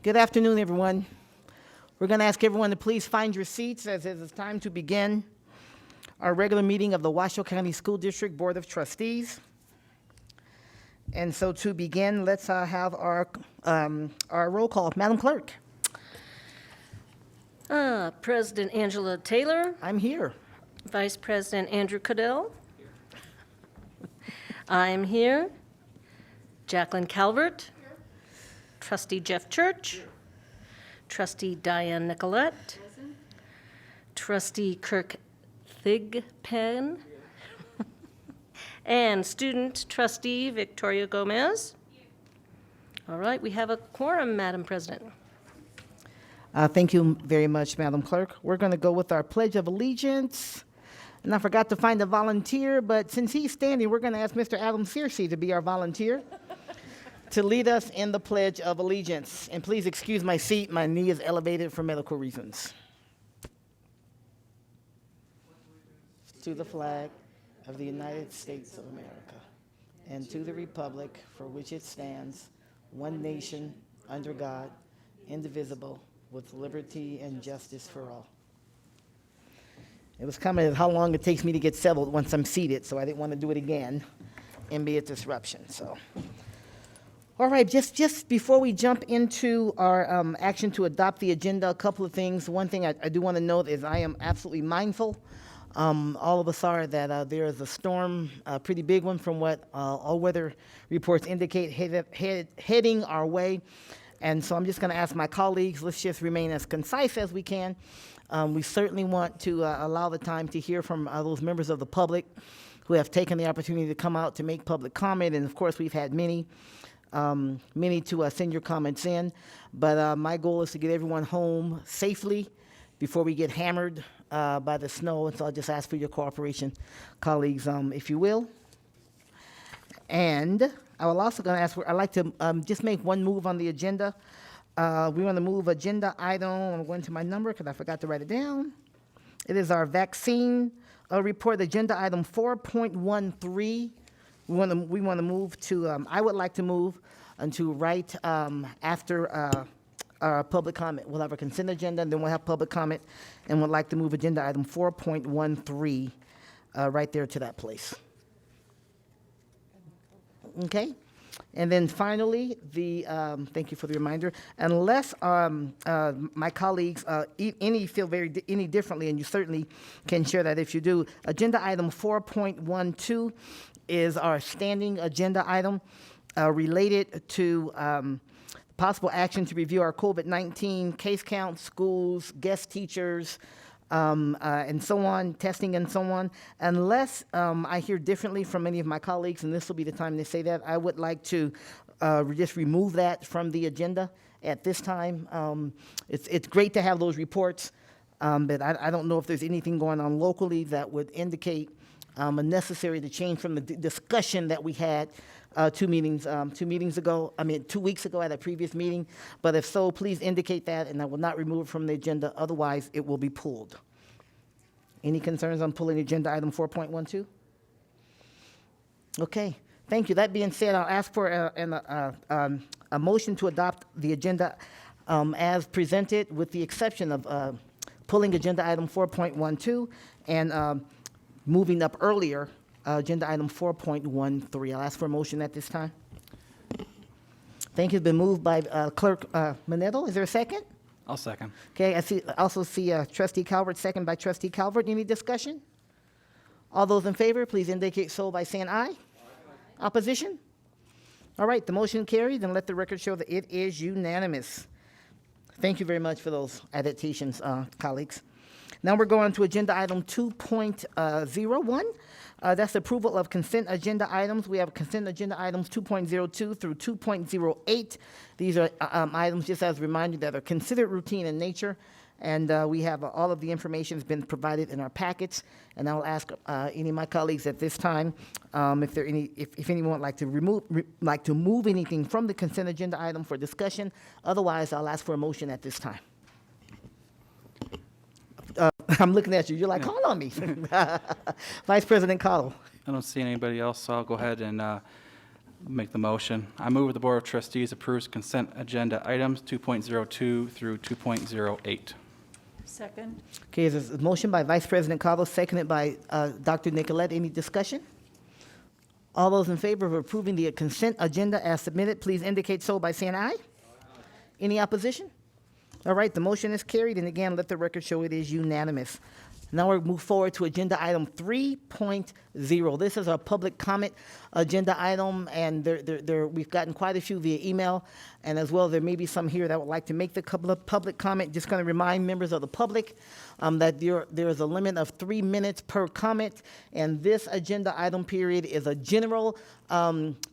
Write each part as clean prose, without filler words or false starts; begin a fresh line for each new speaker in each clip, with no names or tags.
Good afternoon, everyone. We're going to ask everyone to please find your seats as it is time to begin our regular meeting of the Washoe County School District Board of Trustees. And so to begin, let's have our roll call. Madam Clerk.
President Angela Taylor,
I'm here.
Vice President Andrew Cadell. I'm here. Jacqueline Calvert. Trustee Jeff Church. Trustee Diane Nicolette. Trustee Kirk Thigpen. And student trustee Victoria Gomez. All right, we have a quorum, Madam President.
Thank you very much, Madam Clerk. We're going to go with our Pledge of Allegiance. And I forgot to find a volunteer, but since he's standing, we're going to ask Mr. Adam Searcy to be our volunteer to lead us in the Pledge of Allegiance. And please excuse my seat. My knee is elevated for medical reasons. To the flag of the United States of America, and to the republic for which it stands, one nation, under God, indivisible, with liberty and justice for all. It was coming at how long it takes me to get settled once I'm seated, so I didn't want to do it again and be a disruption. So, all right, just before we jump into our action to adopt the agenda, a couple of things. One thing I do want to note is I am absolutely mindful. All of us are that there is a storm, a pretty big one from what all weather reports indicate heading our way. And so I'm just going to ask my colleagues, let's just remain as concise as we can. We certainly want to allow the time to hear from those members of the public who have taken the opportunity to come out to make public comment. And of course, we've had many to send your comments in. But my goal is to get everyone home safely before we get hammered by the snow. And so I'll just ask for your cooperation, colleagues, if you will. And I will also going to ask, I'd like to just make one move on the agenda. We want to move agenda item, I'm going to my number because I forgot to write it down. It is our vaccine report, agenda item 4.13. We want to move to, I would like to move to right after our public comment. We'll have a consent agenda, and then we'll have public comment, and we'd like to move agenda item 4.13 right there to that place. Okay? And then finally, thank you for the reminder, unless my colleagues feel any differently, and you certainly can share that if you do, agenda item 4.12 is our standing agenda item related to possible action to review our COVID-19 case count, schools, guest teachers, and so on, testing and so on. Unless I hear differently from many of my colleagues, and this will be the time to say that, I would like to just remove that from the agenda at this time. It's great to have those reports, but I don't know if there's anything going on locally that would indicate a necessary to change from the discussion that we had 2 weeks ago at a previous meeting. But if so, please indicate that, and I will not remove it from the agenda. Otherwise, it will be pulled. Any concerns on pulling agenda item 4.12? Okay, thank you. That being said, I'll ask for a motion to adopt the agenda as presented, with the exception of pulling agenda item 4.12 and moving up earlier, agenda item 4.13. I'll ask for a motion at this time. Thank you. It's been moved by Clerk Manetto. Is there a second?
I'll second.
Okay, I also see Trustee Calvert, second by Trustee Calvert. Any discussion? All those in favor, please indicate so by saying aye. Aye. Opposition? All right, the motion carries, and let the record show that it is unanimous. Thank you very much for those adaptations, colleagues. Now we're going to agenda item 2.01. That's the approval of consent agenda items. We have consent agenda items 2.02 through 2.08. These are items, just as a reminder, that are considered routine in nature. And we have all of the information has been provided in our packets. And I'll ask any of my colleagues at this time if anyone would like to move anything from the consent agenda item for discussion. Otherwise, I'll ask for a motion at this time. I'm looking at you. You're like, call on me. Vice President Cottle.
I don't see anybody else, so I'll go ahead and Make the motion. I move that the Board of Trustees approves consent agenda items 2.02 through 2.08.
Second.
Okay, there's a motion by Vice President Carlos, seconded by Dr. Nicolette. Any discussion? All those in favor of approving the consent agenda as submitted, please indicate so by saying aye. Any opposition? All right, the motion is carried, and again, let the record show it is unanimous. Now we'll move forward to agenda item 3.0. This is our public comment agenda item, and we've gotten quite a few via email, and as well, there may be some here that would like to make the couple of public comment. Just going to remind members of the public that there is a limit of 3 minutes per comment, and this agenda item period is a general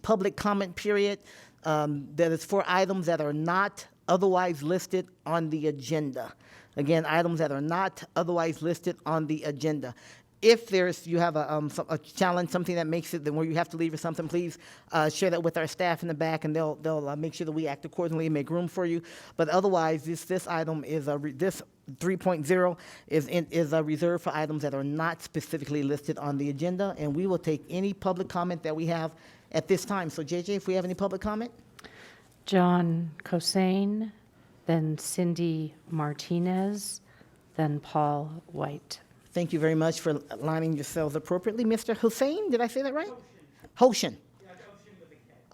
public comment period that is for items that are not otherwise listed on the agenda. Again, items that are not otherwise listed on the agenda. If you have a challenge, something that makes it where you have to leave or something, please share that with our staff in the back, and they'll make sure that we act accordingly and make room for you. But otherwise, this item is this 3.0 is reserved for items that are not specifically listed on the agenda, and we will take any public comment that we have at this time. So, JJ, if we have any public comment.
John Cossain, then Cindy Martinez, then Paul White.
Thank you very much for aligning yourselves appropriately. Mr. Hussein, did I say that right? Hoshin.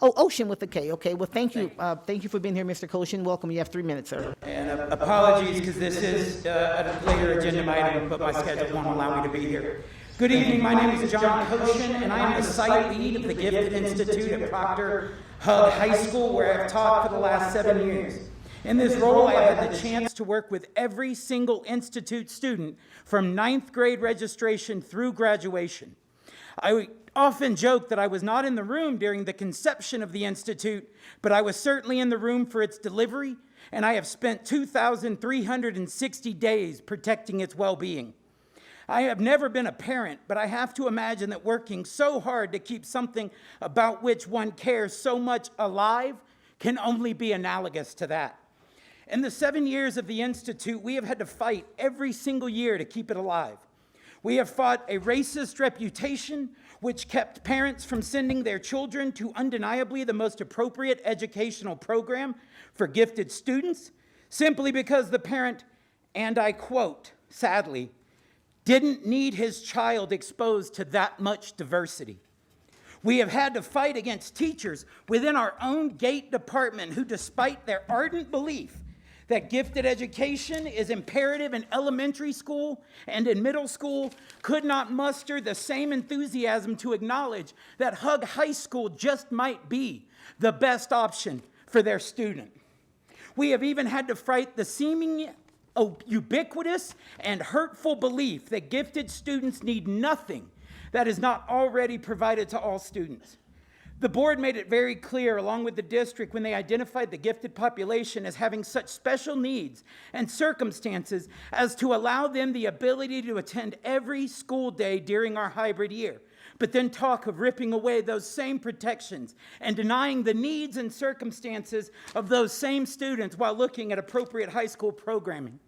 Oh, Ocean with a K. Okay, well, thank you. Thank you for being here, Mr. Koshin. Welcome. You have 3 minutes, sir.
And apologies, because this is a later agenda item, but my schedule won't allow me to be here. Good evening, my name is John Koshin, and I am the site lead of the Gifted Institute at Proctor Hug High School, where I've taught for the last 7 years. In this role, I have had the chance to work with every single Institute student from 9th grade registration through graduation. I often joke that I was not in the room during the conception of the Institute, but I was certainly in the room for its delivery, and I have spent 2,360 days protecting its well-being. I have never been a parent, but I have to imagine that working so hard to keep something about which one cares so much alive can only be analogous to that. In the 7 years of the Institute, we have had to fight every single year to keep it alive. We have fought a racist reputation which kept parents from sending their children to undeniably the most appropriate educational program for gifted students, simply because the parent, and I quote, sadly, didn't need his child exposed to that much diversity. We have had to fight against teachers within our own GATE department who, despite their ardent belief that gifted education is imperative in elementary school and in middle school, could not muster the same enthusiasm to acknowledge that Hug High School just might be the best option for their student. We have even had to fight the seeming ubiquitous and hurtful belief that gifted students need nothing that is not already provided to all students. The board made it very clear, along with the district, when they identified the gifted population as having such special needs and circumstances as to allow them the ability to attend every school day during our hybrid year, but then talk of ripping away those same protections and denying the needs and circumstances of those same students while looking at appropriate high school programming.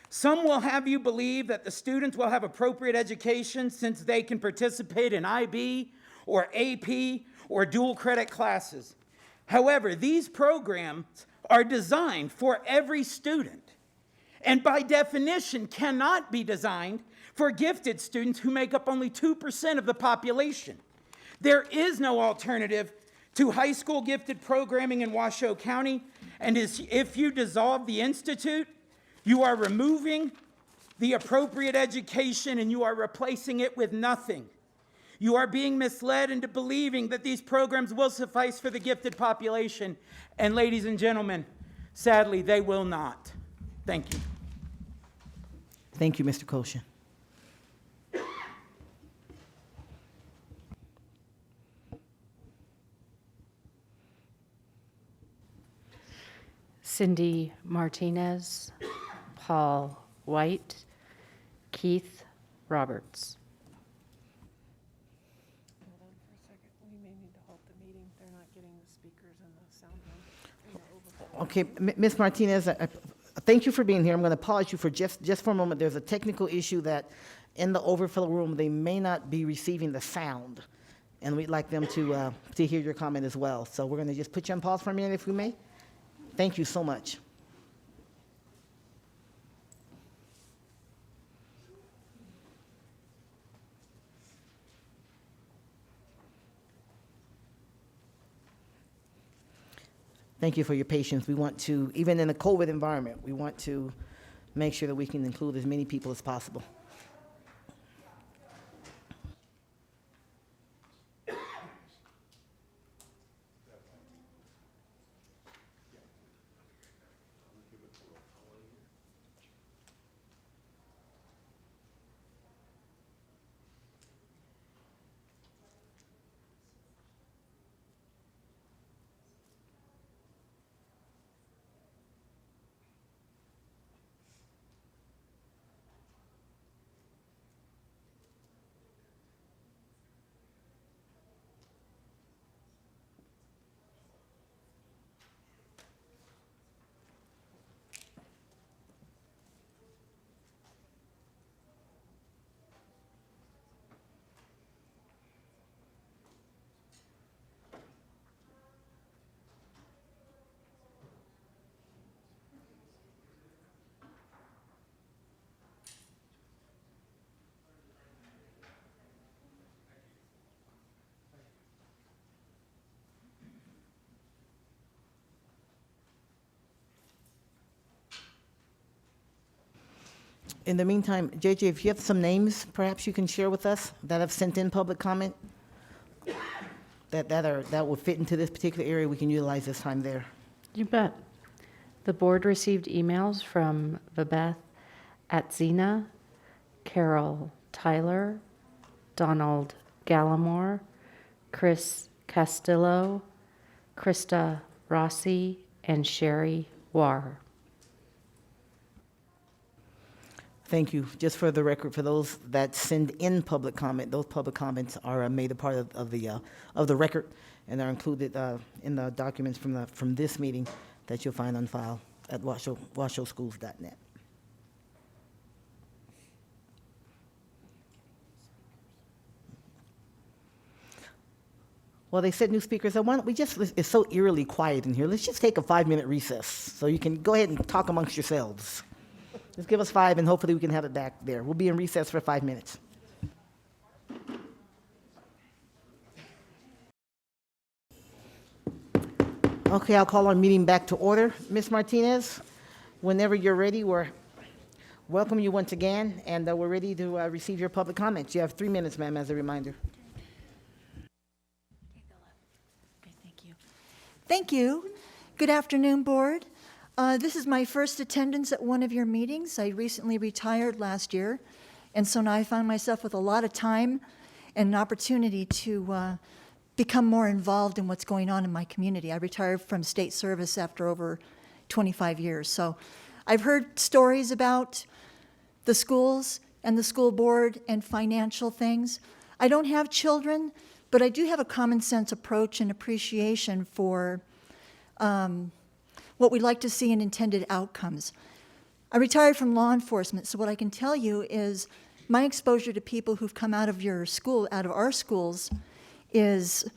Some will have you believe that the students will have appropriate education since they can participate in IB or AP or dual credit classes. However, these programs are designed for every student, and by definition cannot be designed for gifted students who make up only 2% of the population. There is no alternative to high school gifted programming in Washoe County, and if you dissolve the Institute, you are removing the appropriate education and you are replacing it with nothing. You are being misled into believing that these programs will suffice for the gifted population. And ladies and gentlemen, sadly, they will not. Thank you.
Thank you, Mr. Koshin.
Cindy Martinez, Paul White, Keith Roberts.
Hold on for a second. We may need to halt the meeting. They're not getting the speakers and the sound on.
Okay, Ms. Martinez, thank you for being here. I'm going to pause you for just for a moment. There's a technical issue that in the overflow room, they may not be receiving the sound. and we'd like them to hear your comment as well. So we're going to just put you on pause for a minute, if we may. Thank you so much. Thank you for your patience. We want to, even in a COVID environment, we want to make sure that we can include as many people as possible. In the meantime, JJ, if you have some names, perhaps you can share with us that have sent in public comment that will fit into this particular area, we can utilize this time there.
You bet. The board received emails from Vibeth Atzina, Carol Tyler, Donald Gallimore, Chris Castillo, Krista Rossi, and Sherry War.
Thank you. Just for the record, for those that send in public comment, those public comments are made a part of the record and are included in the documents from this meeting that you'll find on file at washowschools.net. Well, they said new speakers. So why don't we just, it's so eerily quiet in here. Let's just take a 5-minute recess so you can go ahead and talk amongst yourselves. Just give us 5 and hopefully we can have it back there. We'll be in recess for 5 minutes. Okay, I'll call our meeting back to order. Ms. Martinez, whenever you're ready, we're welcome you once again, and we're ready to receive your public comments. You have 3 minutes, ma'am, as a reminder.
Okay, thank you. Thank you. Good afternoon, board. This is my first attendance at one of your meetings. I recently retired last year, and so now I find myself with a lot of time and an opportunity to become more involved in what's going on in my community. I retired from state service after over 25 years. So I've heard stories about the schools and the school board and financial things. I don't have children, but I do have a common sense approach and appreciation for what we'd like to see in intended outcomes. I retired from law enforcement, so what I can tell you is my exposure to people who've come out of your school, out of our schools, is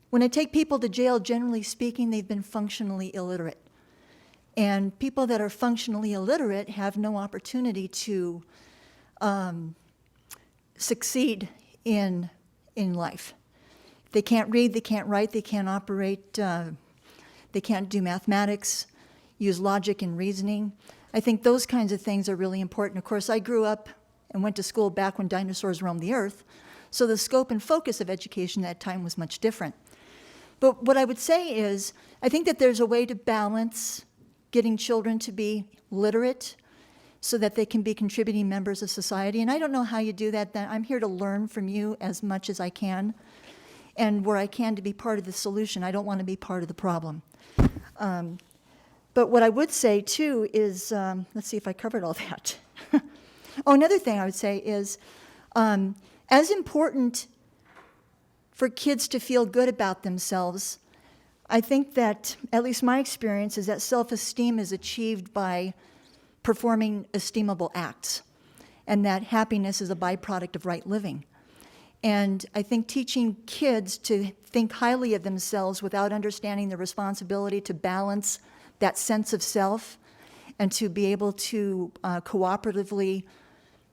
when I take people to jail, generally speaking, they've been functionally illiterate. And people that are functionally illiterate have no opportunity to succeed in life. They can't read, they can't write, they can't operate, they can't do mathematics, use logic and reasoning. I think those kinds of things are really important. Of course, I grew up and went to school back when dinosaurs roamed the earth, so the scope and focus of education at that time was much different. But what I would say is, I think that there's a way to balance getting children to be literate so that they can be contributing members of society. And I don't know how you do that. I'm here to learn from you as much as I can, and where I can to be part of the solution. I don't want to be part of the problem. But what I would say, too, is, let's see if I covered all that. Oh, another thing I would say is, as important for kids to feel good about themselves, I think that, at least my experience, is that self-esteem is achieved by performing esteemable acts, and that happiness is a byproduct of right living. And I think teaching kids to think highly of themselves without understanding the responsibility to balance that sense of self and to be able to cooperatively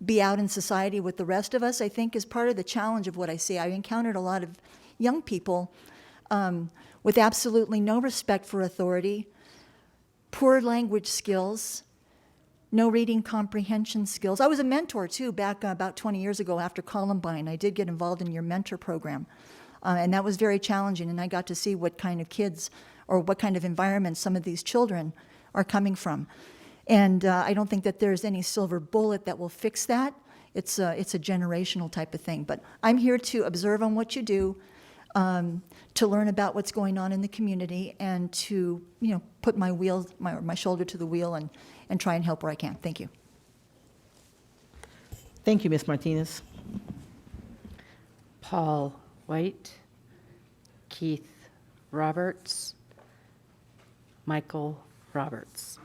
be out in society with the rest of us, I think is part of the challenge of what I see. I encountered a lot of young people with absolutely no respect for authority, poor language skills, no reading comprehension skills. I was a mentor too back about 20 years ago after Columbine. I did get involved in your mentor program, and that was very challenging, and I got to see what kind of kids or what kind of environment some of these children are coming from. And I don't think that there's any silver bullet that will fix that. It's a generational type of thing. But I'm here to observe on what you do, to learn about what's going on in the community, and to put my shoulder to the wheel and try and help where I can. Thank you.
Thank you, Ms. Martinez.
Paul White, Keith Roberts, Michael Roberts.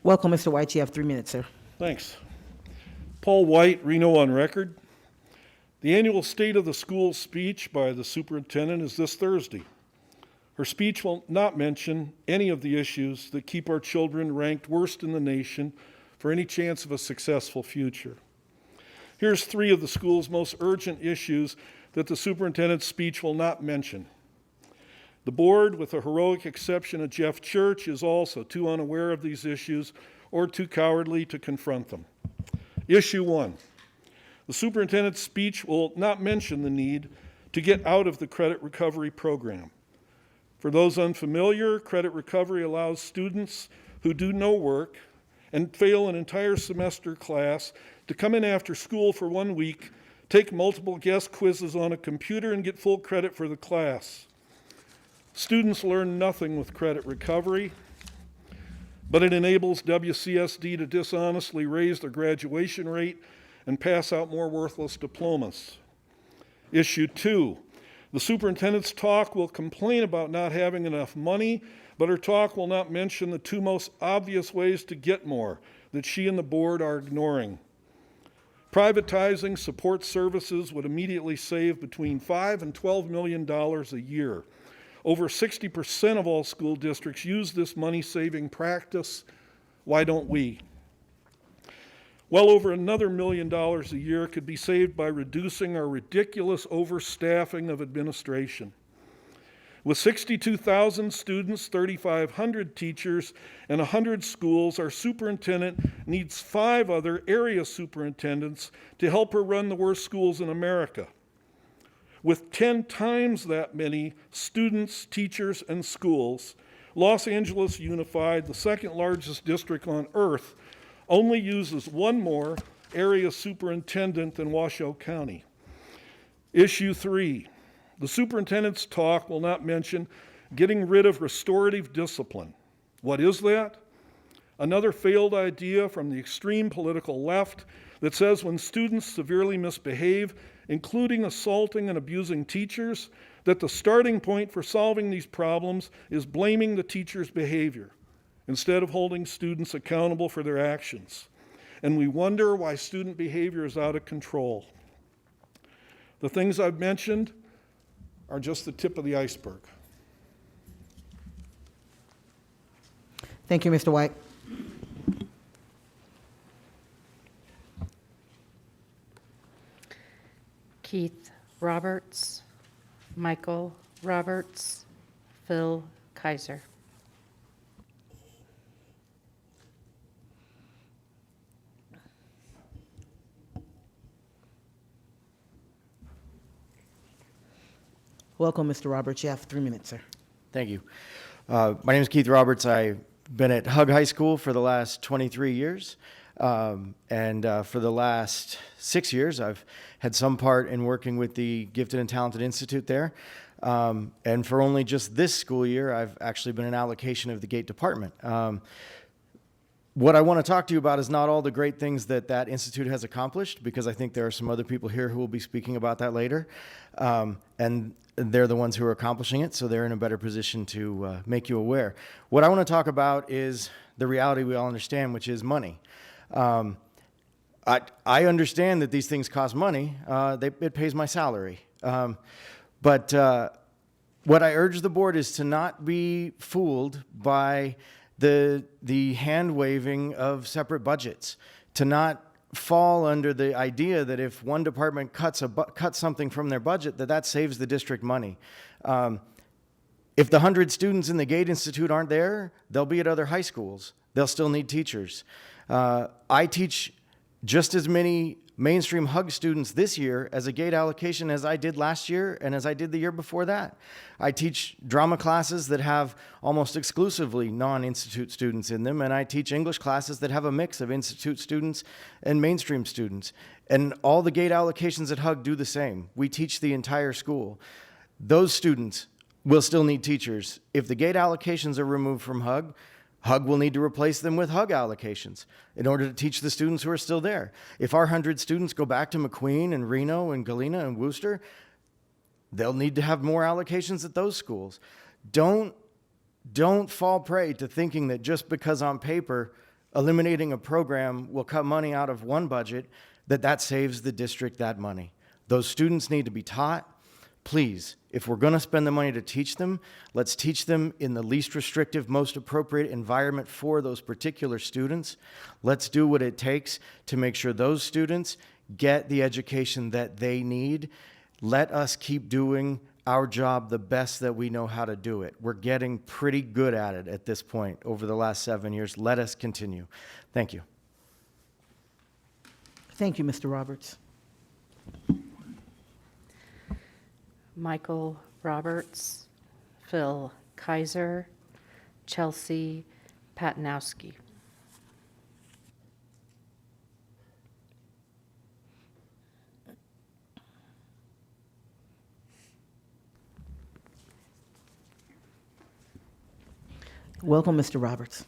Welcome, Mr. White. You have 3 minutes, sir.
Thanks. Paul White, Reno on Record. The annual State of the School speech by the superintendent is this Thursday. Her speech will not mention any of the issues that keep our children ranked worst in the nation for any chance of a successful future. Here's 3 of the school's most urgent issues that the superintendent's speech will not mention. The board, with the heroic exception of Jeff Church, is also too unaware of these issues or too cowardly to confront them. Issue 1. The superintendent's speech will not mention the need to get out of the credit recovery program. For those unfamiliar, credit recovery allows students who do no work and fail an entire semester class to come in after school for 1 week, take multiple guest quizzes on a computer, and get full credit for the class. Students learn nothing with credit recovery, but it enables WCSD to dishonestly raise their graduation rate and pass out more worthless diplomas. Issue 2. The superintendent's talk will complain about not having enough money, but her talk will not mention the 2 most obvious ways to get more that she and the board are ignoring. Privatizing support services would immediately save between $5 and $12 million a year. Over 60% of all school districts use this money-saving practice. Why don't we? Well over another $1 million a year could be saved by reducing our ridiculous overstaffing of administration. With 62,000 students, 3,500 teachers, and 100 schools, our superintendent needs 5 other area superintendents to help her run the worst schools in America. With 10 times that many students, teachers, and schools, Los Angeles Unified, the 2nd largest district on earth, only uses 1 more area superintendent than Washoe County. Issue 3, the superintendent's talk will not mention getting rid of restorative discipline. What is that? Another failed idea from the extreme political left that says when students severely misbehave, including assaulting and abusing teachers, that the starting point for solving these problems is blaming the teacher's behavior instead of holding students accountable for their actions. And we wonder why student behavior is out of control. The things I've mentioned are just the tip of the iceberg.
Thank you, Mr. White.
Keith Roberts, Michael Roberts, Phil Kaiser.
Welcome, Mr. Roberts. You have 3 minutes, sir.
Thank you. My name is Keith Roberts. I've been at Hug High School for the last 23 years. And for the last 6 years, I've had some part in working with the Gifted and Talented Institute there. And for only just this school year, I've actually been an allocation of the GATE department. What I want to talk to you about is not all the great things that that institute has accomplished, because I think there are some other people here who will be speaking about that later. And they're the ones who are accomplishing it, so they're in a better position to make you aware. What I want to talk about is the reality we all understand, which is money. I understand that these things cost money. It pays my salary. But what I urge the board is to not be fooled by the hand waving of separate budgets, to not fall under the idea that if one department cuts something from their budget, that saves the district money. If the 100 students in the Gate Institute aren't there, they'll be at other high schools. They'll still need teachers. I teach just as many mainstream HUG students this year as a Gate allocation as I did last year and as I did the year before that. I teach drama classes that have almost exclusively non-institute students in them, and I teach English classes that have a mix of institute students and mainstream students. And all the Gate allocations at HUG do the same. We teach the entire school. Those students will still need teachers. If the Gate allocations are removed from HUG, HUG will need to replace them with HUG allocations in order to teach the students who are still there. If our 100 students go back to McQueen and Reno and Galena and Worcester, they'll need to have more allocations at those schools. Don't fall prey to thinking that just because on paper eliminating a program will cut money out of one budget, that saves the district that money. Those students need to be taught. Please, if we're going to spend the money to teach them, let's teach them in the least restrictive, most appropriate environment for those particular students. Let's do what it takes to make sure those students get the education that they need. Let us keep doing our job the best that we know how to do it. We're getting pretty good at it at this point over the last 7 years. Let us continue. Thank you.
Thank you, Mr. Roberts.
Michael Roberts, Phil Kaiser, Chelsea Patnowski.
Welcome, Mr. Roberts.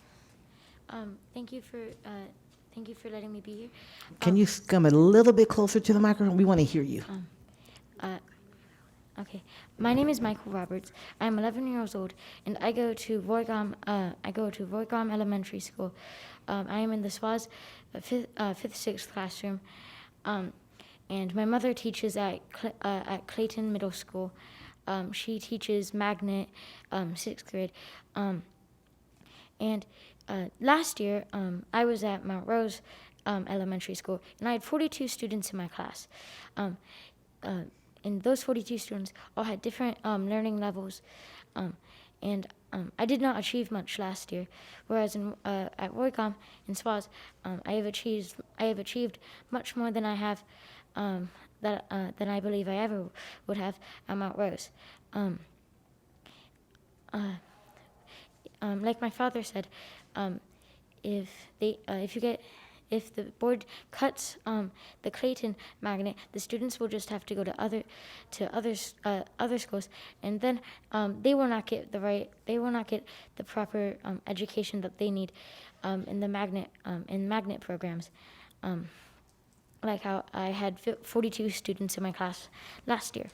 Thank you for letting me be here.
Can you come a little bit closer to the microphone? We want to hear you.
Okay. My name is Michael Roberts. I'm 11 years old, and I go to Voigam Elementary School. I am in the SWAS fifth, 6th classroom, and my mother teaches at Clayton Middle School. She teaches Magnet, 6th grade. And last year, I was at Mount Rose Elementary School, and I had 42 students in my class. And those 42 students all had different learning levels, and I did not achieve much last year. Whereas at Roycom in SWAS, I have achieved much more than I have than I believe I ever would have at Mount Rose. Like my father said, if the board cuts the Clayton magnet, the students will just have to go to other schools, and then they will not get the proper education that they need in the magnet programs. Like how I had 42 students in my class last year.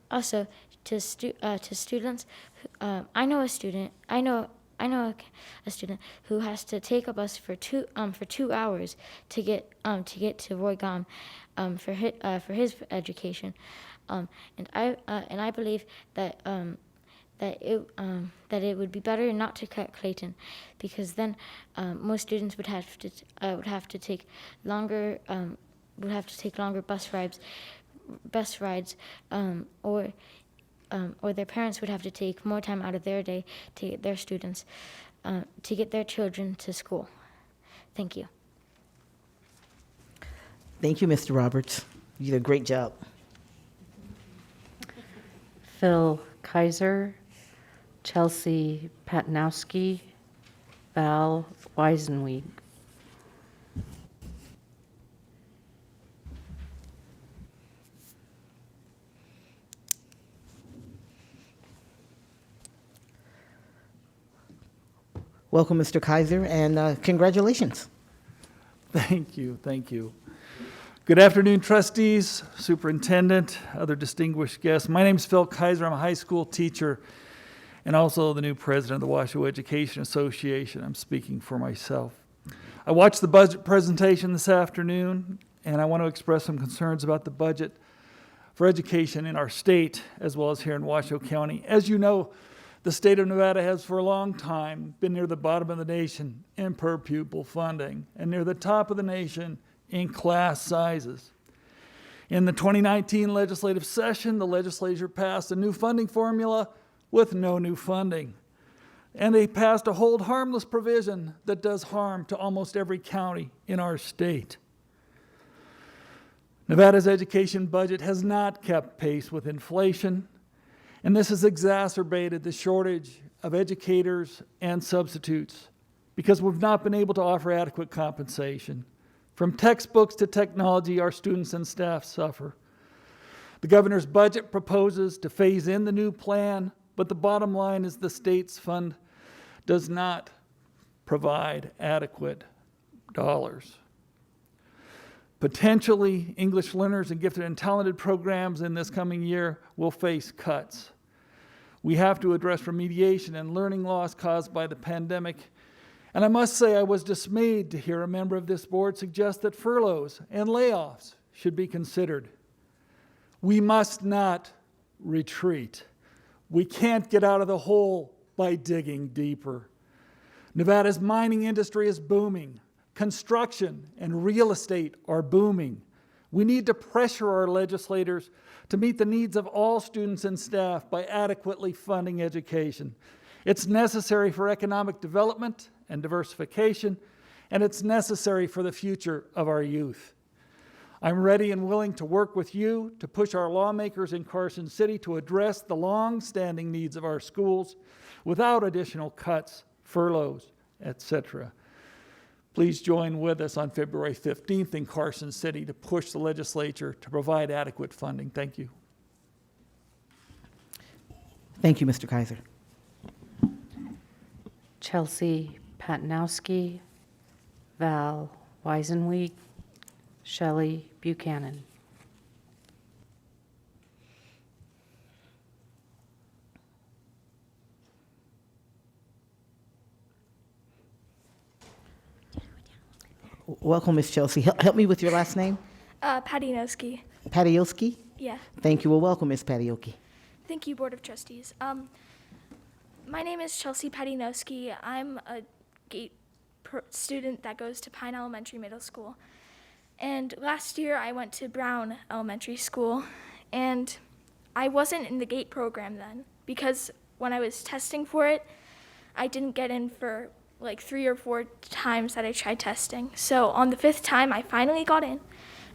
Also, to students, I know a student who has to take a bus for 2 hours to get to Roygam for his education, and I believe that it would be better not to cut Clayton, because then most students would have to take longer bus rides, or their parents would have to take more time out of their day to get their students, to get their children to school. Thank you.
Thank you, Mr. Roberts. You did a great job.
Phil Kaiser, Chelsea Patnowski, Val Weisenweed.
Welcome, Mr. Kaiser, and congratulations.
Thank you, thank you. Good afternoon, trustees, superintendent, other distinguished guests. My name is Phil Kaiser. I'm a high school teacher and also the new president of the Washoe Education Association. I'm speaking for myself. I watched the budget presentation this afternoon, and I want to express some concerns about the budget for education in our state as well as here in Washoe County. As you know, the state of Nevada has for a long time been near the bottom of the nation in per pupil funding and near the top of the nation in class sizes. In the 2019 legislative session, the legislature passed a new funding formula with no new funding. And they passed a hold harmless provision that does harm to almost every county in our state. Nevada's education budget has not kept pace with inflation, and this has exacerbated the shortage of educators and substitutes because we've not been able to offer adequate compensation. From textbooks to technology, our students and staff suffer. The governor's budget proposes to phase in the new plan, but the bottom line is the state's fund does not provide adequate dollars. Potentially, English learners and gifted and talented programs in this coming year will face cuts. We have to address remediation and learning loss caused by the pandemic. And I must say I was dismayed to hear a member of this board suggest that furloughs and layoffs should be considered. We must not retreat. We can't get out of the hole by digging deeper. Nevada's mining industry is booming. Construction and real estate are booming. We need to pressure our legislators to meet the needs of all students and staff by adequately funding education. It's necessary for economic development and diversification, and it's necessary for the future of our youth. I'm ready and willing to work with you to push our lawmakers in Carson City to address the long-standing needs of our schools without additional cuts, furloughs, etc. Please join with us on February 15th in Carson City to push the legislature to provide adequate funding. Thank you.
Thank you, Mr. Kaiser.
Chelsea Patnowski, Val Weisenweek, Shelley Buchanan.
Welcome, Ms. Chelsea. Help me with your last name.
Patinoski.
Patioski?
Yeah.
Thank you. Well, welcome, Ms. Patioski.
Thank you, Board of Trustees. My name is Chelsea Patinoski. I'm a GATE student that goes to Pine Elementary Middle School. And last year I went to Brown Elementary School, and I wasn't in the GATE program then because when I was testing for it, I didn't get in for like 3 or 4 times that I tried testing. So on the 5th time, I finally got in,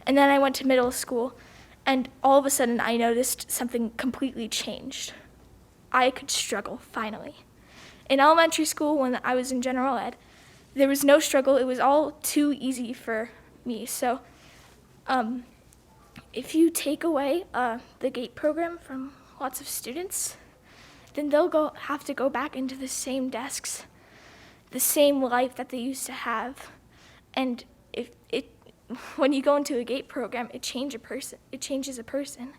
and then I went to middle school, and all of a sudden I noticed something completely changed. I could struggle, finally. In elementary school, when I was in general ed, there was no struggle. It was all too easy for me. So if you take away the GATE program from lots of students, then they'll have to go back into the same desks, the same life that they used to have. And when you go into a GATE program, it changes a person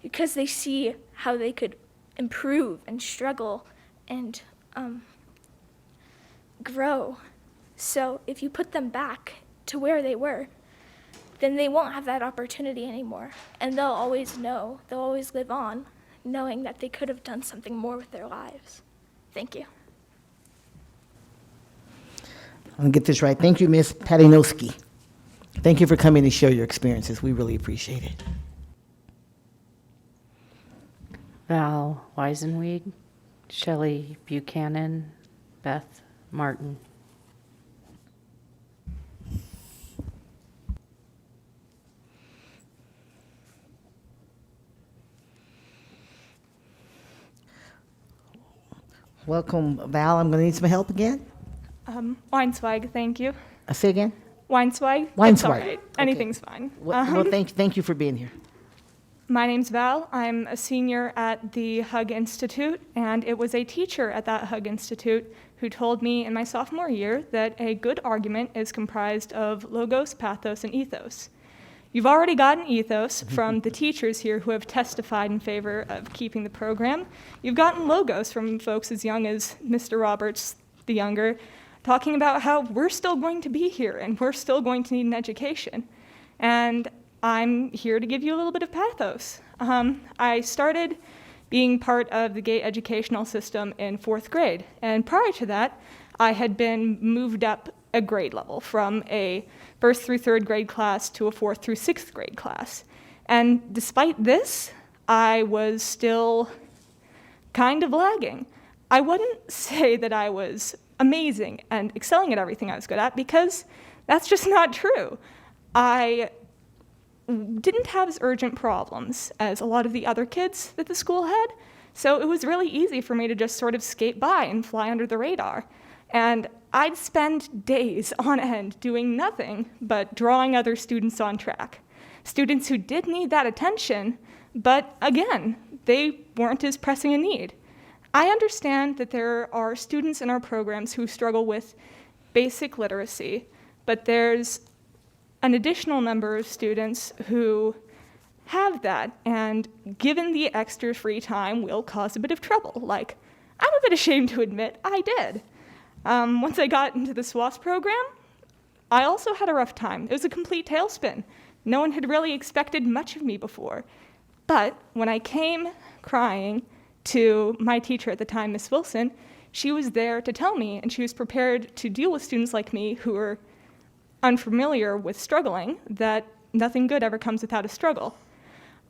because they see how they could improve and struggle and grow. So if you put them back to where they were, then they won't have that opportunity anymore. And they'll always live on, knowing that they could have done something more with their lives. Thank you.
I'm going to get this right. Thank you, Ms. Patinoski. Thank you for coming to share your experiences. We really appreciate it.
Val Weisenweek, Shelley Buchanan, Beth Martin.
Welcome, Val. I'm going to need some help again.
Weinsweig, thank you.
Say again?
Weinsweig?
Weinsweig.
It's all right.
Okay.
Anything's fine.
Well, thank you for being here.
My name's Val. I'm a senior at the Hug Institute, and it was a teacher at that Hug Institute who told me in my sophomore year that a good argument is comprised of logos, pathos, and ethos. You've already gotten ethos from the teachers here who have testified in favor of keeping the program. You've gotten logos from folks as young as Mr. Roberts, the younger, talking about how we're still going to be here and we're still going to need an education. And I'm here to give you a little bit of pathos. I started being part of the GATE educational system in 4th grade. And prior to that, I had been moved up a grade level from a 1st through 3rd grade class to a 4th through 6th grade class. And despite this, I was still kind of lagging. I wouldn't say that I was amazing and excelling at everything I was good at, because that's just not true. I didn't have as urgent problems as a lot of the other kids that the school had, so it was really easy for me to just sort of skate by and fly under the radar. And I'd spend days on end doing nothing but drawing other students on track. Students who did need that attention, but again, they weren't as pressing a need. I understand that there are students in our programs who struggle with basic literacy, but there's an additional number of students who have that, and given the extra free time, will cause a bit of trouble. Like, I'm a bit ashamed to admit I did. Once I got into the SWAS program, I also had a rough time. It was a complete tailspin. No one had really expected much of me before. But when I came crying to my teacher at the time, Miss Wilson, she was there to tell me, and she was prepared to deal with students like me who were unfamiliar with struggling, that nothing good ever comes without a struggle.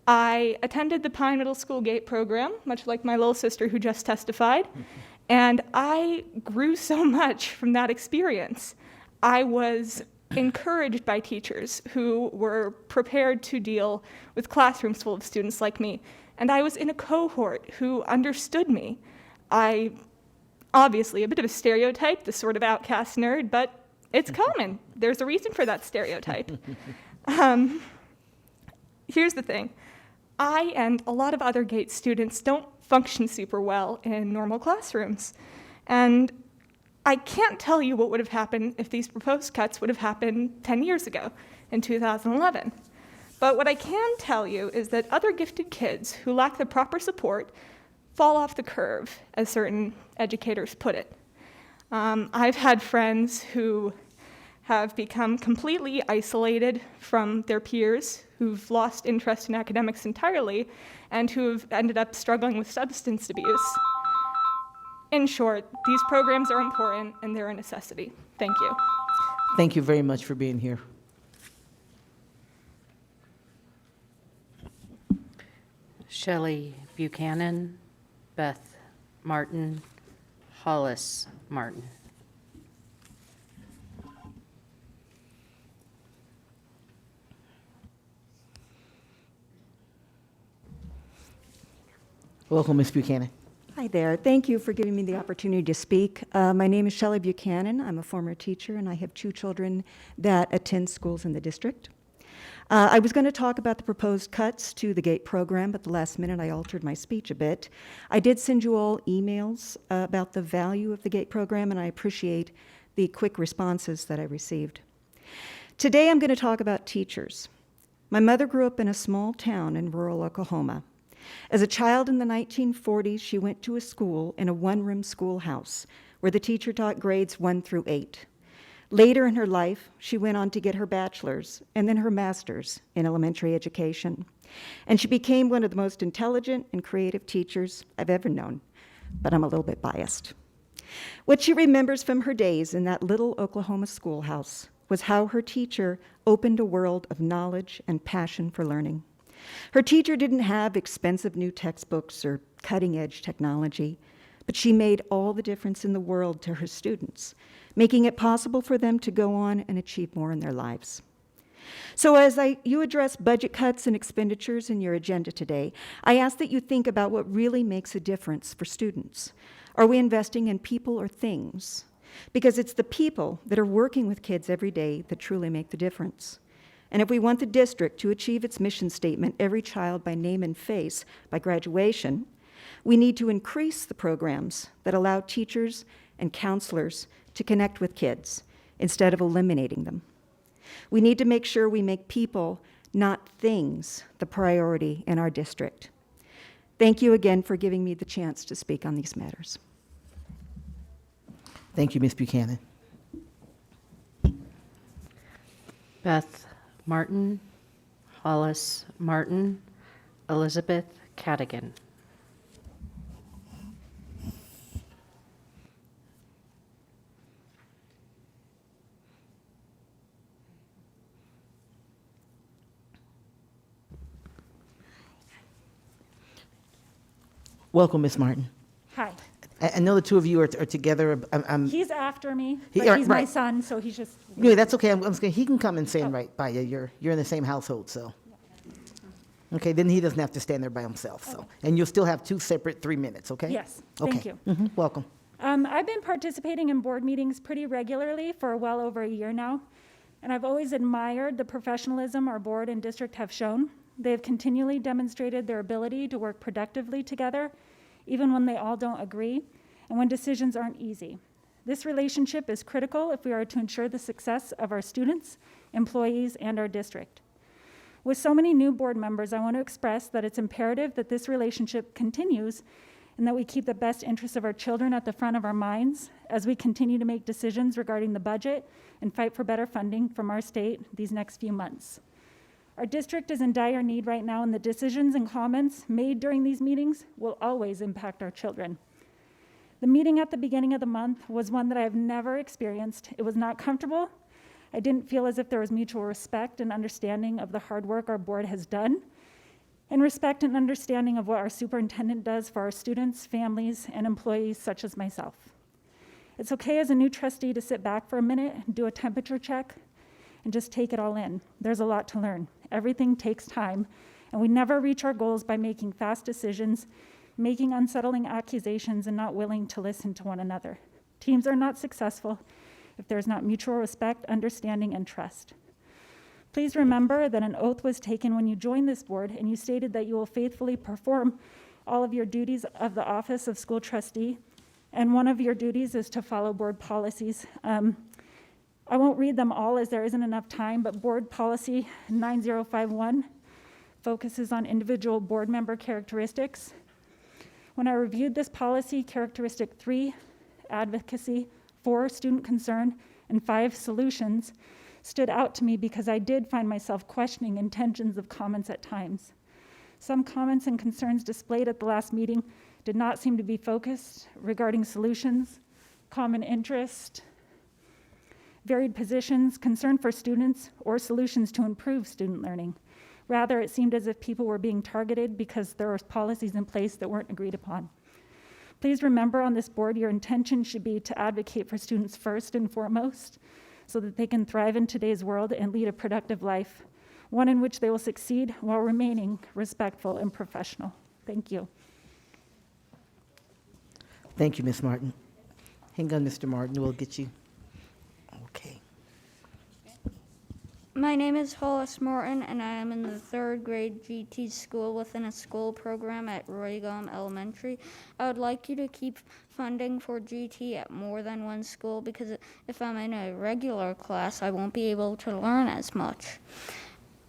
I attended the Pine Middle School GATE program, much like my little sister who just testified, and I grew so much from that experience. I was encouraged by teachers who were prepared to deal with classrooms full of students like me, and I was in a cohort who understood me. Obviously, a bit of a stereotype, the sort of outcast nerd, but it's common. There's a reason for that stereotype. Here's the thing. I and a lot of other GATE students don't function super well in normal classrooms. And I can't tell you what would have happened if these proposed cuts would have happened 10 years ago, in 2011. But what I can tell you is that other gifted kids who lack the proper support fall off the curve, as certain educators put it. I've had friends who have become completely isolated from their peers, who've lost interest in academics entirely, and who have ended up struggling with substance abuse. In short, these programs are important and they're a necessity. Thank you.
Thank you very much for being here.
Shelley Buchanan, Beth Martin, Hollis Martin.
Welcome, Ms. Buchanan.
Hi there. Thank you for giving me the opportunity to speak. My name is Shelley Buchanan. I'm a former teacher, and I have 2 children that attend schools in the district. I was going to talk about the proposed cuts to the GATE program, but at the last minute I altered my speech a bit. I did send you all emails about the value of the GATE program, and I appreciate the quick responses that I received. Today I'm going to talk about teachers. My mother grew up in a small town in rural Oklahoma. As a child in the 1940s, she went to a school in a one-room schoolhouse where the teacher taught grades 1 through 8. Later in her life, she went on to get her bachelor's and then her master's in elementary education. And she became one of the most intelligent and creative teachers I've ever known, but I'm a little bit biased. What she remembers from her days in that little Oklahoma schoolhouse was how her teacher opened a world of knowledge and passion for learning. Her teacher didn't have expensive new textbooks or cutting-edge technology, but she made all the difference in the world to her students, making it possible for them to go on and achieve more in their lives. So as you address budget cuts and expenditures in your agenda today, I ask that you think about what really makes a difference for students. Are we investing in people or things? Because it's the people that are working with kids every day that truly make the difference. And if we want the district to achieve its mission statement, every child by name and face, by graduation, we need to increase the programs that allow teachers and counselors to connect with kids instead of eliminating them. We need to make sure we make people, not things, the priority in our district. Thank you again for giving me the chance to speak on these matters.
Thank you, Ms. Buchanan.
Beth Martin, Hollis Martin, Elizabeth Cadigan.
Welcome, Ms. Martin.
Hi.
I know the two of you are together.
He's after me,
He-
but he's my
right.
son, so he's just.
Yeah, that's okay. I'm just gonna, he can come and stand right by you. You're in the same household, so. Okay, then he doesn't have to stand there by himself, so. And you'll still have 2 separate 3 minutes, okay?
Yes, thank
Okay.
you.
Welcome.
I've been participating in board meetings pretty regularly for well over a year now, and I've always admired the professionalism our board and district have shown. They have continually demonstrated their ability to work productively together, even when they all don't agree, and when decisions aren't easy. This relationship is critical if we are to ensure the success of our students, employees, and our district. With so many new board members, I want to express that it's imperative that this relationship continues and that we keep the best interests of our children at the front of our minds as we continue to make decisions regarding the budget and fight for better funding from our state these next few months. Our district is in dire need right now, and the decisions and comments made during these meetings will always impact our children. The meeting at the beginning of the month was one that I have never experienced. It was not comfortable. I didn't feel as if there was mutual respect and understanding of the hard work our board has done, and respect and understanding of what our superintendent does for our students, families, and employees such as myself. It's okay as a new trustee to sit back for a minute, do a temperature check, and just take it all in. There's a lot to learn. Everything takes time, and we never reach our goals by making fast decisions, making unsettling accusations, and not willing to listen to one another. Teams are not successful if there's not mutual respect, understanding, and trust. Please remember that an oath was taken when you joined this board, and you stated that you will faithfully perform all of your duties of the office of school trustee, and one of your duties is to follow board policies. I won't read them all as there isn't enough time, but Board Policy 9051 focuses on individual board member characteristics. When I reviewed this policy, characteristic 3, advocacy, 4, student concern, and 5, solutions, stood out to me because I did find myself questioning intentions of comments at times. Some comments and concerns displayed at the last meeting did not seem to be focused regarding solutions, common interest, varied positions, concern for students, or solutions to improve student learning. Rather, it seemed as if people were being targeted because there were policies in place that weren't agreed upon. Please remember on this board, your intention should be to advocate for students first and foremost so that they can thrive in today's world and lead a productive life, one in which they will succeed while remaining respectful and professional. Thank you.
Thank you, Ms. Martin. Hang on, Mr. Martin, we'll get you. Okay.
My name is Hollis Morton, and I am in the 3rd grade GT school within a school program at Roygum Elementary. I would like you to keep funding for GT at more than one school because if I'm in a regular class, I won't be able to learn as much.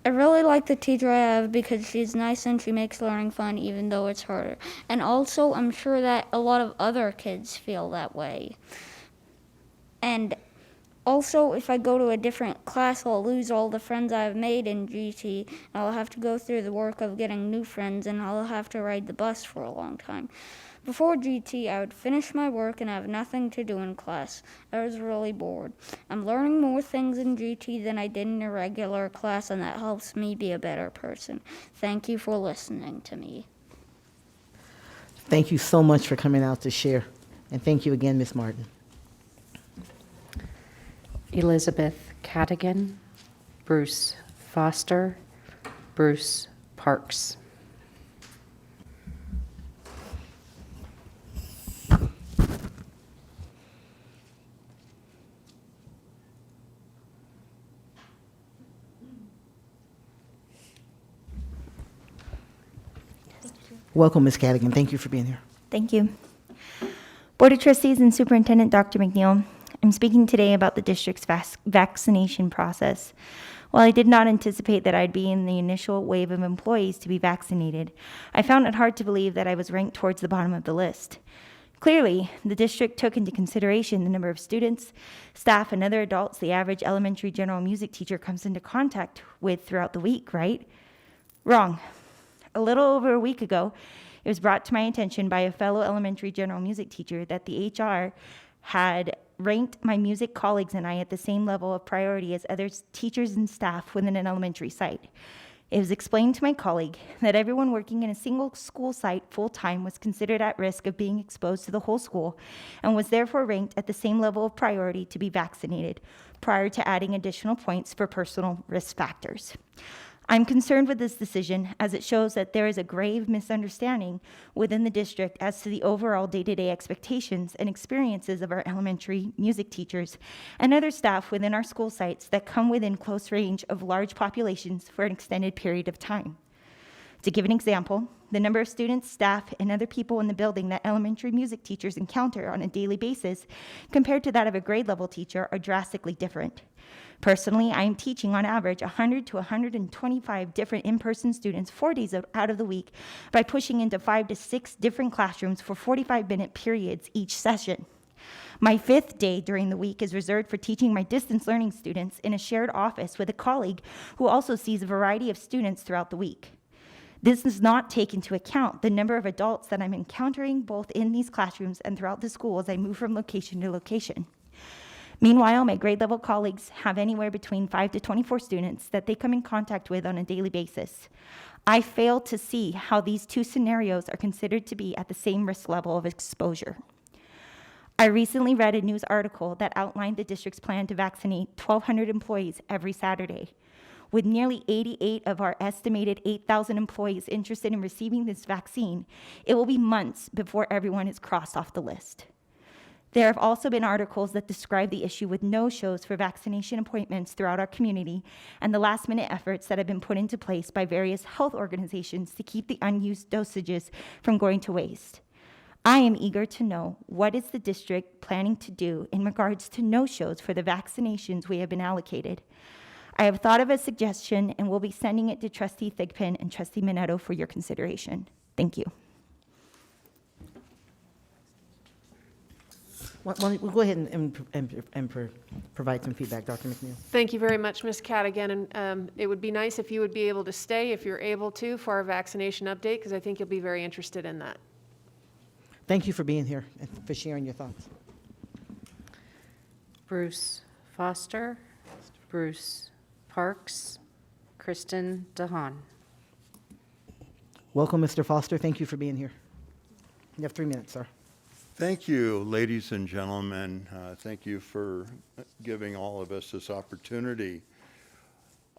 I really like the teacher I have because she's nice and she makes learning fun even though it's harder. And also, I'm sure that a lot of other kids feel that way. And also, if I go to a different class, I'll lose all the friends I've made in GT, and I'll have to go through the work of getting new friends, and I'll have to ride the bus for a long time. Before GT, I would finish my work and have nothing to do in class. I was really bored. I'm learning more things in GT than I did in a regular class, and that helps me be a better person. Thank you for listening to me.
Thank you so much for coming out to share. And thank you again, Ms. Martin.
Elizabeth Cadigan, Bruce Foster, Bruce Parks.
Welcome, Ms. Cadigan. Thank you for being here.
Thank you. Board of Trustees and Superintendent Dr. McNeil, I'm speaking today about the district's vaccination process. While I did not anticipate that I'd be in the initial wave of employees to be vaccinated, I found it hard to believe that I was ranked towards the bottom of the list. Clearly, the district took into consideration the number of students, staff, and other adults the average elementary general music teacher comes into contact with throughout the week, right? Wrong. A little over a week ago, it was brought to my attention by a fellow elementary general music teacher that the HR had ranked my music colleagues and I at the same level of priority as other teachers and staff within an elementary site. It was explained to my colleague that everyone working in a single school site full-time was considered at risk of being exposed to the whole school and was therefore ranked at the same level of priority to be vaccinated prior to adding additional points for personal risk factors. I'm concerned with this decision as it shows that there is a grave misunderstanding within the district as to the overall day-to-day expectations and experiences of our elementary music teachers and other staff within our school sites that come within close range of large populations for an extended period of time. To give an example, the number of students, staff, and other people in the building that elementary music teachers encounter on a daily basis compared to that of a grade level teacher are drastically different. Personally, I am teaching on average 100 to 125 different in-person students 4 days out of the week by pushing into 5 to 6 different classrooms for 45-minute periods each session. My 5th day during the week is reserved for teaching my distance learning students in a shared office with a colleague who also sees a variety of students throughout the week. This does not take into account the number of adults that I'm encountering both in these classrooms and throughout the school as I move from location to location. Meanwhile, my grade level colleagues have anywhere between 5 to 24 students that they come in contact with on a daily basis. I fail to see how these two scenarios are considered to be at the same risk level of exposure. I recently read a news article that outlined the district's plan to vaccinate 1,200 employees every Saturday. With nearly 88 of our estimated 8,000 employees interested in receiving this vaccine, it will be months before everyone is crossed off the list. There have also been articles that describe the issue with no-shows for vaccination appointments throughout our community and the last-minute efforts that have been put into place by various health organizations to keep the unused dosages from going to waste. I am eager to know what is the district planning to do in regards to no-shows for the vaccinations we have been allocated. I have thought of a suggestion and will be sending it to Trustee Thigpen and Trustee Minetto for your consideration. Thank you.
We'll go ahead and provide some feedback, Dr. McNeil.
Thank you very much, Ms. Cadigan. And it would be nice if you would be able to stay, if you're able to, for our vaccination update, because I think you'll be very interested in that.
Thank you for being here and for sharing your thoughts.
Bruce Foster, Bruce Parks, Kristen DeHaan.
Welcome, Mr. Foster. Thank you for being here. You have 3 minutes, sir.
Thank you, ladies and gentlemen. Thank you for giving all of us this opportunity.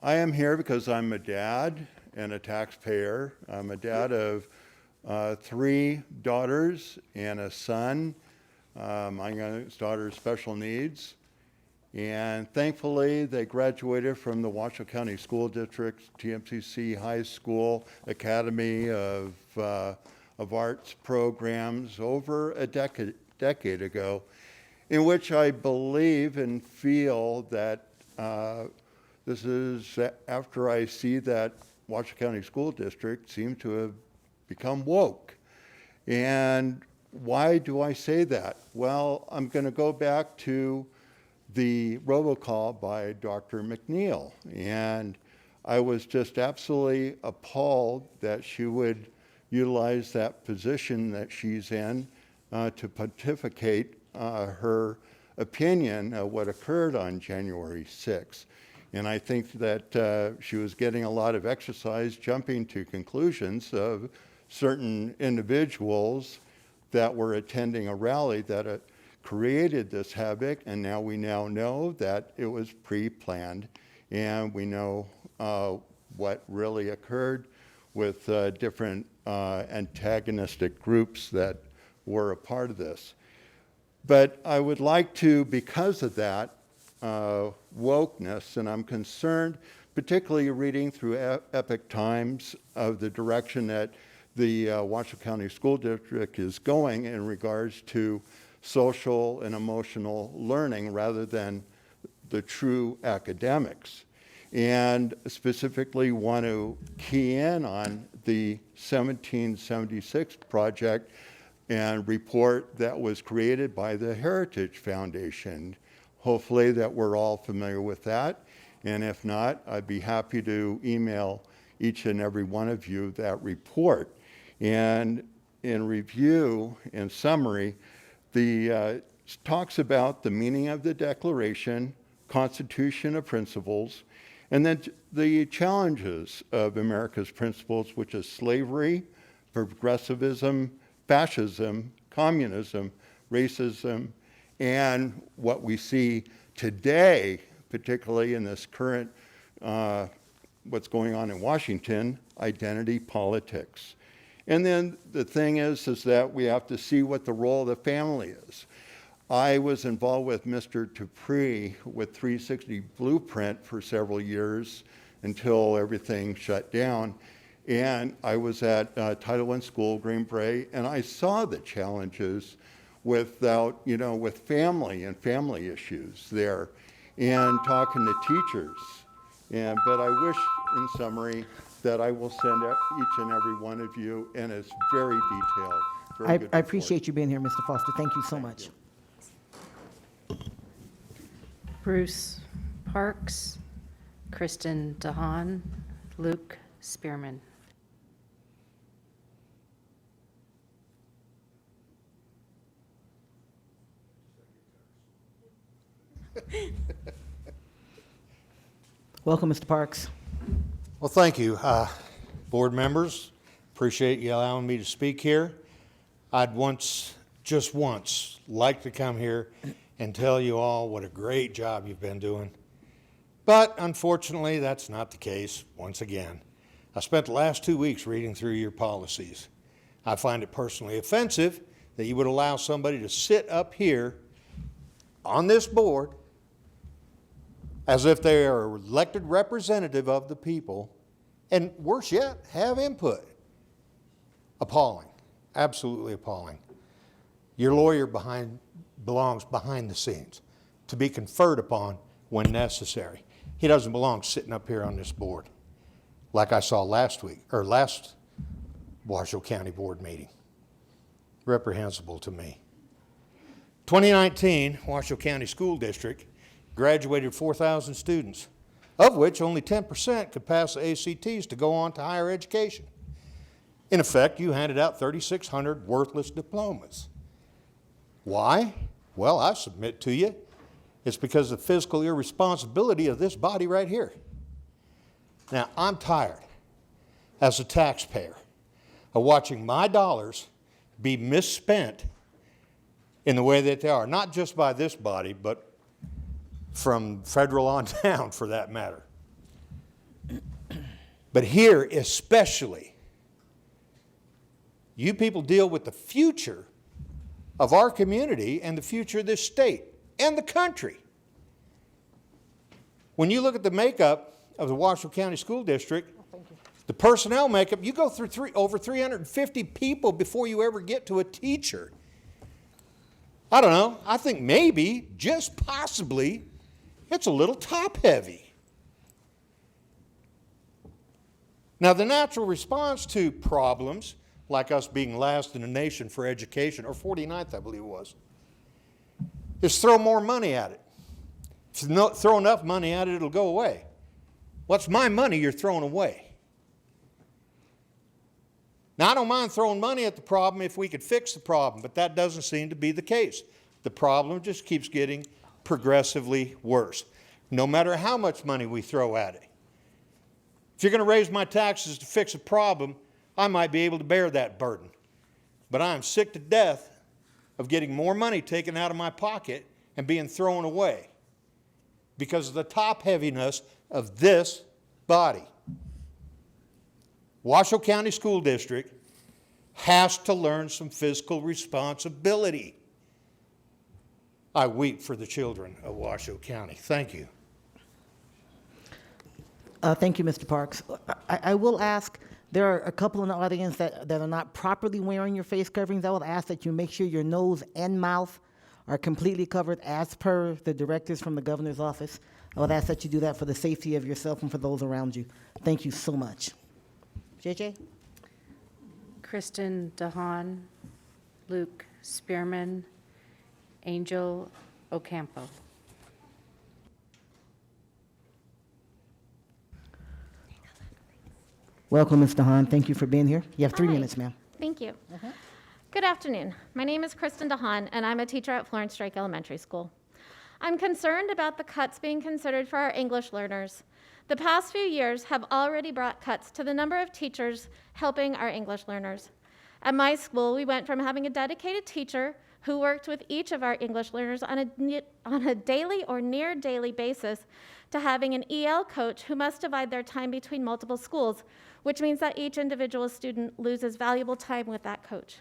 I am here because I'm a dad and a taxpayer. I'm a dad of 3 daughters and a son. My youngest daughter has special needs. And thankfully, they graduated from the Washoe County School District, TMCC High School Academy of Arts programs over a decade ago, in which I believe and feel that this is after I see that Washoe County School District seem to have become woke. And why do I say that? Well, I'm going to go back to the robocall by Dr. McNeil. And I was just absolutely appalled that she would utilize that position that she's in to pontificate her opinion of what occurred on January 6th. And I think that she was getting a lot of exercise jumping to conclusions of certain individuals that were attending a rally that created this havoc, and now we know that it was pre-planned, and we know what really occurred with different antagonistic groups that were a part of this. But I would like to, because of that wokeness, and I'm concerned, particularly reading through Epoch Times, of the direction that the Washoe County School District is going in regards to social and emotional learning rather than the true academics. And specifically want to key in on the 1776 project and report that was created by the Heritage Foundation. Hopefully that we're all familiar with that. And if not, I'd be happy to email each and every one of you that report. And in review, in summary, the talks about the meaning of the Declaration, Constitution of Principles, and then the challenges of America's principles, which is slavery, progressivism, fascism, communism, racism, and what we see today, particularly in this current, what's going on in Washington, identity politics. And then the thing is that we have to see what the role of the family is. I was involved with Mr. Dupree with 360 Blueprint for several years until everything shut down. And I was at Title I School, Green Bay, and I saw the challenges with family and family issues there, and talking to teachers. But I wish, in summary, that I will send each and every one of you, and it's very detailed. Very good
I
report.
appreciate you being here, Mr. Foster. Thank you so much.
Bruce Parks, Kristen DeHaan, Luke Spearman.
Welcome, Mr. Parks.
Well, thank you. Board members, appreciate you allowing me to speak here. I'd just once, like to come here and tell you all what a great job you've been doing. But unfortunately, that's not the case once again. I spent the last 2 weeks reading through your policies. I find it personally offensive that you would allow somebody to sit up here on this board as if they are an elected representative of the people, and worse yet, have input. Appalling, absolutely appalling. Your lawyer belongs behind the scenes to be conferred upon when necessary. He doesn't belong sitting up here on this board like I saw last Washoe County Board meeting. Reprehensible to me. 2019, Washoe County School District graduated 4,000 students, of which only 10% could pass the ACTs to go on to higher education. In effect, you handed out 3,600 worthless diplomas. Why? Well, I submit to you, it's because of the fiscal irresponsibility of this body right here. Now, I'm tired, as a taxpayer, of watching my dollars be misspent in the way that they are, not just by this body, but from federal on down, for that matter. But here especially, you people deal with the future of our community and the future of this state and the country. When you look at the makeup of the Washoe County School District, the personnel makeup, you go through over 350 people before you ever get to a teacher. I don't know, I think maybe, just possibly, it's a little top-heavy. Now, the natural response to problems, like us being last in the nation for education, or 49th, I believe it was, is throw more money at it. If you throw enough money at it, it'll go away. What's my money you're throwing away? Now, I don't mind throwing money at the problem if we could fix the problem, but that doesn't seem to be the case. The problem just keeps getting progressively worse, no matter how much money we throw at it. If you're going to raise my taxes to fix a problem, I might be able to bear that burden. But I am sick to death of getting more money taken out of my pocket and being thrown away because of the top-heaviness of this body. Washoe County School District has to learn some fiscal responsibility. I weep for the children of Washoe County. Thank you.
Thank you, Mr. Parks. I will ask There are a couple in the audience that are not properly wearing your face coverings. I would ask that you make sure your nose and mouth are completely covered as per the directives from the governor's office. I would ask that you do that for the safety of yourself and for those around you. Thank you so much. JJ?
Kristen DeHaan, Luke Spearman, Angel Ocampo.
Welcome, Ms. DeHaan. Thank you for being here. You have 3 minutes, ma'am.
Thank you. Good afternoon. My name is Kristen DeHaan, and I'm a teacher at Florence Drake Elementary School. I'm concerned about the cuts being considered for our English learners. The past few years have already brought cuts to the number of teachers helping our English learners. At my school, we went from having a dedicated teacher who worked with each of our English learners on a daily or near daily basis to having an EL coach who must divide their time between multiple schools, which means that each individual student loses valuable time with that coach.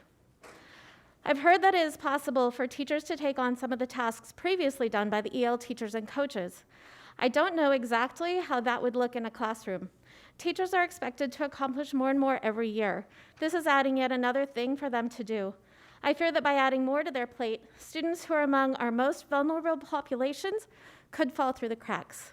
I've heard that it is possible for teachers to take on some of the tasks previously done by the EL teachers and coaches. I don't know exactly how that would look in a classroom. Teachers are expected to accomplish more and more every year. This is adding yet another thing for them to do. I fear that by adding more to their plate, students who are among our most vulnerable populations could fall through the cracks.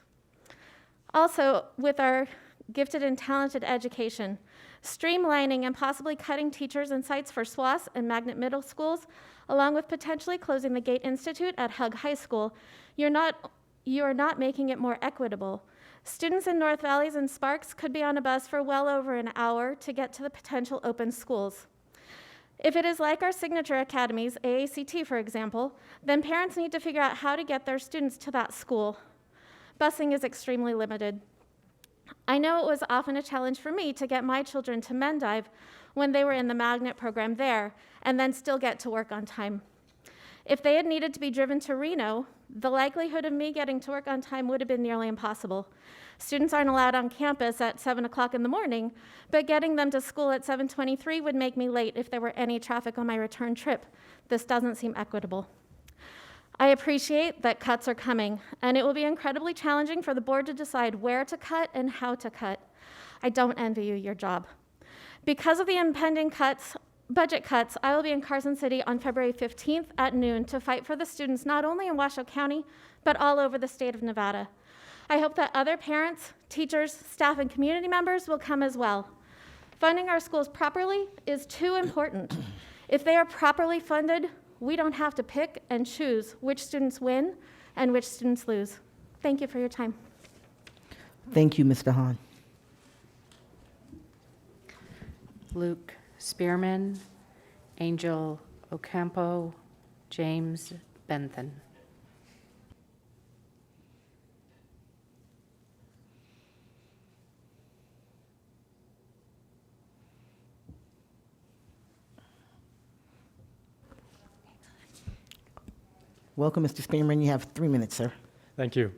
Also, with our gifted and talented education, streamlining and possibly cutting teachers and sites for SWAS and magnet middle schools, along with potentially closing the Gate Institute at Hug High School, you are not making it more equitable. Students in North Valleys and Sparks could be on a bus for well over an hour to get to the potential open schools. If it is like our signature academies, AACT for example, then parents need to figure out how to get their students to that school. Busing is extremely limited. I know it was often a challenge for me to get my children to Mendive when they were in the magnet program there, and then still get to work on time. If they had needed to be driven to Reno, the likelihood of me getting to work on time would have been nearly impossible. Students aren't allowed on campus at 7 o'clock in the morning, but getting them to school at 7:23 would make me late if there were any traffic on my return trip. This doesn't seem equitable. I appreciate that cuts are coming, and it will be incredibly challenging for the board to decide where to cut and how to cut. I don't envy you your job. Because of the impending budget cuts, I will be in Carson City on February 15th at noon to fight for the students not only in Washoe County, but all over the state of Nevada. I hope that other parents, teachers, staff, and community members will come as well. Funding our schools properly is too important. If they are properly funded, we don't have to pick and choose which students win and which students lose. Thank you for your time.
Thank you, Ms. DeHaan.
Luke Spearman, Angel Ocampo, James Bentham.
Welcome, Mr. Spearman. You have 3 minutes, sir.
Thank you.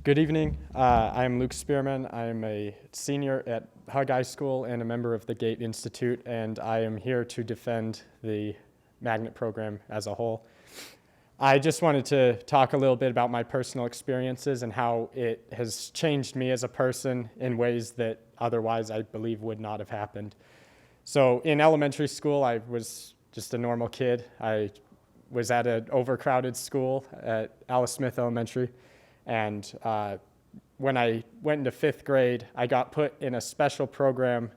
Good evening. I'm Luke Spearman. I'm a senior at Hug High School and a member of the Gate Institute, and I am here to defend the magnet program as a whole. I just wanted to talk a little bit about my personal experiences and how it has changed me as a person in ways that otherwise I believe would not have happened. So in elementary school, I was just a normal kid. I was at an overcrowded school at Alice Smith Elementary, and when I went into 5th grade, I got put in a special program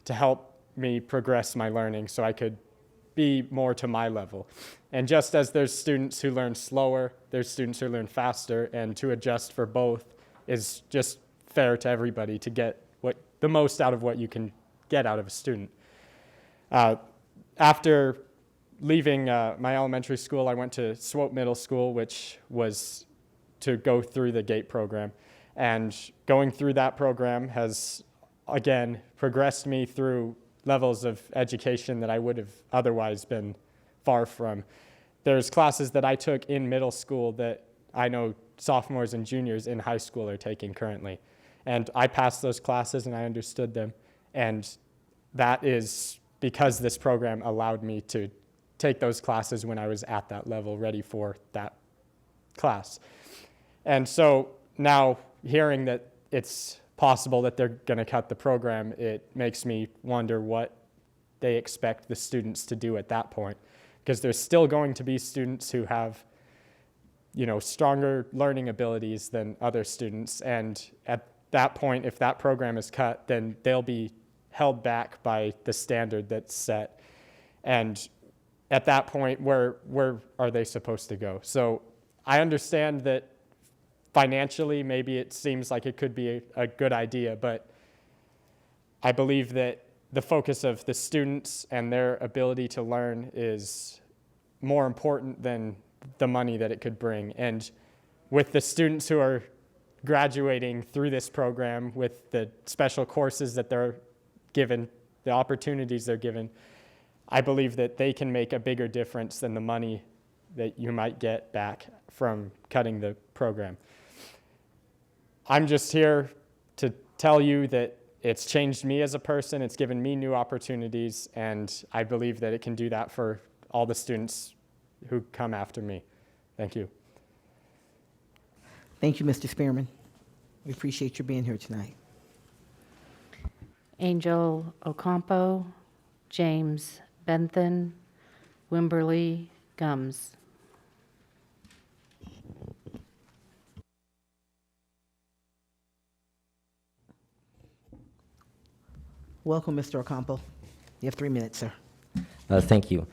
to help me progress my learning so I could be more to my level. And just as there's students who learn slower, there's students who learn faster, and to adjust for both is just fair to everybody to get the most out of what you can get out of a student. After leaving my elementary school, I went to Swope Middle School, which was to go through the GATE program. And going through that program has, again, progressed me through levels of education that I would have otherwise been far from. There's classes that I took in middle school that I know sophomores and juniors in high school are taking currently. And I passed those classes and I understood them. And that is because this program allowed me to take those classes when I was at that level, ready for that class. And so now hearing that it's possible that they're going to cut the program, it makes me wonder what they expect the students to do at that point. Because there's still going to be students who have, stronger learning abilities than other students. And at that point, if that program is cut, then they'll be held back by the standard that's set. And at that point, where are they supposed to go? So I understand that financially, maybe it seems like it could be a good idea, but I believe that the focus of the students and their ability to learn is more important than the money that it could bring. And with the students who are graduating through this program, with the special courses that they're given, the opportunities they're given, I believe that they can make a bigger difference than the money that you might get back from cutting the program. I'm just here to tell you that it's changed me as a person, it's given me new opportunities, and I believe that it can do that for all the students who come after me. Thank you.
Thank you, Mr. Spearman. We appreciate you being here tonight.
Angel Ocampo, James Bentham, Wimberly Gums.
Welcome, Mr. Ocampo. You have 3 minutes, sir.
Thank you.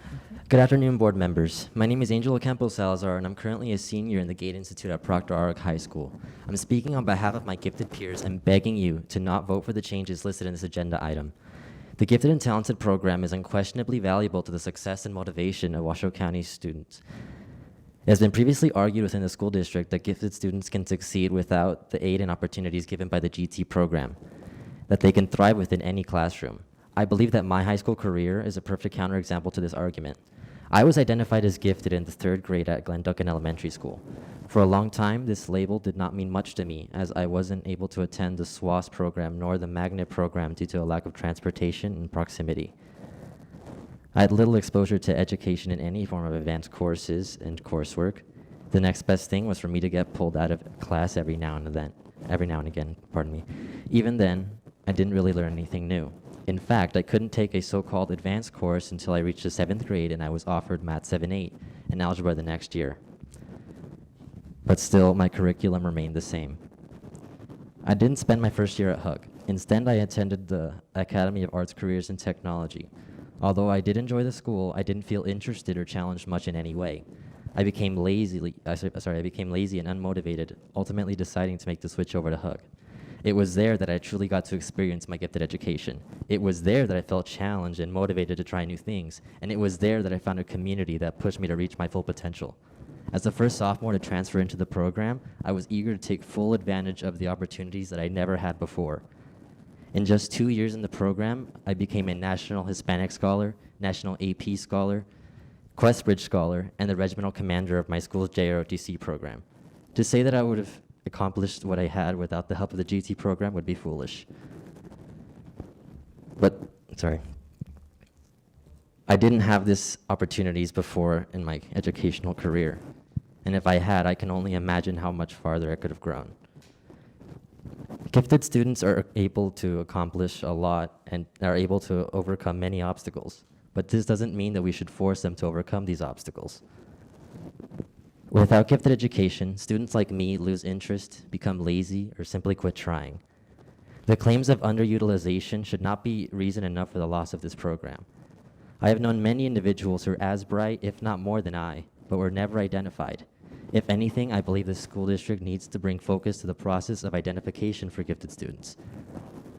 Good afternoon, board members. My name is Angel Ocampo Salazar, and I'm currently a senior in the Gate Institute at Proctor Arc High School. I'm speaking on behalf of my gifted peers and begging you to not vote for the changes listed in this agenda item. The Gifted and Talented program is unquestionably valuable to the success and motivation of Washoe County students. It has been previously argued within the school district that gifted students can succeed without the aid and opportunities given by the GT program, that they can thrive within any classroom. I believe that my high school career is a perfect counterexample to this argument. I was identified as gifted in the 3rd grade at Glenducken Elementary School. For a long time, this label did not mean much to me, as I wasn't able to attend the SWAS program nor the magnet program due to a lack of transportation and proximity. I had little exposure to education in any form of advanced courses and coursework. The next best thing was for me to get pulled out of class every now and again. Even then, I didn't really learn anything new. In fact, I couldn't take a so-called advanced course until I reached the 7th grade and I was offered Math 7-8 and Algebra the next year. But still, my curriculum remained the same. I didn't spend my first year at HUG. Instead, I attended the Academy of Arts, Careers, and Technology. Although I did enjoy the school, I didn't feel interested or challenged much in any way. I became lazy and unmotivated, ultimately deciding to make the switch over to HUG. It was there that I truly got to experience my gifted education. It was there that I felt challenged and motivated to try new things. And it was there that I found a community that pushed me to reach my full potential. As the first sophomore to transfer into the program, I was eager to take full advantage of the opportunities that I never had before. In just 2 years in the program, I became a National Hispanic Scholar, National AP Scholar, Questbridge Scholar, and the Regimental Commander of my school's JROTC program. To say that I would have accomplished what I had without the help of the GT program would be foolish. I didn't have these opportunities before in my educational career. And if I had, I can only imagine how much farther I could have grown. Gifted students are able to accomplish a lot and are able to overcome many obstacles. But this doesn't mean that we should force them to overcome these obstacles. Without gifted education, students like me lose interest, become lazy, or simply quit trying. The claims of underutilization should not be reason enough for the loss of this program. I have known many individuals who are as bright, if not more than I, but were never identified. If anything, I believe the school district needs to bring focus to the process of identification for gifted students.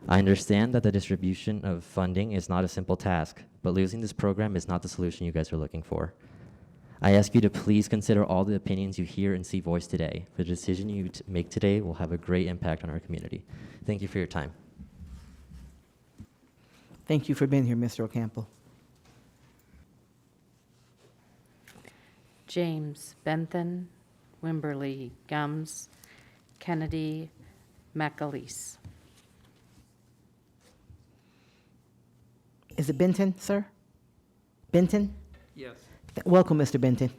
I understand that the distribution of funding is not a simple task, but losing this program is not the solution you guys are looking for. I ask you to please consider all the opinions you hear and see voiced today. The decision you make today will have a great impact on our community. Thank you for your time.
Thank you for being here, Mr. Ocampo.
James Bentham, Wimberly Gums, Kennedy McAleese.
Is it Benton, sir? Benton?
Yes.
Welcome, Mr. Benton.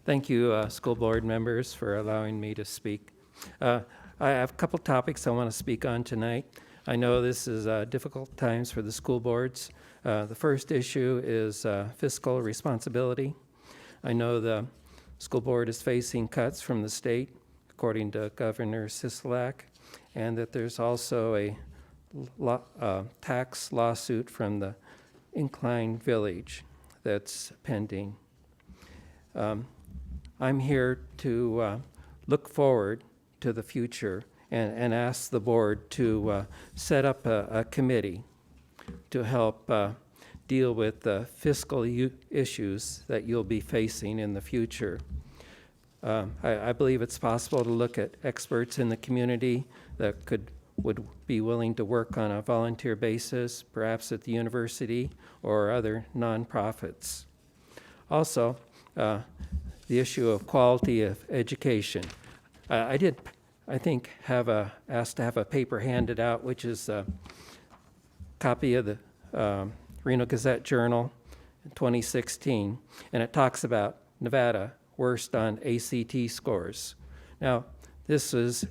Thank you, school board members, for allowing me to speak.
I have a couple topics I want to speak on tonight. I know this is difficult times for the school boards. The first issue is fiscal responsibility. I know the school board is facing cuts from the state, according to Governor Sisolak, and that there's also a tax lawsuit from the Incline Village that's pending. I'm here to look forward to the future and ask the board to set up a committee to help deal with the fiscal issues that you'll be facing in the future. I believe it's possible to look at experts in the community that would be willing to work on a volunteer basis, perhaps at the university or other nonprofits. Also, the issue of quality of education. I think, asked to have a paper handed out, which is a copy of the Reno Gazette Journal in 2016, and it talks about Nevada worst on ACT scores. Now, this is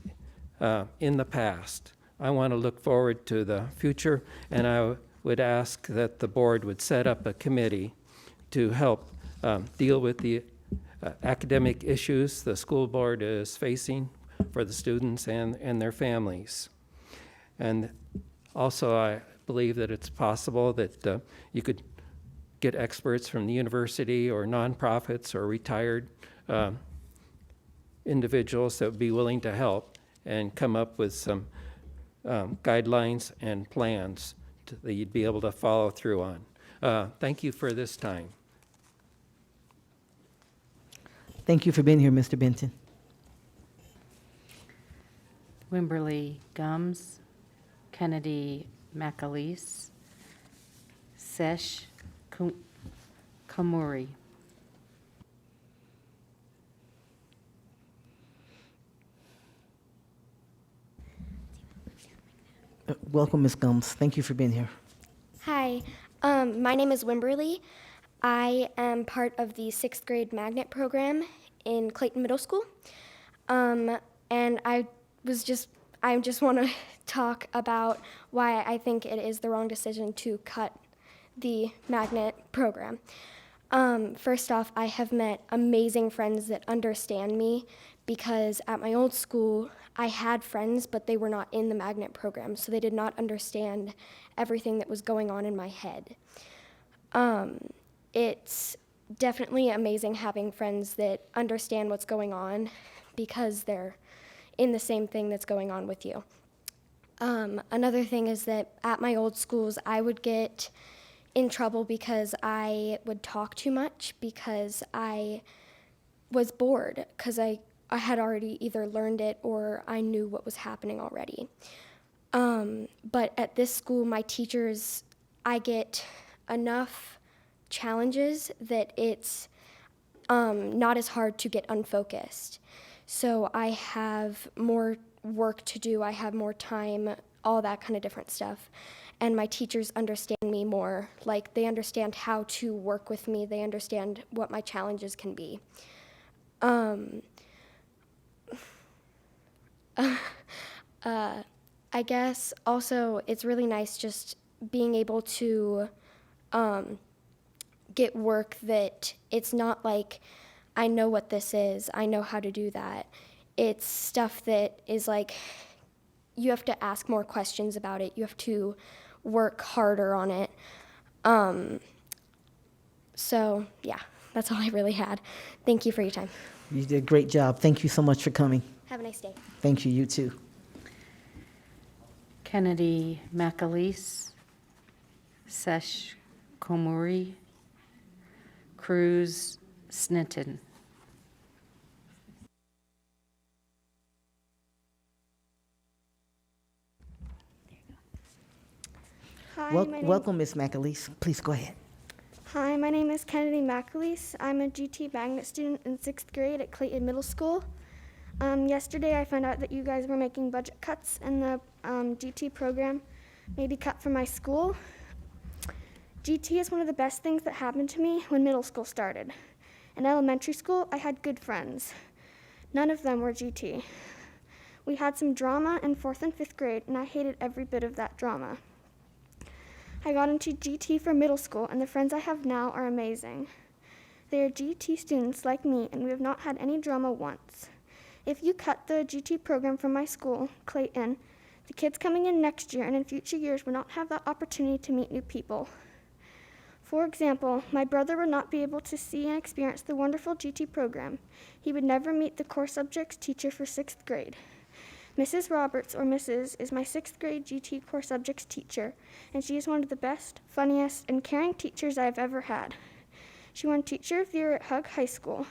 in the past. I want to look forward to the future, and I would ask that the board would set up a committee to help deal with the academic issues the school board is facing for the students and their families. And also, I believe that it's possible that you could get experts from the university or nonprofits or retired individuals that would be willing to help and come up with some guidelines and plans that you'd be able to follow through on. Thank you for this time.
Thank you for being here, Mr. Benton.
Wimberly Gums, Kennedy McAleese, Sesh Kamuri.
Welcome, Ms. Gums. Thank you for being here.
Hi, my name is Wimberly. I am part of the 6th grade magnet program in Clayton Middle School. And I just want to talk about why I think it is the wrong decision to cut the magnet program. First off, I have met amazing friends that understand me because at my old school, I had friends, but they were not in the magnet program, so they did not understand everything that was going on in my head. It's definitely amazing having friends that understand what's going on because they're in the same thing that's going on with you. Another thing is that at my old schools, I would get in trouble because I would talk too much because I was bored because I had already either learned it or I knew what was happening already. But at this school, my teachers, I get enough challenges that it's not as hard to get unfocused. So I have more work to do, I have more time, all that kind of different stuff. And my teachers understand me more, like they understand how to work with me, they understand what my challenges can be. I guess also it's really nice just being able to get work that it's not like I know what this is, I know how to do that. It's stuff that is like you have to ask more questions about it, you have to work harder on it. So yeah, that's all I really had. Thank you for your time.
You did a great job. Thank you so much for coming.
Have a nice day.
Thank you, you too.
Kennedy McAleese, Sesh Komuri, Cruz Snitton.
Hi,
Welcome, Ms. McAleese. Please go ahead.
Hi, my name is Kennedy McAleese. I'm a GT magnet student in 6th grade at Clayton Middle School. Yesterday I found out that you guys were making budget cuts and the GT program may be cut from my school. GT is one of the best things that happened to me when middle school started. In elementary school, I had good friends. None of them were GT. We had some drama in 4th and 5th grade, and I hated every bit of that drama. I got into GT for middle school, and the friends I have now are amazing. They are GT students like me, and we have not had any drama once. If you cut the GT program from my school, Clayton, the kids coming in next year and in future years will not have that opportunity to meet new people. For example, my brother would not be able to see and experience the wonderful GT program. He would never meet the core subjects teacher for 6th grade. Mrs. Roberts, or Mrs., is my 6th grade GT core subjects teacher, and she is one of the best, funniest, and caring teachers I have ever had. She won Teacher of the Year at Hug High School.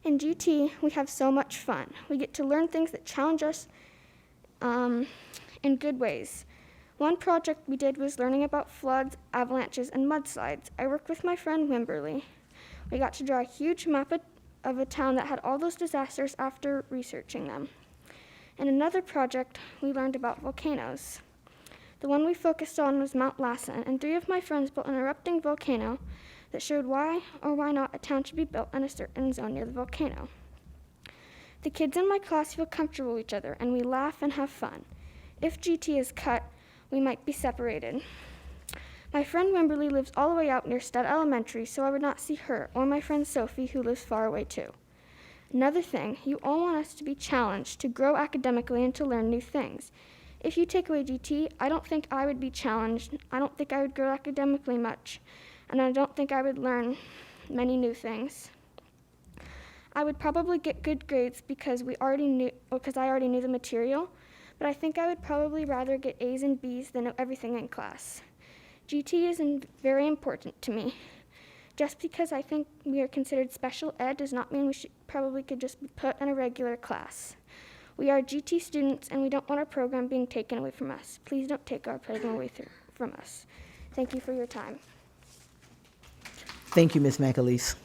In GT, we have so much fun. We get to learn things that challenge us in good ways. One project we did was learning about floods, avalanches, and mudslides. I worked with my friend Wimberly. We got to draw a huge map of a town that had all those disasters after researching them. In another project, we learned about volcanoes. The one we focused on was Mount Lassen, and 3 of my friends built an erupting volcano that showed why or why not a town should be built in a certain zone near the volcano. The kids in my class feel comfortable with each other, and we laugh and have fun. If GT is cut, we might be separated. My friend Wimberly lives all the way out near Stud Elementary, so I would not see her, or my friend Sophie, who lives far away too. Another thing, you all want us to be challenged, to grow academically and to learn new things. If you take away GT, I don't think I would be challenged. I don't think I would grow academically much, and I don't think I would learn many new things. I would probably get good grades because I already knew the material, but I think I would probably rather get A's and B's than know everything in class. GT is very important to me. Just because I think we are considered special ed does not mean we could just be put in a regular class. We are GT students, and we don't want our program being taken away from us. Please don't take our program away from us. Thank you for your time.
Thank you, Ms. McAleese.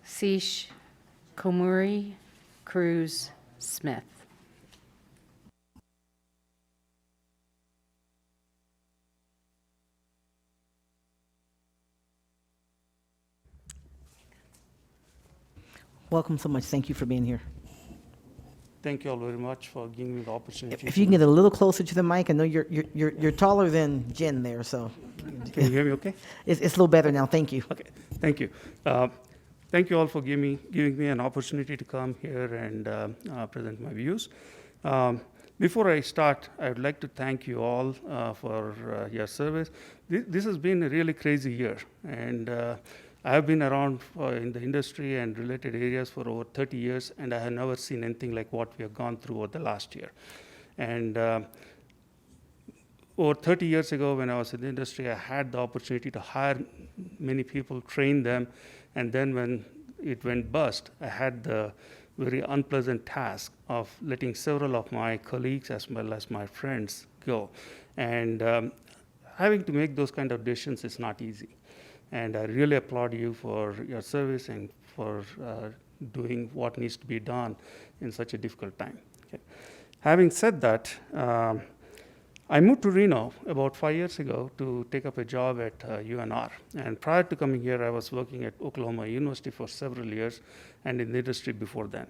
Seish, Komuri, Cruz, Smith.
Welcome so much. Thank you for being here.
Thank you all very much for giving me the opportunity.
If you can get a little closer to the mic, I know you're taller than Jen there, so.
Can you hear me okay?
It's a little better now. Thank you.
Okay, thank you. Thank you all for giving me an opportunity to come here and present my views. Before I start, I would like to thank you all for your service. This has been a really crazy year, and I have been around in the industry and related areas for over 30 years, and I have never seen anything like what we have gone through over the last year. And over 30 years ago, when I was in the industry, I had the opportunity to hire many people, train them, and then when it went bust, I had the very unpleasant task of letting several of my colleagues as well as my friends go. And having to make those kind of decisions is not easy. And I really applaud you for your service and for doing what needs to be done in such a difficult time. Okay. Having said that, I moved to Reno about 5 years ago to take up a job at UNR. And prior to coming here, I was working at Oklahoma University for several years and in the industry before then.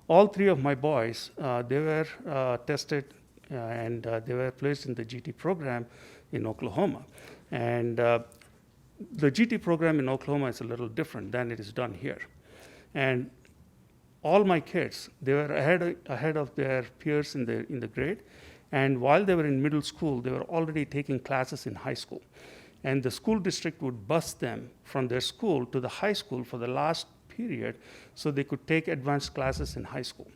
All 3 of my boys, they were tested and they were placed in the GT program in Oklahoma. And the GT program in Oklahoma is a little different than it is done here. And all my kids, they were ahead of their peers in the grade. And while they were in middle school, they were already taking classes in high school. And the school district would bus them from their school to the high school for the last period so they could take advanced classes in high school.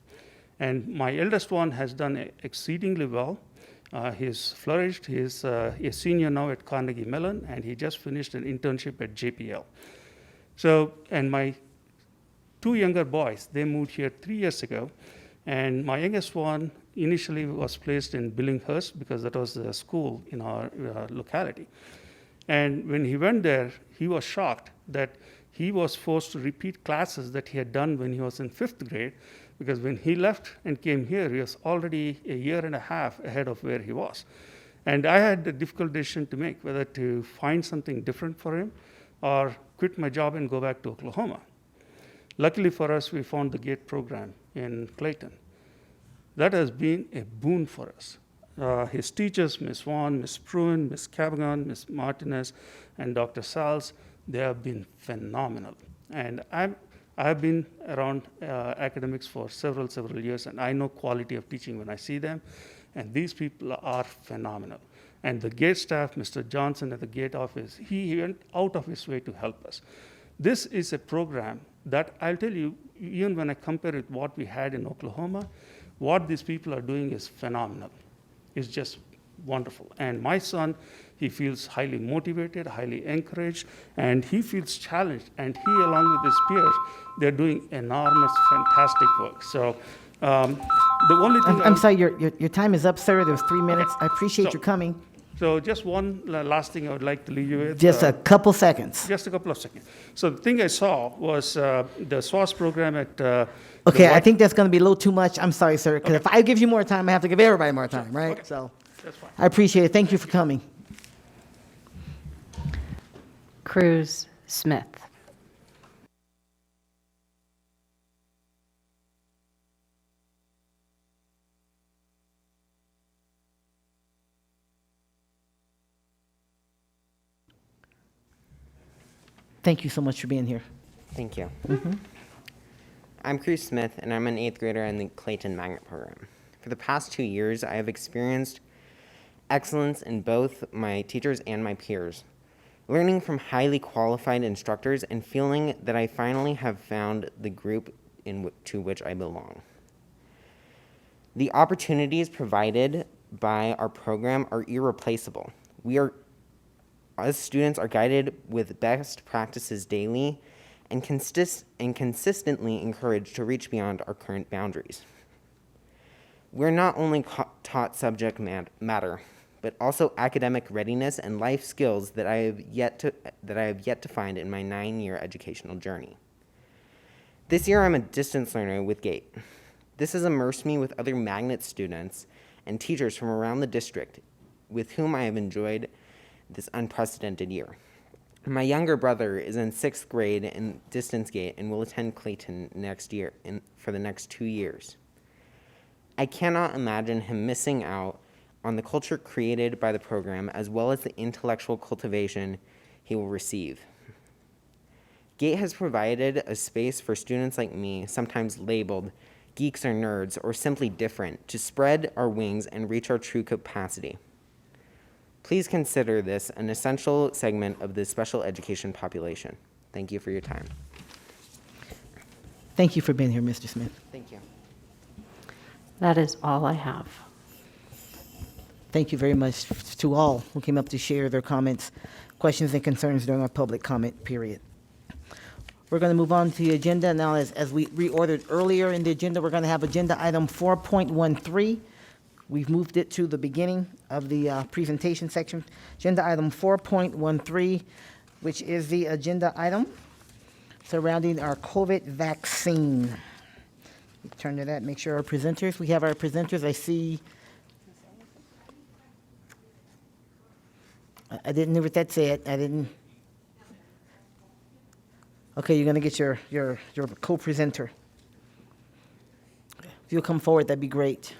And my eldest one has done exceedingly well. He's flourished. He's a senior now at Carnegie Mellon, and he just finished an internship at JPL. So, and my 2 younger boys, they moved here 3 years ago, and my youngest one initially was placed in Billinghurst because that was the school in our locality. And when he went there, he was shocked that he was forced to repeat classes that he had done when he was in 5th grade, because when he left and came here, he was already a year and a half ahead of where he was. And I had a difficult decision to make, whether to find something different for him or quit my job and go back to Oklahoma. Luckily for us, we found the GATE program in Clayton. That has been a boon for us. His teachers, Ms. Vaughn, Ms. Pruin, Ms. Cavagon, Ms. Martinez, and Dr. Sals, they have been phenomenal. And I've been around academics for several years, and I know quality of teaching when I see them, and these people are phenomenal. And the GATE staff, Mr. Johnson at the GATE office, he went out of his way to help us. This is a program that I'll tell you, even when I compare it with what we had in Oklahoma, what these people are doing is phenomenal. It's just wonderful. And my son, he feels highly motivated, highly encouraged, and he feels challenged. And he, along with his peers, they're doing enormous, fantastic work. So the only thing
I'm sorry, your time is up, sir. There's 3 minutes. I appreciate your coming.
So just one last thing I would like to leave you with.
Just a couple seconds.
Just a couple of seconds. So the thing I saw was the SWAS program at
Okay, I think that's going to be a little too much. I'm sorry, sir, because if I give you more time, I have to give everybody more time, right?
Okay.
So
That's fine.
I appreciate it. Thank you for coming.
Cruz Smith.
Thank you so much for being here.
Thank you.
Mm-hmm.
I'm Cruz Smith, and I'm an 8th grader in the Clayton Magnet Program. For the past 2 years, I have experienced excellence in both my teachers and my peers, learning from highly qualified instructors and feeling that I finally have found the group to which I belong. The opportunities provided by our program are irreplaceable. As students are guided with best practices daily and consistently encouraged to reach beyond our current boundaries. We're not only taught subject matter, but also academic readiness and life skills that I have yet to find in my 9-year educational journey. This year, I'm a distance learner with GATE. This has immersed me with other magnet students and teachers from around the district with whom I have enjoyed this unprecedented year. My younger brother is in 6th grade in Distance GATE and will attend Clayton next year for the next 2 years. I cannot imagine him missing out on the culture created by the program as well as the intellectual cultivation he will receive. GATE has provided a space for students like me, sometimes labeled geeks or nerds or simply different, to spread our wings and reach our true capacity. Please consider this an essential segment of the special education population. Thank you for your time.
Thank you for being here, Mr. Smith.
Thank you.
That is all I have.
Thank you very much to all who came up to share their comments, questions, and concerns during our public comment period. We're going to move on to the agenda now. As we reordered earlier in the agenda, we're going to have agenda item 4.13. We've moved it to the beginning of the presentation section. Agenda item 4.13, which is the agenda item surrounding our COVID vaccine. Turn to that, make sure our presenters, we have our presenters. I see, I didn't know what that said. I didn't. Okay, you're going to get your co-presenter. If you'll come forward, that'd be great.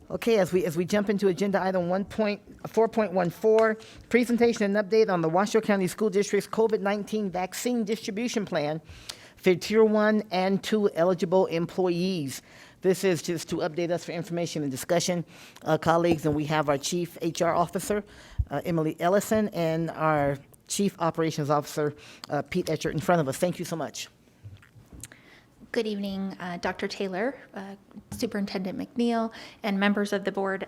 Okay, as we jump into agenda item 4.14, presentation and update on the Washoe County School District's COVID-19 vaccine distribution plan for Tier 1 and 2 eligible employees. This is just to update us for information and discussion, colleagues, and we have our Chief HR Officer, Emily Ellison, and our Chief Operations Officer, Pete Etchert, in front of us. Thank you so much.
Good evening, Dr. Taylor, Superintendent McNeil, and members of the board.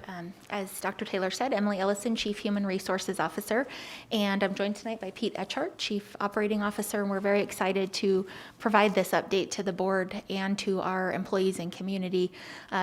As Dr. Taylor said, Emily Ellison, Chief Human Resources Officer, and I'm joined tonight by Pete Etchart, Chief Operating Officer, and we're very excited to provide this update to the board and to our employees and community.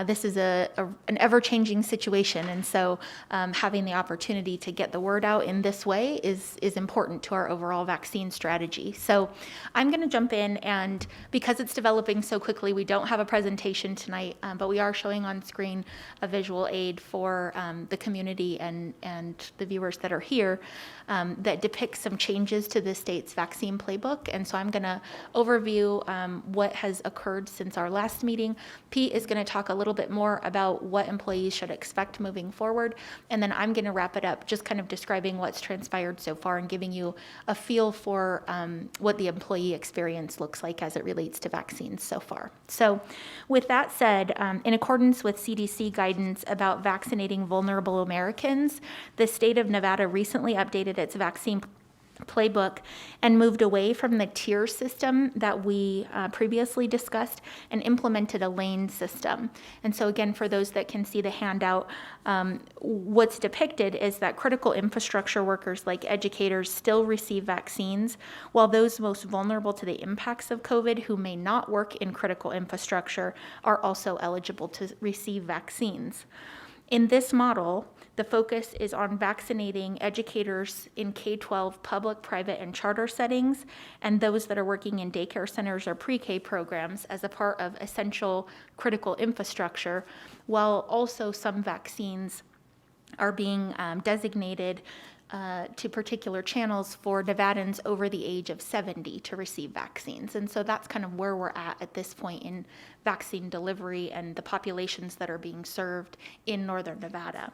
This is an ever-changing situation, and so having the opportunity to get the word out in this way is important to our overall vaccine strategy. So I'm going to jump in, and because it's developing so quickly, we don't have a presentation tonight, but we are showing on screen a visual aid for the community and the viewers that are here that depicts some changes to the state's vaccine playbook. And so I'm going to overview what has occurred since our last meeting. Pete is going to talk a little bit more about what employees should expect moving forward. And then I'm going to wrap it up, just kind of describing what's transpired so far and giving you a feel for what the employee experience looks like as it relates to vaccines so far. So with that said, in accordance with CDC guidance about vaccinating vulnerable Americans, the state of Nevada recently updated its vaccine playbook and moved away from the tier system that we previously discussed and implemented a lane system. And so again, for those that can see the handout, what's depicted is that critical infrastructure workers like educators still receive vaccines, while those most vulnerable to the impacts of COVID who may not work in critical infrastructure are also eligible to receive vaccines. In this model, the focus is on vaccinating educators in K-12 public, private, and charter settings, and those that are working in daycare centers or pre-K programs as a part of essential critical infrastructure, while also some vaccines are being designated to particular channels for Nevadans over the age of 70 to receive vaccines. And so that's kind of where we're at this point in vaccine delivery and the populations that are being served in Northern Nevada.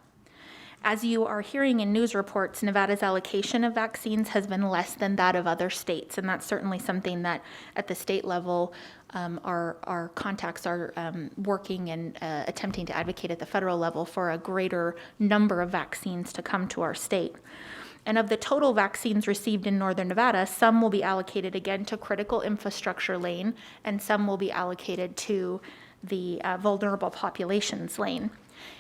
As you are hearing in news reports, Nevada's allocation of vaccines has been less than that of other states, and that's certainly something that at the state level our contacts are working and attempting to advocate at the federal level for a greater number of vaccines to come to our state. And of the total vaccines received in Northern Nevada, some will be allocated again to critical infrastructure lane, and some will be allocated to the vulnerable populations lane.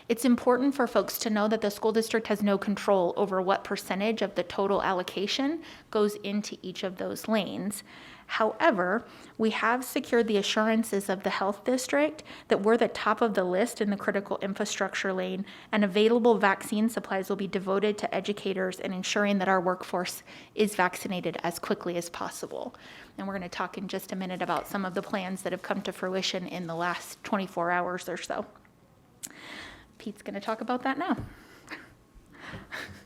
It's important for folks to know that the school district has no control over what percentage of the total allocation goes into each of those lanes. However, we have secured the assurances of the health district that we're the top of the list in the critical infrastructure lane, and available vaccine supplies will be devoted to educators and ensuring that our workforce is vaccinated as quickly as possible. And we're going to talk in just a minute about some of the plans that have come to fruition in the last 24 hours or so. Pete's going to talk about that now.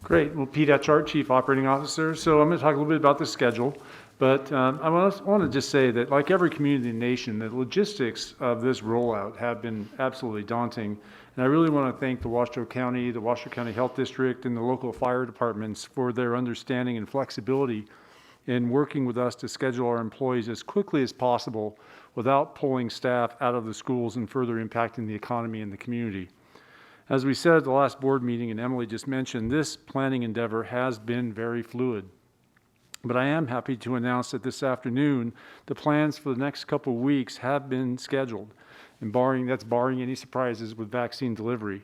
Great. Well, Pete Etchart, Chief Operating Officer. So I'm going to talk a little bit about the schedule. But I want to just say that, like every community in the nation, the logistics of this rollout have been absolutely daunting. And I really want to thank the Washoe County Health District, and the local fire departments for their understanding and flexibility in working with us to schedule our employees as quickly as possible without pulling staff out of the schools and further impacting the economy and the community. As we said at the last board meeting, and Emily just mentioned, this planning endeavor has been very fluid. But I am happy to announce that this afternoon, the plans for the next couple of weeks have been scheduled, and barring any surprises with vaccine delivery.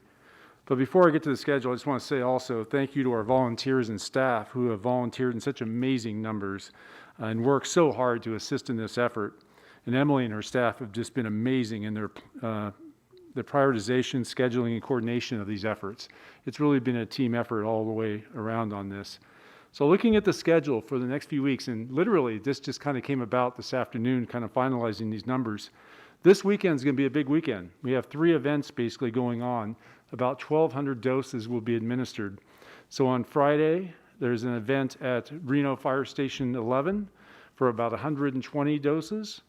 But before I get to the schedule, I just want to say also thank you to our volunteers and staff who have volunteered in such amazing numbers and worked so hard to assist in this effort. And Emily and her staff have just been amazing in their prioritization, scheduling, and coordination of these efforts. It's really been a team effort all the way around on this. So looking at the schedule for the next few weeks, and literally this just kind of came about this afternoon, kind of finalizing these numbers. This weekend is going to be a big weekend. We have 3 events basically going on. About 1,200 doses will be administered. So on Friday, there's an event at Reno Fire Station 11 for about 120 doses.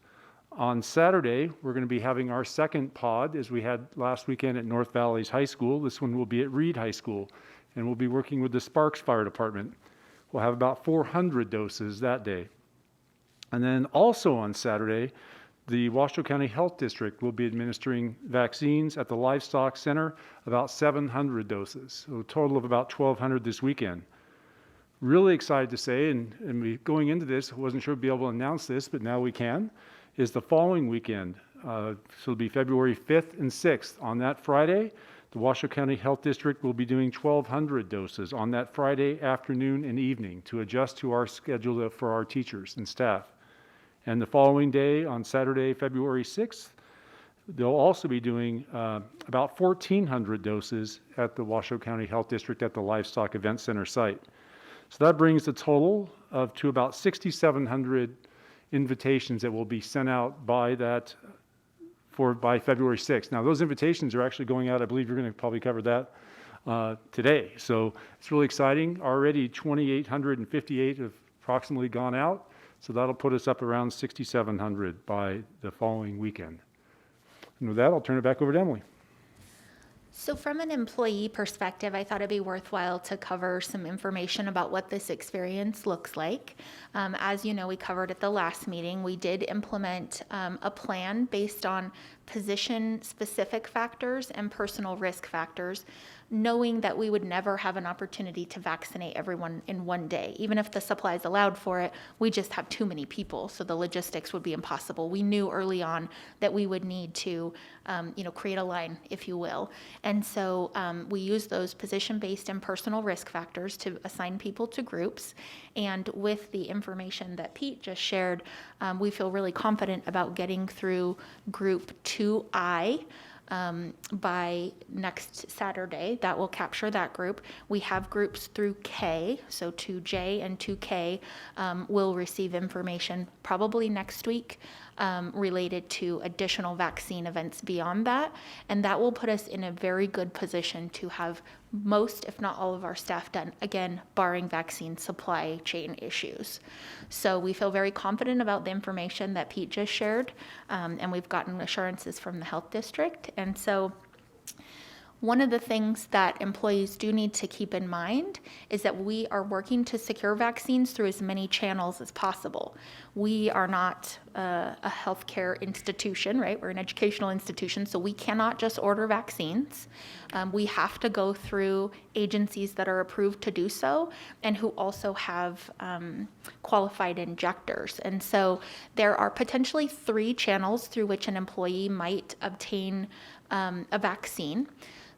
On Saturday, we're going to be having our second pod, as we had last weekend at North Valleys High School. This one will be at Reed High School, and we'll be working with the Sparks Fire Department. We'll have about 400 doses that day. And then also on Saturday, the Washoe County Health District will be administering vaccines at the Livestock Center, about 700 doses, so a total of about 1,200 this weekend. Really excited to say, and we going into this, I wasn't sure we'd be able to announce this, but now we can, is the following weekend. So it'll be February 5th and 6th. On that Friday, the Washoe County Health District will be doing 1,200 doses on that Friday afternoon and evening to adjust to our schedule for our teachers and staff. And the following day, on Saturday, February 6th, they'll also be doing about 1,400 doses at the Washoe County Health District at the Livestock Event Center site. So that brings the total to about 6,700 invitations that will be sent out by February 6th. Now, those invitations are actually going out. I believe you're going to probably cover that today. So it's really exciting. Already 2,858 have approximately gone out. So that'll put us up around 6,700 by the following weekend. And with that, I'll turn it back over to Emily.
So from an employee perspective, I thought it'd be worthwhile to cover some information about what this experience looks like. As you know, we covered at the last meeting, we did implement a plan based on position-specific factors and personal risk factors, knowing that we would never have an opportunity to vaccinate everyone in one day. Even if the supplies allowed for it, we just have too many people, so the logistics would be impossible. We knew early on that we would need to create a line, if you will. And so we use those position-based and personal risk factors to assign people to groups. And with the information that Pete just shared, we feel really confident about getting through group 2I by next Saturday. That will capture that group. We have groups through K, so 2J and 2K will receive information probably next week related to additional vaccine events beyond that. And that will put us in a very good position to have most, if not all of our staff done, again, barring vaccine supply chain issues. So we feel very confident about the information that Pete just shared, and we've gotten assurances from the health district. And so one of the things that employees do need to keep in mind is that we are working to secure vaccines through as many channels as possible. We are not a healthcare institution, right? We're an educational institution, so we cannot just order vaccines. We have to go through agencies that are approved to do so and who also have qualified injectors. And so there are potentially 3 channels through which an employee might obtain a vaccine.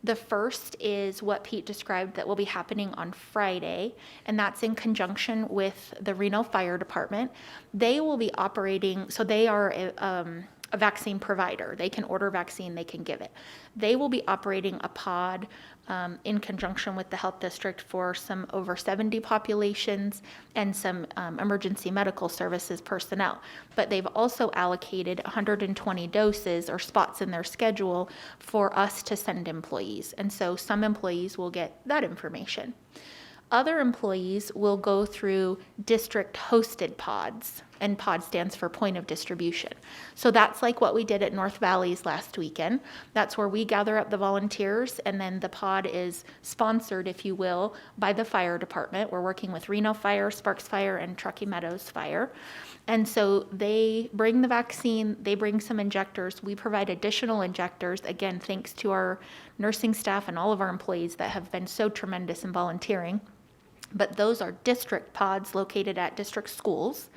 The first is what Pete described that will be happening on Friday, and that's in conjunction with the Reno Fire Department. They will be operating, so they are a vaccine provider. They can order vaccine, they can give it. They will be operating a pod in conjunction with the health district for some over 70 populations and some emergency medical services personnel. But they've also allocated 120 doses or spots in their schedule for us to send employees. And so some employees will get that information. Other employees will go through district-hosted pods, and pod stands for point of distribution. So that's like what we did at North Valleys last weekend. That's where we gather up the volunteers, and then the pod is sponsored, if you will, by the fire department. We're working with Reno Fire, Sparks Fire, and Truckee Meadows Fire. And so they bring the vaccine, they bring some injectors. We provide additional injectors, again, thanks to our nursing staff and all of our employees that have been so tremendous in volunteering. But those are district pods located at district schools.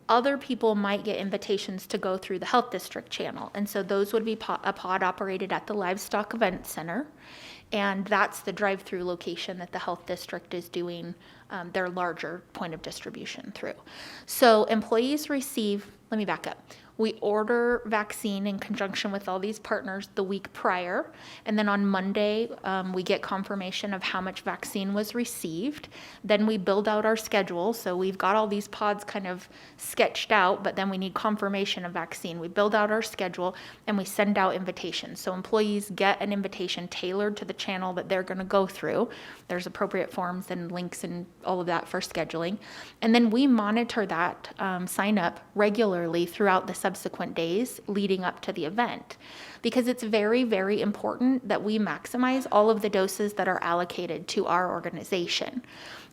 Other people might get invitations to go through the health district channel. And so those would be a pod operated at the Livestock Event Center. And that's the drive-through location that the health district is doing their larger point of distribution through. So employees receive, let me back up. We order vaccine in conjunction with all these partners the week prior, and then on Monday, we get confirmation of how much vaccine was received. Then we build out our schedule, so we've got all these pods kind of sketched out, but then we need confirmation of vaccine. We build out our schedule, and we send out invitations. So employees get an invitation tailored to the channel that they're gonna go through. There's appropriate forms and links and all of that for scheduling. And then we monitor that sign up regularly throughout the subsequent days leading up to the event. Because it's very, very important that we maximize all of the doses that are allocated to our organization.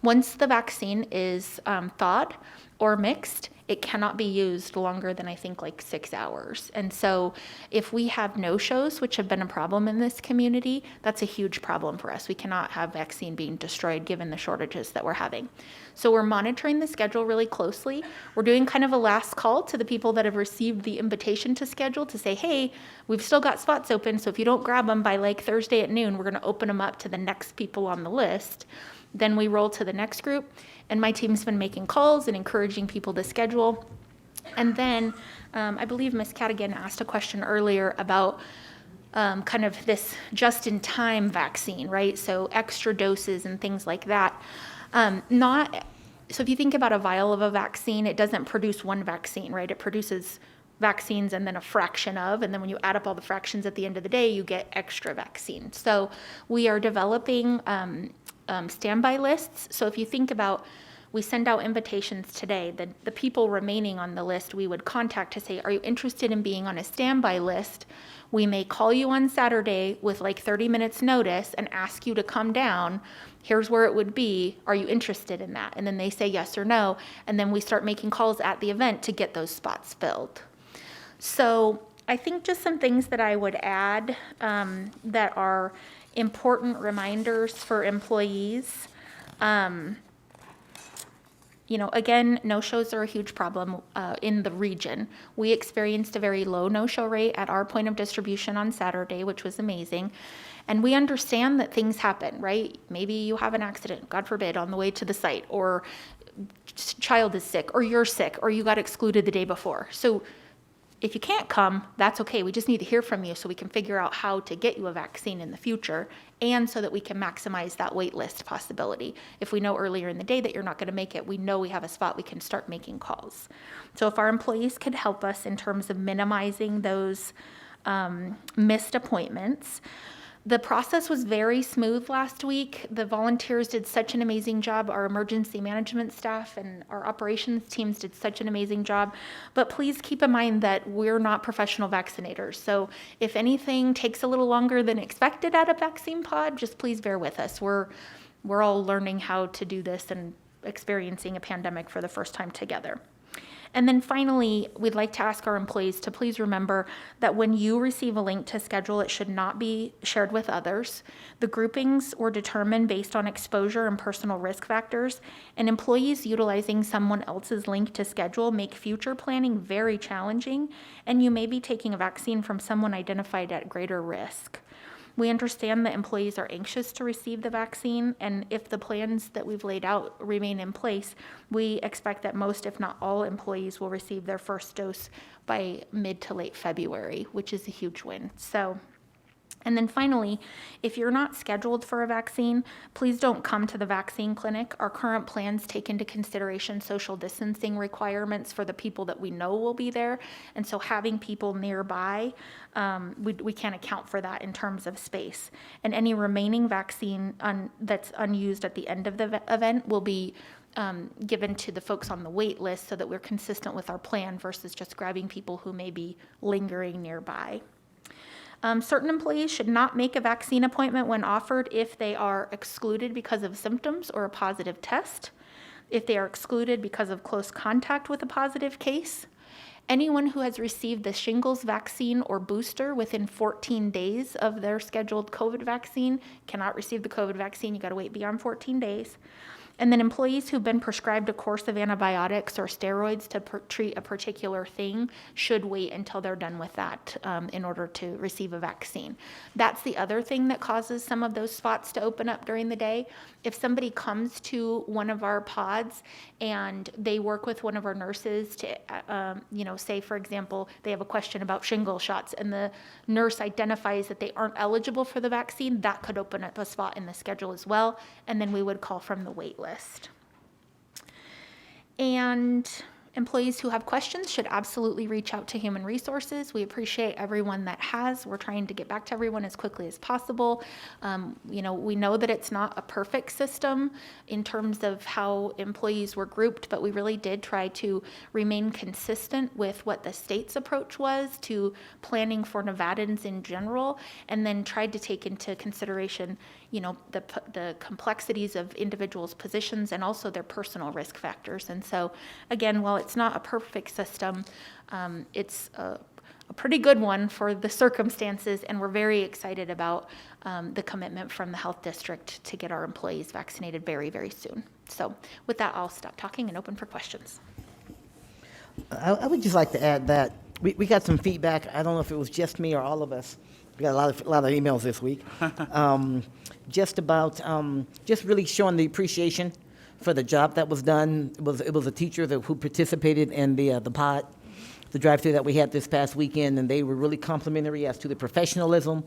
Once the vaccine is thawed or mixed, it cannot be used longer than I think like 6 hours. And so if we have no-shows, which have been a problem in this community, that's a huge problem for us. We cannot have vaccine being destroyed given the shortages that we're having. So we're monitoring the schedule really closely. We're doing kind of a last call to the people that have received the invitation to schedule to say, hey, we've still got spots open, so if you don't grab them by like Thursday at noon, we're going to open them up to the next people on the list. Then we roll to the next group, and my team's been making calls and encouraging people to schedule. And then I believe Ms. Cadigan asked a question earlier about kind of this just-in-time vaccine, right? So extra doses and things like that. So if you think about a vial of a vaccine, it doesn't produce one vaccine, right? It produces vaccines and then a fraction of, and then when you add up all the fractions at the end of the day, you get extra vaccine. So we are developing standby lists. So if you think about, we send out invitations today, the people remaining on the list we would contact to say, are you interested in being on a standby list? We may call you on Saturday with like 30 minutes notice and ask you to come down. Here's where it would be. Are you interested in that? And then they say yes or no. And then we start making calls at the event to get those spots filled. So I think just some things that I would add that are important reminders for employees. Again, no-shows are a huge problem in the region. We experienced a very low no-show rate at our point of distribution on Saturday, which was amazing. And we understand that things happen, right? Maybe you have an accident, God forbid, on the way to the site, or child is sick, or you're sick, or you got excluded the day before. So if you can't come, that's okay. We just need to hear from you so we can figure out how to get you a vaccine in the future, and so that we can maximize that wait list possibility. If we know earlier in the day that you're not going to make it, we know we have a spot, we can start making calls. So if our employees could help us in terms of minimizing those missed appointments. The process was very smooth last week. The volunteers did such an amazing job. Our emergency management staff and our operations teams did such an amazing job. But please keep in mind that we're not professional vaccinators. So if anything takes a little longer than expected at a vaccine pod, just please bear with us. We're all learning how to do this and experiencing a pandemic for the first time together. And then finally, we'd like to ask our employees to please remember that when you receive a link to schedule, it should not be shared with others. The groupings were determined based on exposure and personal risk factors, and employees utilizing someone else's link to schedule make future planning very challenging, and you may be taking a vaccine from someone identified at greater risk. We understand that employees are anxious to receive the vaccine, and if the plans that we've laid out remain in place, we expect that most, if not all, employees will receive their first dose by mid to late February, which is a huge win. And then finally, if you're not scheduled for a vaccine, please don't come to the vaccine clinic. Our current plans take into consideration social distancing requirements for the people that we know will be there. And so having people nearby, we can't account for that in terms of space. And any remaining vaccine that's unused at the end of the event will be given to the folks on the wait list so that we're consistent with our plan versus just grabbing people who may be lingering nearby. Certain employees should not make a vaccine appointment when offered if they are excluded because of symptoms or a positive test, if they are excluded because of close contact with a positive case. Anyone who has received the shingles vaccine or booster within 14 days of their scheduled COVID vaccine cannot receive the COVID vaccine. You got to wait beyond 14 days. And then employees who've been prescribed a course of antibiotics or steroids to treat a particular thing should wait until they're done with that in order to receive a vaccine. That's the other thing that causes some of those spots to open up during the day. If somebody comes to one of our pods and they work with one of our nurses to, say, for example, they have a question about shingle shots and the nurse identifies that they aren't eligible for the vaccine, that could open up a spot in the schedule as well. And then we would call from the wait list. And Employees who have questions should absolutely reach out to Human Resources. We appreciate everyone that has. We're trying to get back to everyone as quickly as possible. We know that it's not a perfect system in terms of how employees were grouped, but we really did try to remain consistent with what the state's approach was to planning for Nevadans in general, and then tried to take into consideration the complexities of individuals' positions and also their personal risk factors. And so, again, while it's not a perfect system, it's a pretty good one for the circumstances, and we're very excited about the commitment from the health district to get our employees vaccinated very, very soon. So with that, I'll stop talking and open for questions.
I would just like to add that we got some feedback. I don't know if it was just me or all of us. We got a lot of emails this week. Just about just really showing the appreciation for the job that was done. It was a teacher who participated in the pod, the drive-through that we had this past weekend, and they were really complimentary as to the professionalism,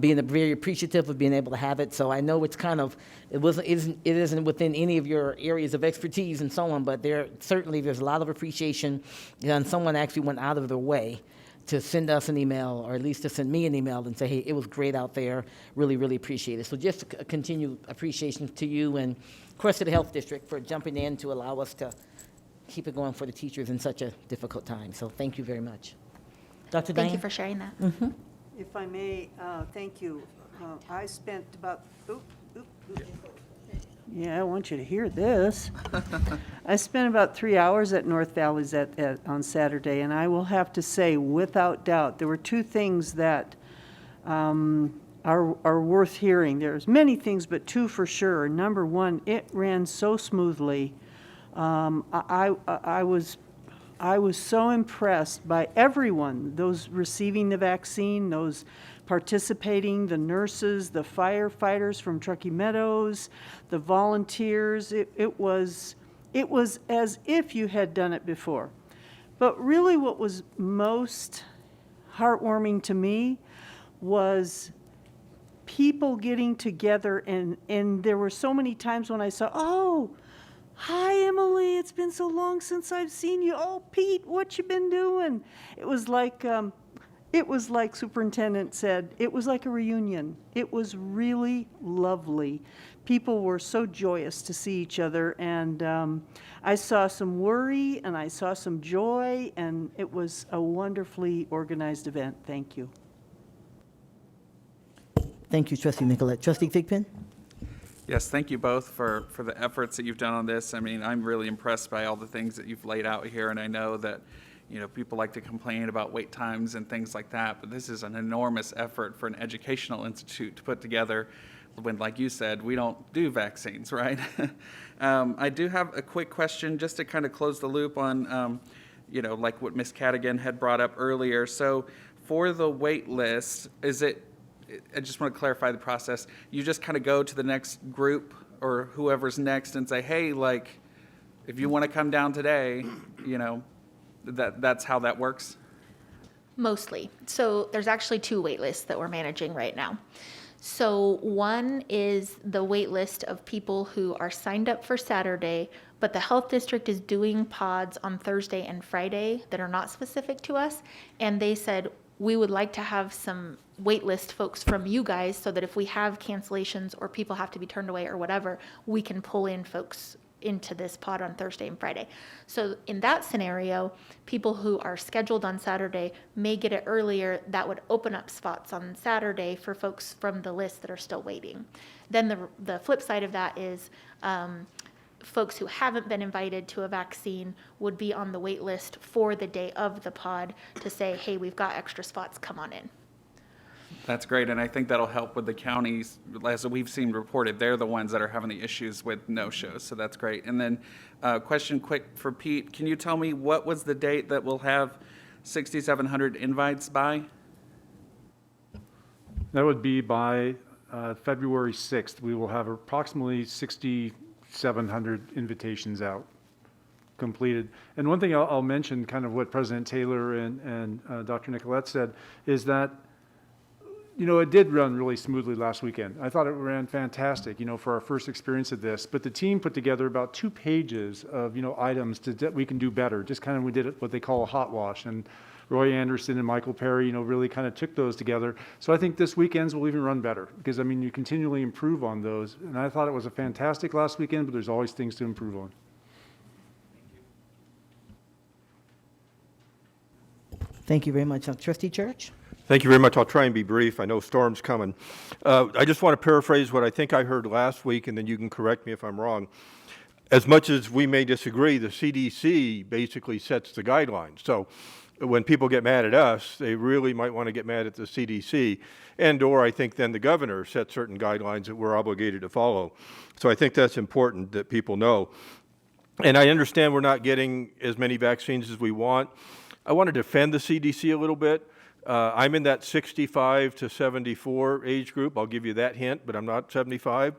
being very appreciative of being able to have it. So I know it's kind of it isn't within any of your areas of expertise and so on, but there's a lot of appreciation, and someone actually went out of their way to send us an email, or at least to send me an email and say, hey, it was great out there, really, really appreciate it. So just a continued appreciation to you and, of course, to the Health District for jumping in to allow us to keep it going for the teachers in such a difficult time. So thank you very much. Dr. Diane?
Thank you for sharing that.
Mm-hmm.
If I may, thank you. I spent about, yeah, I want you to hear this. I spent about 3 hours at North Valleys on Saturday, and I will have to say, without doubt, there were two things that are worth hearing. There's many things, but two for sure. Number one, it ran so smoothly. I was so impressed by everyone, those receiving the vaccine, those participating, the nurses, the firefighters from Truckee Meadows, the volunteers. It was as if you had done it before. But really what was most heartwarming to me was people getting together, and there were so many times when I saw, oh, hi, Emily, it's been so long since I've seen you. Oh, Pete, what you been doing? It was like Superintendent said, it was like a reunion. It was really lovely. People were so joyous to see each other, and I saw some worry and I saw some joy, and it was a wonderfully organized event. Thank you.
Thank you, Trustee Nicolette. Trustee Thigpen?
Yes, thank you both for the efforts that you've done on this. I mean, I'm really impressed by all the things that you've laid out here, and I know that people like to complain about wait times and things like that, but this is an enormous effort for an educational institute to put together when, like you said, we don't do vaccines, right? I do have a quick question just to kind of close the loop on, like what Ms. Cadigan had brought up earlier. So for the wait list, I just want to clarify the process. You just kind of go to the next group or whoever's next and say, hey, like, if you want to come down today, that's how that works?
Mostly. So there's actually two wait lists that we're managing right now. So one is the wait list of people who are signed up for Saturday, but the health district is doing pods on Thursday and Friday that are not specific to us. And they said, we would like to have some wait list folks from you guys so that if we have cancellations or people have to be turned away or whatever, we can pull in folks into this pod on Thursday and Friday. So in that scenario, people who are scheduled on Saturday may get it earlier. That would open up spots on Saturday for folks from the list that are still waiting. Then the flip side of that is folks who haven't been invited to a vaccine would be on the wait list for the day of the pod to say, hey, we've got extra spots, come on in.
That's great, and I think that'll help with the counties. As we've seen reported, they're the ones that are having the issues with no-shows, so that's great. And then question quick for Pete, can you tell me what was the date that we'll have 6,700 invites by?
That would be by February 6th. We will have approximately 6,700 invitations out, completed. And one thing I'll mention, kind of what President Taylor and Dr. Nicolette said, is that you know, it did run really smoothly last weekend. I thought it ran fantastic, you know, for our first experience of this. But the team put together about 2 pages of, you know, items that we can do better. Just kind of, we did what they call a hot wash. And Roy Anderson and Michael Perry, you know, really kind of took those together. So I think this weekend's will even run better because, I mean, you continually improve on those. And I thought it was a fantastic last weekend, but there's always things to improve on.
Thank you very much. Trustee Church?
Thank you very much. I'll try and be brief. I know storm's coming. I just want to paraphrase what I think I heard last week, and then you can correct me if I'm wrong. As much as we may disagree, the CDC basically sets the guidelines. So when people get mad at us, they really might want to get mad at the CDC, or I think then the governor sets certain guidelines that we're obligated to follow. So I think that's important that people know. And I understand we're not getting as many vaccines as we want. I want to defend the CDC a little bit. I'm in that 65 to 74 age group. I'll give you that hint, but I'm not 75.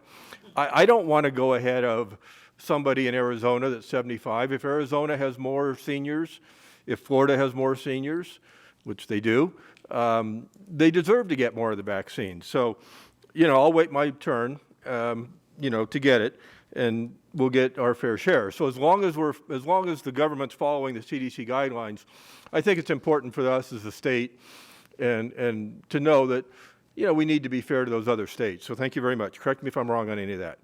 I don't want to go ahead of somebody in Arizona that's 75. If Arizona has more seniors, if Florida has more seniors, which they do, they deserve to get more of the vaccine. So, you know, I'll wait my turn, you know, to get it, and we'll get our fair share. So as long as the government's following the CDC guidelines, I think it's important for us as a state and to know that, you know, we need to be fair to those other states. So thank you very much. Correct me if I'm wrong on any of that.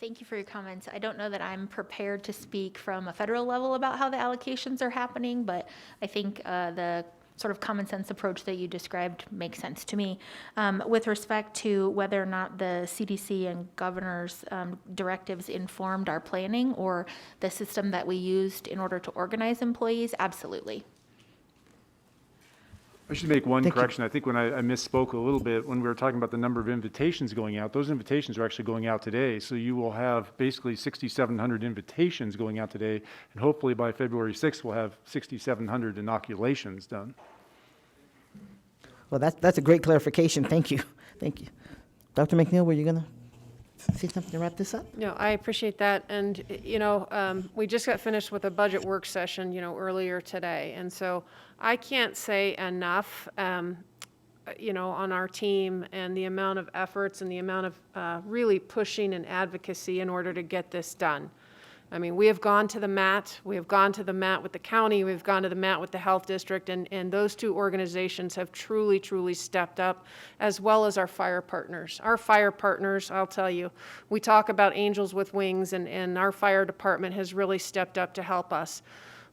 Thank you for your comments. I don't know that I'm prepared to speak from a federal level about how the allocations are happening, but I think the sort of common sense approach that you described makes sense to me. With respect to whether or not the CDC and governor's directives informed our planning or the system that we used in order to organize employees, absolutely.
I should make one correction. I think when I misspoke a little bit when we were talking about the number of invitations going out, those invitations are actually going out today. So you will have basically 6,700 invitations going out today, and hopefully by February 6th, we'll have 6,700 inoculations done.
Well, that's a great clarification. Thank you. Thank you. Dr. McNeil, were you going to say something to wrap this up?
No, I appreciate that. And, you know, we just got finished with a budget work session, you know, earlier today. And so I can't say enough, you know, on our team and the amount of efforts and the amount of really pushing and advocacy in order to get this done. I mean, we have gone to the mat. We have gone to the mat with the county. We've gone to the mat with the health district. And those two organizations have truly, truly stepped up, as well as our fire partners. Our fire partners, I'll tell you, we talk about angels with wings, and our fire department has really stepped up to help us.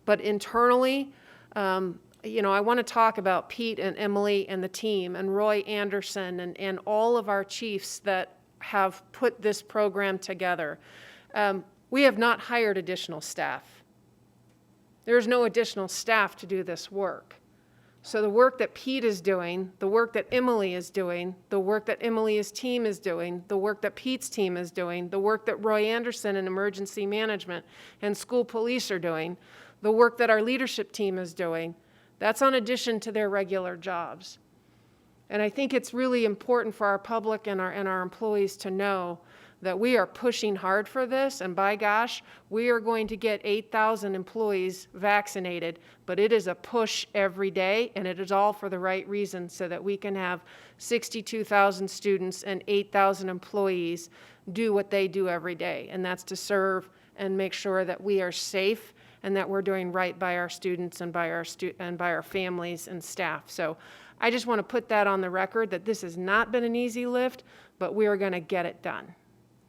But internally, you know, I want to talk about Pete and Emily and the team and Roy Anderson and all of our chiefs that have put this program together. We have not hired additional staff. There's no additional staff to do this work. So the work that Pete is doing, the work that Emily is doing, the work that Emily's team is doing, the work that Pete's team is doing, the work that Roy Anderson and emergency management and school police are doing, the work that our leadership team is doing, that's in addition to their regular jobs. And I think it's really important for our public and our employees to know that we are pushing hard for this, and by gosh, we are going to get 8,000 employees vaccinated, but it is a push every day, and it is all for the right reason, so that we can have 62,000 students and 8,000 employees do what they do every day, and that's to serve and make sure that we are safe and that we're doing right by our students and by our families and staff. So I just want to put that on the record, that this has not been an easy lift, but we are going to get it done.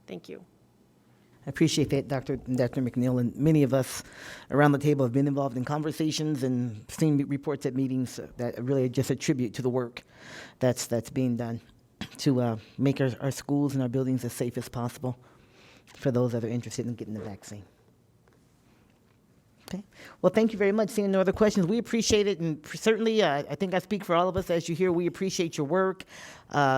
Thank you.
I appreciate that, Dr. McNeil, and many of us around the table have been involved in conversations and seen reports at meetings that really just a tribute to the work that's being done to make our schools and our buildings as safe as possible for those that are interested in getting the vaccine. Okay. Well, thank you very much. Seeing no other questions, we appreciate it, and certainly, I think I speak for all of us as you hear, we appreciate your work,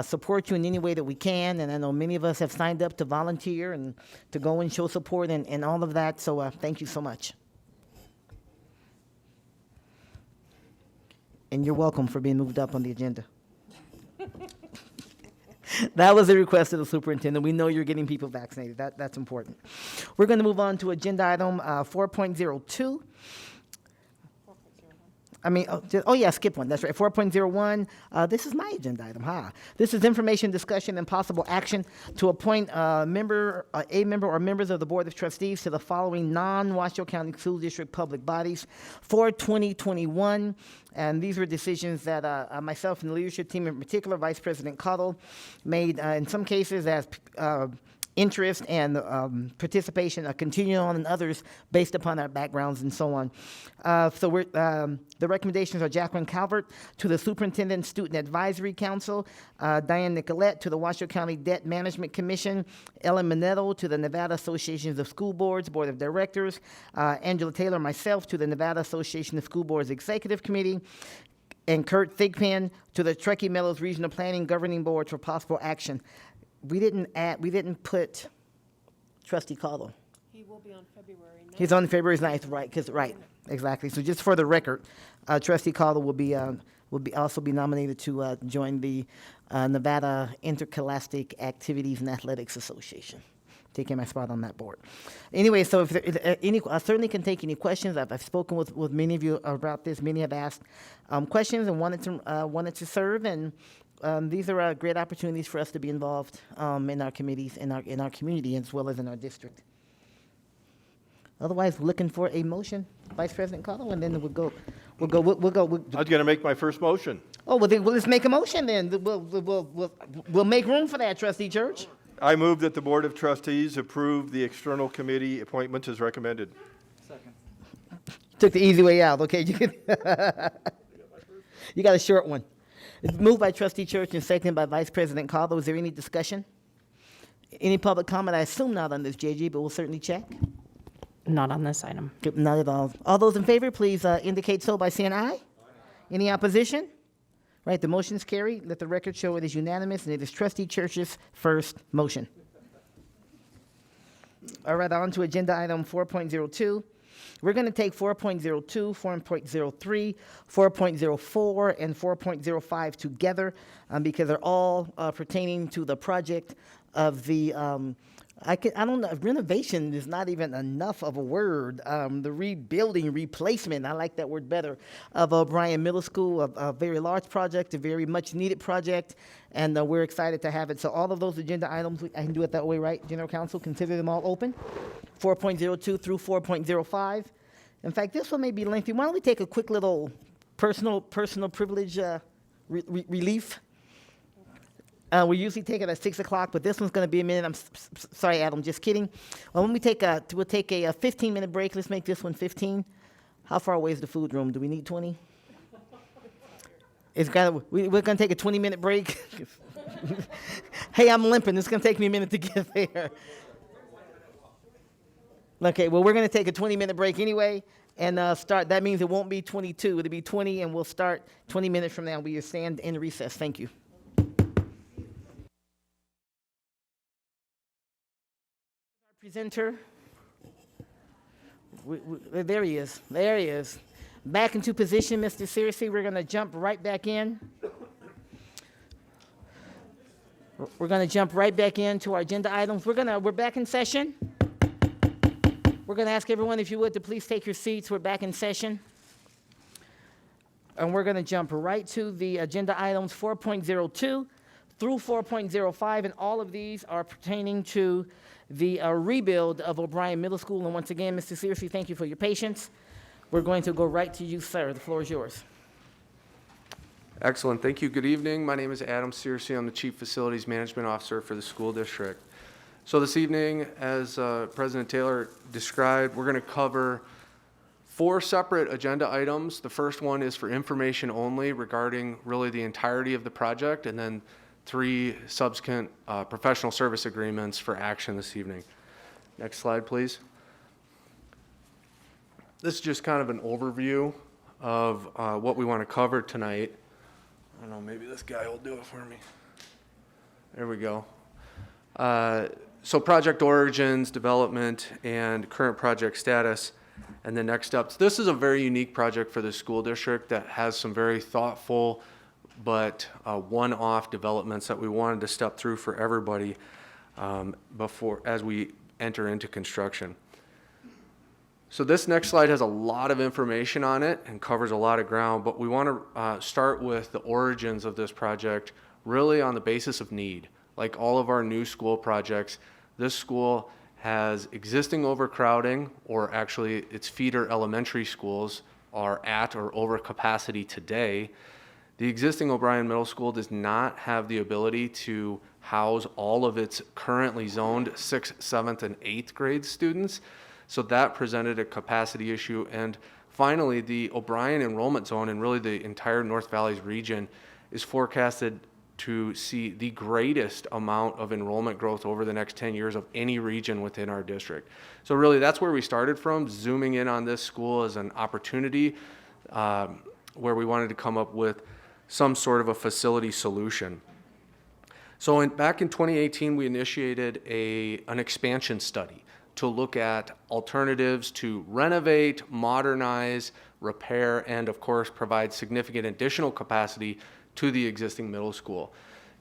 support you in any way that we can, and I know many of us have signed up to volunteer and to go and show support and all of that, so thank you so much. And you're welcome for being moved up on the agenda. That was a request of the superintendent. We know you're getting people vaccinated. That's important. We're going to move on to agenda item 4.02. Yeah, skip one. That's right. 4.01. This is my agenda item. This is information, discussion, and possible action to appoint a member or members of the Board of Trustees to the following non-Washoe County School District public bodies for 2021. And these were decisions that myself and the leadership team, in particular, Vice President Cottle, made in some cases as interest and participation continue on, and others based upon our backgrounds and so on. The recommendations are Jacqueline Calvert to the Superintendent Student Advisory Council, Diane Nicolette to the Washoe County Debt Management Commission, Ellen Minetto to the Nevada Association of School Boards Board of Directors, Angela Taylor, myself, to the Nevada Association of School Boards Executive Committee, and Kurt Thigpen to the Truckee Meadows Regional Planning Governing Board for possible action. We didn't put Trustee Caldwell.
He will be on February 9th.
He's on February 9th, right, exactly. So just for the record, Trustee Caldwell will also be nominated to join the Nevada Interscholastic Activities and Athletics Association, taking my spot on that board. Anyway, so if there, I certainly can take any questions. I've spoken with many of you about this. Many have asked questions and wanted to serve, and these are great opportunities for us to be involved in our committees, in our community, as well as in our district. Otherwise, we're looking for a motion, Vice President Cottle, and then we'll go.
I was going to make my first motion.
Oh, well, then let's make a motion then. We'll make room for that, Trustee Church.
I move that the Board of Trustees approve the external committee appointments as recommended.
Second. Took the easy way out. Okay, you got a short one. It's moved by Trustee Church and seconded by Vice President Caldwell. Is there any discussion? Any public comment? I assume not on this, JG, but we'll certainly check.
Not on this item.
Not at all. All those in favor, please indicate so by saying aye. Any opposition? Right, the motion is carried. Let the record show it is unanimous, and it is Trustee Church's first motion. All right, on to agenda item 4.02. We're going to take 4.02, 4.03, 4.04, and 4.05 together because they're all pertaining to the project of the, I don't know, renovation is not even enough of a word. The rebuilding, replacement, I like that word better, of O'Brien Middle School, a very large project, a very much needed project, and we're excited to have it. So all of those agenda items, I can do it that way, right, General Counsel? Consider them all open, 4.02 through 4.05. In fact, this one may be lengthy. Why don't we take a quick little personal privilege relief? We usually take it at 6 o'clock, but this one's going to be a minute. I'm sorry, Adam, just kidding. Well, we'll take a 15-minute break. Let's make this one 15. How far away is the food room? Do we need 20? We're going to take a 20-minute break. Hey, I'm limping. It's going to take me a minute to get there. Okay, well, we're going to take a 20-minute break anyway and start. That means it won't be 22. It'll be 20, and we'll start 20 minutes from now. We will stand in recess. Thank you. Presenter. There he is. There he is. Back into position, Mr. Searcy. We're going to jump right back in. We're going to jump right back into our agenda items. We're back in session. We're going to ask everyone, if you would, to please take your seats. We're back in session. And we're going to jump right to the agenda items 4.02 through 4.05, and all of these are pertaining to the rebuild of O'Brien Middle School. And once again, Mr. Searcy, thank you for your patience. We're going to go right to you, sir. The floor is yours.
Excellent. Thank you. Good evening. My name is Adam Searcy. I'm the Chief Facilities Management Officer for the school district. So this evening, as President Taylor described, we're going to cover 4 separate agenda items. The first one is for information only regarding really the entirety of the project, and then 3 subsequent professional service agreements for action this evening. Next slide, please. This is just kind of an overview of what we want to cover tonight. I don't know, maybe this guy will do it for me. There we go. So project origins, development, and current project status, and then next steps. This is a very unique project for the school district that has some very thoughtful but one-off developments that we wanted to step through for everybody as we enter into construction. So this next slide has a lot of information on it and covers a lot of ground, but we want to start with the origins of this project really on the basis of need. Like all of our new school projects, this school has existing overcrowding, or actually its feeder elementary schools are at or over capacity today. The existing O'Brien Middle School does not have the ability to house all of its currently zoned 6th, 7th, and 8th grade students. So that presented a capacity issue. And finally, the O'Brien enrollment zone and really the entire North Valley's region is forecasted to see the greatest amount of enrollment growth over the next 10 years of any region within our district. So really that's where we started from, zooming in on this school as an opportunity where we wanted to come up with some sort of a facility solution. So back in 2018, we initiated an expansion study to look at alternatives to renovate, modernize, repair, and of course provide significant additional capacity to the existing middle school.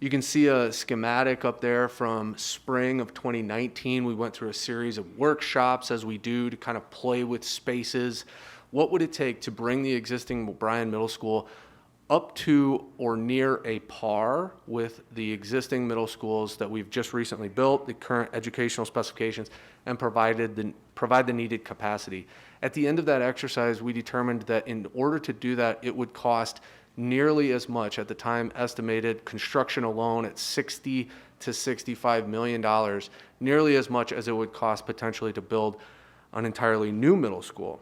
You can see a schematic up there from spring of 2019. We went through a series of workshops as we do to kind of play with spaces. What would it take to bring the existing O'Brien Middle School up to or near a par with the existing middle schools that we've just recently built, the current educational specifications, and provide the needed capacity. At the end of that exercise, we determined that in order to do that, it would cost nearly as much, at the time estimated construction alone at $60 to $65 million, nearly as much as it would cost potentially to build an entirely new middle school.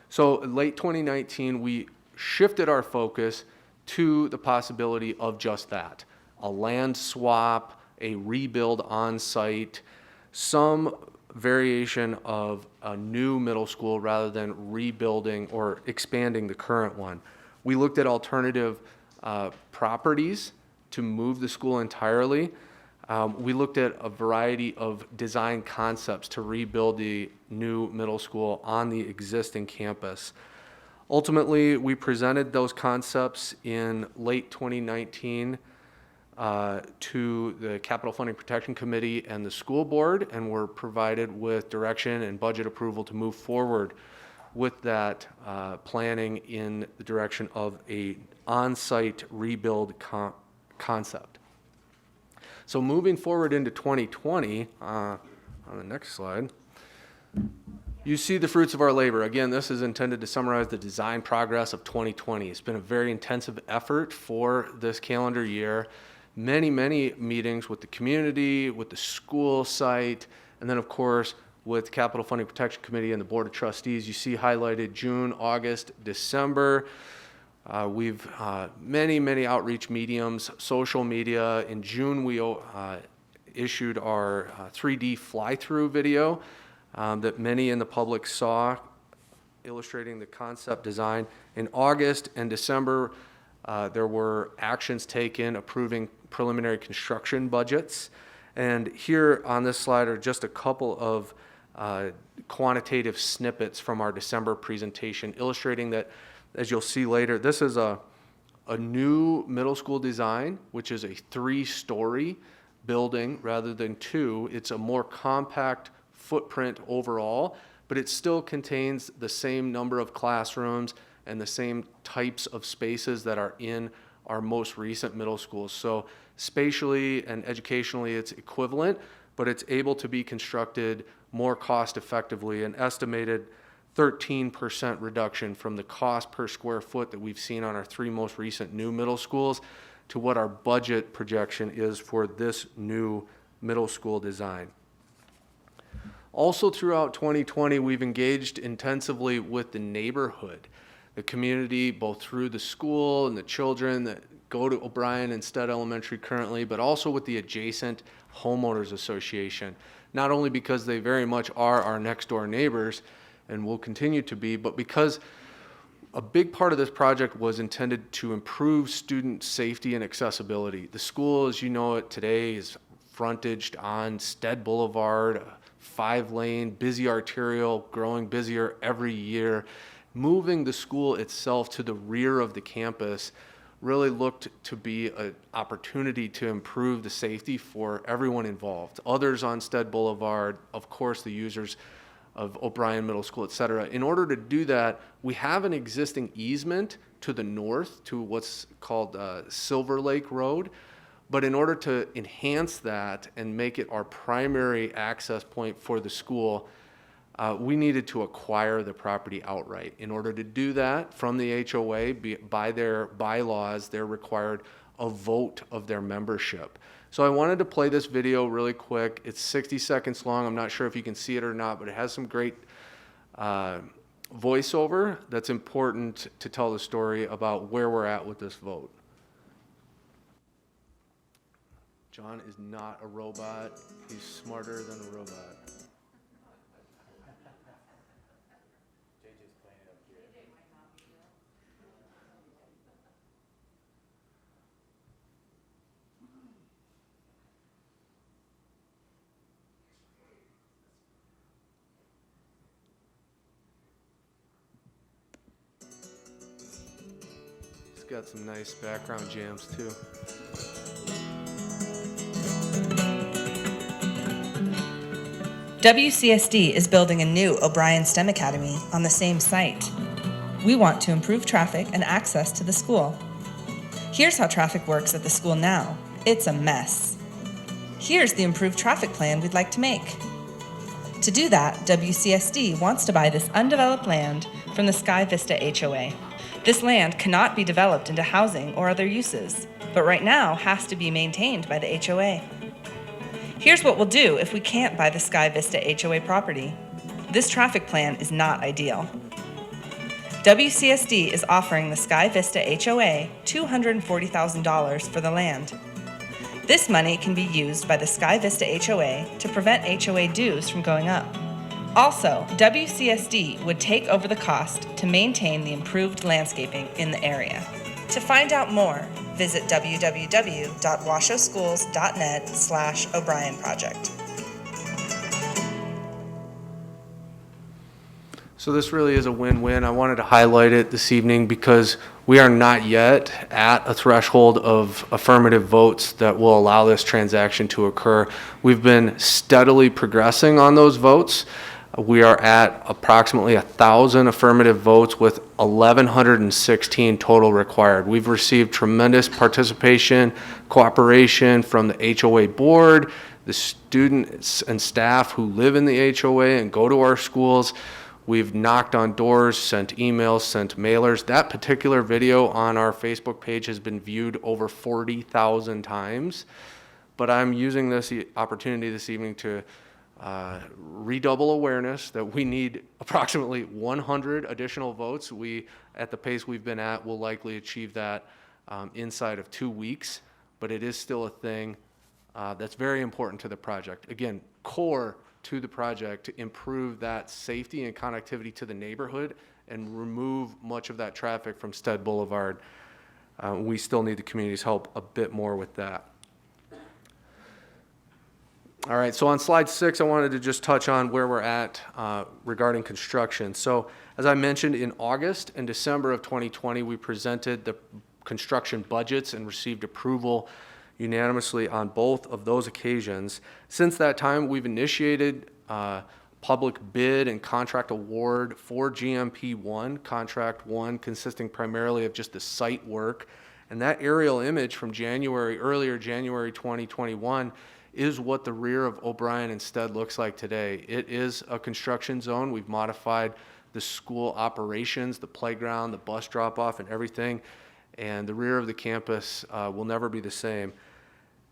So late 2019, we shifted our focus to the possibility of just that, a land swap, a rebuild on site, some variation of a new middle school rather than rebuilding or expanding the current one. We looked at alternative properties to move the school entirely. We looked at a variety of design concepts to rebuild the new middle school on the existing campus. Ultimately, we presented those concepts in late 2019 to the Capital Funding Protection Committee and the school board, and were provided with direction and budget approval to move forward with that planning in the direction of a on-site rebuild concept. So moving forward into 2020, on the next slide, you see the fruits of our labor. Again, this is intended to summarize the design progress of 2020. It's been a very intensive effort for this calendar year. Many, many meetings with the community, with the school site, and then of course with Capital Funding Protection Committee and the Board of Trustees. You see highlighted June, August, December. We've many, many outreach mediums, social media. In June, we issued our 3D fly-through video that many in the public saw, illustrating the concept design. In August and December, there were actions taken approving preliminary construction budgets. And here on this slide are just a couple of quantitative snippets from our December presentation, illustrating that, as you'll see later, this is a new middle school design, which is a 3-story building rather than 2. It's a more compact footprint overall, but it still contains the same number of classrooms and the same types of spaces that are in our most recent middle schools. So spatially and educationally, it's equivalent, but it's able to be constructed more cost effectively, an estimated 13% reduction from the cost per square foot that we've seen on our 3 most recent new middle schools to what our budget projection is for this new middle school design. Also throughout 2020, we've engaged intensively with the neighborhood, the community, both through the school and the children that go to O'Brien and Stead Elementary currently, but also with the adjacent homeowners association. Not only because they very much are our next door neighbors and will continue to be, but because a big part of this project was intended to improve student safety and accessibility. The school, as you know it today, is frontaged on Stead Boulevard, 5-lane, busy arterial, growing busier every year. Moving the school itself to the rear of the campus really looked to be an opportunity to improve the safety for everyone involved. Others on Stead Boulevard, of course the users of O'Brien Middle School, et cetera. In order to do that, we have an existing easement to the north to what's called Silver Lake Road. But in order to enhance that and make it our primary access point for the school, we needed to acquire the property outright. In order to do that, from the HOA, by their bylaws, they're required a vote of their membership. So I wanted to play this video really quick. It's 60 seconds long. I'm not sure if you can see it or not, but it has some great voiceover that's important to tell the story about where we're at with this vote. John is not a robot. He's smarter than a robot. It's got some nice background jams too.
WCSD is building a new O'Brien STEM Academy on the same site. We want to improve traffic and access to the school. Here's how traffic works at the school now. It's a mess. Here's the improved traffic plan we'd like to make. To do that, WCSD wants to buy this undeveloped land from the Sky Vista HOA. This land cannot be developed into housing or other uses, but right now has to be maintained by the HOA. Here's what we'll do if we can't buy the Sky Vista HOA property. This traffic plan is not ideal. WCSD is offering the Sky Vista HOA $240,000 for the land. This money can be used by the Sky Vista HOA to prevent HOA dues from going up. Also, WCSD would take over the cost to maintain the improved landscaping in the area. To find out more, visit www.washoeschools.net/O'Brien Project.
So this really is a win-win. I wanted to highlight it this evening because we are not yet at a threshold of affirmative votes that will allow this transaction to occur. We've been steadily progressing on those votes. We are at approximately 1,000 affirmative votes with 1,116 total required. We've received tremendous participation, cooperation from the HOA board, the students and staff who live in the HOA and go to our schools. We've knocked on doors, sent emails, sent mailers. That particular video on our Facebook page has been viewed over 40,000 times. But I'm using this opportunity this evening to redouble awareness that we need approximately 100 additional votes. At the pace we've been at, will likely achieve that inside of 2 weeks, but it is still a thing that's very important to the project. Again, core to the project to improve that safety and connectivity to the neighborhood and remove much of that traffic from Stead Boulevard. We still need the community's help a bit more with that. All right, so on slide 6, I wanted to just touch on where we're at regarding construction. So as I mentioned, in August and December of 2020, we presented the construction budgets and received approval unanimously on both of those occasions. Since that time, we've initiated public bid and contract award for GMP 1, contract 1, consisting primarily of just the site work. And that aerial image from earlier January 2021, is what the rear of O'Brien and Stead looks like today. It is a construction zone. We've modified the school operations, the playground, the bus drop-off, and everything. And the rear of the campus will never be the same.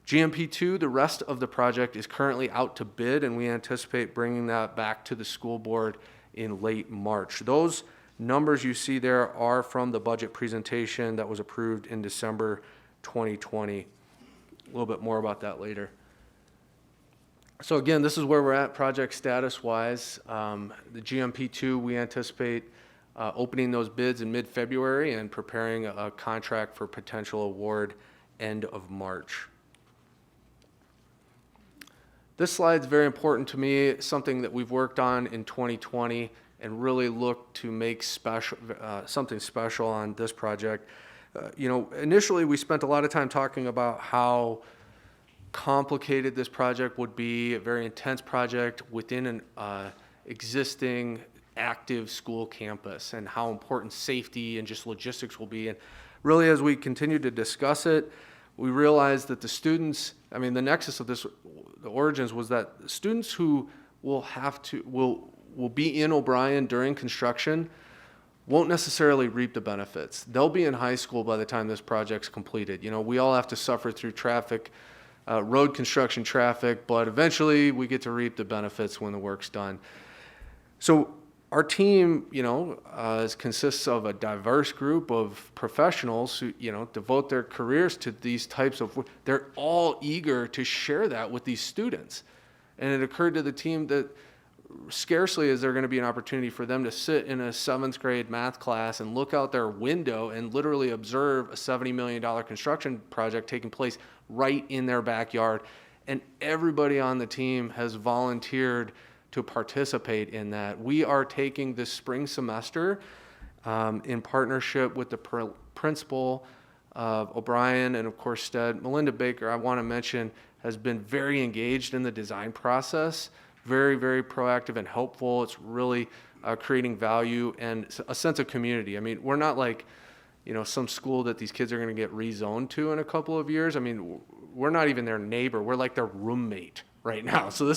GMP2, the rest of the project is currently out to bid, and we anticipate bringing that back to the school board in late March. Those numbers you see there are from the budget presentation that was approved in December 2020. A little bit more about that later. So again, this is where we're at project status-wise. The GMP2, we anticipate opening those bids in mid-February and preparing a contract for potential award end of March. This slide is very important to me, something that we've worked on in 2020 and really looked to make something special on this project. Initially we spent a lot of time talking about how complicated this project would be, a very intense project within existing active school campus and how important safety and just logistics will be. And really, as we continue to discuss it, we realized that the students, I mean, the nexus of this, the origins was that students who will be in O'Brien during construction won't necessarily reap the benefits. They'll be in high school by the time this project's completed. You know, we all have to suffer through traffic, road construction traffic, but eventually we get to reap the benefits when the work's done. So our team, you know, consists of a diverse group of professionals who, you know, devote their careers to these types of work. They're all eager to share that with these students. And it occurred to the team that scarcely is there going to be an opportunity for them to sit in a 7th grade math class and look out their window and literally observe a $70 million construction project taking place right in their backyard. And everybody on the team has volunteered to participate in that. We are taking this spring semester in partnership with the principal of O'Brien and of course Stead. Melinda Baker, I want to mention, has been very engaged in the design process, very, very proactive and helpful. It's really creating value and a sense of community. I mean, we're not like, you know, some school that these kids are going to get rezoned to in a couple of years. I mean, we're not even their neighbor. We're like their roommate right now. So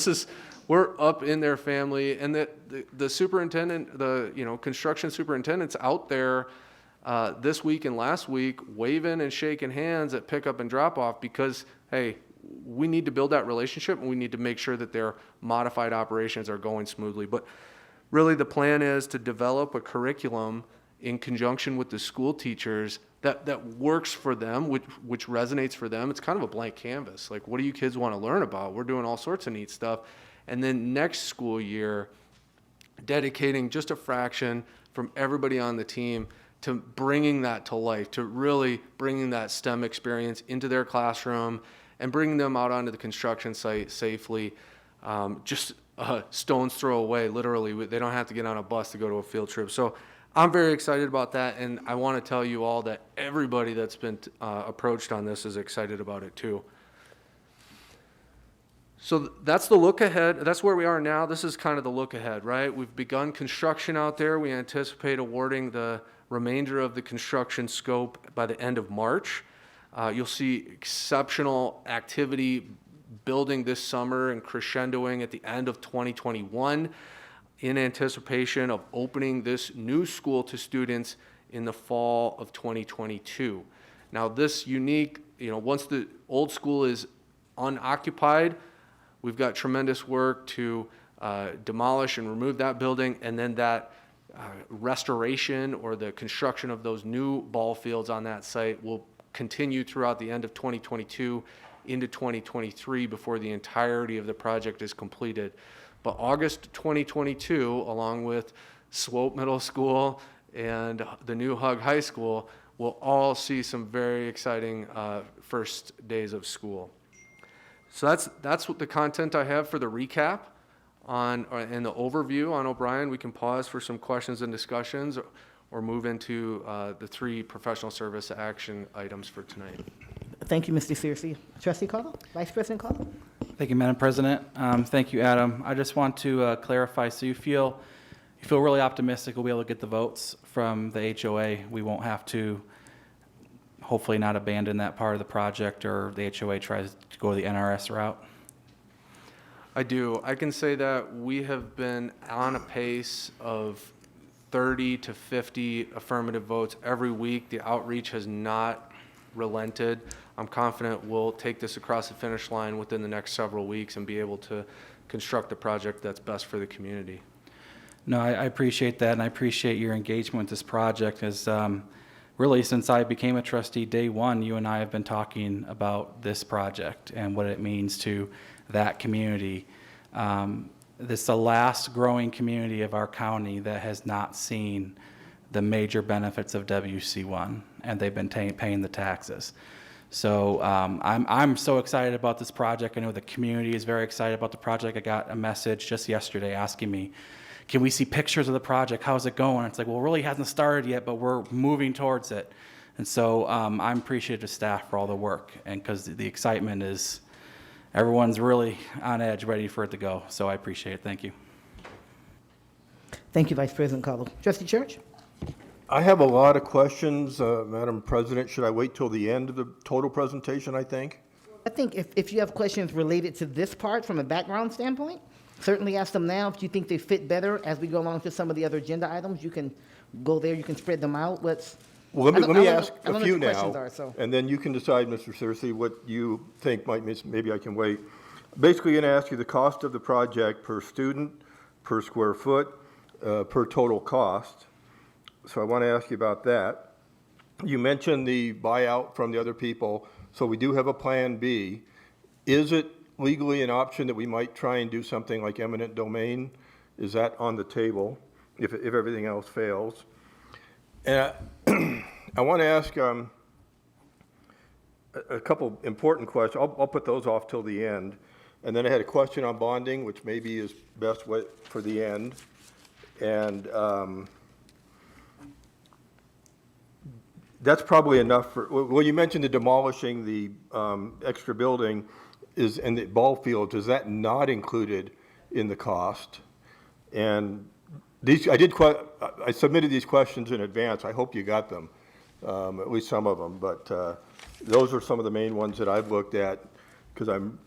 we're up in their family, and the superintendent, the, you know, construction superintendent's out there this week and last week waving and shaking hands at pickup and drop off because, hey, we need to build that relationship and we need to make sure that their modified operations are going smoothly. But really the plan is to develop a curriculum in conjunction with the school teachers that works for them, which resonates for them. It's kind of a blank canvas. Like, what do you kids want to learn about? We're doing all sorts of neat stuff. And then next school year, dedicating just a fraction from everybody on the team to bringing that to life, to really bringing that STEM experience into their classroom and bringing them out onto the construction site safely, just a stone's throw away, literally. They don't have to get on a bus to go to a field trip. So I'm very excited about that, and I want to tell you all that everybody that's been approached on this is excited about it too. So that's the look ahead. That's where we are now. This is kind of the look ahead, right? We've begun construction out there. We anticipate awarding the remainder of the construction scope by the end of March. You'll see exceptional activity building this summer and crescendoing at the end of 2021 in anticipation of opening this new school to students in the fall of 2022. Now this unique, you know, once the old school is unoccupied, we've got tremendous work to demolish and remove that building, and then that restoration or the construction of those new ball fields on that site will continue throughout the end of 2022 into 2023 before the entirety of the project is completed. But August 2022, along with Swope Middle School and the new Hug High School, will all see some very exciting first days of school. So that's what the content I have for the recap and the overview on O'Brien. We can pause for some questions and discussions or move into the 3 professional service action items for tonight.
Thank you, Mr. Searcy. Trustee Caldwell, Vice President Caldwell.
Thank you, Madam President. Thank you, Adam. I just want to clarify, so you feel really optimistic we'll be able to get the votes from the HOA. We won't have to hopefully not abandon that part of the project, or the HOA tries to go the NRS route?
I do. I can say that we have been on a pace of 30 to 50 affirmative votes every week. The outreach has not relented. I'm confident we'll take this across the finish line within the next several weeks and be able to construct a project that's best for the community.
No, I appreciate that, and I appreciate your engagement with this project. As really, since I became a trustee day one, you and I have been talking about this project and what it means to that community. This is the last growing community of our county that has not seen the major benefits of WC1, and they've been paying the taxes. So I'm so excited about this project. I know the community is very excited about the project. I got a message just yesterday asking me, can we see pictures of the project? How's it going? It's like, well, it really hasn't started yet, but we're moving towards it. And so I'm appreciative of staff for all the work, and because the excitement is, everyone's really on edge, ready for it to go. So I appreciate it. Thank you.
Thank you, Vice President Caldwell. Trustee Church?
I have a lot of questions, Madam President. Should I wait till the end of the total presentation, I think?
I think if you have questions related to this part from a background standpoint, certainly ask them now. If you think they fit better as we go along to some of the other agenda items, you can go there, you can spread them out.
Well, let me ask
I don't
a
know
few
what your
now,
questions are, so.
and then you can decide, Mr. Searcy, what you think might miss. Maybe I can wait. Basically, going to ask you the cost of the project per student, per square foot, per total cost. So I want to ask you about that. You mentioned the buyout from the other people, so we do have a plan B. Is it legally an option that we might try and do something like eminent domain? Is that on the table if everything else fails? And I want to ask a couple important questions. I'll put those off till the end. And then I had a question on bonding, which maybe is best for the end. And that's probably enough for, well, you mentioned the demolishing the extra building and the ball fields. Is that not included in the cost? And I submitted these questions in advance. I hope you got them, at least some of them. But those are some of the main ones that I've looked at, because I'm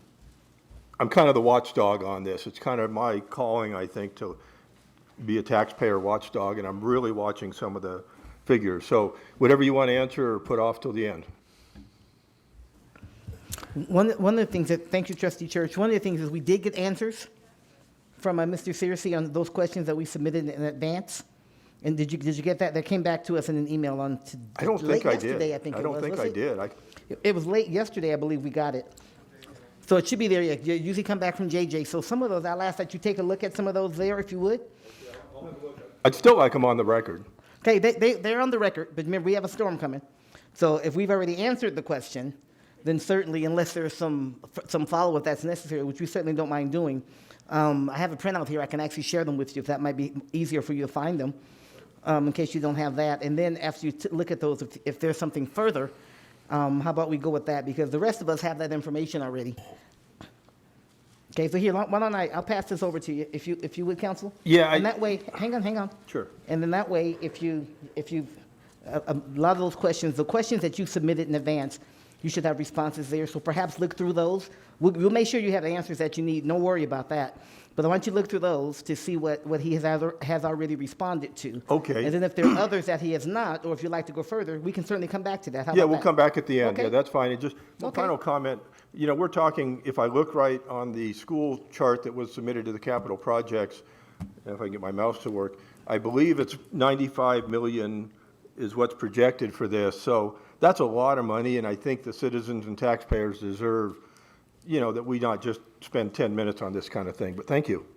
kind of the watchdog on this. It's kind of my calling, I think, to be a taxpayer watchdog, and I'm really watching some of the figures. So whatever you want to answer or put off till the end.
One of the things thank you, Trustee Church. One of the things is we did get answers from Mr. Searcy on those questions that we submitted in advance. And did you get that? That came back to us in an email on
I don't think I did.
Yesterday, I think
I
it
don't
was.
think
Was
I
it?
did.
It was late yesterday, I believe we got it. So it should be there. Yeah, you usually come back from JJ. So some of those, I'll ask that you take a look at some of those there, if you would.
I'd still like them on the record.
Okay, they're on the record, but remember, we have a storm coming. So if we've already answered the question, then certainly, unless there's some follow-up that's necessary, which we certainly don't mind doing, I have a printout here. I can actually share them with you if that might be easier for you to find them, in case you don't have that. And then after you look at those, if there's something further, how about we go with that? Because the rest of us have that information already. Okay, so here, why don't I'll pass this over to you, if you would, Counsel?
Yeah.
And that way, hang on.
Sure.
And then that way, if you a lot of those questions, the questions that you submitted in advance, you should have responses there. So perhaps look through those. We'll make sure you have the answers that you need. Don't worry about that. But I want you to look through those to see what he has already responded to.
Okay.
And then if there are others that he has not, or if you'd like to go further, we can certainly come back to that. How
Yeah,
about
we'll
that?
come back at the end.
Okay.
Yeah, that's fine. And just one
Okay.
final comment. You know, we're talking, if I look right on the school chart that was submitted to the capital projects, if I can get my mouse to work, I believe it's 95 million is what's projected for this. So that's a lot of money, and I think the citizens and taxpayers deserve, you know, that we not just spend 10 minutes on this kind of thing. But thank you.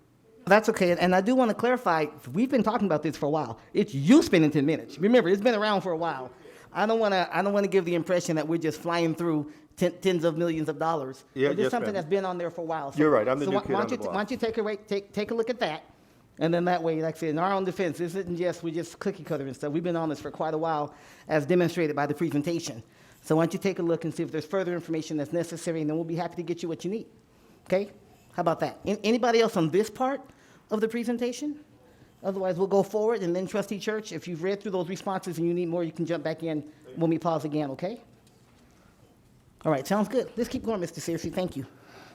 That's okay, and I do want to clarify, we've been talking about this for a while. It's you spending 10 minutes. Remember, it's been around for a while. I don't want to give the impression that we're just flying through tens of millions of dollars.
Yeah,
It's
yes,
just something
ma'am.
that's been on there for a while. So,
You're right, I'm the
so
new
why
kid on
don't
the
you
block.
why don't you take a look at that, and then that way, like I said, in our own defense, this isn't just we just cookie cutter and stuff. We've been on this for quite a while, as demonstrated by the presentation. So why don't you take a look and see if there's further information that's necessary, and then we'll be happy to get you what you need. Okay? How about that? Anybody else on this part of the presentation? Otherwise, we'll go forward, and then Trustee Church, if you've read through those responses and you need more, you can jump back in when we pause again, okay? All right, sounds good. Let's keep going, Mr. Searcy. Thank you.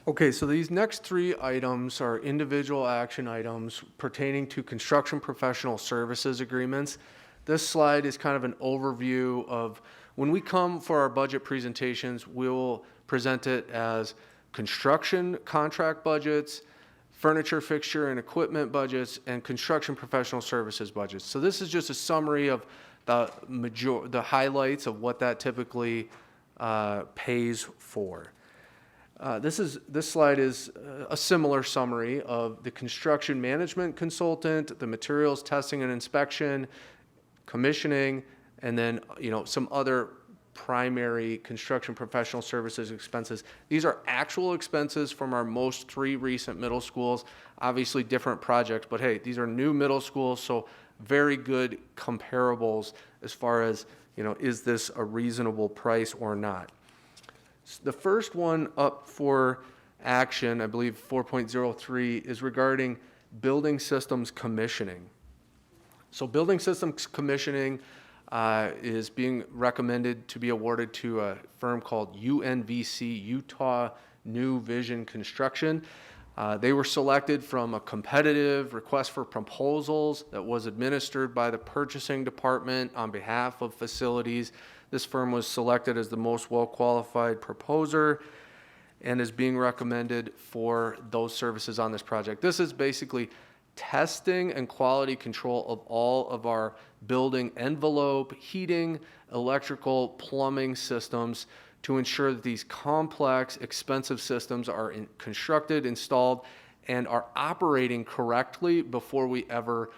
Okay, so these next three items are individual action items pertaining to construction professional services agreements. This slide is kind of an overview of when we come for our budget presentations, we'll present it as construction contract budgets, furniture, fixture, and equipment budgets, and construction professional services budgets. So this is just a summary of the highlights of what that typically pays for. This slide is a similar summary of the construction management consultant, the materials testing and inspection, commissioning, and then some other primary construction professional services expenses. These are actual expenses from our most three recent middle schools. Obviously different projects, but hey, these are new middle schools, so very good comparables as far as, is this a reasonable price or not. The first one up for action, I believe 4.03, is regarding building systems commissioning. So building systems commissioning is being recommended to be awarded to a firm called UNVC, Utah New Vision Construction. They were selected from a competitive request for proposals that was administered by the purchasing department on behalf of facilities. This firm was selected as the most well-qualified proposer and is being recommended for those services on this project. This is basically testing and quality control of all of our building envelope, heating, electrical, plumbing systems to ensure that these complex, expensive systems are constructed, installed, and are operating correctly before we ever,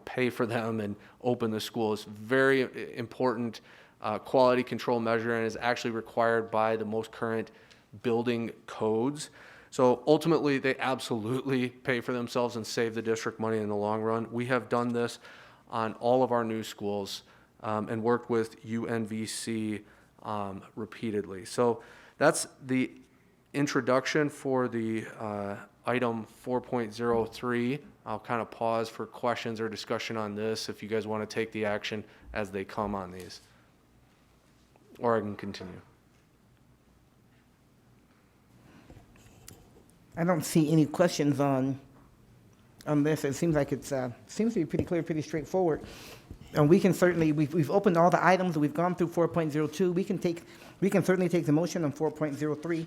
pay for them and open the school. It's very important quality control measure and is actually required by the most current building codes. So ultimately, they absolutely pay for themselves and save the district money in the long run. We have done this on all of our new schools and worked with UNVC repeatedly. So that's the introduction for the item 4.03. I'll kind of pause for questions or discussion on this if you guys want to take the action as they come on these. Or I can continue.
I don't see any questions on this. It seems like it's seems to be pretty clear, pretty straightforward. And we can certainly, we've opened all the items, we've gone through 4.02. We can certainly take the motion on 4.03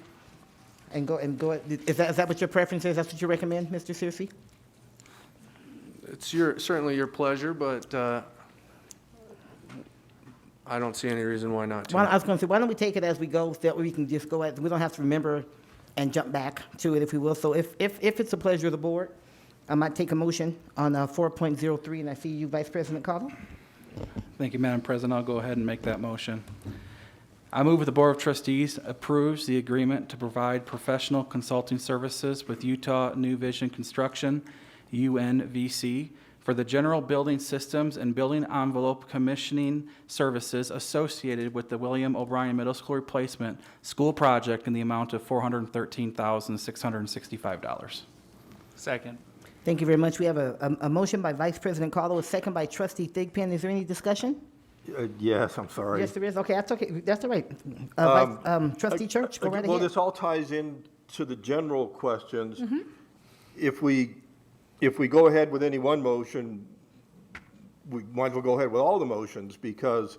and go, is that what your preference is? That's what you recommend, Mr. Searcy?
It's certainly your pleasure, but I don't see any reason why not to.
I was going to say, why don't we take it as we go, so that we can just go at, we don't have to remember and jump back to it, if we will. So if it's a pleasure of the board, I might take a motion on 4.03, and I see you, Vice President Cottle.
Thank you, Madam President. I'll go ahead and make that motion. I move the Board of Trustees approves the agreement to provide professional consulting services with Utah New Vision Construction, UNVC, for the general building systems and building envelope commissioning services associated with the William O'Brien Middle School replacement school project in the amount of $413,665.
Second.
Thank you very much. We have a motion by Vice President Cottle, a second by Trustee Thigpen. Is there any discussion?
Yes, I'm sorry.
Yes, there is. Okay, that's okay. That's all right. Trustee Church, go right ahead.
Well, this all ties in to the general questions.
Mm-hmm.
If we go ahead with any one motion, we might as well go ahead with all the motions, because,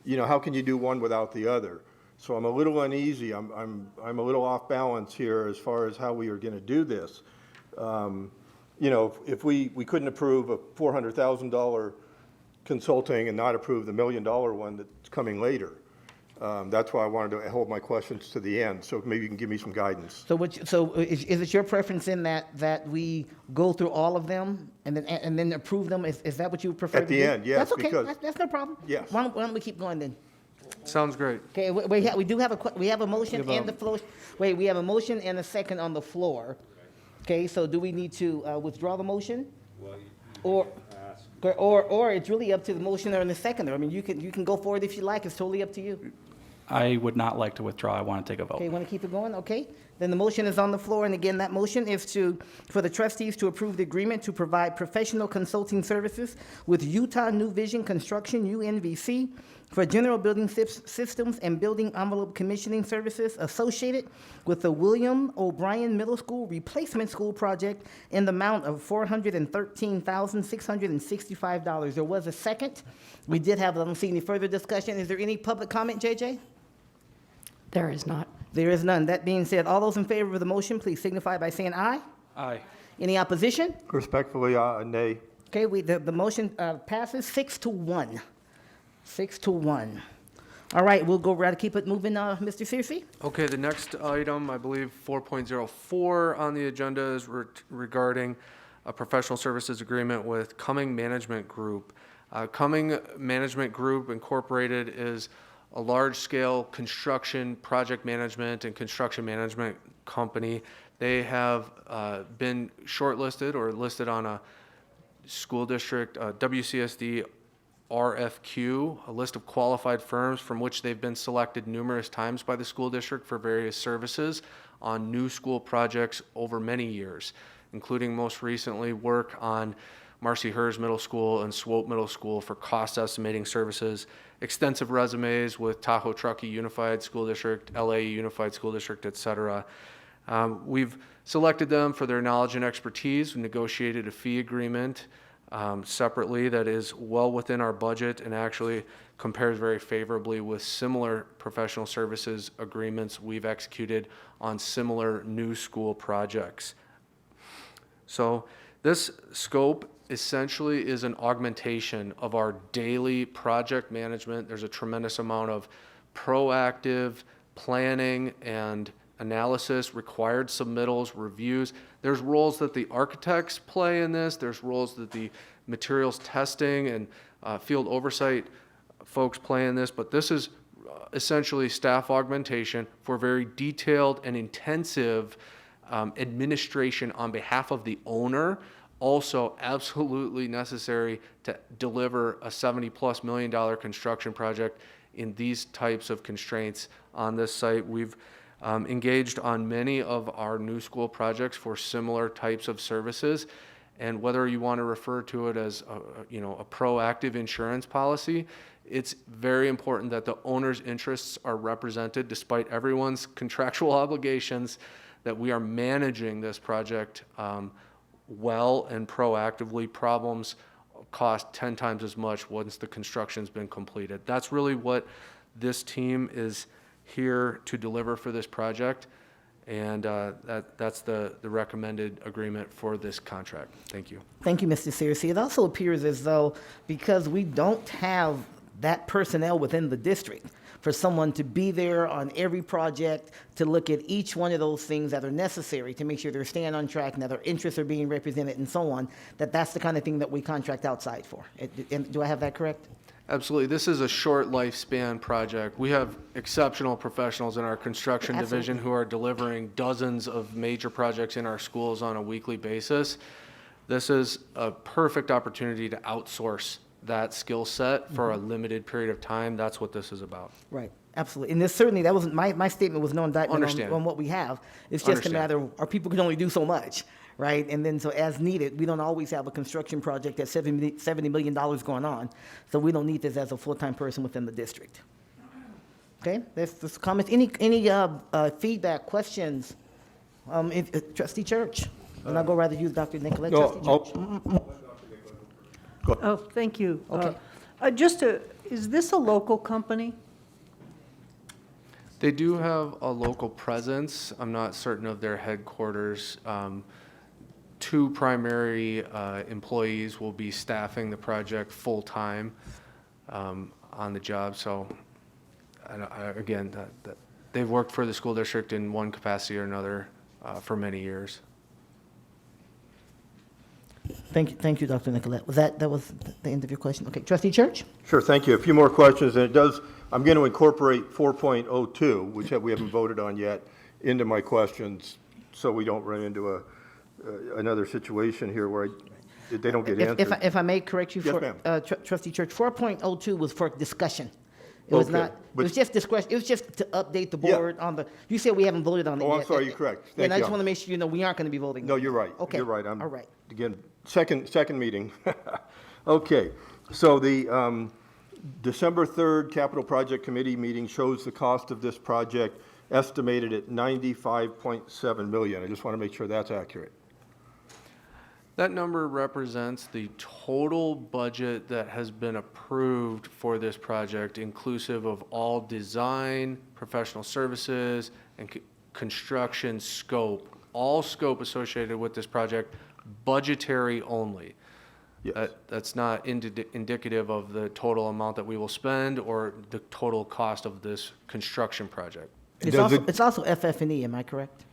how can you do one without the other? So I'm a little uneasy. I'm a little off balance here as far as how we are going to do this. If we couldn't approve a $400,000 consulting and not approve the $1 million one that's coming later. That's why I wanted to hold my questions to the end, so maybe you can give me some guidance.
So is it your preference in that we go through all of them and then approve them? Is that what you would prefer to do?
At the end, yes.
That's okay.
Because,
That's no problem.
yes.
Why don't we keep going then?
Sounds great.
Okay, we have a motion and the floor. Wait, we have a motion and a second on the floor. Okay, so do we need to withdraw the motion? Or it's really up to the motioner and the seconder. I mean, you can go forward if you like. It's totally up to you.
I would not like to withdraw. I want to take a vote.
Okay, want to keep it going? Okay. Then the motion is on the floor, and again, that motion is for the trustees to approve the agreement to provide professional consulting services with Utah New Vision Construction, UNVC, for general building systems and building envelope commissioning services associated with the William O'Brien Middle School replacement school project in the amount of $413,665. There was a second. We did have, I don't see any further discussion. Is there any public comment, JJ?
There is not.
There is none. That being said, all those in favor of the motion, please signify by saying aye.
Aye.
Any opposition?
Respectfully, nay.
Okay, the motion passes 6-1. 6-1. All right, we'll go right, keep it moving, Mr. Searcy.
Okay, the next item, I believe 4.04 on the agenda is regarding a professional services agreement with Cumming Management Group. Cumming Management Group Incorporated is a large-scale construction project management and construction management company. They have been shortlisted or listed on a school district WCSD RFQ, a list of qualified firms from which they've been selected numerous times by the school district for various services on new school projects over many years, including most recently work on Marcy Hers Middle School and Swope Middle School for cost estimating services, extensive resumes with Tahoe Truckee Unified School District, LA Unified School District, et cetera. We've selected them for their knowledge and expertise. We negotiated a fee agreement separately that is well within our budget and actually compares very favorably with similar professional services agreements we've executed on similar new school projects. So this scope essentially is an augmentation of our daily project management. There's a tremendous amount of proactive planning and analysis, required submittals, reviews. There's roles that the architects play in this. There's roles that the materials testing and field oversight folks play in this. But this is essentially staff augmentation for very detailed and intensive administration on behalf of the owner. Also absolutely necessary to deliver a $70+ million construction project in these types of constraints on this site. We've engaged on many of our new school projects for similar types of services, and whether you want to refer to it as a proactive insurance policy, it's very important that the owner's interests are represented despite everyone's contractual obligations, that we are managing this project well and proactively. Problems cost 10 times as much once the construction's been completed. That's really what this team is here to deliver for this project, and that's the recommended agreement for this contract. Thank you.
Thank you, Mr. Searcy. It also appears as though, because we don't have that personnel within the district, for someone to be there on every project to look at each one of those things that are necessary to make sure they're staying on track and that their interests are being represented and so on, that's the kind of thing that we contract outside for. And do I have that correct?
Absolutely. This is a short lifespan project. We have exceptional professionals in our construction division who are delivering dozens of major projects in our schools on a weekly basis. This is a perfect opportunity to outsource that skill set for a limited period of time. That's what this is about.
Right. Absolutely. And this certainly, that wasn't, my statement was no indictment on what we have. It's just a matter of our people can only do so much, right? And then so as needed, we don't always have a construction project that's $70 million going on. So we don't need this as a full-time person within the district. Okay, that's comments. Any feedback, questions? Trustee Church. And I'll go rather use Dr. Nicolette. Trustee Church.
Oh, thank you.
Okay.
Is this a local company?
They do have a local presence. I'm not certain of their headquarters. Two primary employees will be staffing the project full-time on the job. So again, they've worked for the school district in one capacity or another for many years.
Thank you, Dr. Nicolette. That was the end of your question? Okay, Trustee Church?
Sure, thank you. A few more questions, and I'm going to incorporate 4.02, which we haven't voted on yet, into my questions, so we don't run into another situation here where they don't get answered.
If I may correct you,
Yes,
Trustee Church, 4.02 was for discussion. It was not. It was just discretion. It was just to update the board on the. You said we haven't voted on it yet.
Oh, I'm sorry. You're correct. Thank you.
And I just want to make sure you know we aren't going to be voting.
No, you're right.
Okay.
You're right.
All right.
Again, second meeting. Okay. So the December 3rd Capital Project Committee meeting shows the cost of this project estimated at $95.7 million. I just want to make sure that's accurate.
That number represents the total budget that has been approved for this project, inclusive of all design, professional services, and construction scope, all scope associated with this project, budgetary only.
Yes.
That's not indicative of the total amount that we will spend or the total cost of this construction project.
It's also FF&E, am I correct?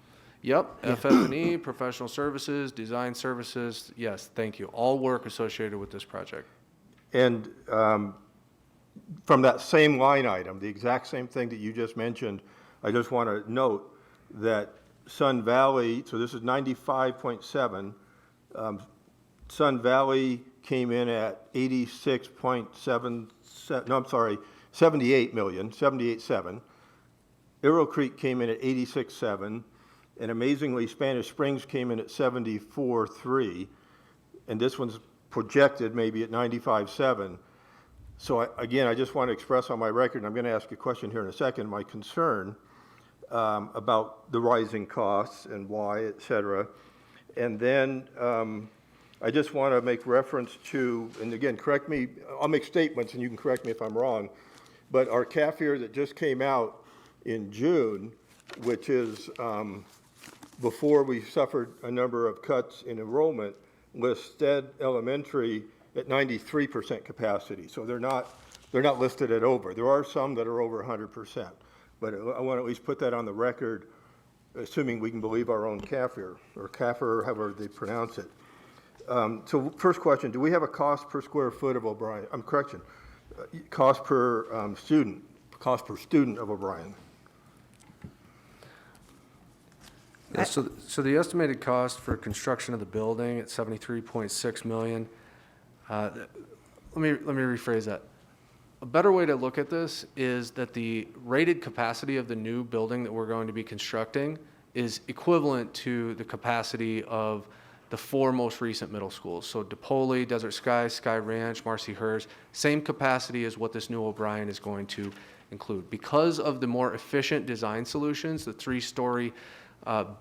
Yep, yeah. FF&E, professional services, design services, yes, thank you. All work associated with this project.
And from that same line item, the exact same thing that you just mentioned, I just want to note that Sun Valley, so this is 95.7, Sun Valley came in at 78 million, 78.7. Arrow Creek came in at 86.7. And amazingly, Spanish Springs came in at 74.3, and this one's projected maybe at 95.7. So again, I just want to express on my record, and I'm going to ask a question here in a second, my concern about the rising costs and why, et cetera. And then I just want to make reference to, and again, correct me, I'll make statements and you can correct me if I'm wrong, but our CAFIR that just came out in June, which is before we suffered a number of cuts in enrollment, lists Stead Elementary at 93% capacity. So they're not listed at over. There are some that are over 100%, but I want to at least put that on the record, assuming we can believe our own CAFIR, or CAFIR, however they pronounce it. So first question, do we have a cost per square foot of O'Brien? Cost per student of O'Brien?
Yeah, so the estimated cost for construction of the building at $73.6 million. Let me rephrase that. A better way to look at this is that the rated capacity of the new building that we're going to be constructing is equivalent to the capacity of the 4 most recent middle schools. So DePoli, Desert Sky, Sky Ranch, Marcy Hers, same capacity as what this new O'Brien is going to include. Because of the more efficient design solutions, the 3-story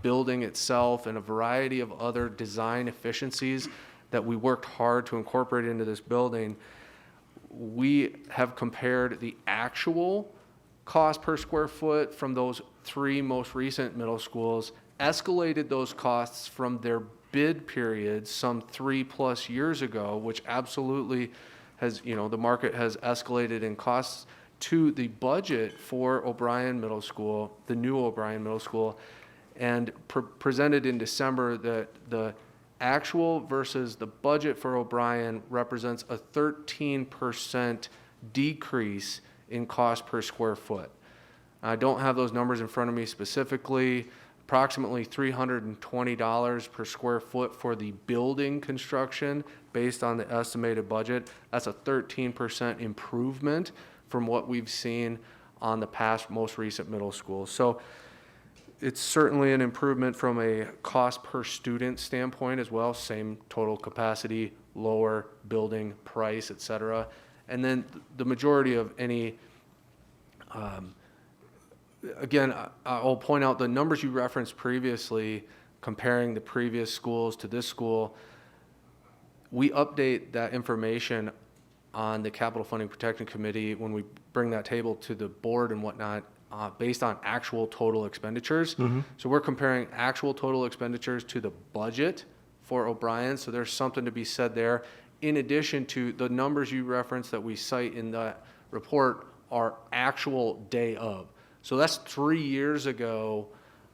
building itself and a variety of other design efficiencies that we worked hard to incorporate into this building, we have compared the actual cost per square foot from those 3 most recent middle schools, escalated those costs from their bid periods some 3+ years ago, which absolutely has, the market has escalated in costs, to the budget for O'Brien Middle School, the new O'Brien Middle School, and presented in December that the actual versus the budget for O'Brien represents a 13% decrease in cost per square foot. I don't have those numbers in front of me specifically. Approximately $320 per square foot for the building construction based on the estimated budget. That's a 13% improvement from what we've seen on the past most recent middle school. So it's certainly an improvement from a cost per student standpoint as well. Same total capacity, lower building price, et cetera. And then the majority of any, again, I'll point out the numbers you referenced previously, comparing the previous schools to this school. We update that information on the Capital Funding Protection Committee when we bring that table to the board and whatnot, based on actual total expenditures.
Mm-hmm.
So we're comparing actual total expenditures to the budget for O'Brien. So there's something to be said there. In addition to the numbers you referenced that we cite in that report are actual day of. So that's 3 years ago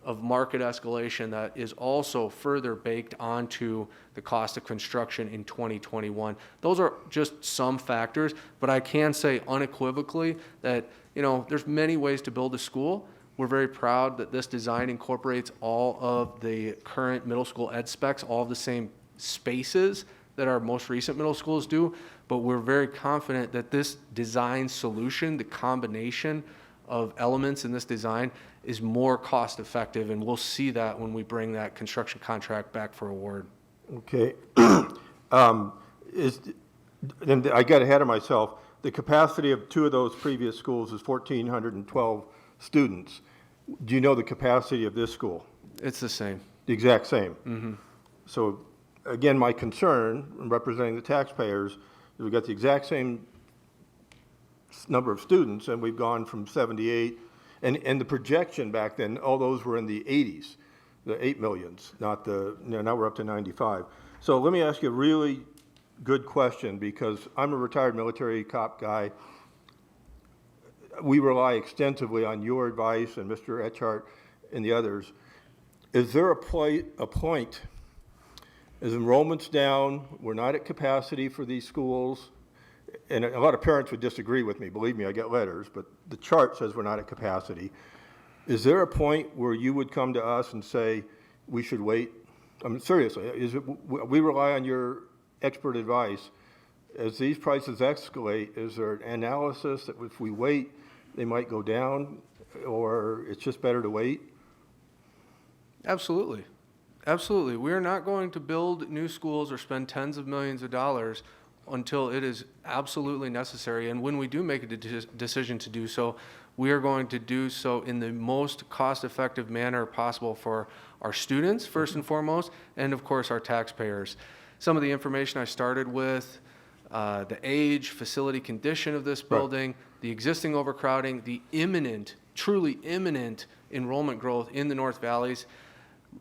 of market escalation that is also further baked onto the cost of construction in 2021. Those are just some factors, but I can say unequivocally that, there's many ways to build a school. We're very proud that this design incorporates all of the current middle school ed specs, all of the same spaces that our most recent middle schools do, but we're very confident that this design solution, the combination of elements in this design, is more cost effective, and we'll see that when we bring that construction contract back for award.
Okay. Then I got ahead of myself. The capacity of 2 of those previous schools is 1,412 students. Do you know the capacity of this school?
It's the same.
The exact same?
Mm-hmm.
So again, my concern in representing the taxpayers is we've got the exact same number of students, and we've gone from 78, and the projection back then, all those were in the 80s, the 8 millions, not the, now we're up to 95. So let me ask you a really good question, because I'm a retired military cop guy. We rely extensively on your advice and Mr. Etchart and the others. Is there a point, as enrollment's down, we're not at capacity for these schools, and a lot of parents would disagree with me, believe me, I get letters, but the chart says we're not at capacity. Is there a point where you would come to us and say, we should wait? I mean, seriously, we rely on your expert advice. As these prices escalate, is there an analysis that if we wait, they might go down, or it's just better to wait?
Absolutely. Absolutely. We are not going to build new schools or spend tens of millions of dollars until it is absolutely necessary. And when we do make a decision to do so, we are going to do so in the most cost-effective manner possible for our students, first and foremost, and of course our taxpayers. Some of the information I started with, the age, facility condition of this building, the existing overcrowding, the imminent, truly imminent enrollment growth in the North Valleys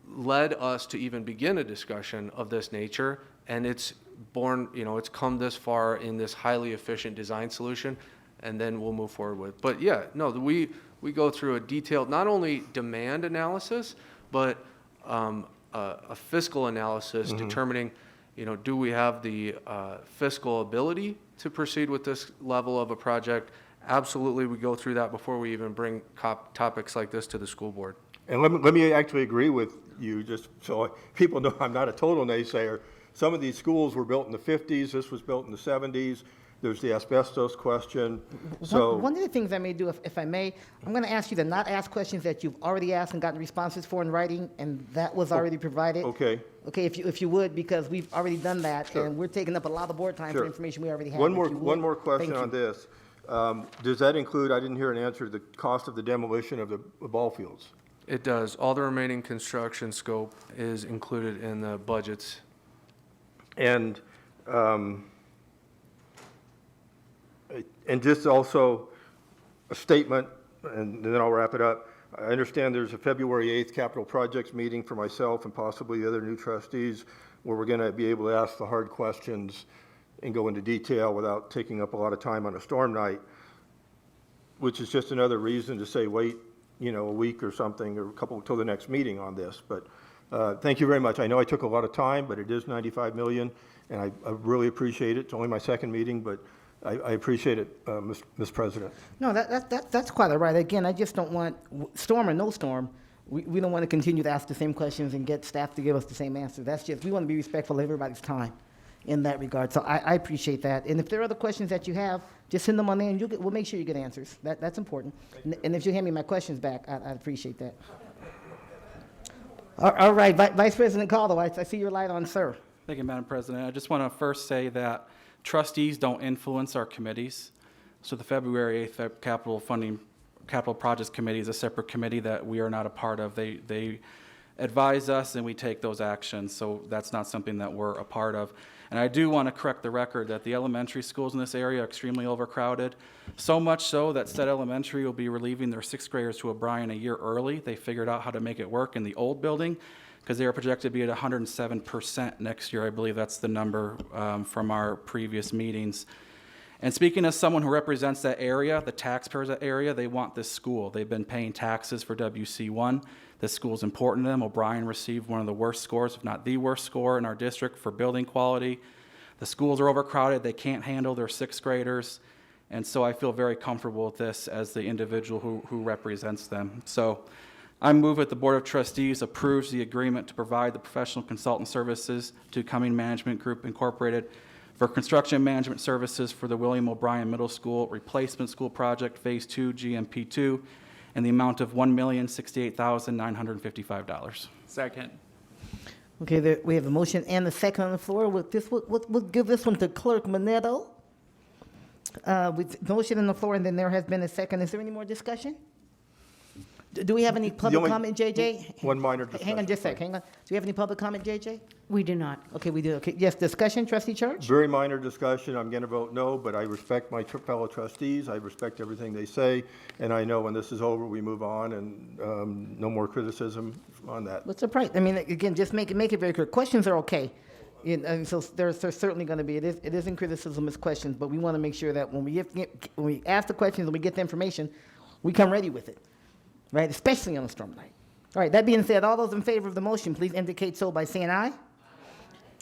led us to even begin a discussion of this nature, and it's born, it's come this far in this highly efficient design solution, and then we'll move forward with. But yeah, no, we go through a detailed, not only demand analysis, but a fiscal analysis determining, do we have the fiscal ability to proceed with this level of a project? Absolutely, we go through that before we even bring topics like this to the school board.
And let me actually agree with you, just so people know I'm not a total naysayer. Some of these schools were built in the 50s, this was built in the 70s. There's the asbestos question. So
One of the things I may do, if I may, I'm going to ask you to not ask questions that you've already asked and gotten responses for in writing, and that was already provided.
Okay.
Okay, if you would, because we've already done that,
Sure.
and we're taking up a lot of board time
Sure.
for information we already have.
One
If
more
you would,
one more question
thank
on
you.
this. Does that include, I didn't hear an answer, the cost of the demolition of the ball fields?
It does. All the remaining construction scope is included in the budgets.
And just also a statement, and then I'll wrap it up. I understand there's a February 8th capital projects meeting for myself and possibly the other new trustees where we're going to be able to ask the hard questions and go into detail without taking up a lot of time on a storm night, which is just another reason to say wait, a week or something, or a couple till the next meeting on this. But thank you very much. I know I took a lot of time, but it is $95 million, and I really appreciate it. It's only my second meeting, but I appreciate it, Ms. President.
No, that's quite all right. Again, I just don't want, storm or no storm, we don't want to continue to ask the same questions and get staff to give us the same answer. That's just, we want to be respectful of everybody's time in that regard. So I appreciate that. And if there are other questions that you have, just send them on there, and we'll make sure you get answers. That's important. And if you hand me my questions back, I'd appreciate that. All right, Vice President Caldo, I see your light on, sir.
Thank you, Madam President. I just want to first say that trustees don't influence our committees. So the February 8th Capital Projects Committee is a separate committee that we are not a part of. They advise us and we take those actions. So that's not something that we're a part of. And I do want to correct the record that the elementary schools in this area are extremely overcrowded. So much so that Stead Elementary will be relieving their 6th graders to O'Brien a year early. They figured out how to make it work in the old building because they are projected to be at 107% next year. I believe that's the number from our previous meetings. And speaking as someone who represents that area, the taxpayers of that area, they want this school. They've been paying taxes for WC1. This school is important to them. O'Brien received one of the worst scores, if not the worst score in our district for building quality. The schools are overcrowded. They can't handle their 6th graders. And so I feel very comfortable with this as the individual who represents them. So I move that the Board of Trustees approves the agreement to provide the professional consultant services to Cumming Management Group Incorporated for construction management services for the William O'Brien Middle School Replacement School Project Phase 2 GMP2 in the amount of $1,068,955.
Second.
Okay, we have a motion and a second on the floor. We'll give this one to Clerk Manetto. With motion on the floor, and then there has been a second. Is there any more discussion? Do we have any public comment, JJ?
One minor discussion.
Hang on just a sec, hang on. Do we have any public comment, JJ?
We do not.
Okay, we do. Okay, yes, discussion, Trustee Church?
Very minor discussion. I'm going to vote no, but I respect my fellow trustees. I respect everything they say, and I know when this is over, we move on, and no more criticism on that.
What's the price? I mean, again, just make it very clear. Questions are okay. And so there's certainly going to be, it isn't criticism, it's questions, but we want to make sure that when we ask the questions and we get the information, we come ready with it, right? Especially on a storm night. All right, that being said, all those in favor of the motion, please indicate so by saying aye.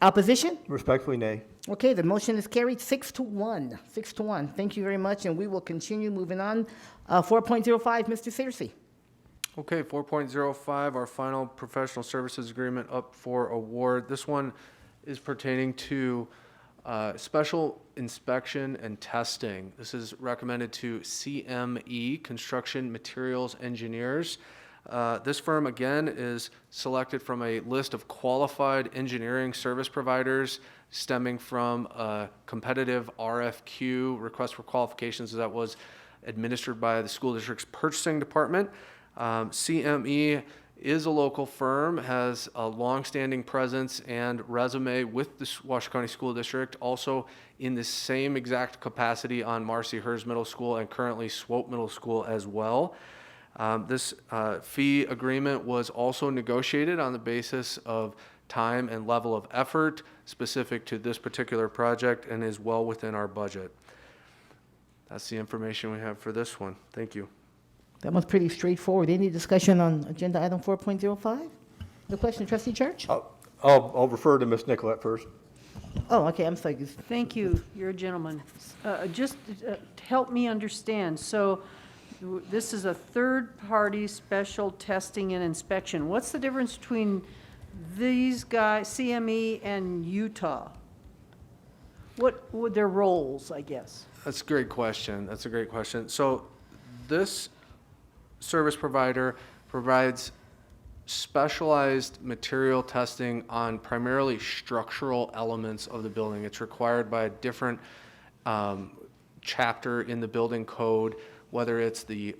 Opposition?
Respectfully, nay.
Okay, the motion is carried 6-1. 6-1. Thank you very much, and we will continue moving on. 4.05, Mr. Searcy.
Okay, 4.05, our final professional services agreement up for award. This one is pertaining to special inspection and testing. This is recommended to CME, Construction Materials Engineers. This firm, again, is selected from a list of qualified engineering service providers stemming from a competitive RFQ, request for qualifications, that was administered by the school district's purchasing department. CME is a local firm, has a longstanding presence and resume with the Washoe County School District, also in the same exact capacity on Marcy Hers Middle School and currently Swope Middle School as well. This fee agreement was also negotiated on the basis of time and level of effort specific to this particular project and is well within our budget. That's the information we have for this one. Thank you.
That was pretty straightforward. Any discussion on agenda item 4.05? The question, Trustee Church?
I'll refer to Ms. Nicolette first.
Oh, okay, I'm sorry.
Thank you. You're a gentleman. Just help me understand. So this is a third-party special testing and inspection. What's the difference between these guys, CME and Utah? What would their roles, I guess?
That's a great question. That's a great question. So this service provider provides specialized material testing on primarily structural elements of the building. It's required by a different chapter in the building code, whether it's the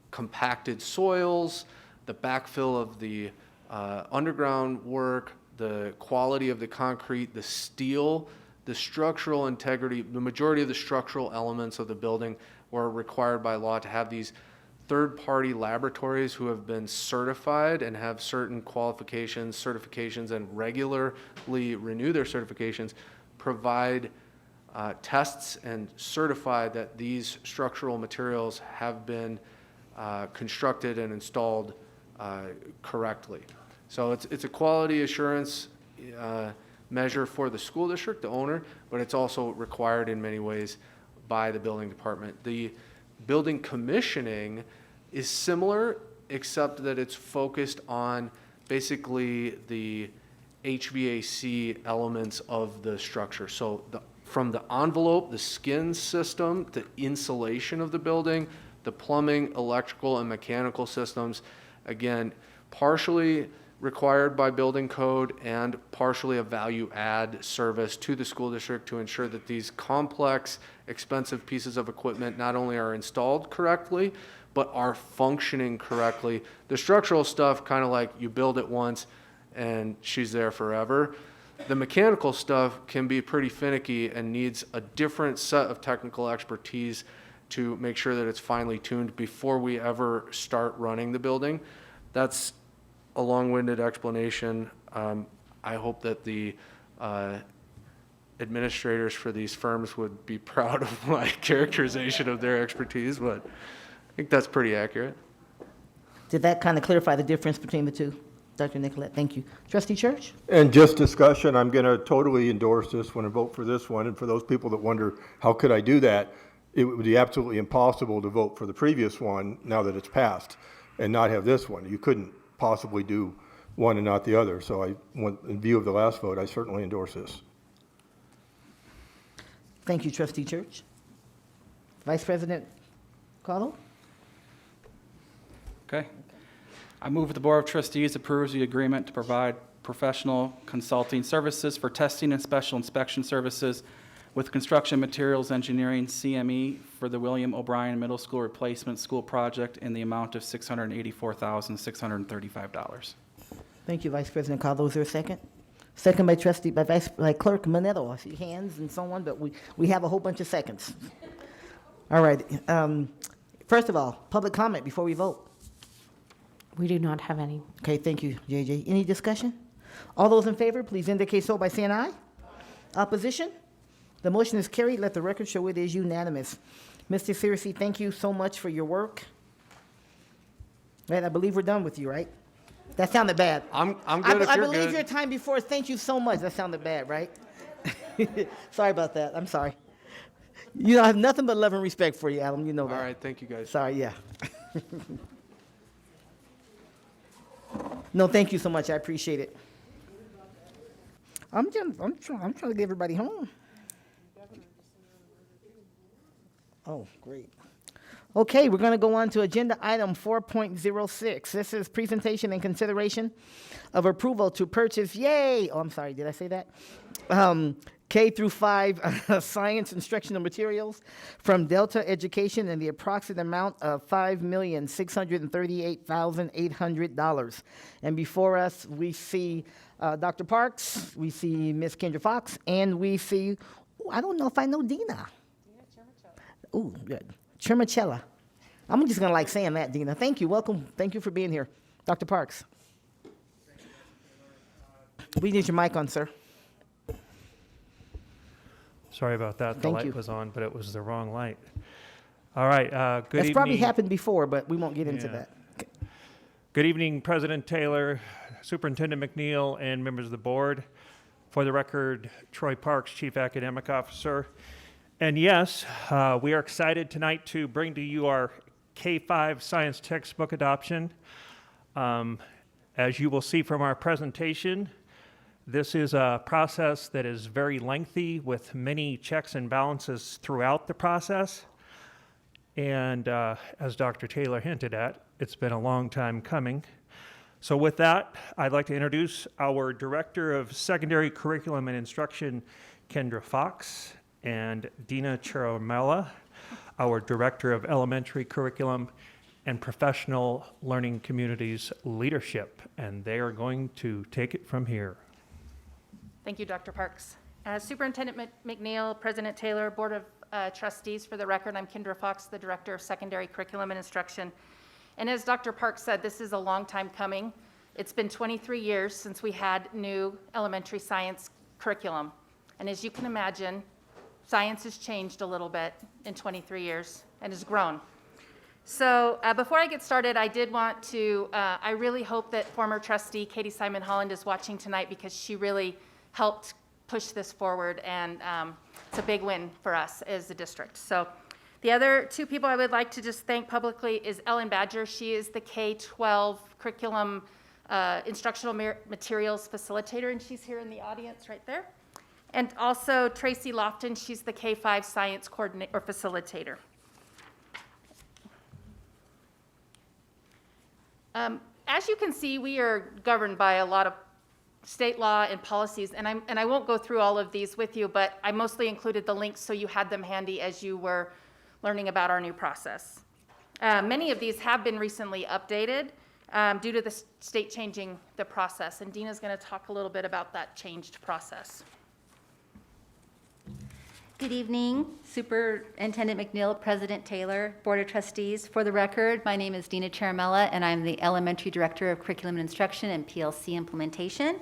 compacted soils, the backfill of the underground work, the quality of the concrete, the steel, the structural integrity. The majority of the structural elements of the building were required by law to have these third-party laboratories who have been certified and have certain qualifications, certifications, and regularly renew their certifications, provide tests and certify that these structural materials have been constructed and installed correctly. So it's a quality assurance measure for the school district, the owner, but it's also required in many ways by the building department. The building commissioning is similar, except that it's focused on basically the HVAC elements of the structure. So from the envelope, the skin system, the insulation of the building, the plumbing, electrical, and mechanical systems, again, partially required by building code and partially a value add service to the school district to ensure that these complex, expensive pieces of equipment not only are installed correctly, but are functioning correctly. The structural stuff, kind of like you build it once and she's there forever. The mechanical stuff can be pretty finicky and needs a different set of technical expertise to make sure that it's finely tuned before we ever start running the building. That's a long-winded explanation. I hope that the administrators for these firms would be proud of my characterization of their expertise, but I think that's pretty accurate.
Did that kind of clarify the difference between the two? Dr. Nicolette, thank you. Trustee Church?
And just discussion, I'm going to totally endorse this one and vote for this one. And for those people that wonder, how could I do that? It would be absolutely impossible to vote for the previous one now that it's passed and not have this one. You couldn't possibly do one and not the other. So in view of the last vote, I certainly endorse this.
Thank you, Trustee Church. Vice President Carlo?
Okay. I move the Board of Trustees approves the agreement to provide professional consulting services for testing and special inspection services with Construction Materials Engineering, CME, for the William O'Brien Middle School Replacement School Project in the amount of $684,635.
Thank you, Vice President Carlo. Is there a second? Second by Clerk Manetto. I see hands and so on, but we have a whole bunch of seconds. All right. First of all, public comment before we vote.
We do not have any.
Okay, thank you, JJ. Any discussion? All those in favor, please indicate so by saying aye. Opposition? The motion is carried. Let the record show it is unanimous. Mr. Searcy, thank you so much for your work. Right, I believe we're done with you, right? That sounded bad.
I'm good if
I
you're
believe
good.
your time before. Thank you so much. That sounded bad, right? Sorry about that. I'm sorry. You know, I have nothing but love and respect for you, Adam. You know that.
All right, thank you guys.
Sorry, yeah. No, thank you so much. I appreciate it. I'm trying to get everybody home. Oh, great. Okay, we're going to go on to agenda item 4.06. This is presentation and consideration of approval to purchase, yay! Oh, I'm sorry, did I say that? K through 5 science instructional materials from Delta Education in the approximate amount of $5,638,800. And before us, we see Dr. Parks, we see Ms. Kendra Fox, and we see, I don't know if I know Dina. Ooh, good. Chirmicella. I'm just going to like saying that, Dina. Thank you. Welcome. Thank you for being here. Dr. Parks. We need your mic on, sir.
Sorry about that. The
Thank
light
you.
was on, but it was the wrong light. All right. Good
That's
evening.
probably happened before, but we won't get into that.
Good evening, President Taylor, Superintendent McNeil, and members of the board. For the record, Troy Parks, Chief Academic Officer. And yes, we are excited tonight to bring to you our K-5 science textbook adoption. As you will see from our presentation, this is a process that is very lengthy with many checks and balances throughout the process. And as Dr. Taylor hinted at, it's been a long time coming. So with that, I'd like to introduce our Director of Secondary Curriculum and Instruction, Kendra Fox, and Dina Chiramella, our Director of Elementary Curriculum and Professional Learning Communities Leadership. And they are going to take it from here.
Thank you, Dr. Parks. Superintendent McNeil, President Taylor, Board of Trustees, for the record, I'm Kendra Fox, the Director of Secondary Curriculum and Instruction. And as Dr. Parks said, this is a long time coming. It's been 23 years since we had new elementary science curriculum. And as you can imagine, science has changed a little bit in 23 years and has grown. So before I get started, I did want to, I really hope that former trustee Katie Simon Holland is watching tonight because she really helped push this forward, and it's a big win for us as a district. So the other two people I would like to just thank publicly is Ellen Badger. She is the K-12 curriculum instructional materials facilitator, and she's here in the audience right there. And also Tracy Lofton, she's the K-5 science coordinator or facilitator. As you can see, we are governed by a lot of state law and policies, and I won't go through all of these with you, but I mostly included the links so you had them handy as you were learning about our new process. Many of these have been recently updated due to the state changing the process, and Dina's going to talk a little bit about that changed process.
Good evening, Superintendent McNeil, President Taylor, Board of Trustees. For the record, my name is Dina Chiramella, and I'm the Elementary Director of Curriculum and Instruction and PLC Implementation.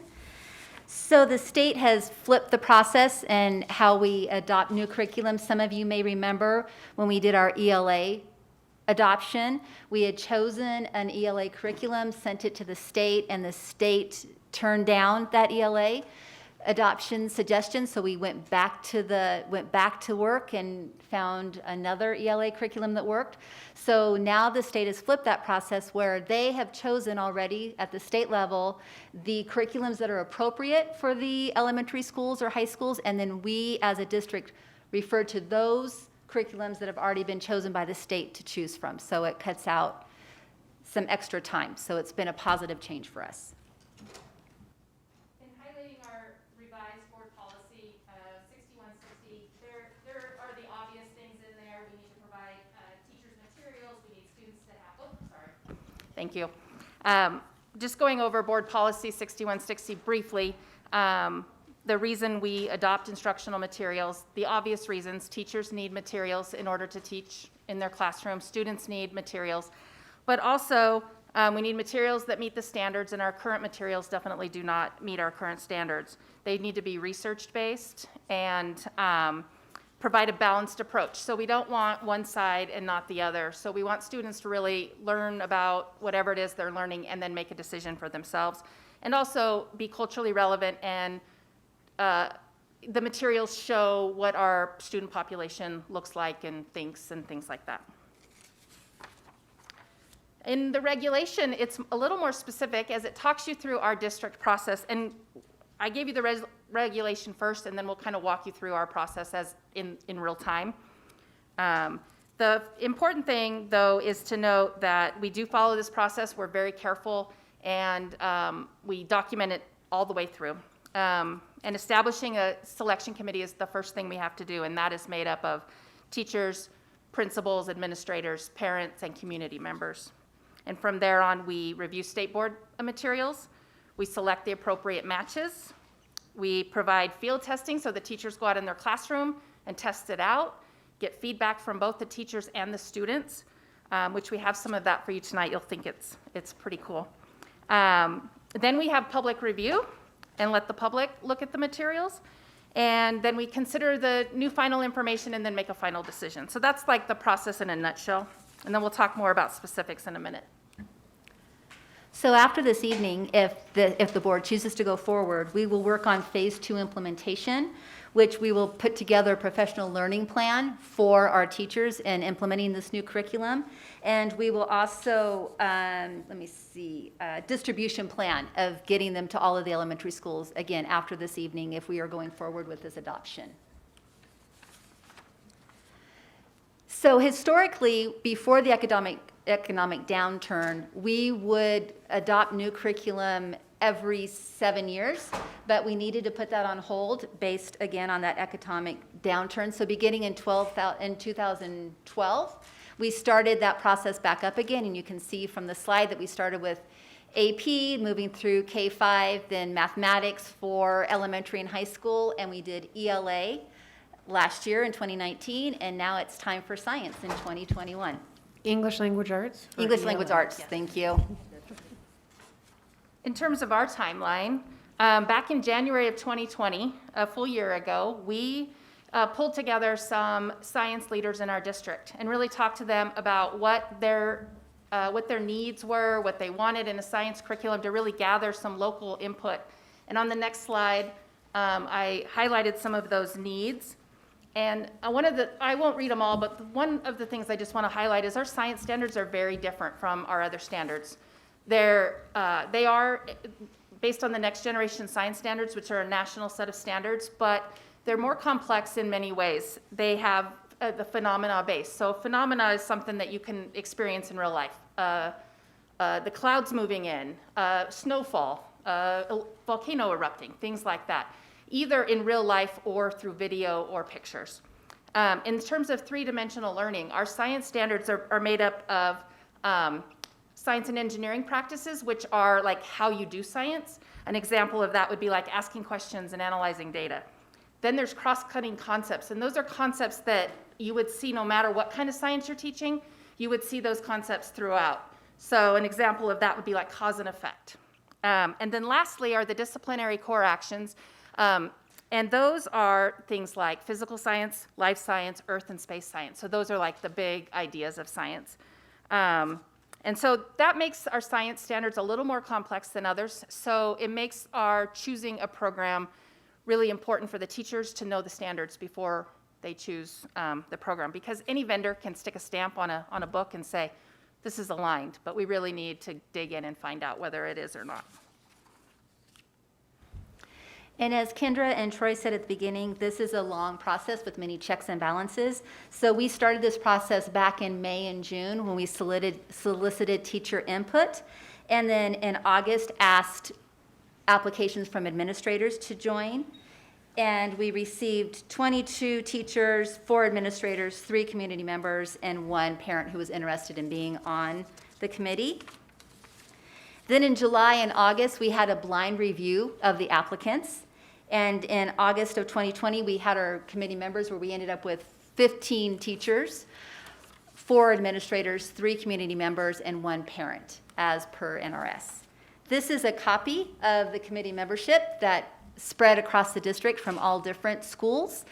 So the state has flipped the process and how we adopt new curriculum. Some of you may remember when we did our ELA adoption, we had chosen an ELA curriculum, sent it to the state, and the state turned down that ELA adoption suggestion, so we went back to work and found another ELA curriculum that worked. So now the state has flipped that process where they have chosen already at the state level the curriculums that are appropriate for the elementary schools or high schools, and then we as a district refer to those curriculums that have already been chosen by the state to choose from. So it cuts out some extra time. So it's been a positive change for us.
Thank you. Just going over Board Policy 6160 briefly, the reason we adopt instructional materials, the obvious reasons: teachers need materials in order to teach in their classroom, students need materials, but also we need materials that meet the standards, and our current materials definitely do not meet our current standards. They need to be research-based and provide a balanced approach. So we don't want one side and not the other. So we want students to really learn about whatever it is they're learning and then make a decision for themselves. And also be culturally relevant, and the materials show what our student population looks like and thinks and things like that. In the regulation, it's a little more specific as it talks you through our district process. And I gave you the regulation first, and then we'll kind of walk you through our process as in real time. The important thing, though, is to note that we do follow this process. We're very careful, and we document it all the way through. And establishing a selection committee is the first thing we have to do, and that is made up of teachers, principals, administrators, parents, and community members. And from there on, we review state board materials. We select the appropriate matches. We provide field testing, so the teachers go out in their classroom and test it out, get feedback from both the teachers and the students, which we have some of that for you tonight. You'll think it's pretty cool. Then we have public review and let the public look at the materials. And then we consider the new final information and then make a final decision. So that's like the process in a nutshell. And then we'll talk more about specifics in a minute.
So after this evening, if the board chooses to go forward, we will work on phase 2 implementation, which we will put together a professional learning plan for our teachers in implementing this new curriculum. And we will also, distribution plan of getting them to all of the elementary schools, again, after this evening, if we are going forward with this adoption. So historically, before the economic downturn, we would adopt new curriculum every 7 years, but we needed to put that on hold based, again, on that economic downturn. So beginning in 2012, we started that process back up again, and you can see from the slide that we started with AP, moving through K-5, then mathematics for elementary and high school, and we did ELA last year in 2019, and now it's time for science in 2021.
English language arts?
English language arts, thank you.
In terms of our timeline, back in January of 2020, a full year ago, we pulled together some science leaders in our district and really talked to them about what their needs were, what they wanted in a science curriculum, to really gather some local input. And on the next slide, I highlighted some of those needs. And I won't read them all, but one of the things I just want to highlight is our science standards are very different from our other standards. They are based on the Next Generation Science Standards, which are a national set of standards, but they're more complex in many ways. They have the phenomena base. So phenomena is something that you can experience in real life. The clouds moving in, snowfall, a volcano erupting, things like that, either in real life or through video or pictures. In terms of three-dimensional learning, our science standards are made up of science and engineering practices, which are like how you do science. An example of that would be like asking questions and analyzing data. Then there's cross-cutting concepts, and those are concepts that you would see no matter what kind of science you're teaching, you would see those concepts throughout. So an example of that would be like cause and effect. And then lastly are the disciplinary core actions, and those are things like physical science, life science, earth and space science. So those are like the big ideas of science. And so that makes our science standards a little more complex than others. So it makes our choosing a program really important for the teachers to know the standards before they choose the program, because any vendor can stick a stamp on a book and say, this is aligned, but we really need to dig in and find out whether it is or not.
And as Kendra and Troy said at the beginning, this is a long process with many checks and balances. So we started this process back in May and June when we solicited teacher input, and then in August asked applications from administrators to join. And we received 22 teachers, 4 administrators, 3 community members, and 1 parent who was interested in being on the committee. Then in July and August, we had a blind review of the applicants. And in August of 2020, we had our committee members where we ended up with 15 teachers, 4 administrators, 3 community members, and 1 parent, as per NRS. This is a copy of the committee membership that spread across the district from all different schools.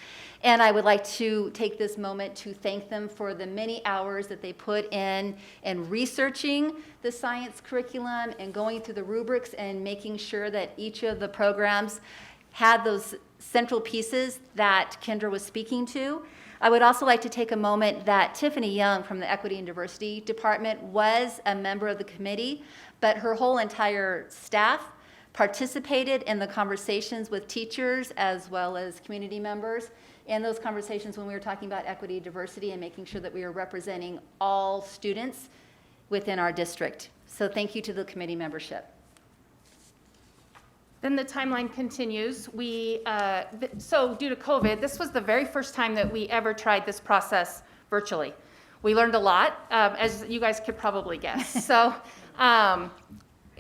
And I would like to take this moment to thank them for the many hours that they put in researching the science curriculum and going through the rubrics and making sure that each of the programs had those central pieces that Kendra was speaking to. I would also like to take a moment that Tiffany Young from the Equity and Diversity Department was a member of the committee, but her whole entire staff participated in the conversations with teachers as well as community members and those conversations when we were talking about equity, diversity, and making sure that we are representing all students within our district. So thank you to the committee membership.
Then the timeline continues. So due to COVID, this was the very first time that we ever tried this process virtually. We learned a lot, as you guys could probably guess. So, and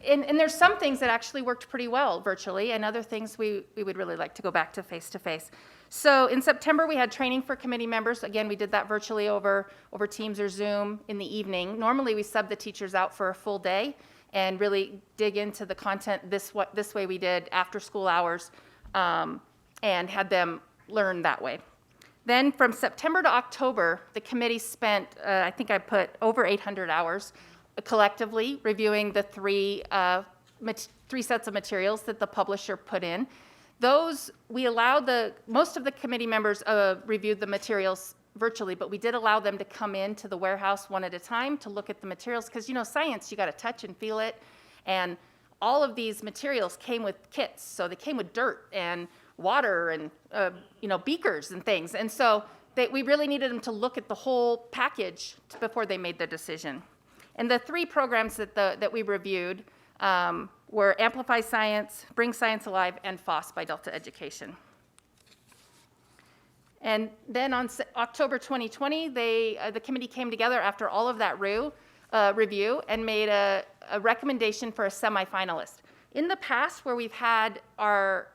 there's some things that actually worked pretty well virtually, and other things we would really like to go back to face-to-face. So in September, we had training for committee members. Again, we did that virtually over Teams or Zoom in the evening. Normally, we sub the teachers out for a full day and really dig into the content this way we did after school hours, and had them learn that way. Then from September to October, the committee spent, I think I put over 800 hours collectively reviewing the three sets of materials that the publisher put in. Those, we allowed most of the committee members reviewed the materials virtually, but we did allow them to come into the warehouse one at a time to look at the materials, because science, you got to touch and feel it, and all of these materials came with kits, so they came with dirt and water and beakers and things, and so we really needed them to look at the whole package before they made the decision. And the three programs that we reviewed were Amplify Science, Bring Science Alive, and FOSS by Delta Education. And then on October 2020, the committee came together after all of that review and made a recommendation for a semifinalist. In the past, where we've had the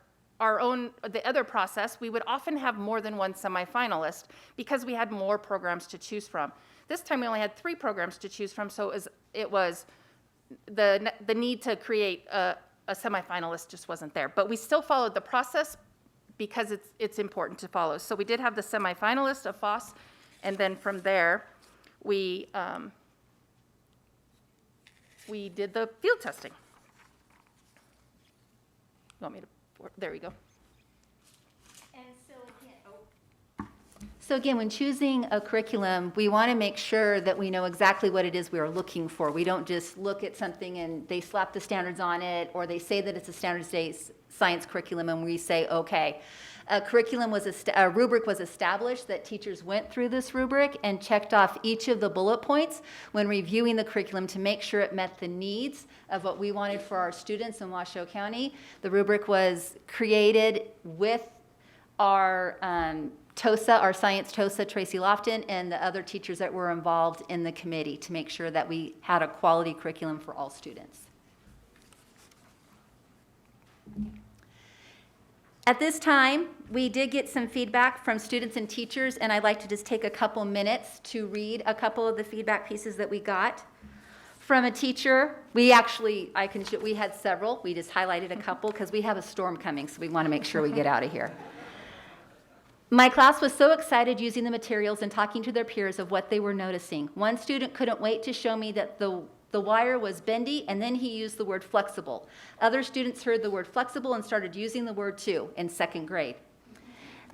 other process, we would often have more than one semifinalist because we had more programs to choose from. This time we only had 3 programs to choose from, so it was the need to create a semifinalist just wasn't there. But we still followed the process because it's important to follow. So we did have the semifinalist of FOSS, and then from there, we did the field testing. You want me to? There we go.
So again, when choosing a curriculum, we want to make sure that we know exactly what it is we are looking for. We don't just look at something and they slap the standards on it, or they say that it's a standards-based science curriculum and we say, okay. A rubric was established that teachers went through this rubric and checked off each of the bullet points when reviewing the curriculum to make sure it met the needs of what we wanted for our students in Washoe County. The rubric was created with our TOSA, our science TOSA, Tracy Lofton, and the other teachers that were involved in the committee to make sure that we had a quality curriculum for all students. At this time, we did get some feedback from students and teachers, and I'd like to just take a couple minutes to read a couple of the feedback pieces that we got. From a teacher, we had several. We just highlighted a couple because we have a storm coming, so we want to make sure we get out of here. My class was so excited using the materials and talking to their peers of what they were noticing. One student couldn't wait to show me that the wire was bendy, and then he used the word flexible. Other students heard the word flexible and started using the word too in 2nd grade.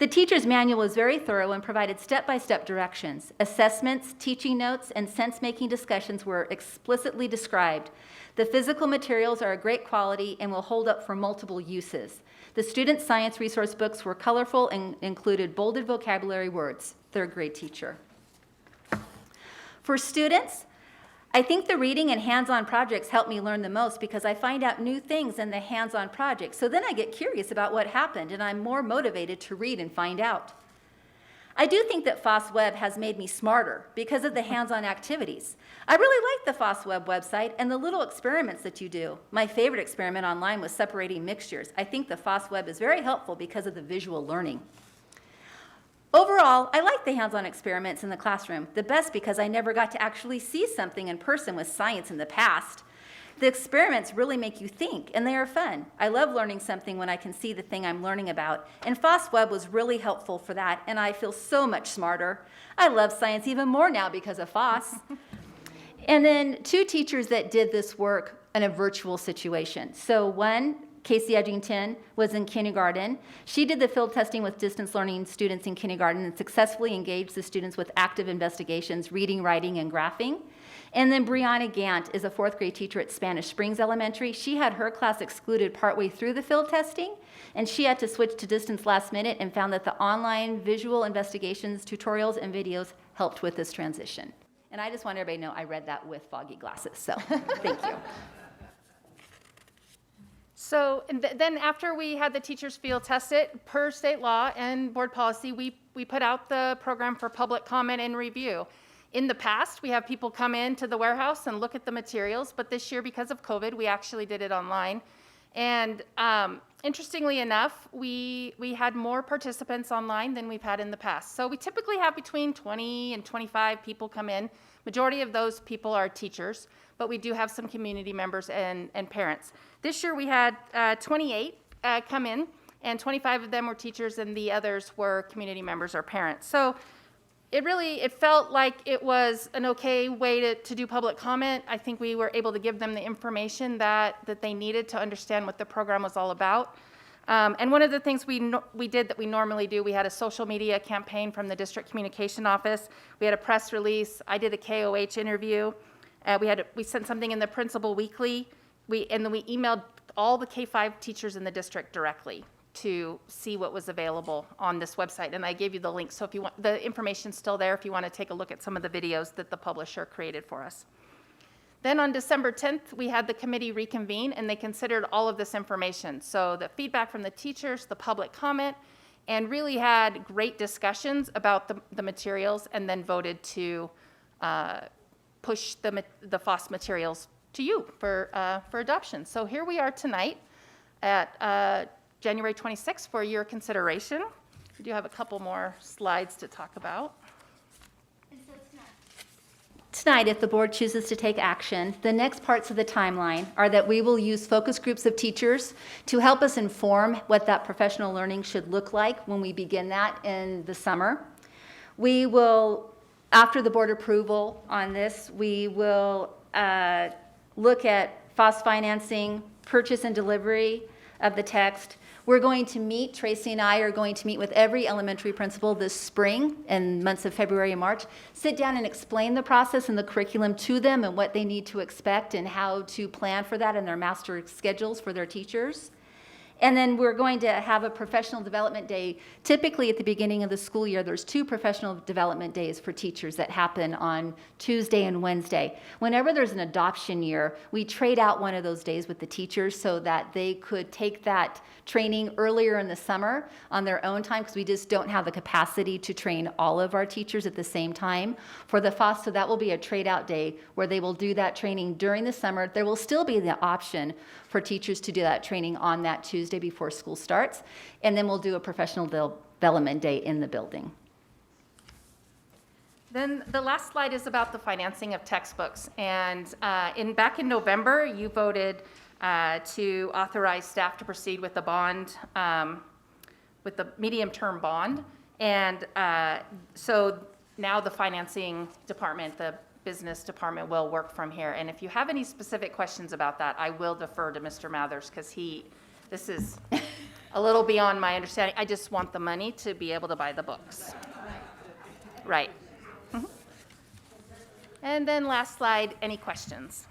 The teacher's manual was very thorough and provided step-by-step directions. Assessments, teaching notes, and sense-making discussions were explicitly described. The physical materials are a great quality and will hold up for multiple uses. The student science resource books were colorful and included bolded vocabulary words. 3rd grade teacher. For students, I think the reading and hands-on projects help me learn the most because I find out new things in the hands-on projects. So then I get curious about what happened and I'm more motivated to read and find out. I do think that FOSS Web has made me smarter because of the hands-on activities. I really like the FOSS Web website and the little experiments that you do. My favorite experiment online was separating mixtures. I think the FOSS Web is very helpful because of the visual learning. Overall, I like the hands-on experiments in the classroom, the best because I never got to actually see something in person with science in the past. The experiments really make you think, and they are fun. I love learning something when I can see the thing I'm learning about, and FOSS Web was really helpful for that, and I feel so much smarter. I love science even more now because of FOSS. And then 2 teachers that did this work in a virtual situation. So one Casey Edgington was in kindergarten. She did the field testing with distance learning students in kindergarten and successfully engaged the students with active investigations, reading, writing, and graphing. And then Brianna Gant is a 4th grade teacher at Spanish Springs Elementary. She had her class excluded partway through the field testing, and she had to switch to distance last minute and found that the online visual investigations, tutorials, and videos helped with this transition. And I just want everybody to know I read that with foggy glasses, so thank you.
So then after we had the teachers field test it, per state law and board policy, we put out the program for public comment and review. In the past, we have people come into the warehouse and look at the materials, but this year, because of COVID, we actually did it online. And interestingly enough, we had more participants online than we've had in the past. So we typically have between 20 and 25 people come in. Majority of those people are teachers, but we do have some community members and parents. This year we had 28 come in, and 25 of them were teachers, and the others were community members or parents. So it felt like it was an okay way to do public comment. I think we were able to give them the information that they needed to understand what the program was all about. And one of the things we did that we normally do, we had a social media campaign from the district communication office. We had a press release. I did a KOH interview. We sent something in the Principal Weekly. And then we emailed all the K-5 teachers in the district directly to see what was available on this website. And I gave you the link, so if you want, the information's still there if you want to take a look at some of the videos that the publisher created for us. Then on December 10th, we had the committee reconvene, and they considered all of this information. So the feedback from the teachers, the public comment, and really had great discussions about the materials, and then voted to push the FOSS materials to you for adoption. So here we are tonight at January 26th for your consideration. We do have a couple more slides to talk about.
Tonight, if the board chooses to take action, the next parts of the timeline are that we will use focus groups of teachers to help us inform what that professional learning should look like when we begin that in the summer. We will, after the board approval on this, we will look at FOSS financing, purchase and delivery of the text. We're going to meet, Tracy and I are going to meet with every elementary principal this spring in months of February and March, sit down and explain the process and the curriculum to them and what they need to expect and how to plan for that in their master schedules for their teachers. And then we're going to have a professional development day. Typically at the beginning of the school year, there's 2 professional development days for teachers that happen on Tuesday and Wednesday. Whenever there's an adoption year, we trade out one of those days with the teachers so that they could take that training earlier in the summer on their own time, because we just don't have the capacity to train all of our teachers at the same time for the FOSS. So that will be a trade out day where they will do that training during the summer. There will still be the option for teachers to do that training on that Tuesday before school starts, and then we'll do a professional development day in the building.
Then the last slide is about the financing of textbooks. And back in November, you voted to authorize staff to proceed with the bond, with the medium-term bond. And so now the financing department, the business department, will work from here. And if you have any specific questions about that, I will defer to Mr. Mathers, because this is a little beyond my understanding. I just want the money to be able to buy the books. Right. Mm-hmm. And then last slide, any questions?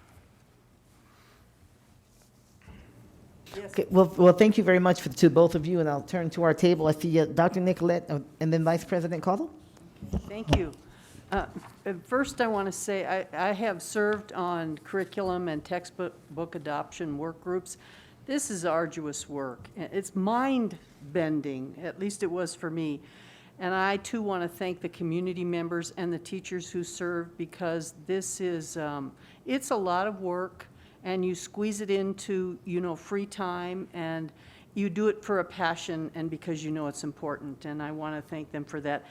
Okay, well, thank you very much to both of you, and I'll turn to our table. I see Dr. Nicolette and then Vice President Caudill.
Thank you. First, I want to say I have served on curriculum and textbook adoption work groups. This is arduous work. It's mind-bending, at least it was for me. And I, too, want to thank the community members and the teachers who serve, because this is, it's a lot of work, and you squeeze it into, free time, and you do it for a passion and because you know it's important, and I want to thank them for that.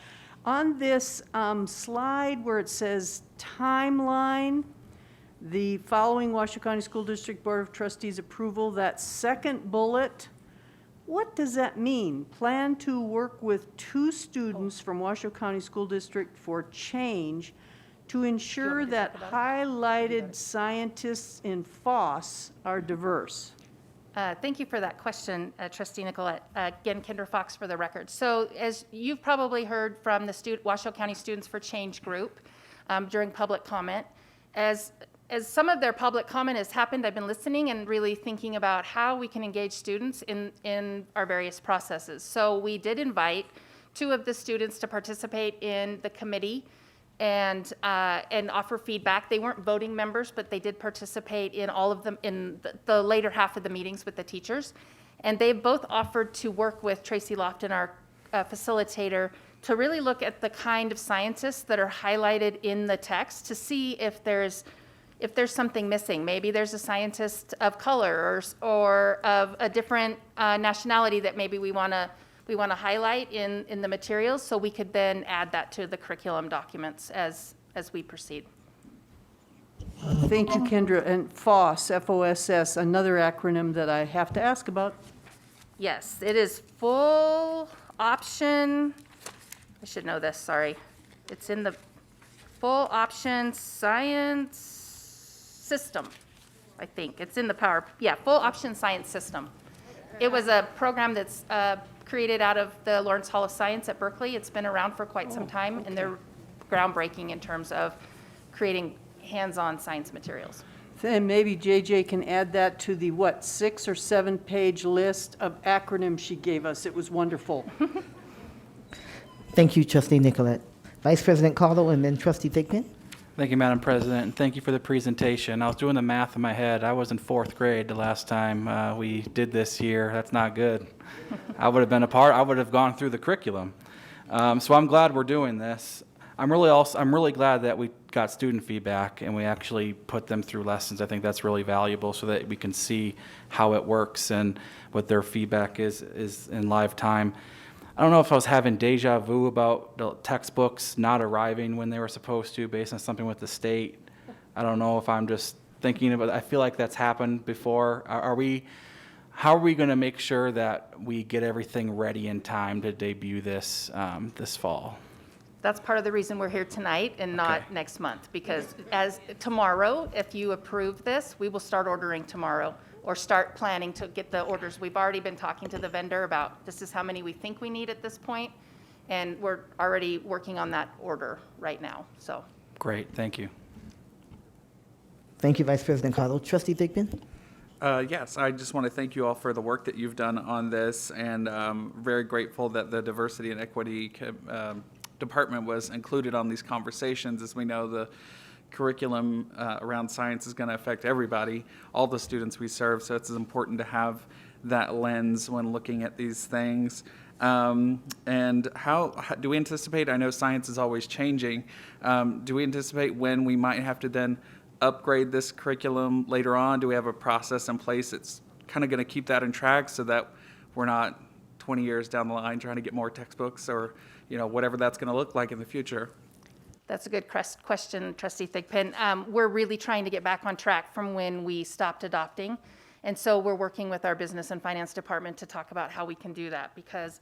On this slide where it says timeline, the following Washoe County School District Board of Trustees approval, that second bullet, what does that mean? Plan to work with 2 students from Washoe County School District for change to ensure that highlighted scientists in FOSS are diverse.
Thank you for that question, Trustee Nicolette. Again, Kendra Fox for the record. So as you've probably heard from the Washoe County Students for Change group during public comment, as some of their public comment has happened, I've been listening and really thinking about how we can engage students in our various processes. So we did invite 2 of the students to participate in the committee and offer feedback. They weren't voting members, but they did participate in all of them in the later half of the meetings with the teachers. And they both offered to work with Tracy Lofton, our facilitator, to really look at the kind of scientists that are highlighted in the text to see if there's something missing. Maybe there's a scientist of color or of a different nationality that maybe we want to highlight in the materials, so we could then add that to the curriculum documents as we proceed.
Thank you, Kendra. And FOSS, F-O-S-S, another acronym that I have to ask about.
Yes, it is full option, I should know this, sorry. It's in the full option science system, I think. It's in the full option science system. It was a program that's created out of the Lawrence Hall of Science at Berkeley. It's been around for quite some time, and they're groundbreaking in terms of creating hands-on science materials.
And maybe JJ can add that to the, 6 or 7 page list of acronyms she gave us. It was wonderful.
Thank you, Trustee Nicolette. Vice President Caldwell and then Trustee Thigpen.
Thank you, Madam President, and thank you for the presentation. I was doing the math in my head. I was in 4th grade the last time we did this here. That's not good. I would have been I would have gone through the curriculum. So I'm glad we're doing this. I'm really glad that we got student feedback and we actually put them through lessons. I think that's really valuable so that we can see how it works and what their feedback is in live time. I don't know if I was having deja vu about the textbooks not arriving when they were supposed to based on something with the state. I don't know if I'm just thinking about it. I feel like that's happened before. How are we going to make sure that we get everything ready in time to debut this this fall?
That's part of the reason we're here tonight and not next month, because as tomorrow, if you approve this, we will start ordering tomorrow or start planning to get the orders. We've already been talking to the vendor about this is how many we think we need at this point, and we're already working on that order right now. So
great, thank you.
Thank you, Vice President Caldwell. Trustee Thigpen.
Yes, I just want to thank you all for the work that you've done on this, and very grateful that the Diversity and Equity Department was included on these conversations. As we know, the curriculum around science is going to affect everybody, all the students we serve, so it's important to have that lens when looking at these things. And how do we anticipate, I know science is always changing, do we anticipate when we might have to then upgrade this curriculum later on? Do we have a process in place that's kind of going to keep that in track so that we're not 20 years down the line trying to get more textbooks or whatever that's going to look like in the future?
that's a good question, Trustee Thigpen. We're really trying to get back on track from when we stopped adopting. And so we're working with our business and finance department to talk about how we can do that, because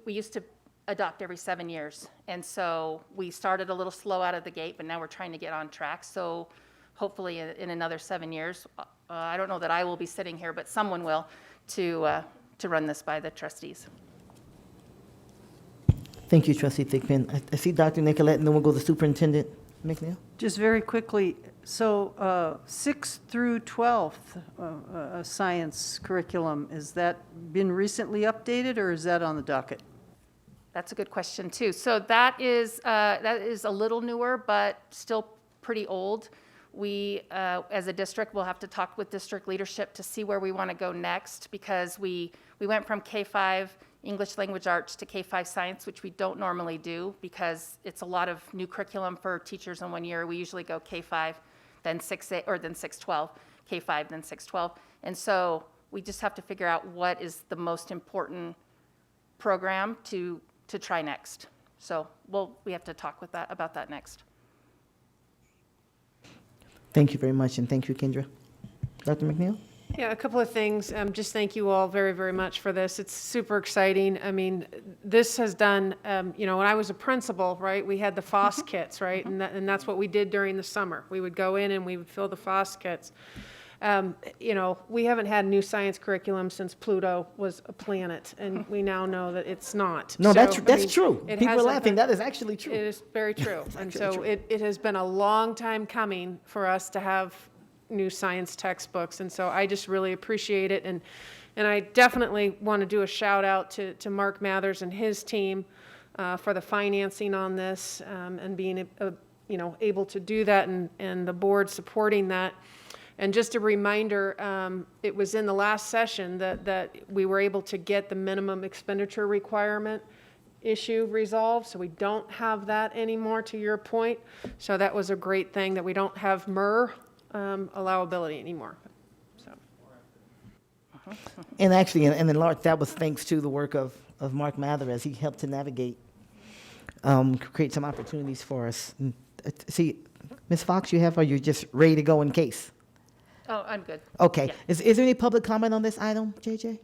we used to adopt every 7 years. And so we started a little slow out of the gate, but now we're trying to get on track. So hopefully in another 7 years, I don't know that I will be sitting here, but someone will, to run this by the trustees.
Thank you, Trustee Thigpen. I see Dr. Nicolette, and then we'll go to Superintendent McNeil.
Just very quickly, so 6th through 12th science curriculum, has that been recently updated, or is that on the docket?
That's a good question too. So that is a little newer, but still pretty old. We, as a district, will have to talk with district leadership to see where we want to go next, because we went from K-5 English Language Arts to K-5 Science, which we don't normally do because it's a lot of new curriculum for teachers in 1 year. We usually go K-5, then 6-8, or then 6-12, K-5, then 6-12. And so we just have to figure out what is the most important program to try next. So we have to talk about that next.
Thank you very much, and thank you, Kendra. Dr. McNeil?
Yeah, a couple of things. Just thank you all very, very much for this. It's super exciting. I mean, this has done, when I was a principal, right, we had the FOSS kits, right? And that's what we did during the summer. We would go in and we would fill the FOSS kits. You know, we haven't had new science curriculum since Pluto was a planet, and we now know that it's not.
No,
So,
that's
I
that's
mean,
true.
it
People are
hasn't
laughing.
been-
That is actually true.
It is very true. And
actually
so
true.
it has been a long time coming for us to have new science textbooks. And so I just really appreciate it. And I definitely want to do a shout out to Mark Mathers and his team for the financing on this and being you know, able to do that, and the board supporting that. And just a reminder, it was in the last session that we were able to get the minimum expenditure requirement issue resolved, so we don't have that anymore, to your point. So that was a great thing, that we don't have MER allowability anymore. So.
And actually, and in large, that was thanks to the work of Mark Mather, as he helped to navigate, create some opportunities for us. See, Ms. Fox, are you just ready to go in case?
Oh, I'm good.
Okay.
Yeah.
Is there any public comment on this item, JJ?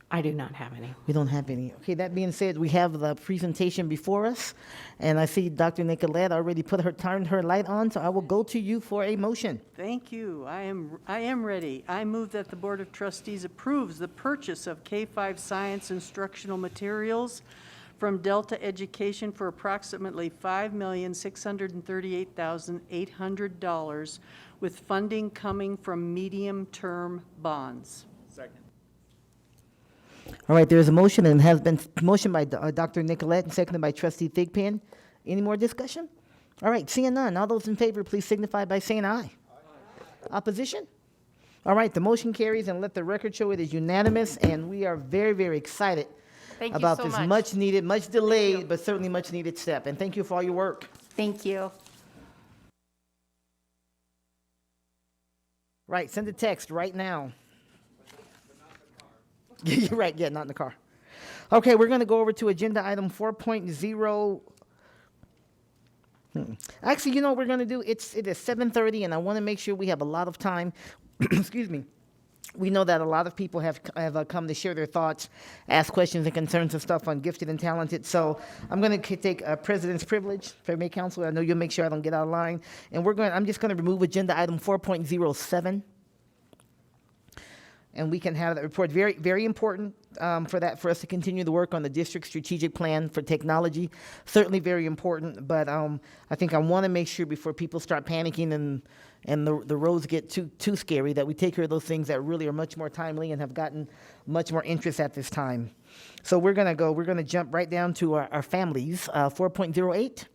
I do not have any.
We don't have any. Okay, that being said, we have the presentation before us, and I see Dr. Nicolette already turned her light on, so I will go to you for a motion.
Thank you. I am ready. I move that the Board of Trustees approves the purchase of K-5 science instructional materials from Delta Education for approximately $5,638,800, with funding coming from medium-term bonds.
Second.
All right, there is a motion, and has been motioned by Dr. Nicolette and seconded by Trustee Thigpen. Any more discussion? All right, seeing none, all those in favor, please signify by saying aye. Opposition? All right, the motion carries, and let the record show it is unanimous, and we are very, very excited about this much needed, much delayed, but certainly much needed step. And thank you for all your work.
Thank you.
Right, send a text right now. You're right, yeah, not in the car. Okay, we're going to go over to agenda item 4.0. Actually, you know what we're going to do? It is 7:30, and I want to make sure we have a lot of time. Excuse me. We know that a lot of people have come to share their thoughts, ask questions and concerns and stuff on gifted and talented. So I'm going to take President's privilege for May Council. I know you'll make sure I don't get out of line. And I'm just going to remove agenda item 4.07. And we can have that report. Very, very important for us to continue the work on the district strategic plan for technology. Certainly very important, but I think I want to make sure before people start panicking and the roads get too scary, that we take care of those things that really are much more timely and have gotten much more interest at this time. So we're gonna jump right down to our families. 4.08.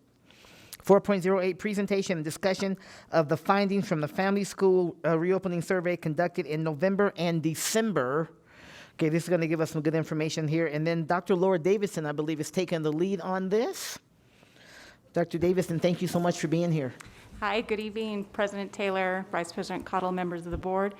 4.08, presentation and discussion of the findings from the Family School Reopening Survey conducted in November and December. Okay, this is going to give us some good information here. And then Dr. Laura Davidson, I believe, is taking the lead on this. Dr. Davidson, thank you so much for being here.
Hi, good evening, President Taylor, Vice President Cottle, members of the board.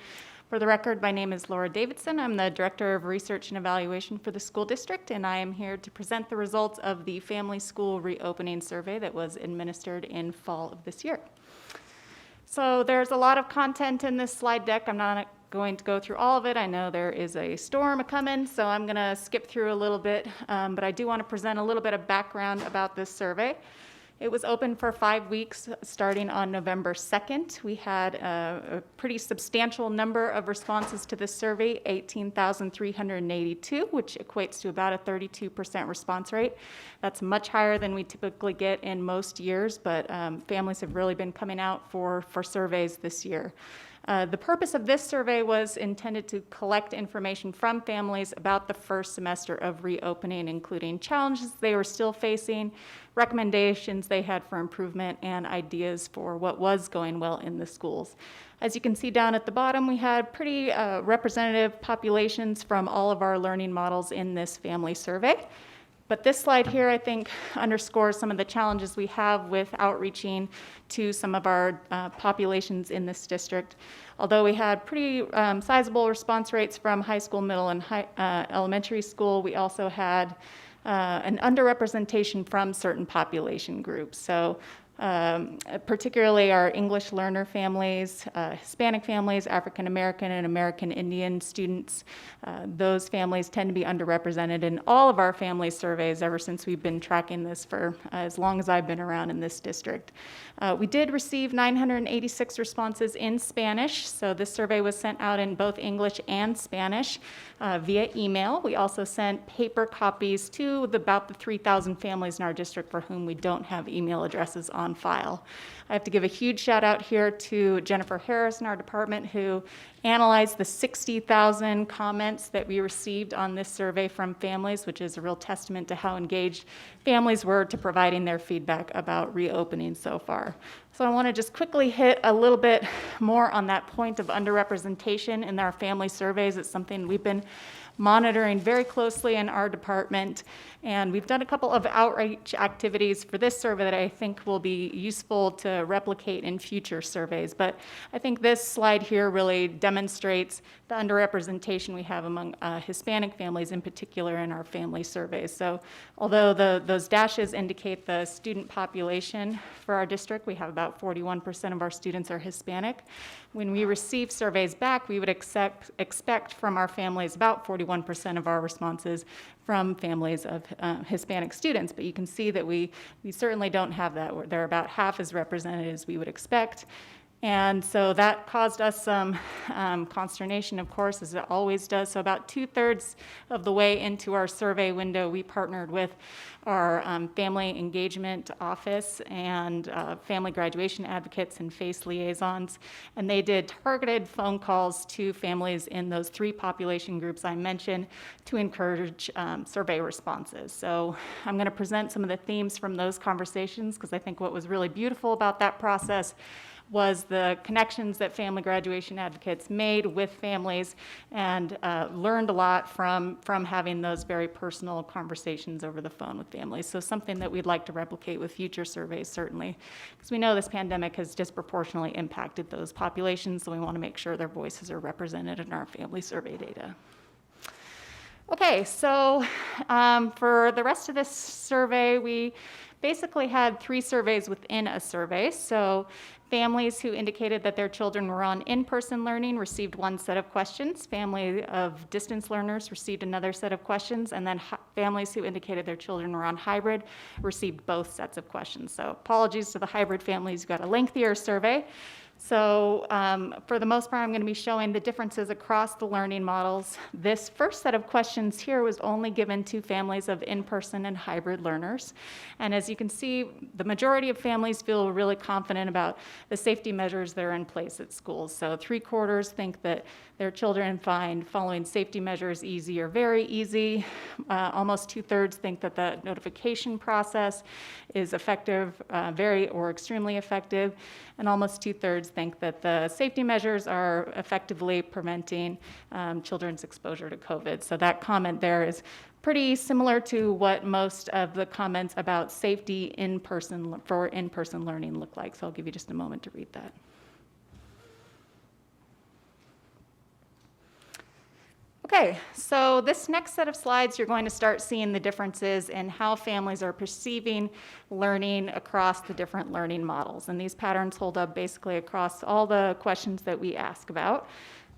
For the record, my name is Laura Davidson. I'm the Director of Research and Evaluation for the school district, and I am here to present the results of the Family School Reopening Survey that was administered in fall of this year. So there's a lot of content in this slide deck. I'm not going to go through all of it. I know there is a storm coming, so I'm going to skip through a little bit, but I do want to present a little bit of background about this survey. It was open for 5 weeks, starting on November 2nd. We had a pretty substantial number of responses to this survey, 18,382, which equates to about a 32% response rate. That's much higher than we typically get in most years, but families have really been coming out for surveys this year. The purpose of this survey was intended to collect information from families about the first semester of reopening, including challenges they were still facing, recommendations they had for improvement, and ideas for what was going well in the schools. As you can see down at the bottom, we had pretty representative populations from all of our learning models in this family survey. But this slide here, I think, underscores some of the challenges we have with outreaching to some of our populations in this district. Although we had pretty sizable response rates from high school, middle, and elementary school, we also had an underrepresentation from certain population groups. So particularly our English learner families, Hispanic families, African American and American Indian students. Those families tend to be underrepresented in all of our family surveys ever since we've been tracking this for as long as I've been around in this district. We did receive 986 responses in Spanish, so this survey was sent out in both English and Spanish via email. We also sent paper copies to about the 3,000 families in our district for whom we don't have email addresses on file. I have to give a huge shout out here to Jennifer Harris in our department, who analyzed the 60,000 comments that we received on this survey from families, which is a real testament to how engaged families were to providing their feedback about reopening so far. So I want to just quickly hit a little bit more on that point of underrepresentation in our family surveys. It's something we've been monitoring very closely in our department, and we've done a couple of outreach activities for this survey that I think will be useful to replicate in future surveys. But I think this slide here really demonstrates the underrepresentation we have among Hispanic families in particular in our family surveys. So although those dashes indicate the student population for our district, we have about 41% of our students are Hispanic. When we receive surveys back, we would expect from our families about 41% of our responses from families of Hispanic students. But you can see that we certainly don't have that. They're about half as represented as we would expect. And so that caused us some consternation, of course, as it always does. So about 2/3 of the way into our survey window, we partnered with our family engagement office and family graduation advocates and FACE liaisons. And they did targeted phone calls to families in those 3 population groups I mentioned to encourage survey responses. So I'm going to present some of the themes from those conversations, because I think what was really beautiful about that process was the connections that family graduation advocates made with families, and learned a lot from having those very personal conversations over the phone with families. So something that we'd like to replicate with future surveys, certainly, because we know this pandemic has disproportionately impacted those populations, so we want to make sure their voices are represented in our family survey data. Okay, so for the rest of this survey, we basically had 3 surveys within a survey. So families who indicated that their children were on in-person learning received 1 set of questions. Family of distance learners received another set of questions. And then families who indicated their children were on hybrid received both sets of questions. So apologies to the hybrid families who got a lengthier survey. So for the most part, I'm going to be showing the differences across the learning models. This first set of questions here was only given to families of in-person and hybrid learners. And as you can see, the majority of families feel really confident about the safety measures that are in place at schools. So 3/4 think that their children find following safety measures easy or very easy. Almost 2/3 think that the notification process is effective, very or extremely effective. And almost 2/3 think that the safety measures are effectively preventing children's exposure to COVID. So that comment there is pretty similar to what most of the comments about safety for in-person learning look like. So I'll give you just a moment to read that. Okay, so this next set of slides, you're going to start seeing the differences in how families are perceiving learning across the different learning models. And these patterns hold up basically across all the questions that we ask about.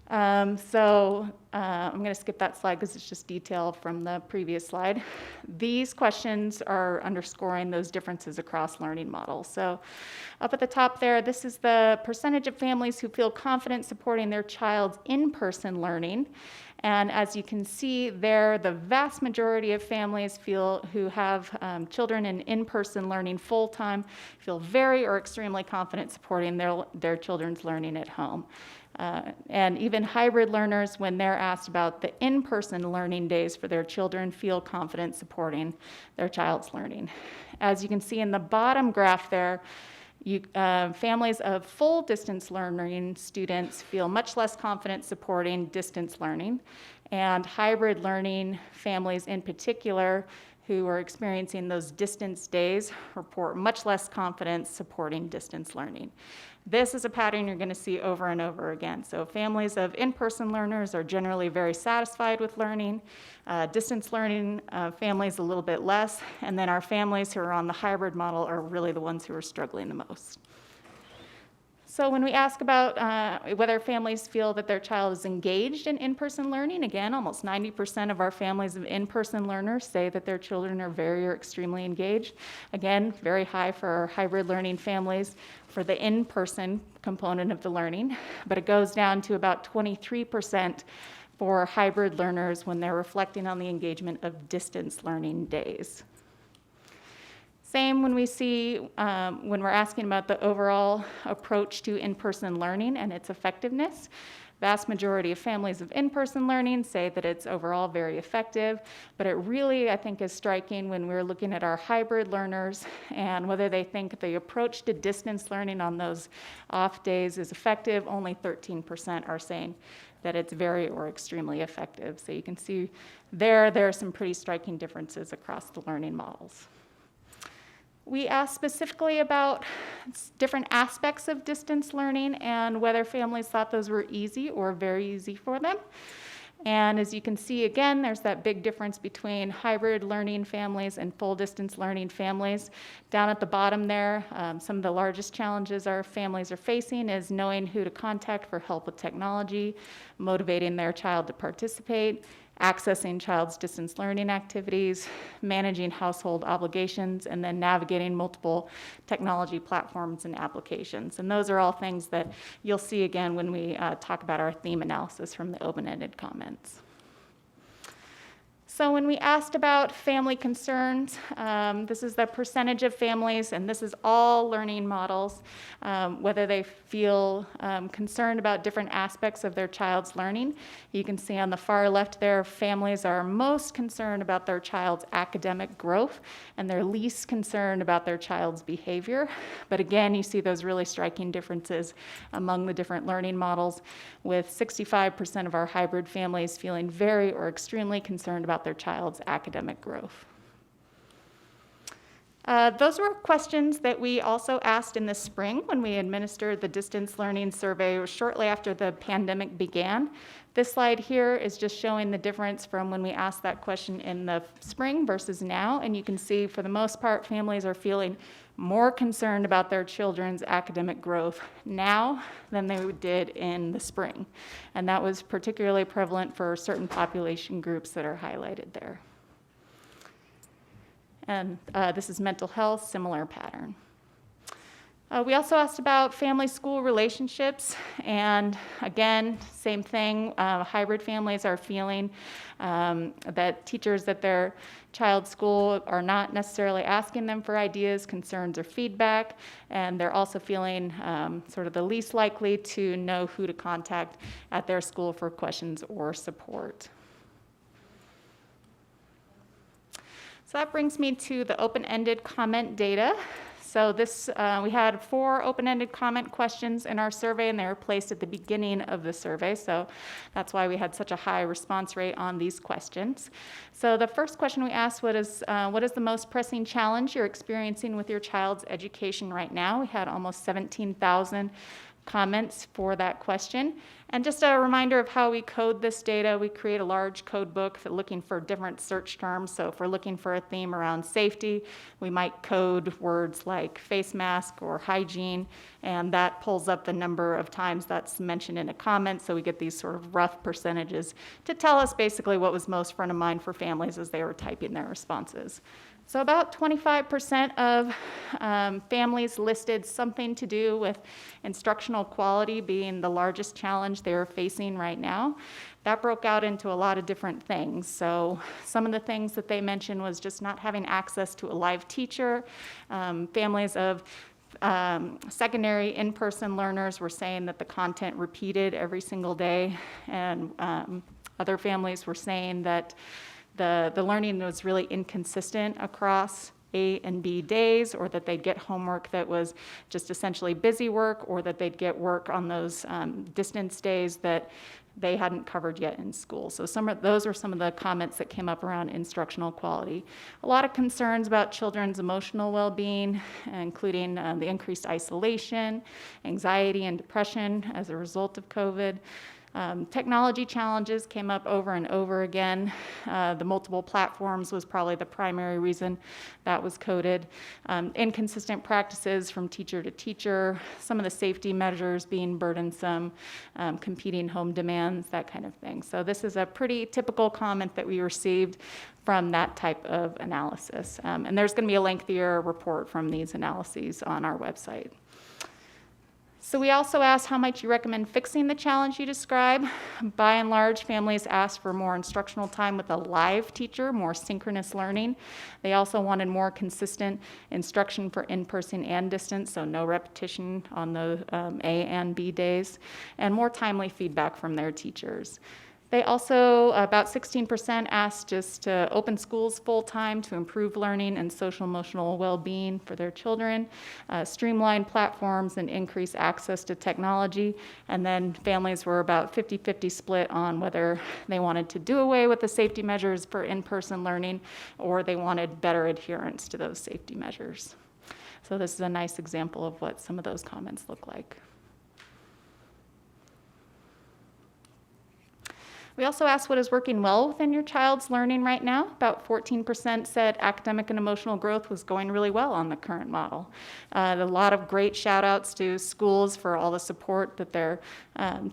I'm going to skip that slide because it's just detail from the previous slide. These questions are underscoring those differences across learning models. So up at the top there, this is the percentage of families who feel confident supporting their child's in-person learning. And as you can see there, the vast majority of families who have children in in-person learning full-time feel very or extremely confident supporting their children's learning at home. And even hybrid learners, when they're asked about the in-person learning days for their children, feel confident supporting their child's learning. As you can see in the bottom graph there, families of full distance learning students feel much less confident supporting distance learning. And hybrid learning families in particular who are experiencing those distance days report much less confidence supporting distance learning. This is a pattern you're going to see over and over again. So families of in-person learners are generally very satisfied with learning. Distance learning families a little bit less. And then our families who are on the hybrid model are really the ones who are struggling the most. So when we ask about whether families feel that their child is engaged in in-person learning, again, almost 90% of our families of in-person learners say that their children are very or extremely engaged. Again, very high for our hybrid learning families for the in-person component of the learning, but it goes down to about 23% for hybrid learners when they're reflecting on the engagement of distance learning days. Same when we see, when we're asking about the overall approach to in-person learning and its effectiveness. Vast majority of families of in-person learning say that it's overall very effective, but it really, I think, is striking when we're looking at our hybrid learners and whether they think the approach to distance learning on those off days is effective. Only 13% are saying that it's very or extremely effective. So you can see there are some pretty striking differences across the learning models. We asked specifically about different aspects of distance learning and whether families thought those were easy or very easy for them. And as you can see, again, there's that big difference between hybrid learning families and full distance learning families. Down at the bottom there, some of the largest challenges our families are facing is knowing who to contact for help with technology, motivating their child to participate, accessing child's distance learning activities, managing household obligations, and then navigating multiple technology platforms and applications. And those are all things that you'll see again when we talk about our theme analysis from the open-ended comments. So when we asked about family concerns, this is the percentage of families, and this is all learning models, whether they feel concerned about different aspects of their child's learning. You can see on the far left there, families are most concerned about their child's academic growth, and they're least concerned about their child's behavior. But again, you see those really striking differences among the different learning models, with 65% of our hybrid families feeling very or extremely concerned about their child's academic growth. Those were questions that we also asked in the spring when we administered the distance learning survey shortly after the pandemic began. This slide here is just showing the difference from when we asked that question in the spring versus now. And you can see for the most part, families are feeling more concerned about their children's academic growth now than they did in the spring. And that was particularly prevalent for certain population groups that are highlighted there. And this is mental health, similar pattern. We also asked about family-school relationships, and again, same thing. Hybrid families are feeling that teachers at their child's school are not necessarily asking them for ideas, concerns, or feedback, and they're also feeling sort of the least likely to know who to contact at their school for questions or support. So that brings me to the open-ended comment data. So this, we had 4 open-ended comment questions in our survey, and they were placed at the beginning of the survey. So that's why we had such a high response rate on these questions. So the first question we asked, what is the most pressing challenge you're experiencing with your child's education right now? We had almost 17,000 comments for that question. And just a reminder of how we code this data, we create a large code book for looking for different search terms. So if we're looking for a theme around safety, we might code words like face mask or hygiene, and that pulls up the number of times that's mentioned in a comment. So we get these sort of rough percentages to tell us basically what was most front of mind for families as they were typing their responses. So about 25% of families listed something to do with instructional quality being the largest challenge they're facing right now. That broke out into a lot of different things. So some of the things that they mentioned was just not having access to a live teacher. Families of secondary in-person learners were saying that the content repeated every single day, and other families were saying that the learning was really inconsistent across A and B days, or that they'd get homework that was just essentially busy work, or that they'd get work on those distance days that they hadn't covered yet in school. So those are some of the comments that came up around instructional quality. A lot of concerns about children's emotional well-being, including the increased isolation, anxiety, and depression as a result of COVID. Technology challenges came up over and over again. The multiple platforms was probably the primary reason that was coded. Inconsistent practices from teacher to teacher, some of the safety measures being burdensome, competing home demands, that kind of thing. So this is a pretty typical comment that we received from that type of analysis. And there's going to be a lengthier report from these analyses on our website. So we also asked, how might you recommend fixing the challenge you describe? By and large, families asked for more instructional time with a live teacher, more synchronous learning. They also wanted more consistent instruction for in-person and distance, so no repetition on the A and B days, and more timely feedback from their teachers. They also, about 16% asked just to open schools full-time to improve learning and social emotional well-being for their children, streamline platforms and increase access to technology. And then families were about 50-50 split on whether they wanted to do away with the safety measures for in-person learning or they wanted better adherence to those safety measures. So this is a nice example of what some of those comments look like. We also asked what is working well within your child's learning right now. About 14% said academic and emotional growth was going really well on the current model. A lot of great shout outs to schools for all the support that their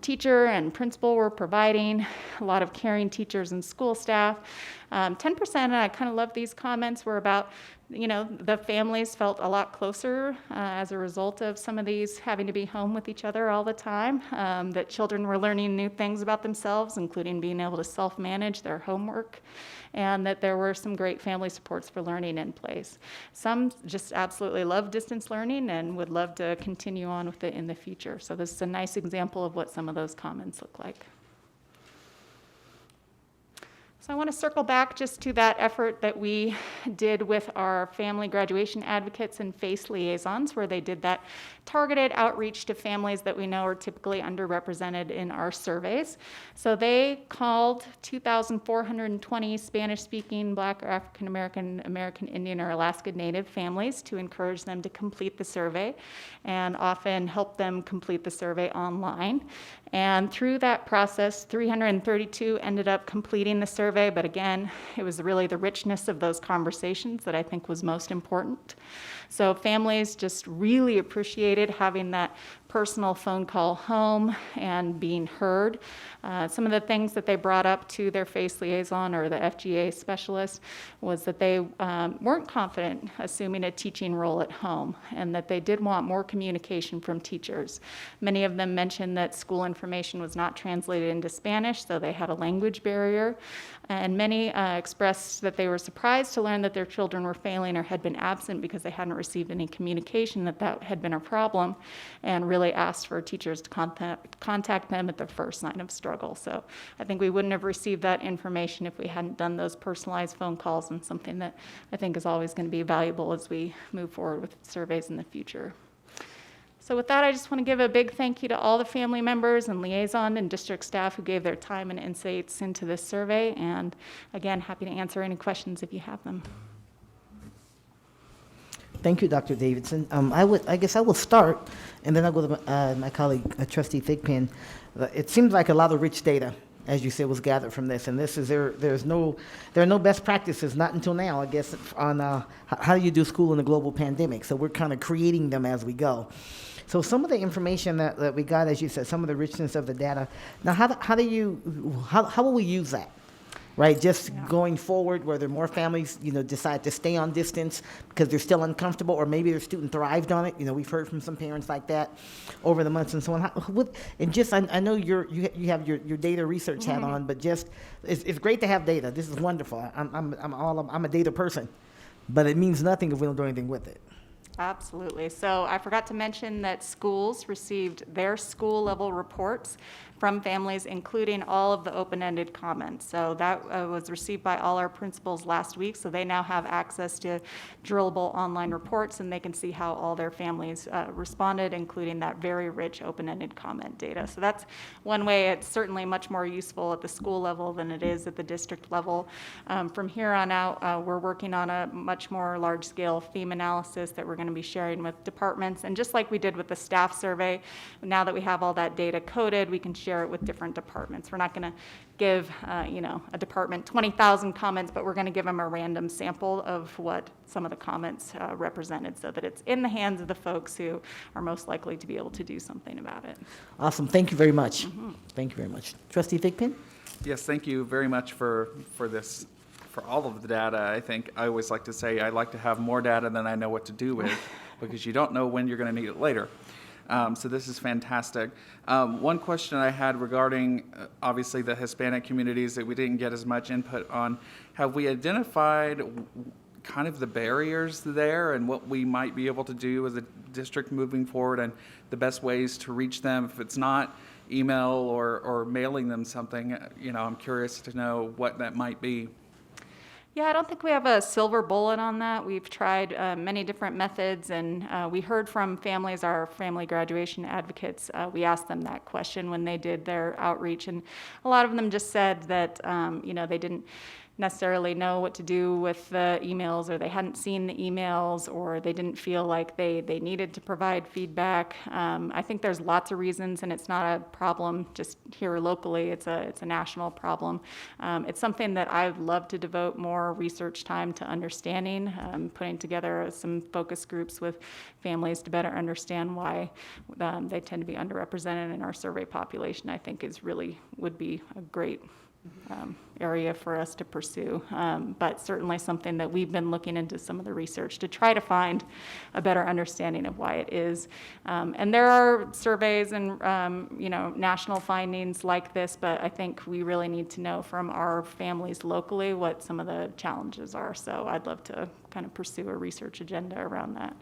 teacher and principal were providing, a lot of caring teachers and school staff. 10%, and I kind of love these comments, were about, the families felt a lot closer as a result of some of these having to be home with each other all the time, that children were learning new things about themselves, including being able to self-manage their homework, and that there were some great family supports for learning in place. Some just absolutely love distance learning and would love to continue on with it in the future. So this is a nice example of what some of those comments look like. So I want to circle back just to that effort that we did with our family graduation advocates and FACE liaisons, where they did that targeted outreach to families that we know are typically underrepresented in our surveys. So they called 2,420 Spanish-speaking Black or African-American, American Indian, or Alaska Native families to encourage them to complete the survey, and often help them complete the survey online. And through that process, 332 ended up completing the survey, but again, it was really the richness of those conversations that I think was most important. So families just really appreciated having that personal phone call home and being heard. Some of the things that they brought up to their FACE liaison or the FGA specialist was that they weren't confident assuming a teaching role at home, and that they did want more communication from teachers. Many of them mentioned that school information was not translated into Spanish, so they had a language barrier. And many expressed that they were surprised to learn that their children were failing or had been absent because they hadn't received any communication that had been a problem, and really asked for teachers to contact them at the first sign of struggle. So I think we wouldn't have received that information if we hadn't done those personalized phone calls, and something that I think is always going to be valuable as we move forward with surveys in the future. So with that, I just want to give a big thank you to all the family members and liaison and district staff who gave their time and insights into this survey. And again, happy to answer any questions if you have them.
Thank you, Dr. Davidson. I guess I will start, and then I'll go to my colleague, Trustee Thigpen. It seems like a lot of rich data, as you said, was gathered from this, and this is there are no best practices, not until now, I guess, on how you do school in a global pandemic. So we're kind of creating them as we go. So some of the information that we got, as you said, some of the richness of the data. Now, how will we use that? Right, just going forward, where there are more families, decide to stay on distance because they're still uncomfortable, or maybe their student thrived on it. We've heard from some parents like that over the months and so on. I know you have your data research hat on, but just it's great to have data. This is wonderful. I'm a data person, but it means nothing if we don't do anything with it.
Absolutely. So I forgot to mention that schools received their school level reports from families, including all of the open-ended comments. So that was received by all our principals last week, so they now have access to drillable online reports, and they can see how all their families responded, including that very rich open-ended comment data. So that's one way. It's certainly much more useful at the school level than it is at the district level. From here on out, we're working on a much more large-scale theme analysis that we're going to be sharing with departments. And just like we did with the staff survey, now that we have all that data coded, we can share it with different departments. We're not going to give a department 20,000 comments, but we're going to give them a random sample of what some of the comments represented, so that it's in the hands of the folks who are most likely to be able to do something about it.
Awesome. Thank you very much. Thank you very much. Trustee Thigpen?
Yes, thank you very much for this, for all of the data. I think I always like to say I like to have more data than I know what to do with, because you don't know when you're going to need it later. So this is fantastic. One question I had regarding, obviously, the Hispanic communities that we didn't get as much input on, have we identified kind of the barriers there and what we might be able to do as a district moving forward, and the best ways to reach them? If it's not email or mailing them something, I'm curious to know what that might be.
Yeah, I don't think we have a silver bullet on that. We've tried many different methods, and we heard from families, our family graduation advocates. We asked them that question when they did their outreach, and a lot of them just said that they didn't necessarily know what to do with the emails, or they hadn't seen the emails, or they didn't feel like they needed to provide feedback. I think there's lots of reasons, and it's not a problem just here locally. It's a national problem. It's something that I'd love to devote more research time to understanding, putting together some focus groups with families to better understand why they tend to be underrepresented in our survey population. I think would be a great area for us to pursue, but certainly something that we've been looking into some of the research to try to find a better understanding of why it is. And there are surveys and national findings like this, but I think we really need to know from our families locally what some of the challenges are. So I'd love to kind of pursue a research agenda around that.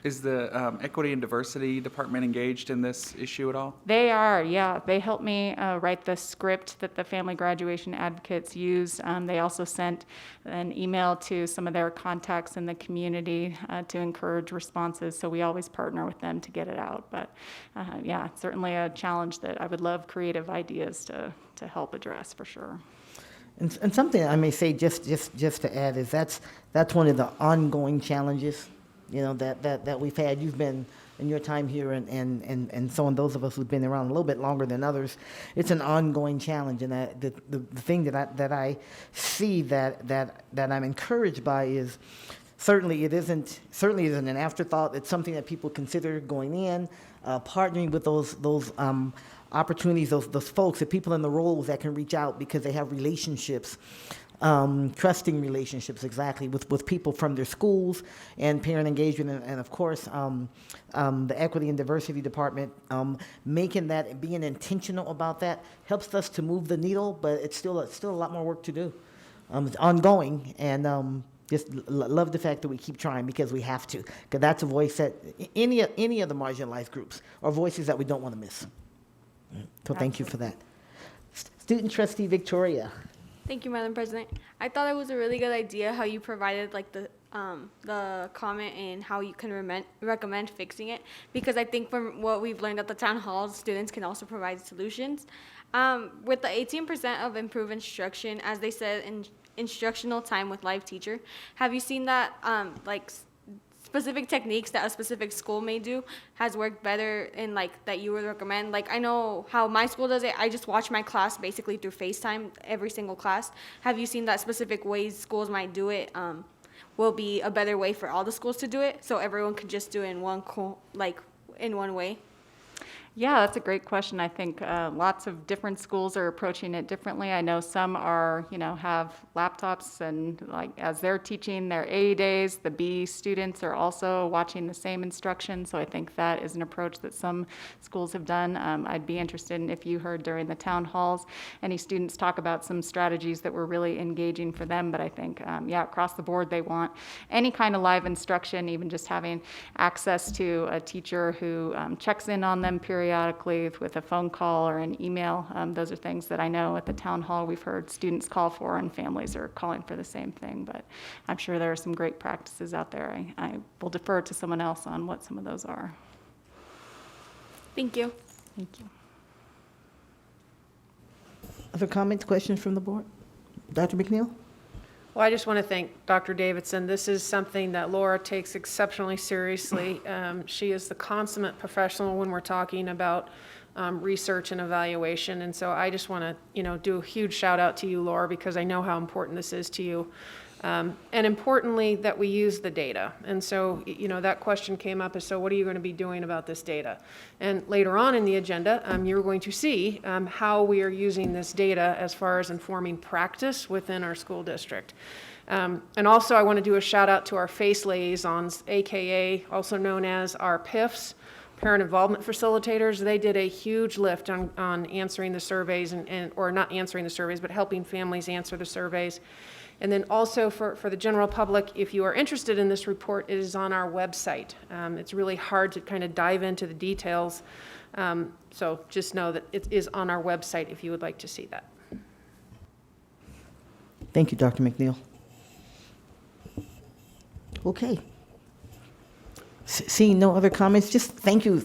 Is the Equity and Diversity Department engaged in this issue at all?
They are, yeah. They helped me write the script that the family graduation advocates use. They also sent an email to some of their contacts in the community to encourage responses, so we always partner with them to get it out. But yeah, certainly a challenge that I would love creative ideas to help address for sure.
And something I may say just to add is that's one of the ongoing challenges that we've had. You've been in your time here, and so on, those of us who've been around a little bit longer than others, it's an ongoing challenge. And the thing that I see that I'm encouraged by is certainly it isn't an afterthought. It's something that people consider going in, partnering with those opportunities, those folks, the people in the roles that can reach out because they have relationships. Trusting relationships, exactly, with people from their schools and parent engagement, and of course, the Equity and Diversity Department, being intentional about that helps us to move the needle, but it's still a lot more work to do. It's ongoing, and just love the fact that we keep trying, because we have to, because that's a voice that any of the marginalized groups are voices that we don't want to miss. So thank you for that. Student Trustee Victoria.
Thank you, Madam President. I thought it was a really good idea how you provided the comment and how you can recommend fixing it, because I think from what we've learned at the town halls, students can also provide solutions. With the 18% of improved instruction, as they said, in instructional time with live teacher, have you seen that specific techniques that a specific school may do has worked better in that you would recommend? I know how my school does it. I just watch my class basically through FaceTime, every single class. Have you seen that specific ways schools might do it will be a better way for all the schools to do it, so everyone could just do it in one way?
Yeah, that's a great question. I think lots of different schools are approaching it differently. I know some are, have laptops, and as they're teaching their A days, the B students are also watching the same instruction. So I think that is an approach that some schools have done. I'd be interested in if you heard during the town halls any students talk about some strategies that were really engaging for them. But I think, across the board, they want any kind of live instruction, even just having access to a teacher who checks in on them periodically periodically with a phone call or an email. Those are things that I know at the town hall we've heard students call for, and families are calling for the same thing. But I'm sure there are some great practices out there. I will defer to someone else on what some of those are.
Thank you.
Thank you.
Other comments, questions from the board? Dr. McNeil?
Well, I just want to thank Dr. Davidson. This is something that Laura takes exceptionally seriously. She is the consummate professional when we're talking about research and evaluation. And so I just want to, do a huge shout out to you, Laura, because I know how important this is to you. And importantly, that we use the data. And so, that question came up is, so what are you going to be doing about this data? And later on in the agenda, you're going to see how we are using this data as far as informing practice within our school district. And also, I want to do a shout out to our FACE liaisons, AKA, also known as our PIFs, Parent Involvement Facilitators. They did a huge lift on answering the surveys, or not answering the surveys, but helping families answer the surveys. And then also for the general public, if you are interested in this report, it is on our website. It's really hard to kind of dive into the details. So just know that it is on our website if you would like to see that.
Thank you, Dr. McNeil. Okay. Seeing no other comments, just thank you,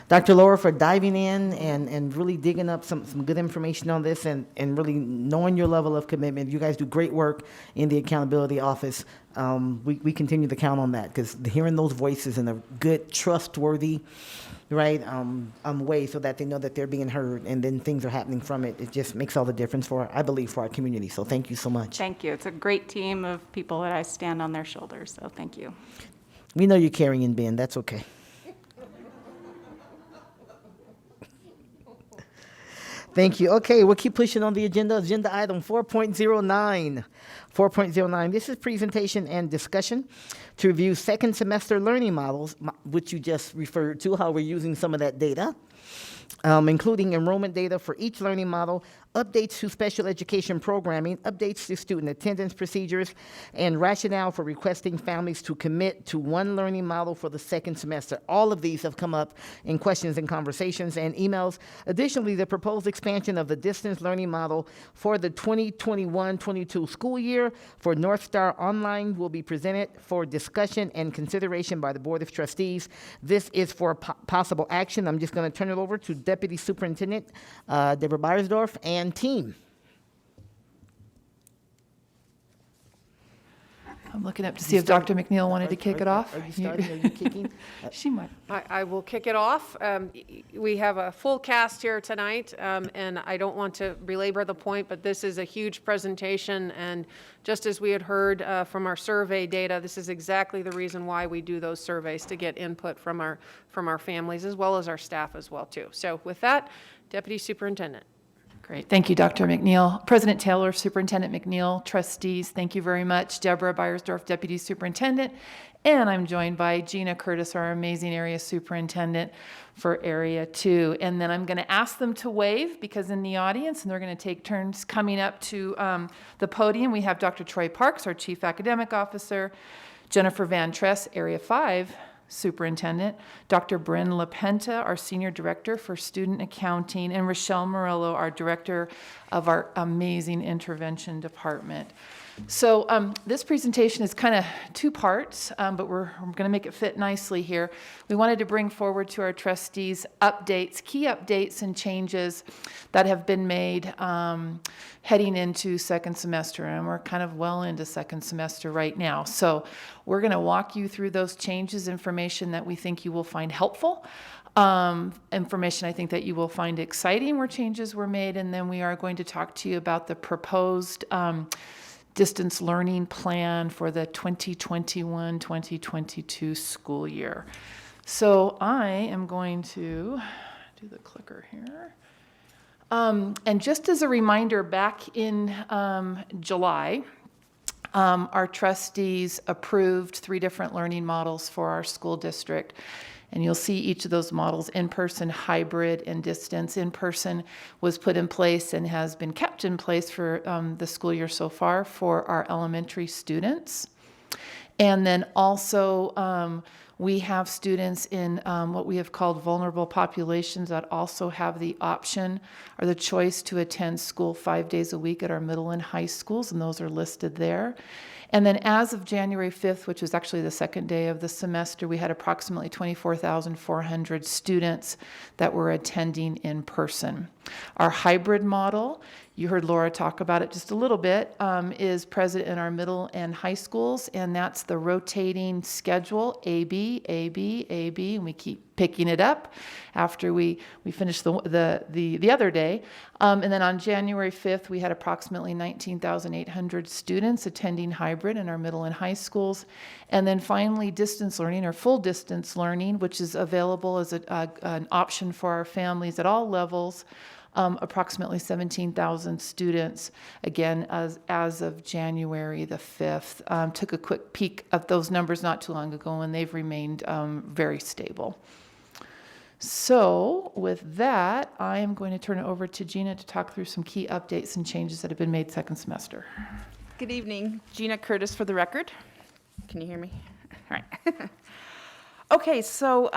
Dr. Laura, for diving in and really digging up some good information on this and really knowing your level of commitment. You guys do great work in the accountability office. We continue to count on that, because hearing those voices in a good, trustworthy, right, way, so that they know that they're being heard and then things are happening from it, it just makes all the difference I believe, for our community. So thank you so much.
Thank you. It's a great team of people that I stand on their shoulders, so thank you.
We know you're carrying Ben, that's okay. Thank you. Okay, we'll keep pushing on the agenda. Agenda item 4.09. 4.09, this is presentation and discussion to review second semester learning models, which you just referred to, how we're using some of that data, including enrollment data for each learning model, updates to special education programming, updates to student attendance procedures, and rationale for requesting families to commit to one learning model for the second semester. All of these have come up in questions and conversations and emails. Additionally, the proposed expansion of the distance learning model for the 2021-22 school year for North Star Online will be presented for discussion and consideration by the Board of Trustees. This is for possible action. I'm just going to turn it over to Deputy Superintendent Deborah Beiersdorf and team.
I'm looking up to see if Dr. McNeil wanted to kick it off.
Are you starting? Are you kicking?
She might.
I will kick it off. We have a full cast here tonight, and I don't want to belabor the point, but this is a huge presentation, and just as we had heard from our survey data, this is exactly the reason why we do those surveys, to get input from our families as well as our staff as well too. So with that, Deputy Superintendent.
Great. Thank you, Dr. McNeil. President Taylor, Superintendent McNeil, trustees, thank you very much. Deborah Beiersdorf, Deputy Superintendent. And I'm joined by Gina Curtis, our amazing area superintendent for Area 2. And then I'm going to ask them to wave, because in the audience, and they're going to take turns coming up to the podium, we have Dr. Troy Parks, our Chief Academic Officer, Jennifer Van Tress, Area 5 Superintendent, Dr. Bryn LaPenta, our Senior Director for Student Accounting, and Rochelle Murillo, our Director of our amazing Intervention Department. So this presentation is kind of two parts, but we're going to make it fit nicely here. We wanted to bring forward to our trustees updates, key updates and changes that have been made heading into second semester, and we're kind of well into second semester right now. So we're going to walk you through those changes, information that we think you will find helpful, information I think that you will find exciting where changes were made, and then we are going to talk to you about the proposed distance learning plan for the 2021-2022 school year. So I am going to do the clicker here. And just as a reminder, back in July, our trustees approved 3 different learning models for our school district. And you'll see each of those models: in-person, hybrid, and distance. In-person was put in place and has been kept in place for the school year so far for our elementary students. And then also We have students in what we have called vulnerable populations that also have the option or the choice to attend school 5 days a week at our middle and high schools, and those are listed there. And then as of January 5th, which was actually the second day of the semester, we had approximately 24,400 students that were attending in person. Our hybrid model, you heard Laura talk about it just a little bit, is present in our middle and high schools, and that's the rotating schedule, AB, AB, AB, and we keep picking it up after we finish the other day. And then on January 5th, we had approximately 19,800 students attending hybrid in our middle and high schools. And then finally, distance learning or full distance learning, which is available as an option for our families at all levels. Approximately 17,000 students, again, as of January the 5th. Took a quick peek at those numbers not too long ago, and they've remained very stable. So with that, I am going to turn it over to Gina to talk through some key updates and changes that have been made second semester.
Good evening, Gina Curtis for the record. Can you hear me? All right. Okay, so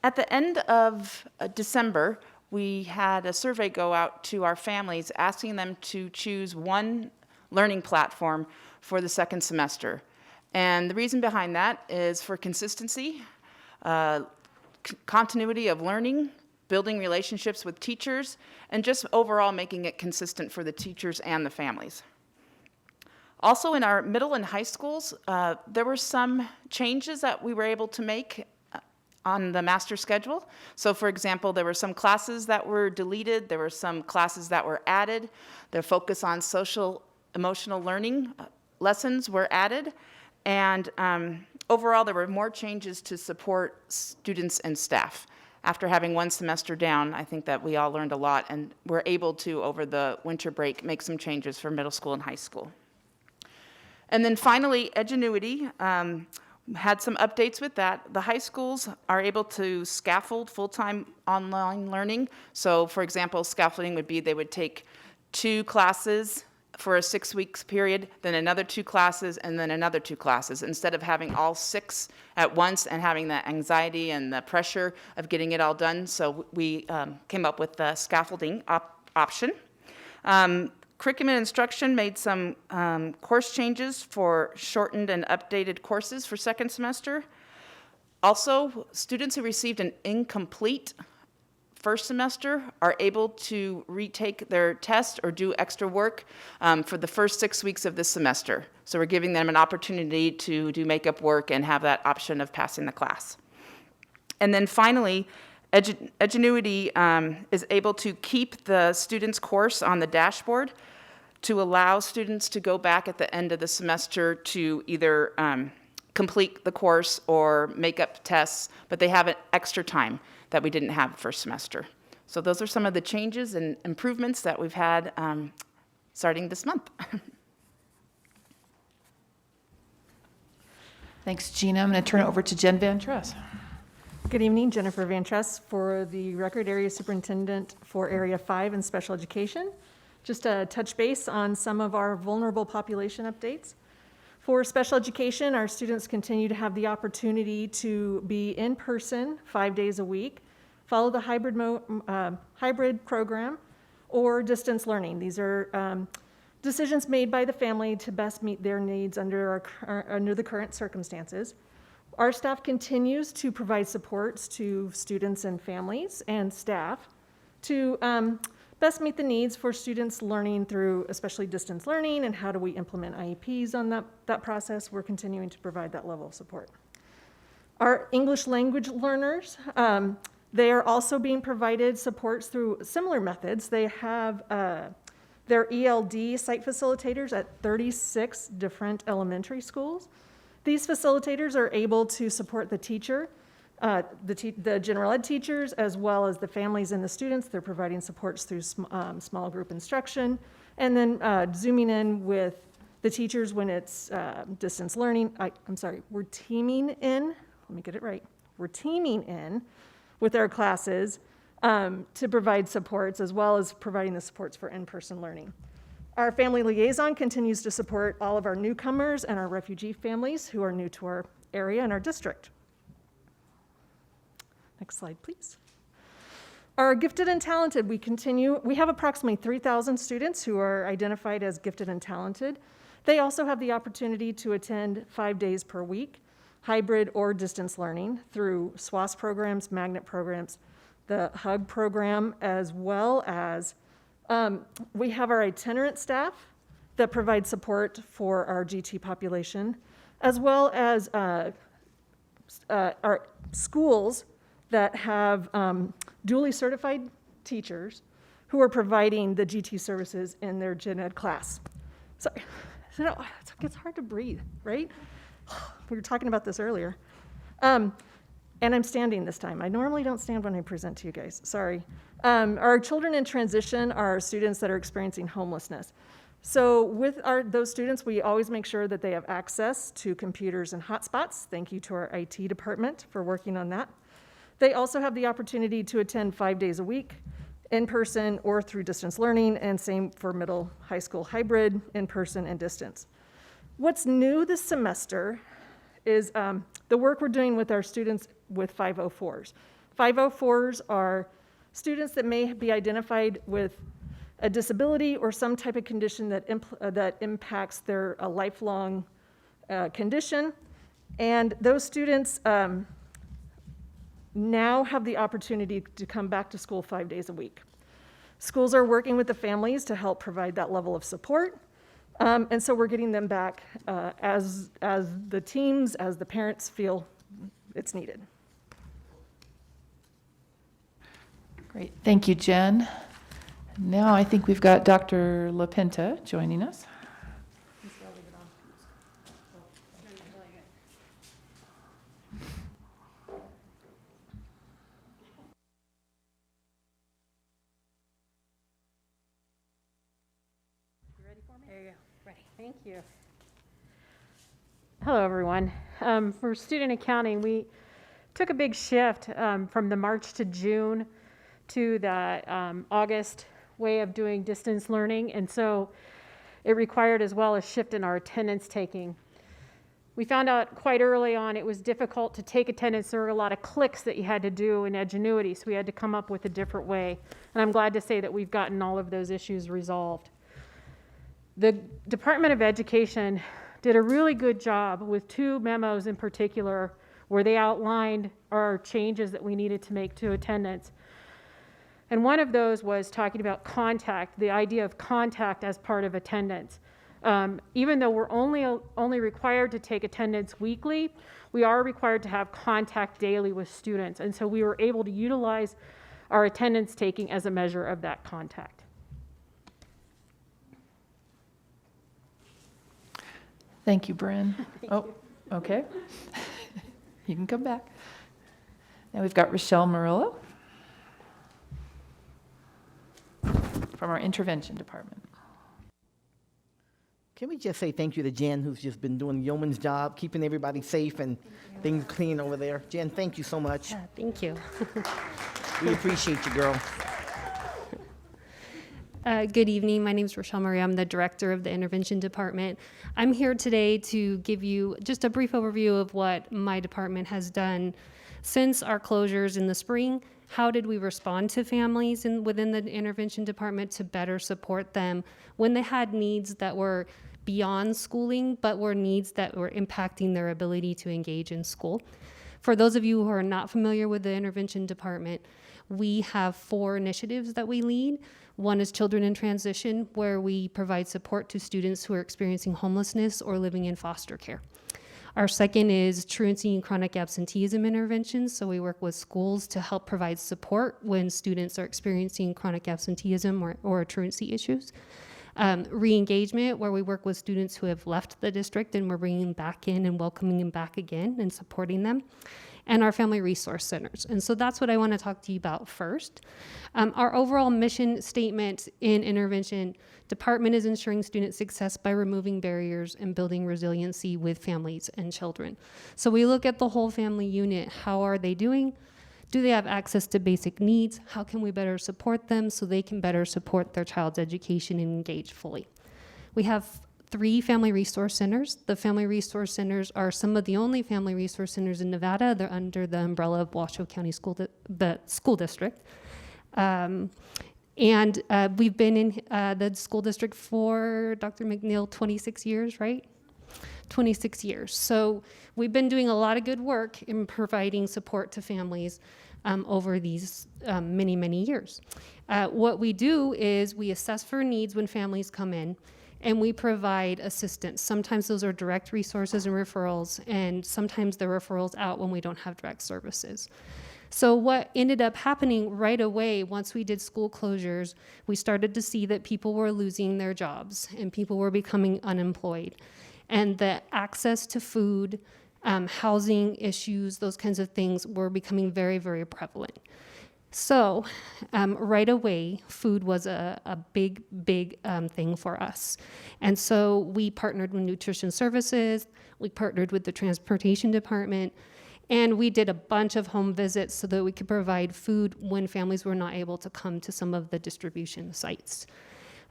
at the end of December, we had a survey go out to our families asking them to choose one learning platform for the second semester. And the reason behind that is for consistency, continuity of learning, building relationships with teachers, and just overall making it consistent for the teachers and the families. Also in our middle and high schools, there were some changes that we were able to make on the master schedule. So for example, there were some classes that were deleted, there were some classes that were added, their focus on social emotional learning lessons were added, and overall there were more changes to support students and staff. After having one semester down, I think that we all learned a lot and were able to, over the winter break, make some changes for middle school and high school. And then finally, Edgenuity. Had some updates with that. The high schools are able to scaffold full-time online learning. So for example, scaffolding would be they would take 2 classes for a 6 weeks period, then another 2 classes, and then another 2 classes, instead of having all 6 at once and having the anxiety and the pressure of getting it all done. So we came up with the scaffolding option. Curriculum and Instruction made some course changes for shortened and updated courses for second semester. Also, students who received an incomplete first semester are able to retake their test or do extra work for the first 6 weeks of this semester. So we're giving them an opportunity to do makeup work and have that option of passing the class. And then finally, Edgenuity is able to keep the student's course on the dashboard to allow students to go back at the end of the semester to either complete the course or make up tests, but they have an extra time that we didn't have first semester. So those are some of the changes and improvements that we've had starting this month.
Thanks, Gina. I'm going to turn it over to Jen Van Tress.
Good evening, Jennifer Van Tress for the Record Area Superintendent for Area 5 in Special Education. Just to touch base on some of our vulnerable population updates. For special education, our students continue to have the opportunity to be in person 5 days a week, follow the hybrid program, or distance learning. These are decisions made by the family to best meet their needs under the current circumstances. Our staff continues to provide supports to students and families and staff to best meet the needs for students learning through especially distance learning and how do we implement IEPs on that process. We're continuing to provide that level of support. Our English language learners, they are also being provided supports through similar methods. They have their ELD site facilitators at 36 different elementary schools. These facilitators are able to support the teacher, the general ed teachers, as well as the families and the students. They're providing supports through small group instruction, and then zooming in with the teachers when it's distance learning. We're teaming in, let me get it right. We're teaming in with our classes to provide supports, as well as providing the supports for in-person learning. Our family liaison continues to support all of our newcomers and our refugee families who are new to our area and our district. Next slide, please. Our gifted and talented, we have approximately 3,000 students who are identified as gifted and talented. They also have the opportunity to attend 5 days per week, hybrid or distance learning through SWAS programs, magnet programs, the HUG program, as well as we have our itinerant staff that provide support for our GT population, as well as our schools that have duly certified teachers who are providing the GT services in their gen ed class. Sorry, it's hard to breathe, right? We were talking about this earlier. And I'm standing this time. I normally don't stand when I present to you guys, sorry. Our children in transition are students that are experiencing homelessness. So with those students, we always make sure that they have access to computers and hotspots. Thank you to our IT department for working on that. They also have the opportunity to attend 5 days a week, in person or through distance learning, and same for middle high school hybrid, in person and distance. What's new this semester is the work we're doing with our students with 504s. 504s are students that may be identified with a disability or some type of condition that impacts their lifelong condition. And those students now have the opportunity to come back to school 5 days a week. Schools are working with the families to help provide that level of support. And so we're getting them back as the teams, as the parents feel it's needed.
Great, thank you, Jen. Now I think we've got Dr. LaPinta joining us.
There you go. Ready. Thank you. Hello, everyone. For student accounting, we took a big shift from the March to June to the August way of doing distance learning, and so it required as well a shift in our attendance taking. We found out quite early on it was difficult to take attendance. There were a lot of clicks that you had to do in Edgenuity, so we had to come up with a different way, and I'm glad to say that we've gotten all of those issues resolved. The Department of Education did a really good job with 2 memos in particular where they outlined our changes that we needed to make to attendance. And one of those was talking about contact, the idea of contact as part of attendance. Even though we're only required to take attendance weekly, we are required to have contact daily with students. And so we were able to utilize our attendance taking as a measure of that contact.
Thank you, Bryn. Okay. You can come back. Now we've got Rochelle Murillo from our intervention department.
Can we just say thank you to Jen, who's just been doing yeoman's job, keeping everybody safe and things clean over there. Jen, thank you so much.
Thank you.
We appreciate you, girl.
Good evening. My name is Rochelle Murray. I'm the director of the intervention department. I'm here today to give you just a brief overview of what my department has done since our closures in the spring. How did we respond to families within the intervention department to better support them when they had needs that were beyond schooling, but were needs that were impacting their ability to engage in school? For those of you who are not familiar with the intervention department, we have 4 initiatives that we lead. One is Children in Transition, where we provide support to students who are experiencing homelessness or living in foster care. Our second is truancy and chronic absenteeism interventions. So we work with schools to help provide support when students are experiencing chronic absenteeism or truancy issues. Re-engagement, where we work with students who have left the district and we're bringing them back in and welcoming them back again and supporting them. And our family resource centers. And so that's what I want to talk to you about first. Our overall mission statement in intervention department is ensuring student success by removing barriers and building resiliency with families and children. So we look at the whole family unit. How are they doing? Do they have access to basic needs? How can we better support them so they can better support their child's education and engage fully? We have 3 family resource centers. The family resource centers are some of the only family resource centers in Nevada. They're under the umbrella of Washoe County the school district. And we've been in the school district for, Dr. McNeil, 26 years, right? 26 years. So we've been doing a lot of good work in providing support to families over these many, many years. What we do is we assess for needs when families come in, and we provide assistance. Sometimes those are direct resources and referrals, and sometimes the referrals out when we don't have direct services. So what ended up happening right away once we did school closures, we started to see that people were losing their jobs and people were becoming unemployed. And the access to food, housing issues, those kinds of things were becoming very, very prevalent. So right away, food was a big, big thing for us. And so we partnered with Nutrition Services, we partnered with the Transportation Department, and we did a bunch of home visits so that we could provide food when families were not able to come to some of the distribution sites.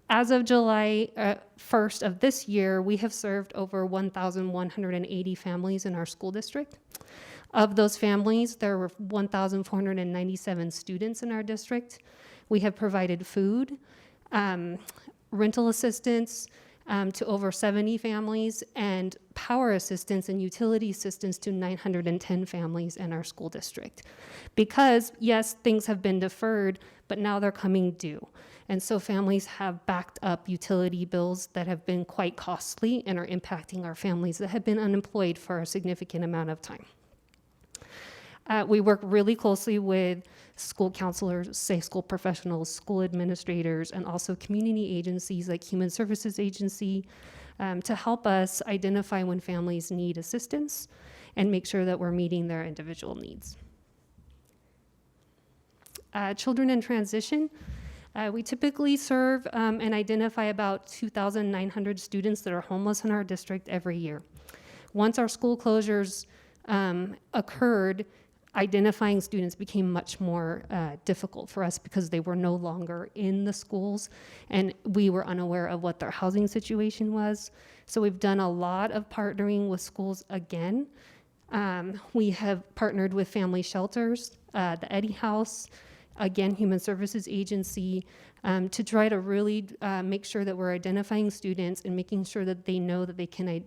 As of July 1st of this year, we have served over 1,180 families in our school district. Of those families, there were 1,497 students in our district. We have provided food, rental assistance to over 70 families, and power assistance and utility assistance to 910 families in our school district. Because, yes, things have been deferred, but now they're coming due. And so families have backed up utility bills that have been quite costly and are impacting our families that have been unemployed for a significant amount of time. We work really closely with school counselors, safe school professionals, school administrators, and also community agencies like Human Services Agency to help us identify when families need assistance and make sure that we're meeting their individual needs. Children in transition. We typically serve and identify about 2,900 students that are homeless in our district every year. Once our school closures occurred, identifying students became much more difficult for us because they were no longer in the schools and we were unaware of what their housing situation was. So we've done a lot of partnering with schools again. We have partnered with family shelters, the Eddy House, again, Human Services Agency, to try to really make sure that we're identifying students and making sure that they know that they can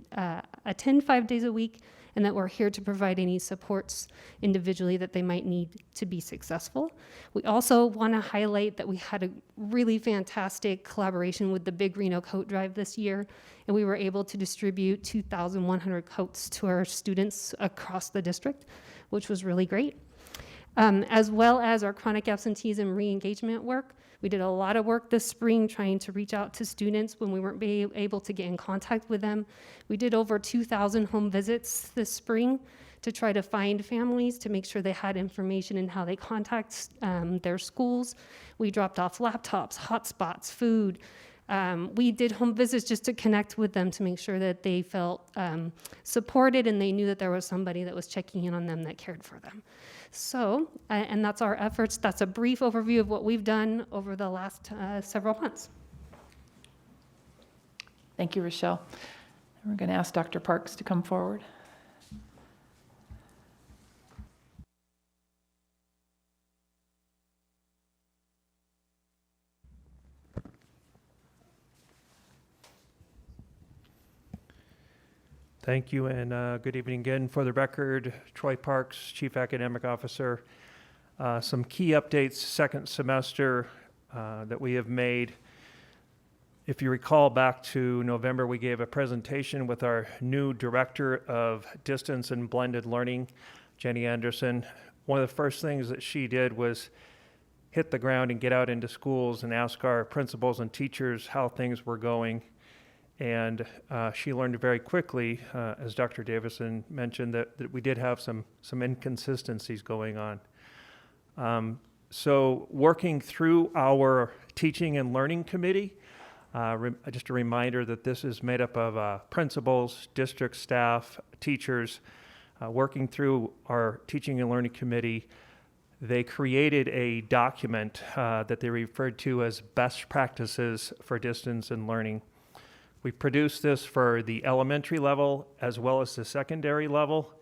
attend 5 days a week and that we're here to provide any supports individually that they might need to be successful. We also want to highlight that we had a really fantastic collaboration with the Big Reno Coat Drive this year, and we were able to distribute 2,100 coats to our students across the district, which was really great. As well as our chronic absenteeism re-engagement work. We did a lot of work this spring trying to reach out to students when we weren't able to get in contact with them. We did over 2,000 home visits this spring to try to find families to make sure they had information in how they contact their schools. We dropped off laptops, hotspots, food. We did home visits just to connect with them to make sure that they felt supported and they knew that there was somebody that was checking in on them that cared for them. So, and that's our efforts. That's a brief overview of what we've done over the last several months.
Thank you, Rochelle. And we're going to ask Dr. Parks to come forward.
Thank you, and good evening again. For the record, Troy Parks, Chief Academic Officer. Some key updates second semester that we have made. If you recall back to November, we gave a presentation with our new Director of Distance and Blended Learning, Jenny Anderson. One of the first things that she did was hit the ground and get out into schools and ask our principals and teachers how things were going. And she learned very quickly, as Dr. Davison mentioned, that we did have some inconsistencies going on. So working through our teaching and learning committee, just a reminder that this is made up of principals, district staff, teachers. Working through our teaching and learning committee, they created a document that they referred to as best practices for distance and learning. We produced this for the elementary level as well as the secondary level.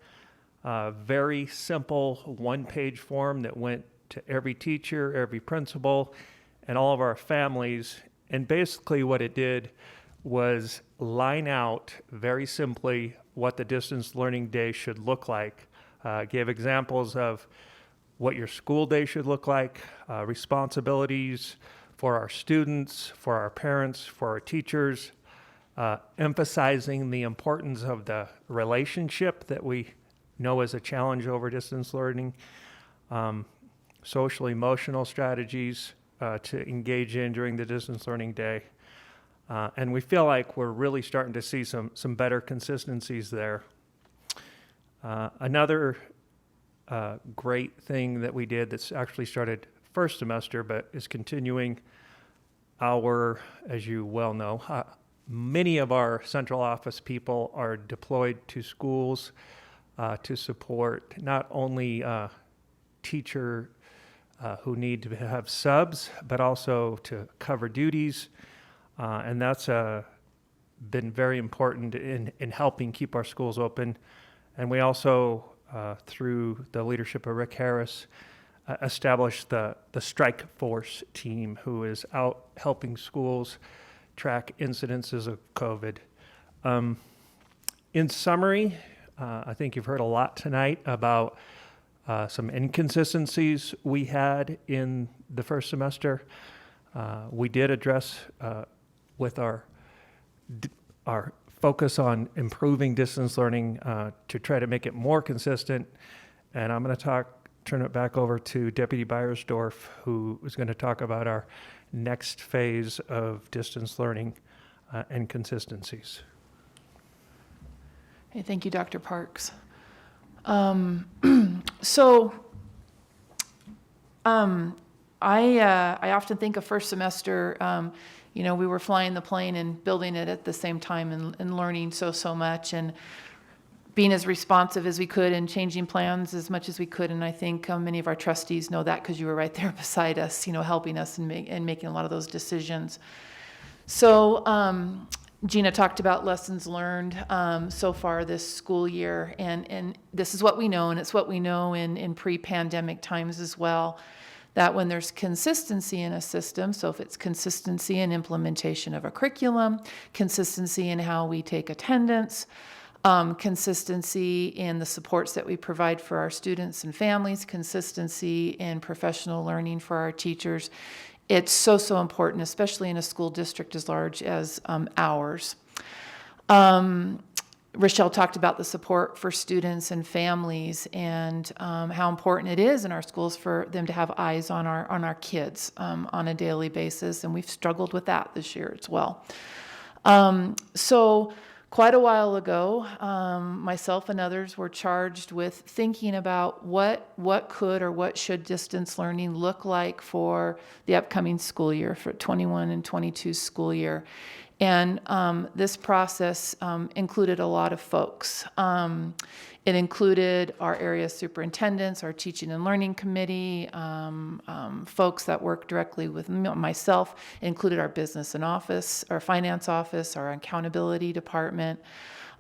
Very simple one-page form that went to every teacher, every principal, and all of our families. And basically what it did was line out very simply what the distance learning day should look like. Gave examples of what your school day should look like, responsibilities for our students, for our parents, for our teachers, emphasizing the importance of the relationship that we know is a challenge over distance learning, social emotional strategies to engage in during the distance learning day. And we feel like we're really starting to see some better consistencies there. Another great thing that we did that's actually started first semester but is continuing, as you well know, many of our central office people are deployed to schools to support not only teacher who need to have subs, but also to cover duties. And that's been very important in helping keep our schools open. And we also, through the leadership of Rick Harris, established the strike force team who is out helping schools track incidences of COVID. In summary, I think you've heard a lot tonight about some inconsistencies we had in the first semester. We did address with our focus on improving distance learning to try to make it more consistent. And I'm going to turn it back over to Deputy Beiersdorf, who is going to talk about our next phase of distance learning and consistencies.
Hey, thank you, Dr. Parks. I often think of first semester, we were flying the plane and building it at the same time and learning so much and being as responsive as we could and changing plans as much as we could. And I think many of our trustees know that because you were right there beside us, helping us and making a lot of those decisions. So Gina talked about lessons learned so far this school year, and this is what we know, and it's what we know in pre-pandemic times as well, that when there's consistency in a system, so if it's consistency in implementation of a curriculum, consistency in how we take attendance, consistency in the supports that we provide for our students and families, consistency in professional learning for our teachers, it's so important, especially in a school district as large as ours. Rochelle talked about the support for students and families and how important it is in our schools for them to have eyes on our kids on a daily basis, and we've struggled with that this year as well. So quite a while ago, myself and others were charged with thinking about what could or what should distance learning look like for the upcoming school year, for 21 and 22 school year. And this process included a lot of folks. It included our area superintendents, our teaching and learning committee, folks that work directly with myself. It included our business and office, our finance office, our accountability department.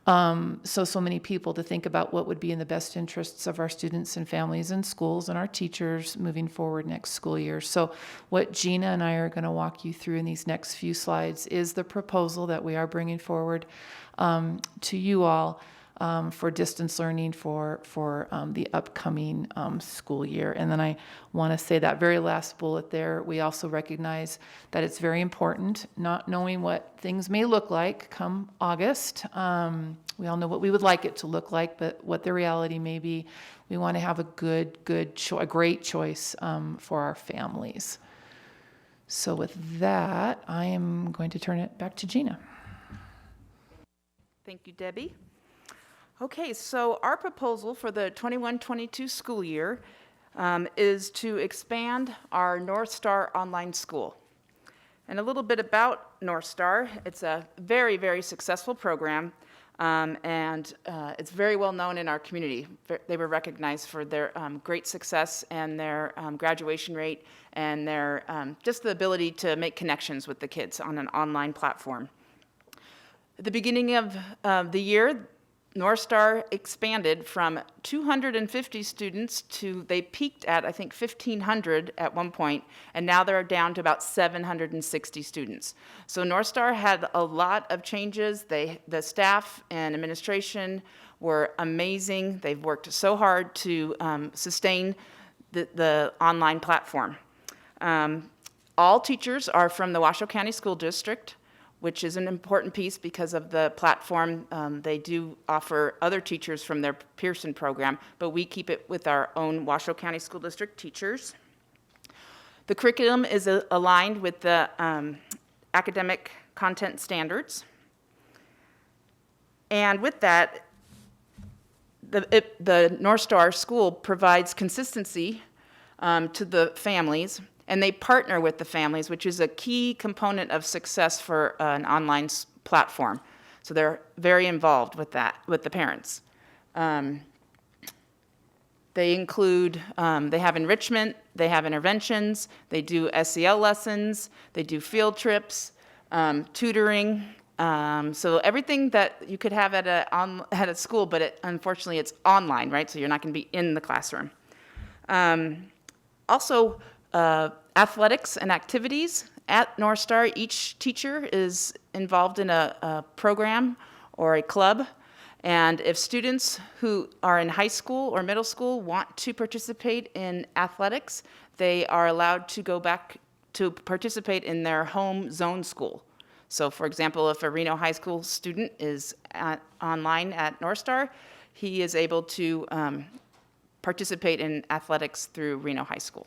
So many people to think about what would be in the best interests of our students and families and schools and our teachers moving forward next school year. So what Gina and I are going to walk you through in these next few slides is the proposal that we are bringing forward to you all for distance learning for the upcoming school year. And then I want to say that very last bullet there, we also recognize that it's very important, not knowing what things may look like come August. We all know what we would like it to look like, but what the reality may be, we want to have a great choice for our families. So with that, I am going to turn it back to Gina.
Thank you, Debbie. Okay, so our proposal for the 21-22 school year is to expand our North Star online school. And a little bit about North Star. It's a very, very successful program, and it's very well known in our community. They were recognized for their great success and their graduation rate and their just the ability to make connections with the kids on an online platform. At the beginning of the year, North Star expanded from 250 students to, they peaked at, I think, 1,500 at one point, and now they're down to about 760 students. So North Star had a lot of changes. The staff and administration were amazing. They've worked so hard to sustain the online platform. All teachers are from the Washoe County School District, which is an important piece because of the platform. They do offer other teachers from their Pearson program, but we keep it with our own Washoe County School District teachers. The curriculum is aligned with the academic content standards. And with that, the North Star school provides consistency to the families, and they partner with the families, which is a key component of success for an online platform. So they're very involved with that, with the parents. They include, they have enrichment, they have interventions, they do SEL lessons, they do field trips, tutoring. So everything that you could have at a school, but unfortunately it's online, right? So you're not going to be in the classroom. Also, athletics and activities at North Star. Each teacher is involved in a program or a club. And if students who are in high school or middle school want to participate in athletics, they are allowed to go back to participate in their home zone school. So for example, if a Reno High School student is online at North Star, he is able to participate in athletics through Reno High School.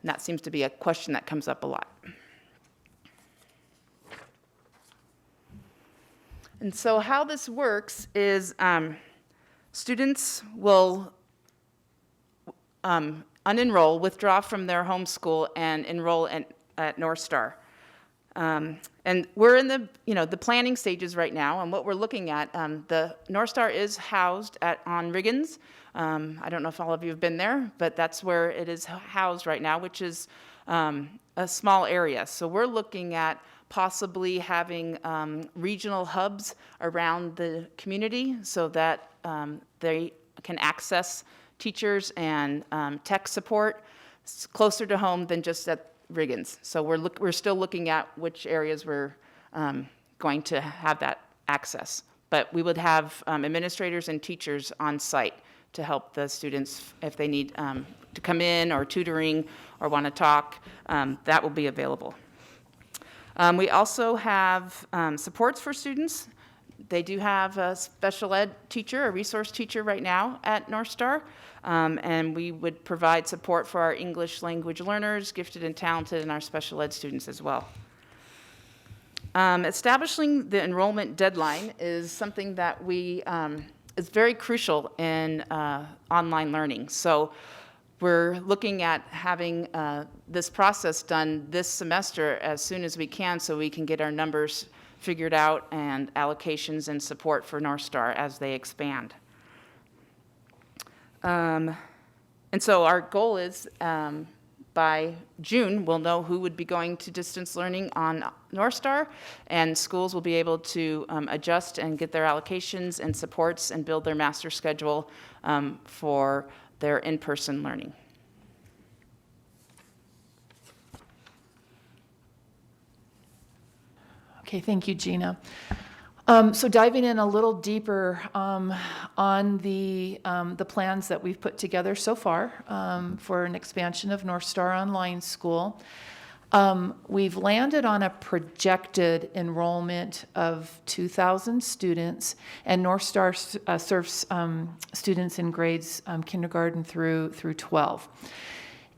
And that seems to be a question that comes up a lot. And so how this works is students will unenroll, withdraw from their home school, and enroll at North Star. And we're in the planning stages right now, and what we're looking at, the North Star is housed on Riggins. I don't know if all of you have been there, but that's where it is housed right now, which is a small area. So we're looking at possibly having regional hubs around the community so that they can access teachers and tech support closer to home than just at Riggins. So we're still looking at which areas we're going to have that access. But we would have administrators and teachers on site to help the students if they need to come in or tutoring or want to talk, that will be available. We also have supports for students. They do have a special ed teacher, a resource teacher right now at North Star, and we would provide support for our English language learners, gifted and talented, and our special ed students as well. Establishing the enrollment deadline is something that is very crucial in online learning. So we're looking at having this process done this semester as soon as we can so we can get our numbers figured out and allocations and support for North Star as they expand. And so our goal is by June, we'll know who would be going to distance learning on North Star, and schools will be able to adjust and get their allocations and supports and build their master schedule for their in-person learning.
Okay, thank you, Gina. So diving in a little deeper on the plans that we've put together so far for an expansion of North Star Online School, we've landed on a projected enrollment of 2,000 students, and North Star serves students in grades kindergarten through 12.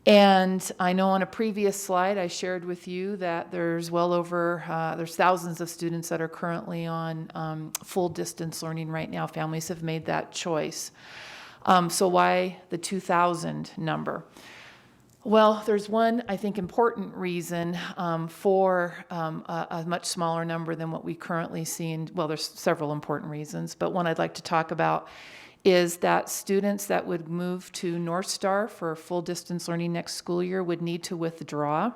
And I know on a previous slide I shared with you that there's well over, there's thousands of students that are currently on full distance learning right now. Families have made that choice. So why the 2,000 number? Well, there's one, I think, important reason for a much smaller number than what we currently see. Well, there's several important reasons, but one I'd like to talk about is that students that would move to North Star for full distance learning next school year would need to withdraw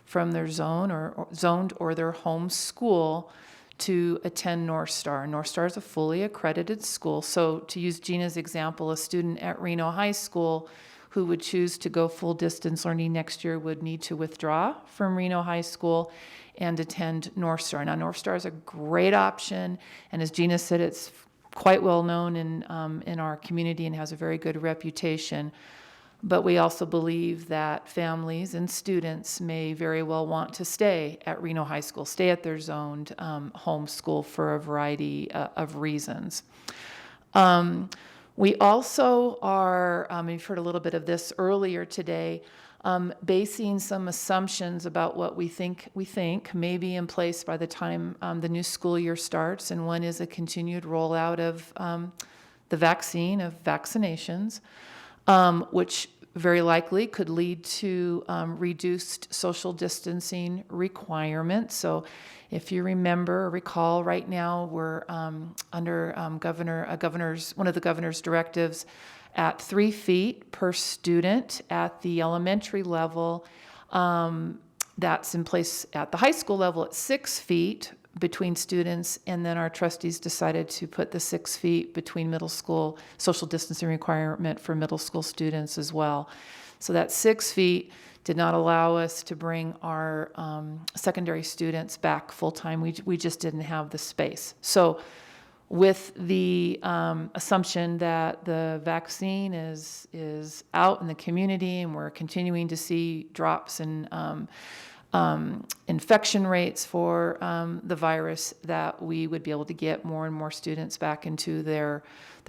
from their zoned or their home school to attend North Star. North Star is a fully accredited school. So to use Gina's example, a student at Reno High School who would choose to go full distance learning next year would need to withdraw from Reno High School and attend North Star. Now, North Star is a great option, and as Gina said, it's quite well known in our community and has a very good reputation. But we also believe that families and students may very well want to stay at Reno High School, stay at their zoned home school for a variety of reasons. We also are, you've heard a little bit of this earlier today, basing some assumptions about what we think may be in place by the time the new school year starts, and one is a continued rollout of the vaccine, of vaccinations, which very likely could lead to reduced social distancing requirements. So if you remember or recall, right now we're under one of the governor's directives at 3 feet per student at the elementary level. That's in place at the high school level at 6 feet between students, and then our trustees decided to put the 6 feet between middle school social distancing requirement for middle school students as well. So that 6 feet did not allow us to bring our secondary students back full-time. We just didn't have the space. So with the assumption that the vaccine is out in the community and we're continuing to see drops in infection rates for the virus, that we would be able to get more and more students back into their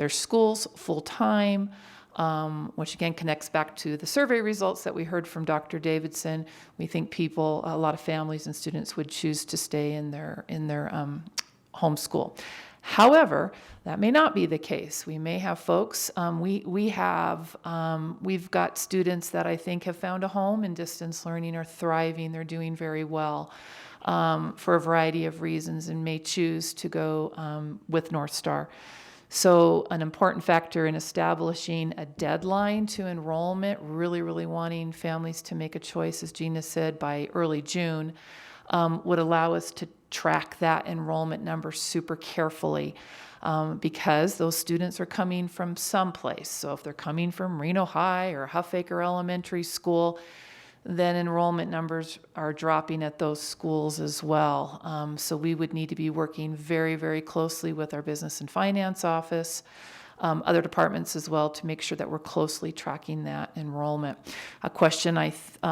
schools full-time, which again connects back to the survey results that we heard from Dr. Davidson. We think people, a lot of families and students would choose to stay in their home school. However, that may not be the case. We may have folks, we've got students that I think have found a home in distance learning, are thriving, they're doing very well for a variety of reasons, and may choose to go with North Star. So an important factor in establishing a deadline to enrollment, really wanting families to make a choice, as Gina said, by early June, would allow us to track that enrollment number super carefully, because those students are coming from someplace. So if they're coming from Reno High or Huffacre Elementary School, then enrollment numbers are dropping at those schools as well. So we would need to be working very closely with our business and finance office, other departments as well, to make sure that we're closely tracking that enrollment. A question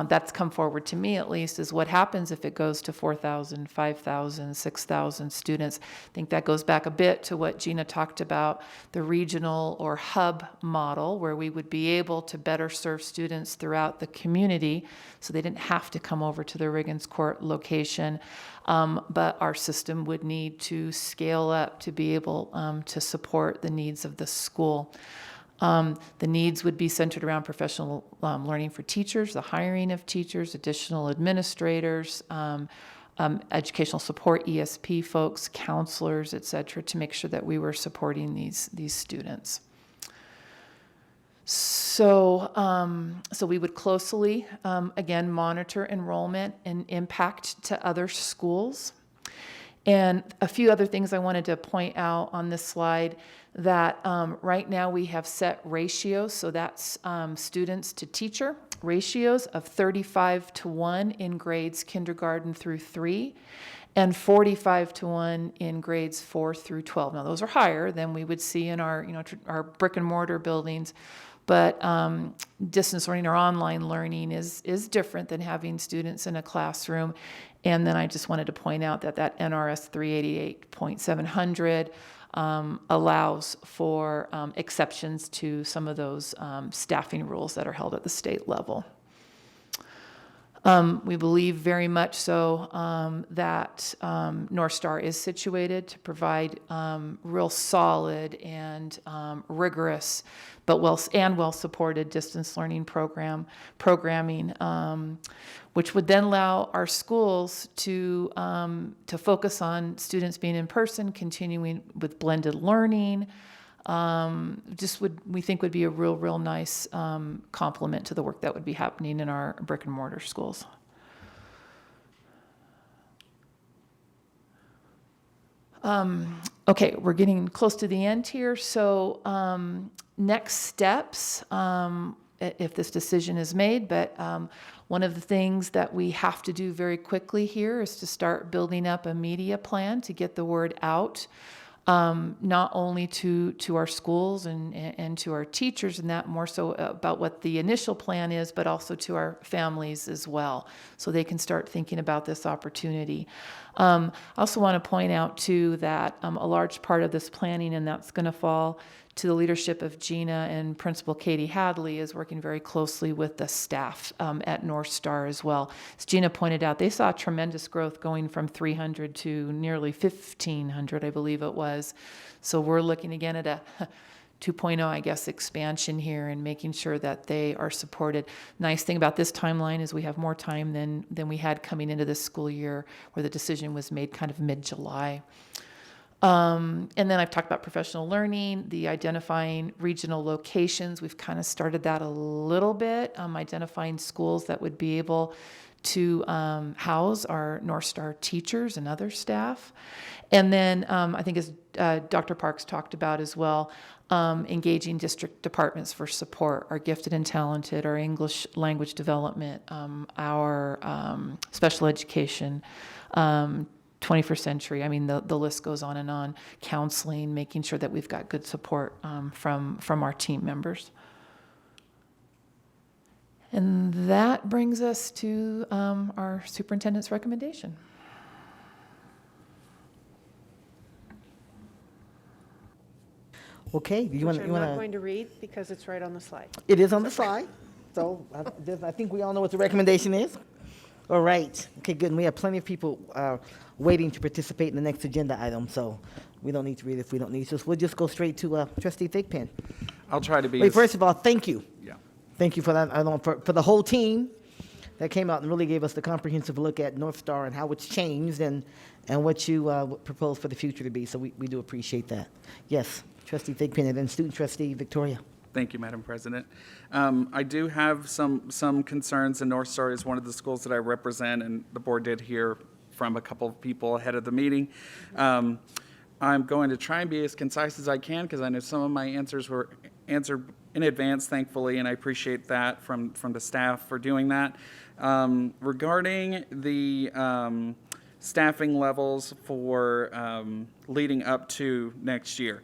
that's come forward to me at least is what happens if it goes to 4,000, 5,000, 6,000 students. I think that goes back a bit to what Gina talked about, the regional or hub model, where we would be able to better serve students throughout the community so they didn't have to come over to the Riggins-Court location. But our system would need to scale up to be able to support the needs of the school. The needs would be centered around professional learning for teachers, the hiring of teachers, additional administrators, educational support, ESP folks, counselors, et cetera, to make sure that we were supporting these students. So, we would closely, again, monitor enrollment and impact to other schools. And a few other things I wanted to point out on this slide, that right now we have set ratios, so that's students to teacher ratios of 35:1 in grades kindergarten through 3, and 45:1 in grades 4 through 12. Now those are higher than we would see in our brick and mortar buildings. But distance learning or online learning is different than having students in a classroom. And then I just wanted to point out that NRS 388.700 allows for exceptions to some of those staffing rules that are held at the state level. We believe very much so that North Star is situated to provide real solid and rigorous but well-supported distance learning programming, which would then allow our schools to focus on students being in person, continuing with blended learning. We think would be a real nice complement to the work that would be happening in our brick and mortar schools. Okay, we're getting close to the end here. So next steps, if this decision is made, but one of the things that we have to do very quickly here is to start building up a media plan to get the word out, not only to our schools and to our teachers and that, more so about what the initial plan is, but also to our families as well, so they can start thinking about this opportunity. I also want to point out too that a large part of this planning, and that's going to fall to the leadership of Gina and Principal Katie Hadley, is working very closely with the staff at North Star as well. As Gina pointed out, they saw tremendous growth going from 300 to nearly 1,500, I believe it was. So we're looking again at a 2.0, I guess, expansion here and making sure that they are supported. Nice thing about this timeline is we have more time than we had coming into this school year, where the decision was made kind of mid-July. And then I've talked about professional learning, the identifying regional locations. We've kind of started that a little bit, identifying schools that would be able to house our North Star teachers and other staff. And then I think, as Dr. Parks talked about as well, engaging district departments for support, our gifted and talented, our English language development, our special education, 21st century. I mean, the list goes on and on. Counseling, making sure that we've got good support from our team members. And that brings us to our superintendent's recommendation.
Okay, do you want
Which I'm not going to read because it's right on the slide.
It is on the slide, so I think we all know what the recommendation is. All right, okay, good, and we have plenty of people waiting to participate in the next agenda item, so we don't need to read if we don't need to. So we'll just go straight to Trustee Thigpen.
I'll try to be.
Wait, first of all, thank you.
Yeah.
Thank you for that, for the whole team that came out and really gave us the comprehensive look at North Star and how it's changed and what you propose for the future to be, so we do appreciate that. Yes, Trustee Thigpen, and then Student Trustee Victoria.
Thank you, Madam President. I do have some concerns, and North Star is one of the schools that I represent, and the board did hear from a couple of people ahead of the meeting. I'm going to try and be as concise as I can, because I know some of my answers were answered in advance, thankfully, and I appreciate that from the staff for doing that. Regarding the staffing levels for leading up to next year,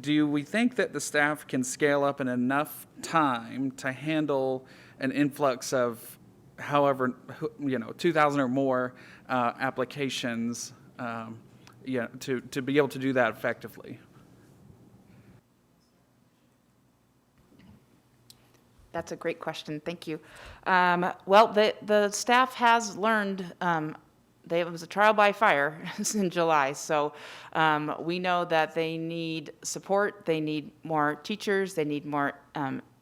do we think that the staff can scale up in enough time to handle an influx of however, 2,000 or more applications, to be able to do that effectively?
That's a great question. Thank you. Well, the staff has learned. It was a trial by fire in July, so we know that they need support, they need more teachers, they need more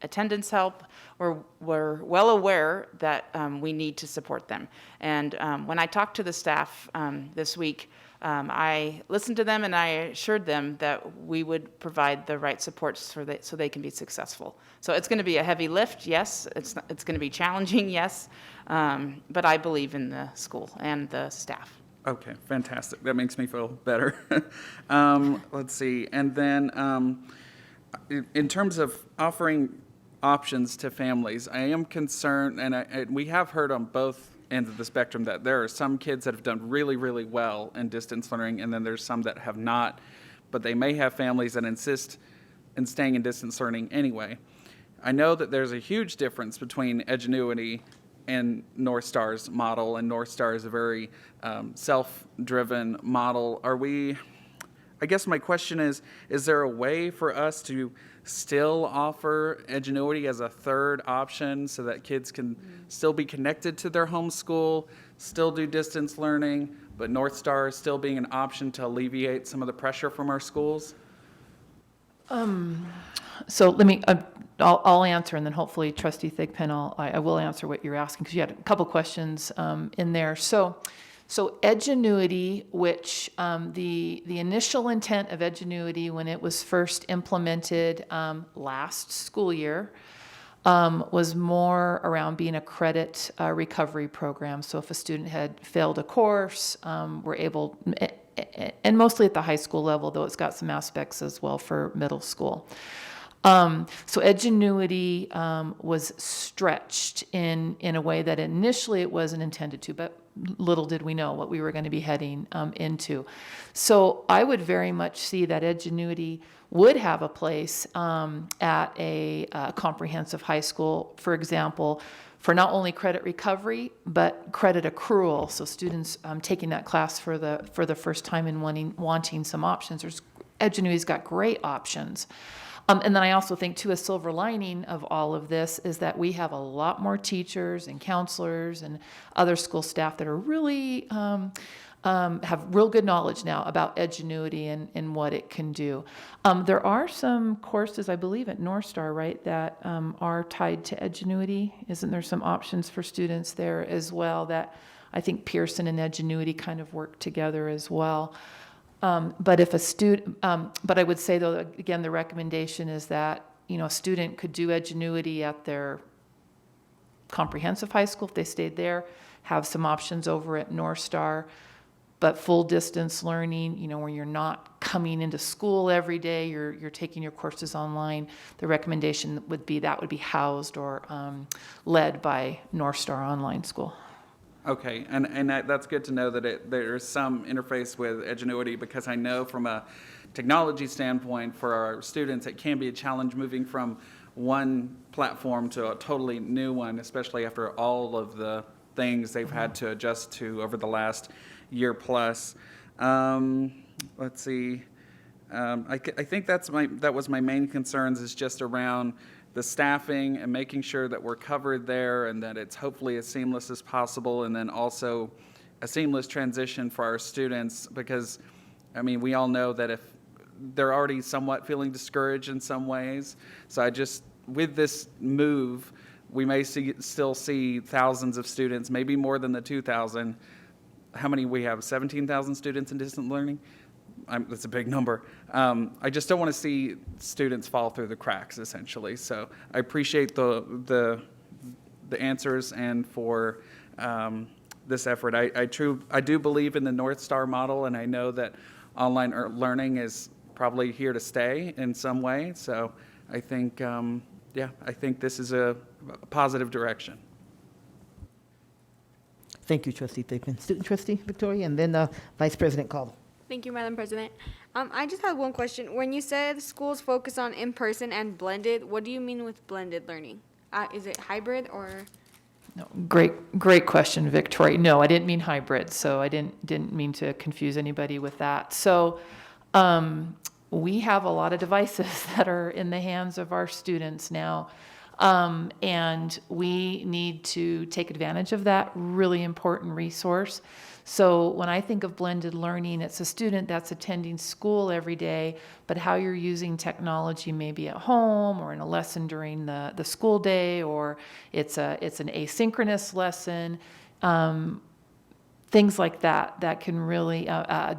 attendance help. We're well aware that we need to support them. And when I talked to the staff this week, I listened to them and I assured them that we would provide the right supports so they can be successful. So it's going to be a heavy lift, yes. It's going to be challenging, yes. But I believe in the school and the staff.
Okay, fantastic. That makes me feel better. Let's see. And then in terms of offering options to families, I am concerned, and we have heard on both ends of the spectrum that there are some kids that have done really, really well in distance learning, and then there's some that have not, but they may have families that insist in staying in distance learning anyway. I know that there's a huge difference between Edgenuity and North Star's model, and North Star is a very self-driven model. I guess my question is there a way for us to still offer Edgenuity as a third option so that kids can still be connected to their home school, still do distance learning, but North Star still being an option to alleviate some of the pressure from our schools?
So let me, I'll answer, and then hopefully Trustee Thigpen, I will answer what you're asking, because you had a couple questions in there. So Edgenuity, which the initial intent of Edgenuity when it was first implemented last school year was more around being a credit recovery program. So if a student had failed a course, and mostly at the high school level, though it's got some aspects as well for middle school. So Edgenuity was stretched in a way that initially it wasn't intended to, but little did we know what we were going to be heading into. So I would very much see that Edgenuity would have a place at a comprehensive high school, for example, for not only credit recovery, but credit accrual. So students taking that class for the first time and wanting some options. Edgenuity's got great options. And then I also think, too, a silver lining of all of this is that we have a lot more teachers and counselors and other school staff that are really have real good knowledge now about Edgenuity and what it can do. There are some courses, I believe, at North Star, right, that are tied to Edgenuity. Isn't there some options for students there as well that I think Pearson and Edgenuity kind of work together as well? But if a student, but I would say though, again, the recommendation is that, a student could do Edgenuity at their comprehensive high school if they stayed there, have some options over at North Star, but full distance learning, where you're not coming into school every day, you're taking your courses online. The recommendation would be that would be housed or led by North Star Online School.
Okay, and that's good to know that there's some interface with Edgenuity, because I know from a technology standpoint for our students, it can be a challenge moving from one platform to a totally new one, especially after all of the things they've had to adjust to over the last year plus. Let's see. I think that was my main concerns, is just around the staffing and making sure that we're covered there and that it's hopefully as seamless as possible, and then also a seamless transition for our students, because, we all know that if they're already somewhat feeling discouraged in some ways. So with this move, we may still see thousands of students, maybe more than the 2,000. How many we have? 17,000 students in distant learning? That's a big number. I just don't want to see students fall through the cracks, essentially. So I appreciate the answers and for this effort. I do believe in the North Star model, and I know that online learning is probably here to stay in some way. So I think, I think this is a positive direction.
Thank you, Trustee Thigpen. Student Trustee Victoria, and then Vice President Caldwell.
Thank you, Madam President. I just had one question. When you said schools focus on in-person and blended, what do you mean with blended learning? Is it hybrid or?
No, great question, Victoria. No, I didn't mean hybrid, so I didn't mean to confuse anybody with that. So we have a lot of devices that are in the hands of our students now. And we need to take advantage of that really important resource. So when I think of blended learning, it's a student that's attending school every day, but how you're using technology maybe at home or in a lesson during the school day, or it's an asynchronous lesson. Things like that can really,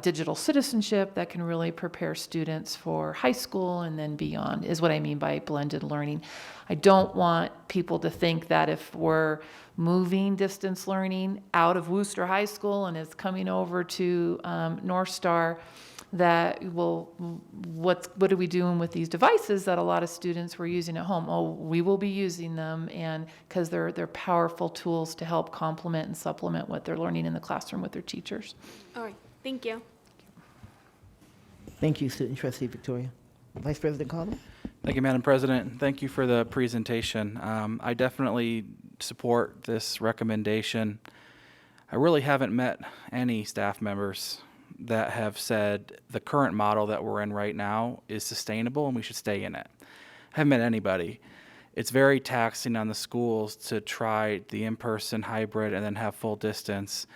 digital citizenship that can really prepare students for high school and then beyond is what I mean by blended learning. I don't want people to think that if we're moving distance learning out of Worcester High School and it's coming over to North Star, that, well, what are we doing with these devices that a lot of students were using at home? Oh, we will be using them, and because they're powerful tools to help complement and supplement what they're learning in the classroom with their teachers.
All right, thank you.
Thank you, Student Trustee Victoria. Vice President Caldwell.
Thank you, Madam President. Thank you for the presentation. I definitely support this recommendation. I really haven't met any staff members that have said the current model that we're in right now is sustainable and we should stay in it. I haven't met anybody. It's very taxing on the schools to try the in-person hybrid and then have full distance.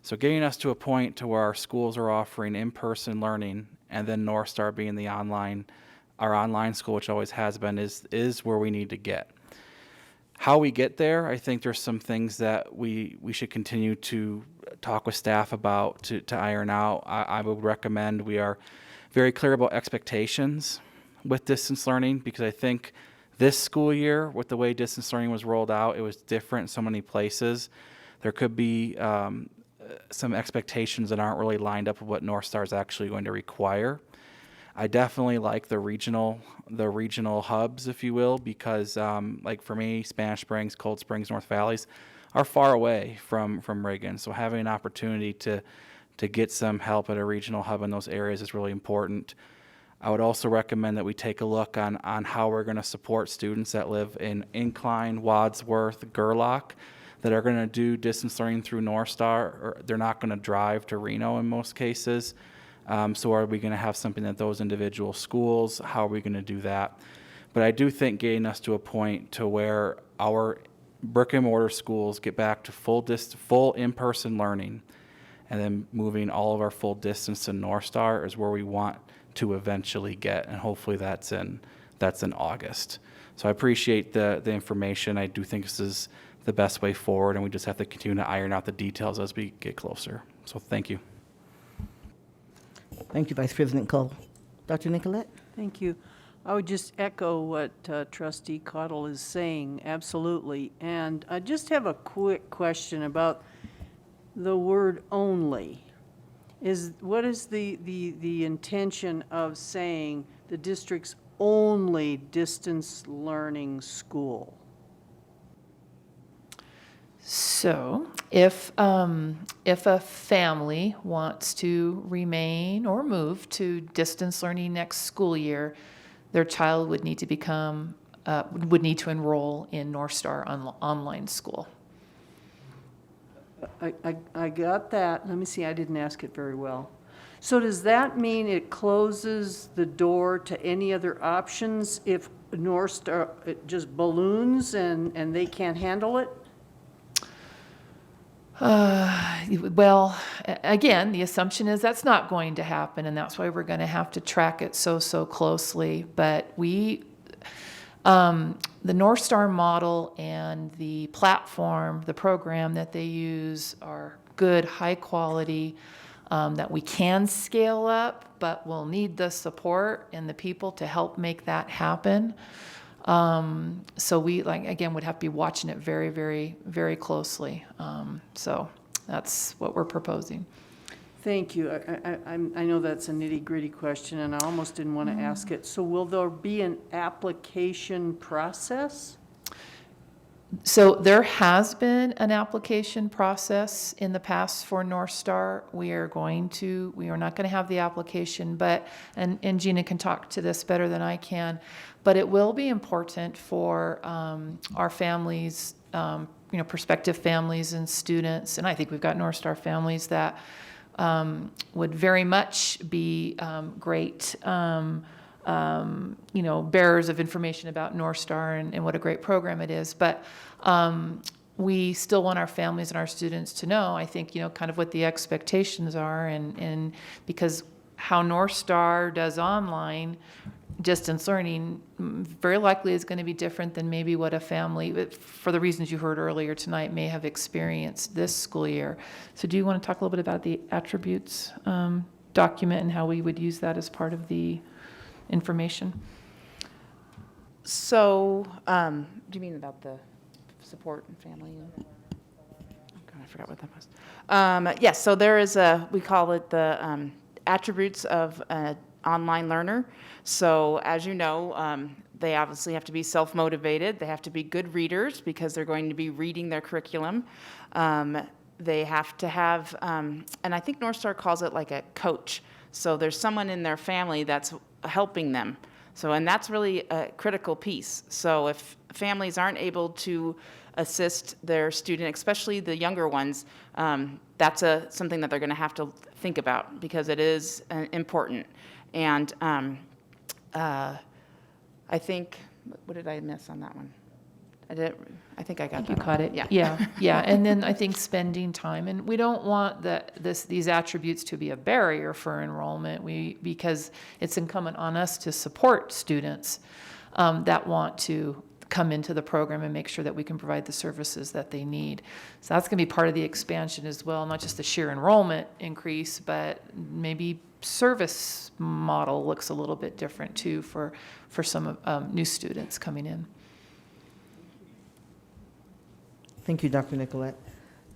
So getting us to a point to where our schools are offering in-person learning and then North Star being our online school, which always has been, is where we need to get. How we get there, I think there's some things that we should continue to talk with staff about to iron out. I would recommend we are very clear about expectations with distance learning, because I think this school year, with the way distance learning was rolled out, it was different in so many places. There could be some expectations that aren't really lined up with what North Star is actually going to require. I definitely like the regional hubs, if you will, because like for me, Spanish Springs, Cold Springs, North Valleys are far away from Reagan. So having an opportunity to get some help at a regional hub in those areas is really important. I would also recommend that we take a look on how we're going to support students that live in Incline, Wadsworth, Gerlach, that are going to do distance learning through North Star, or they're not going to drive to Reno in most cases. So are we going to have something at those individual schools? How are we going to do that? But I do think getting us to a point to where our brick and mortar schools get back to full in-person learning, and then moving all of our full distance to North Star is where we want to eventually get, and hopefully that's in August. So I appreciate the information. I do think this is the best way forward, and we just have to continue to iron out the details as we get closer. So thank you.
Thank you, Vice President Cole. Dr. Nicolette?
Thank you. I would just echo what Trustee Cottle is saying, absolutely. And I just have a quick question about the word only. What is the intention of saying the district's only distance learning school?
So if a family wants to remain or move to distance learning next school year, their child would need to enroll in North Star online school.
I got that. Let me see, I didn't ask it very well. So does that mean it closes the door to any other options if North Star it just balloons and they can't handle it?
Well, again, the assumption is that's not going to happen, and that's why we're going to have to track it so closely. But the North Star model and the platform, the program that they use are good, high quality, that we can scale up, but we'll need the support and the people to help make that happen. So we, again, would have to be watching it very, very, very closely. So that's what we're proposing.
Thank you. I know that's a nitty-gritty question, and I almost didn't want to ask it. So will there be an application process?
So there has been an application process in the past for North Star. We are not going to have the application, but, and Gina can talk to this better than I can, but it will be important for our families, prospective families and students, and I think we've got North Star families that would very much be great bearers of information about North Star and what a great program it is. But we still want our families and our students to know, I think, kind of what the expectations are, and because how North Star does online distance learning very likely is going to be different than maybe what a family, for the reasons you heard earlier tonight, may have experienced this school year. So do you want to talk a little bit about the attributes document and how we would use that as part of the information?
So, do you mean about the support and family? I forgot what that was. Yes, so there is we call it the attributes of an online learner. So as you know, they obviously have to be self-motivated. They have to be good readers because they're going to be reading their curriculum. They have to have, and I think North Star calls it like a coach. So there's someone in their family that's helping them. So, and that's really a critical piece. So if families aren't able to assist their student, especially the younger ones, that's something that they're going to have to think about because it is important. And I think, what did I miss on that one? I think I got that.
You caught it.
Yeah.
Yeah. And then I think spending time, and we don't want these attributes to be a barrier for enrollment. Because it's incumbent on us to support students that want to come into the program and make sure that we can provide the services that they need. So that's going to be part of the expansion as well, not just the sheer enrollment increase, but maybe service model looks a little bit different too for some new students coming in.
Thank you, Dr. Nicolette.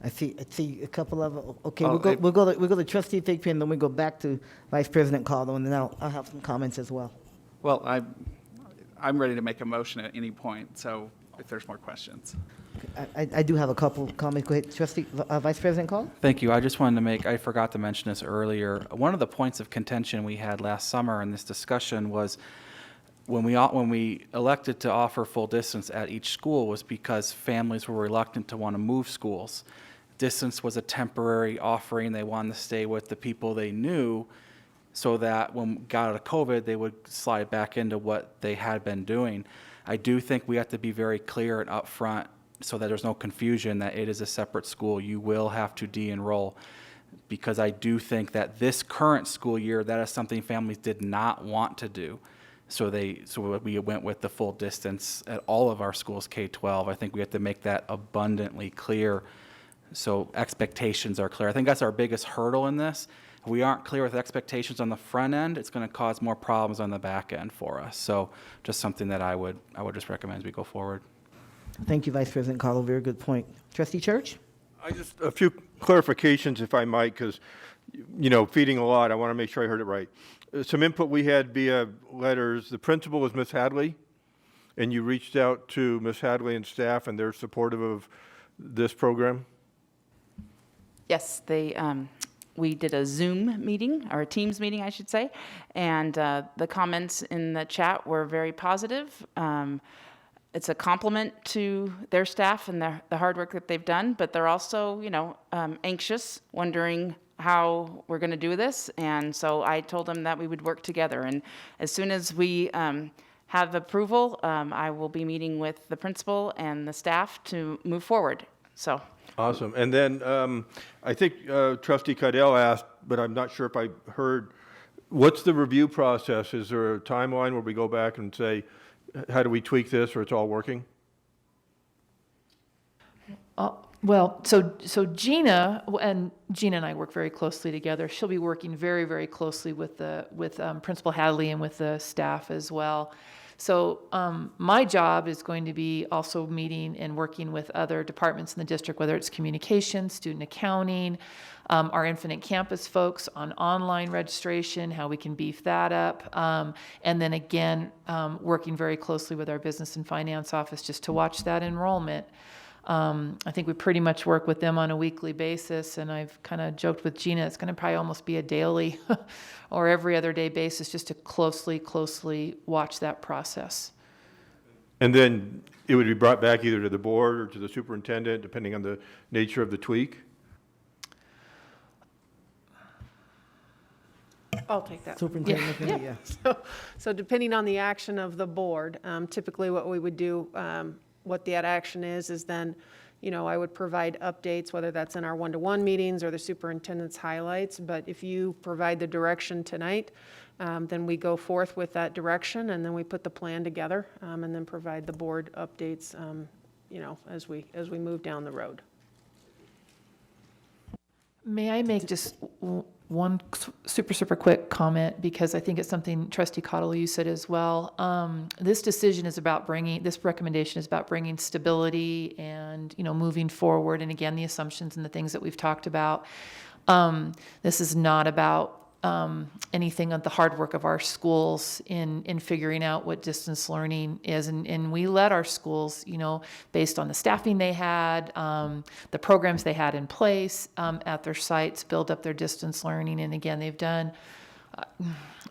I see a couple of, okay,
Oh,
we'll go to Trustee Thigpen, and then we go back to Vice President Caldwell, and then I'll have some comments as well.
Well, I'm ready to make a motion at any point, so if there's more questions.
I do have a couple comments. Go ahead, Vice President Caldwell.
Thank you. I just wanted to I forgot to mention this earlier. One of the points of contention we had last summer in this discussion was when we elected to offer full distance at each school was because families were reluctant to want to move schools. Distance was a temporary offering. They wanted to stay with the people they knew so that when we got out of COVID, they would slide back into what they had been doing. I do think we have to be very clear and upfront so that there's no confusion that it is a separate school. You will have to de-enroll, because I do think that this current school year, that is something families did not want to do. So we went with the full distance at all of our schools, K-12. I think we have to make that abundantly clear so expectations are clear. I think that's our biggest hurdle in this. If we aren't clear with expectations on the front end, it's going to cause more problems on the back end for us. So just something that I would just recommend as we go forward.
Thank you, Vice President Caldwell. Very good point. Trustee Church?
A few clarifications, if I might, because, feeding a lot, I want to make sure I heard it right. Some input we had via letters. The principal was Ms. Hadley, and you reached out to Ms. Hadley and staff, and they're supportive of this program?
Yes, we did a Zoom meeting, or a Teams meeting, I should say, and the comments in the chat were very positive. It's a compliment to their staff and the hard work that they've done, but they're also, anxious, wondering how we're going to do this. And so I told them that we would work together. And as soon as we have approval, I will be meeting with the principal and the staff to move forward. So.
Awesome. And then I think Trustee Cadell asked, but I'm not sure if I heard, what's the review process? Is there a timeline where we go back and say, how do we tweak this, or it's all working?
Well, so Gina and I work very closely together. She'll be working very, very closely with Principal Hadley and with the staff as well. So my job is going to be also meeting and working with other departments in the district, whether it's communication, student accounting, our Infinite Campus folks on online registration, how we can beef that up. And then again, working very closely with our business and finance office just to watch that enrollment. I think we pretty much work with them on a weekly basis, and I've kind of joked with Gina, it's going to probably almost be a daily or every other day basis just to closely watch that process.
And then it would be brought back either to the board or to the superintendent, depending on the nature of the tweak?
I'll take that.
Superintendent, yeah.
So depending on the action of the board, typically what we would do, what that action is then, I would provide updates, whether that's in our one-to-one meetings or the superintendent's highlights. But if you provide the direction tonight, then we go forth with that direction, and then we put the plan together, and then provide the board updates, as we move down the road.
May I make just one super quick comment, because I think it's something Trustee Cottle, you said as well. This decision is about this recommendation is about bringing stability and, moving forward. And again, the assumptions and the things that we've talked about. This is not about anything of the hard work of our schools in figuring out what distance learning is. And we let our schools, based on the staffing they had, the programs they had in place at their sites, build up their distance learning. And again, they've done,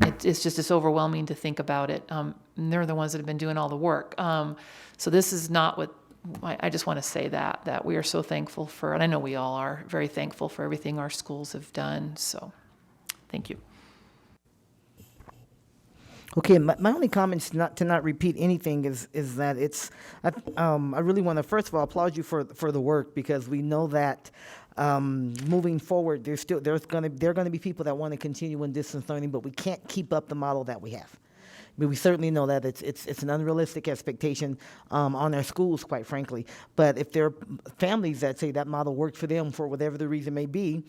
it's overwhelming to think about it. And they're the ones that have been doing all the work. So this is not what, I just want to say that we are so thankful for, and I know we all are very thankful for everything our schools have done. So. Thank you.
Okay, my only comments to not repeat anything is that I really want to first of all applaud you for the work, because we know that moving forward there are going to be people that want to continue in distance learning, but we can't keep up the model that we have. But we certainly know that it's an unrealistic expectation on our schools, quite frankly. But if there are families that say that model worked for them for whatever the reason may be,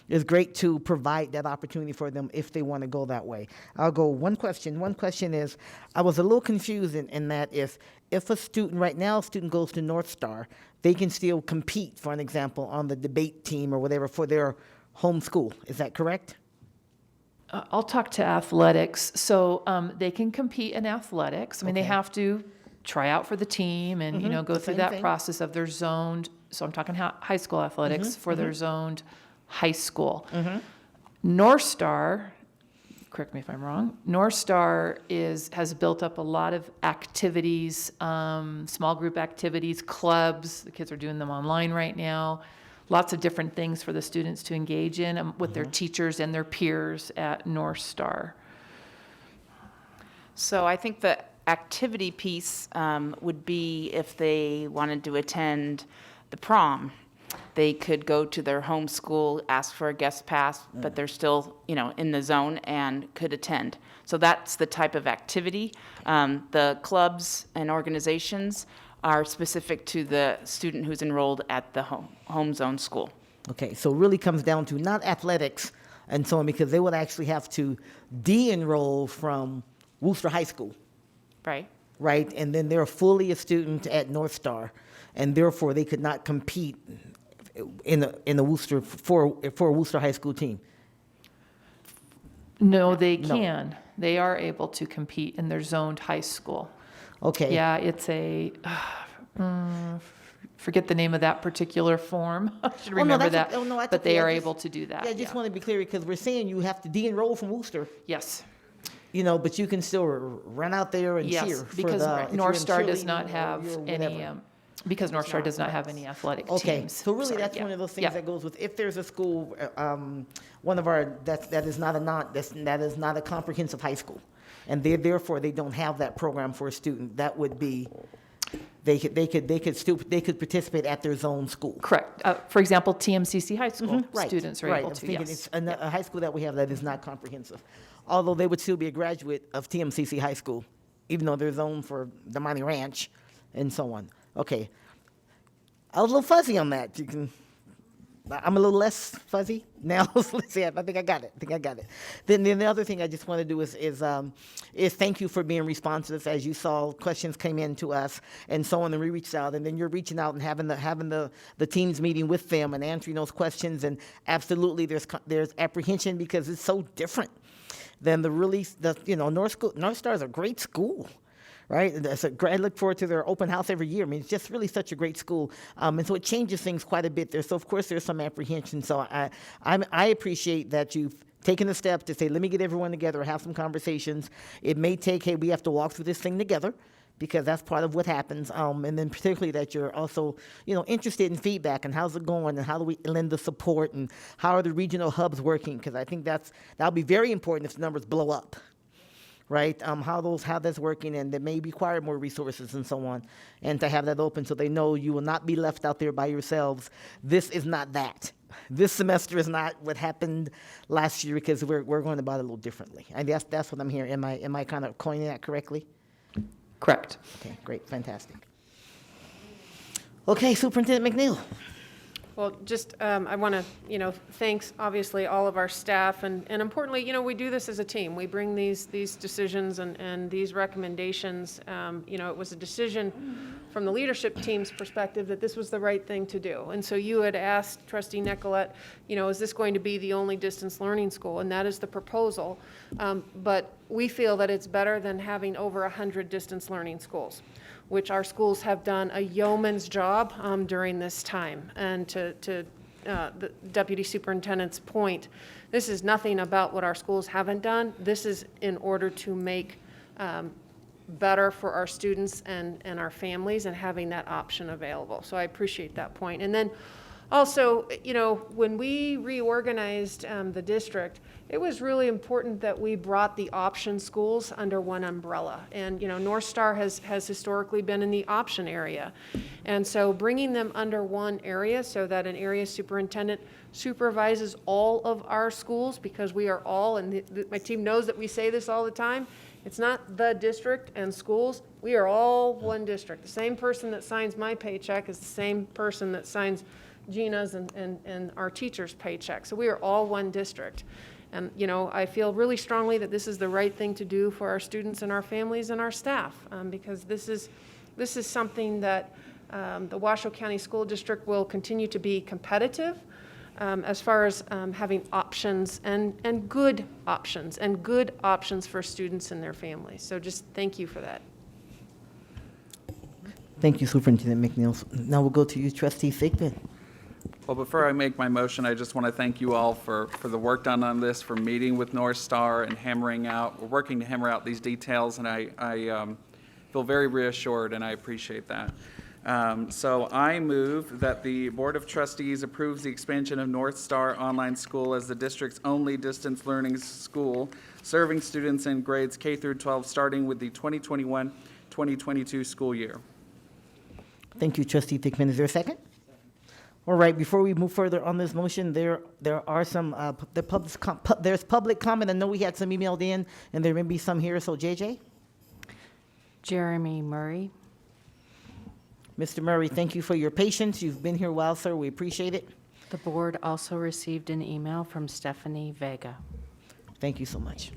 it's great to provide that opportunity for them if they want to go that way. I'll go one question. One question is, I was a little confused in that if a student, right now, a student goes to North Star, they can still compete, for an example, on the debate team or whatever for their home school. Is that correct?
I'll talk to athletics. So they can compete in athletics. I mean, they
Okay.
have to try out for the team and, you know, go
the
through
same
that
thing.
process of their zoned, so I'm talking high school athletics for their zoned high school. North Star, correct me if I'm wrong, North Star has built up a lot of activities, small group activities, clubs. The kids are doing them online right now. Lots of different things for the students to engage in with their teachers and their peers at North Star.
So I think the activity piece would be if they wanted to attend the prom. They could go to their home school, ask for a guest pass, but they're still, you know, in the zone and could attend. So that's the type of activity. The clubs and organizations are specific to the student who's enrolled at the home zone school.
Okay, so it really comes down to not athletics and so on, because they would actually have to de-enroll from Worcester High School,
Right.
right? And then they're fully a student at North Star, and therefore they could not compete in the Worcester for a Worcester High School team.
No, they
No.
can. They are able to compete in their zoned high school.
Okay.
Yeah, it's forget the name of that particular form. I should
Oh, no,
remember
that's
that.
o- oh, no, that's
But they
okay. I
are
just-
able to do that.
Yeah, I just want to be clear because we're saying you have to de-enroll from Worcester,
Yes.
you know, but you can still run out there and cheer.
Yes,
for
because
the, if you're
North
in
Star does
cheerleading
not
or
have
you're
any,
whatever.
because North Star does not have any athletic
Okay,
teams.
so really
Sorry,
that's
yeah.
one of those things
Yeah.
that goes with, if there's a school, one of our, that is not a comprehensive high school, and therefore they don't have that program for a student, that would be, they could participate at their zone school.
Correct. For example, TMCC High School
Right,
students are
right.
able
I'm
to,
thinking
yes.
it's a high school that we have that is not comprehensive, although they would still be a graduate of TMCC High School, even though they're zoned for the Monty Ranch and so on. Okay. I was a little fuzzy on that. I'm a little less fuzzy now. Let's see. I think I got it. Then the other thing I just want to do is thank you for being responsive. As you saw, questions came in to us and so on, and we reached out, and then you're reaching out and having the teams meeting with them and answering those questions. And absolutely, there's apprehension because it's so different than North Star is a great school. Right? I look forward to their open house every year. I mean, it's just really such a great school. And so it changes things quite a bit there. So, of course, there's some apprehension. So I appreciate that you've taken the step to say, let me get everyone together, have some conversations. It may take, hey, we have to walk through this thing together, because that's part of what happens. And then particularly that you're also, interested in feedback and how's it going and how do we lend the support and how are the regional hubs working? Because I think that'll be very important if the numbers blow up. Right, how that's working, and that may require more resources and so on, and to have that open so they know you will not be left out there by yourselves. This is not that. This semester is not what happened last year, because we're going about it a little differently. I guess that's what I'm hearing. Am I kind of coining that correctly?
Correct.
Okay, great, fantastic. Okay, Superintendent McNeil.
Well, just, I want to, thanks, obviously, all of our staff, and importantly, we do this as a team. We bring these decisions and these recommendations. It was a decision from the leadership team's perspective that this was the right thing to do. And so you had asked Trustee Nicolette, is this going to be the only distance learning school? And that is the proposal. But we feel that it's better than having over 100 distance learning schools, which our schools have done a yeoman's job during this time. And to the Deputy Superintendent's point, this is nothing about what our schools haven't done. This is in order to make better for our students and our families and having that option available. So I appreciate that point. And then also, when we reorganized the district, it was really important that we brought the option schools under one umbrella. And, North Star has historically been in the option area. And so bringing them under one area so that an area superintendent supervises all of our schools, because we are all, and my team knows that we say this all the time, It's not the district and schools. We are all one district. The same person that signs my paycheck is the same person that signs Gina's and our teacher's paycheck. So we are all one district. And, you know, I feel really strongly that this is the right thing to do for our students and our families and our staff, because this is something that the Washoe County School District will continue to be competitive as far as having options and good options for students and their families. So just thank you for that.
Thank you, Superintendent McNeil. Now we'll go to you, Trustee Thigpen.
Well, before I make my motion, I just want to thank you all for the work done on this, for meeting with North Star and we're working to hammer out these details, and I feel very reassured, and I appreciate that. So I move that the Board of Trustees approves the expansion of North Star Online School as the district's only distance learning school, serving students in grades K through 12, starting with the 2021-2022 school year.
Thank you, Trustee Thigpen. Is there a second? All right, before we move further on this motion, there are some, there's public comment. I know we had some emailed in, and there may be some here, so JJ?
Jeremy Murray.
Mr. Murray, thank you for your patience. You've been here a while, sir. We appreciate it.
The board also received an email from Stephanie Vega.
Thank you so much.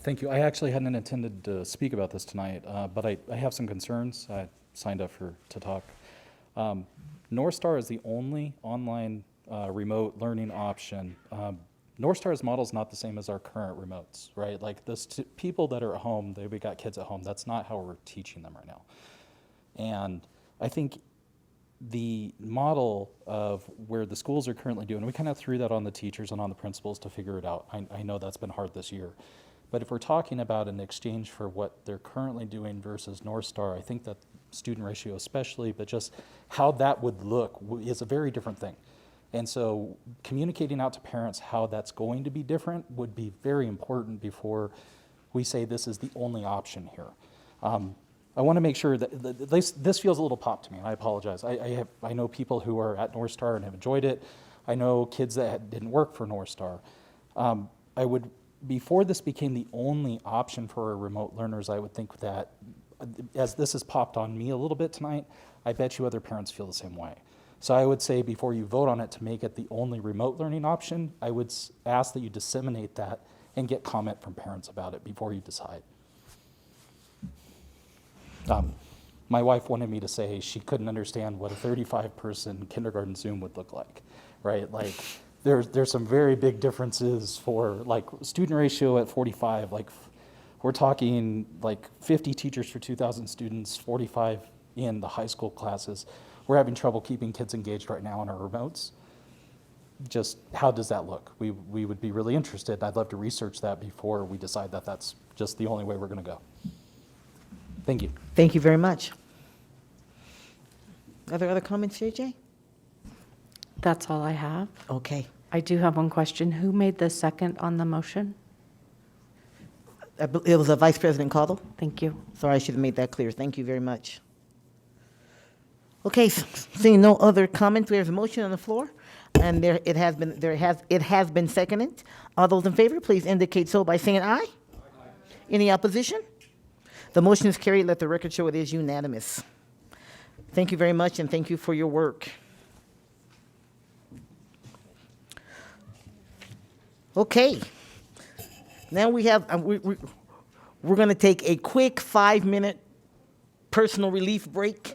Thank you. I actually hadn't intended to speak about this tonight, but I have some concerns. I signed up to talk. North Star is the only online remote learning option. North Star's model is not the same as our current remotes, right? Like people that are at home, we got kids at home. That's not how we're teaching them right now. And I think the model of where the schools are currently doing, we kind of threw that on the teachers and on the principals to figure it out. I know that's been hard this year. But if we're talking about an exchange for what they're currently doing versus North Star, I think that student ratio especially, but just how that would look is a very different thing. And so communicating out to parents how that's going to be different would be very important before we say this is the only option here. I want to make sure that this feels a little pop to me, and I apologize. I know people who are at North Star and have enjoyed it. I know kids that didn't work for North Star. Before this became the only option for our remote learners, I would think that, as this has popped on me a little bit tonight, I bet you other parents feel the same way. So I would say before you vote on it to make it the only remote learning option, I would ask that you disseminate that and get comment from parents about it before you decide. My wife wanted me to say she couldn't understand what a 35-person kindergarten Zoom would look like, right? Like, there's some very big differences for, like, student ratio at 45, like, we're talking like 50 teachers for 2,000 students, 45 in the high school classes. We're having trouble keeping kids engaged right now on our remotes. Just how does that look? We would be really interested. I'd love to research that before we decide that that's just the only way we're going to go. Thank you.
Thank you very much. Are there other comments, JJ?
That's all I have.
Okay.
I do have one question. Who made the second on the motion?
It was Vice President Caudle.
Thank you.
Sorry, I should have made that clear. Thank you very much. Okay, seeing no other comments, there's a motion on the floor, and it has been seconded. All those in favor, please indicate so by saying aye. Any opposition? The motion is carried. Let the record show it is unanimous. Thank you very much, and thank you for your work. Okay. Now we have, we're going to take a quick 5-minute personal relief break,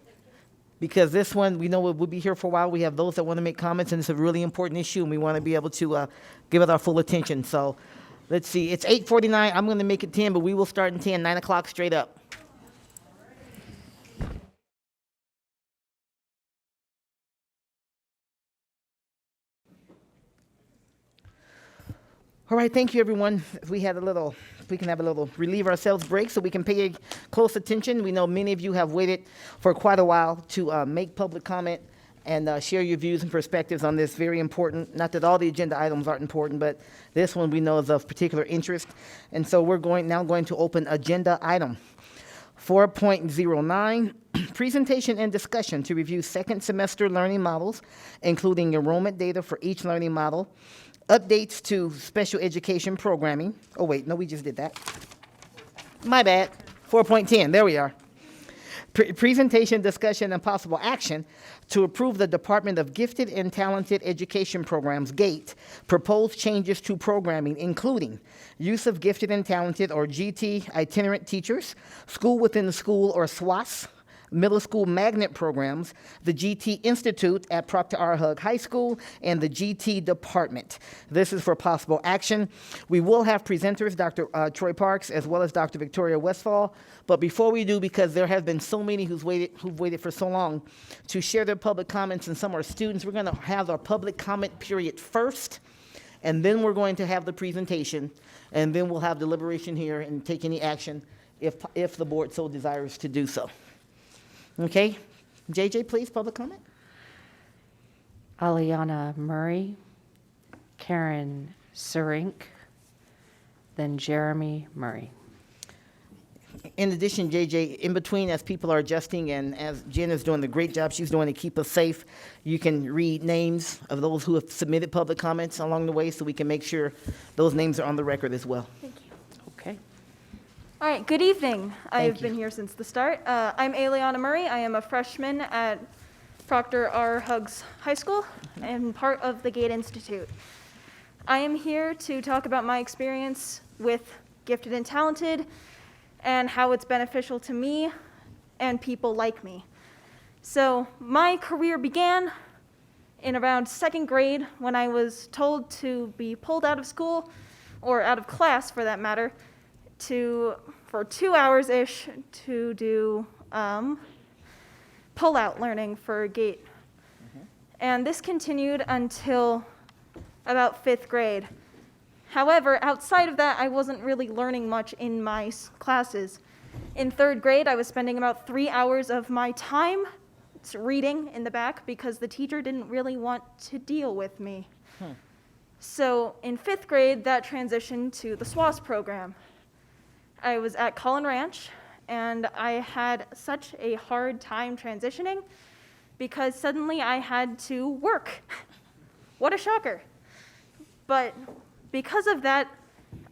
because this one, we know we'll be here for a while. We have those that want to make comments, and it's a really important issue, and we want to be able to give it our full attention. So let's see, it's 8:49. I'm going to make it 10, but we will start in 10, 9 o'clock straight up. All right, thank you, everyone. We can have a little relieve ourselves break so we can pay close attention. We know many of you have waited for quite a while to make public comment and share your views and perspectives on this very important, not that all the agenda items aren't important, but this one we know is of particular interest. And so we're now going to open agenda item 4.09, presentation and discussion to review second semester learning models, including enrollment data for each learning model, updates to special education programming. Oh, wait, no, we just did that. My bad. 4.10, there we are. Presentation, discussion, and possible action to approve the Department of Gifted and Talented Education Programs, GATE, proposed changes to programming, including use of gifted and talented, or GT, itinerant teachers, school within the school, or SWAS, middle school magnet programs, the GT Institute at Proctor R. Hug High School, and the GT Department. This is for possible action. We will have presenters, Dr. Troy Parks, as well as Dr. Victoria Westfall. But before we do, because there have been so many who've waited for so long to share their public comments, and some are students, we're going to have our public comment period first, and then we're going to have the presentation, and then we'll have deliberation here and take any action if the board so desires to do so. Okay, JJ, please, public comment.
Aliana Murray, Karen Surink, then Jeremy Murray.
In addition, JJ, in between, as people are adjusting and as Jen is doing the great job she's doing to keep us safe, you can read names of those who have submitted public comments along the way so we can make sure those names are on the record as well.
Thank you.
Okay.
All right, good evening. I've
you.
been here since the start. I'm Aliana Murray. I am a freshman at Proctor R. Huggs High School and part of the GATE Institute. I am here to talk about my experience with Gifted and Talented and how it's beneficial to me and people like me. So my career began in around second grade when I was told to be pulled out of school, or out of class for that matter, for 2 hours-ish to do pull-out learning for GATE. And this continued until about 5th grade. However, outside of that, I wasn't really learning much in my classes. In 3rd grade, I was spending about 3 hours of my time reading in the back because the teacher didn't really want to deal with me. So in 5th grade, that transitioned to the SWAS program. I was at Collin Ranch, and I had such a hard time transitioning because suddenly I had to work. What a shocker. But because of that,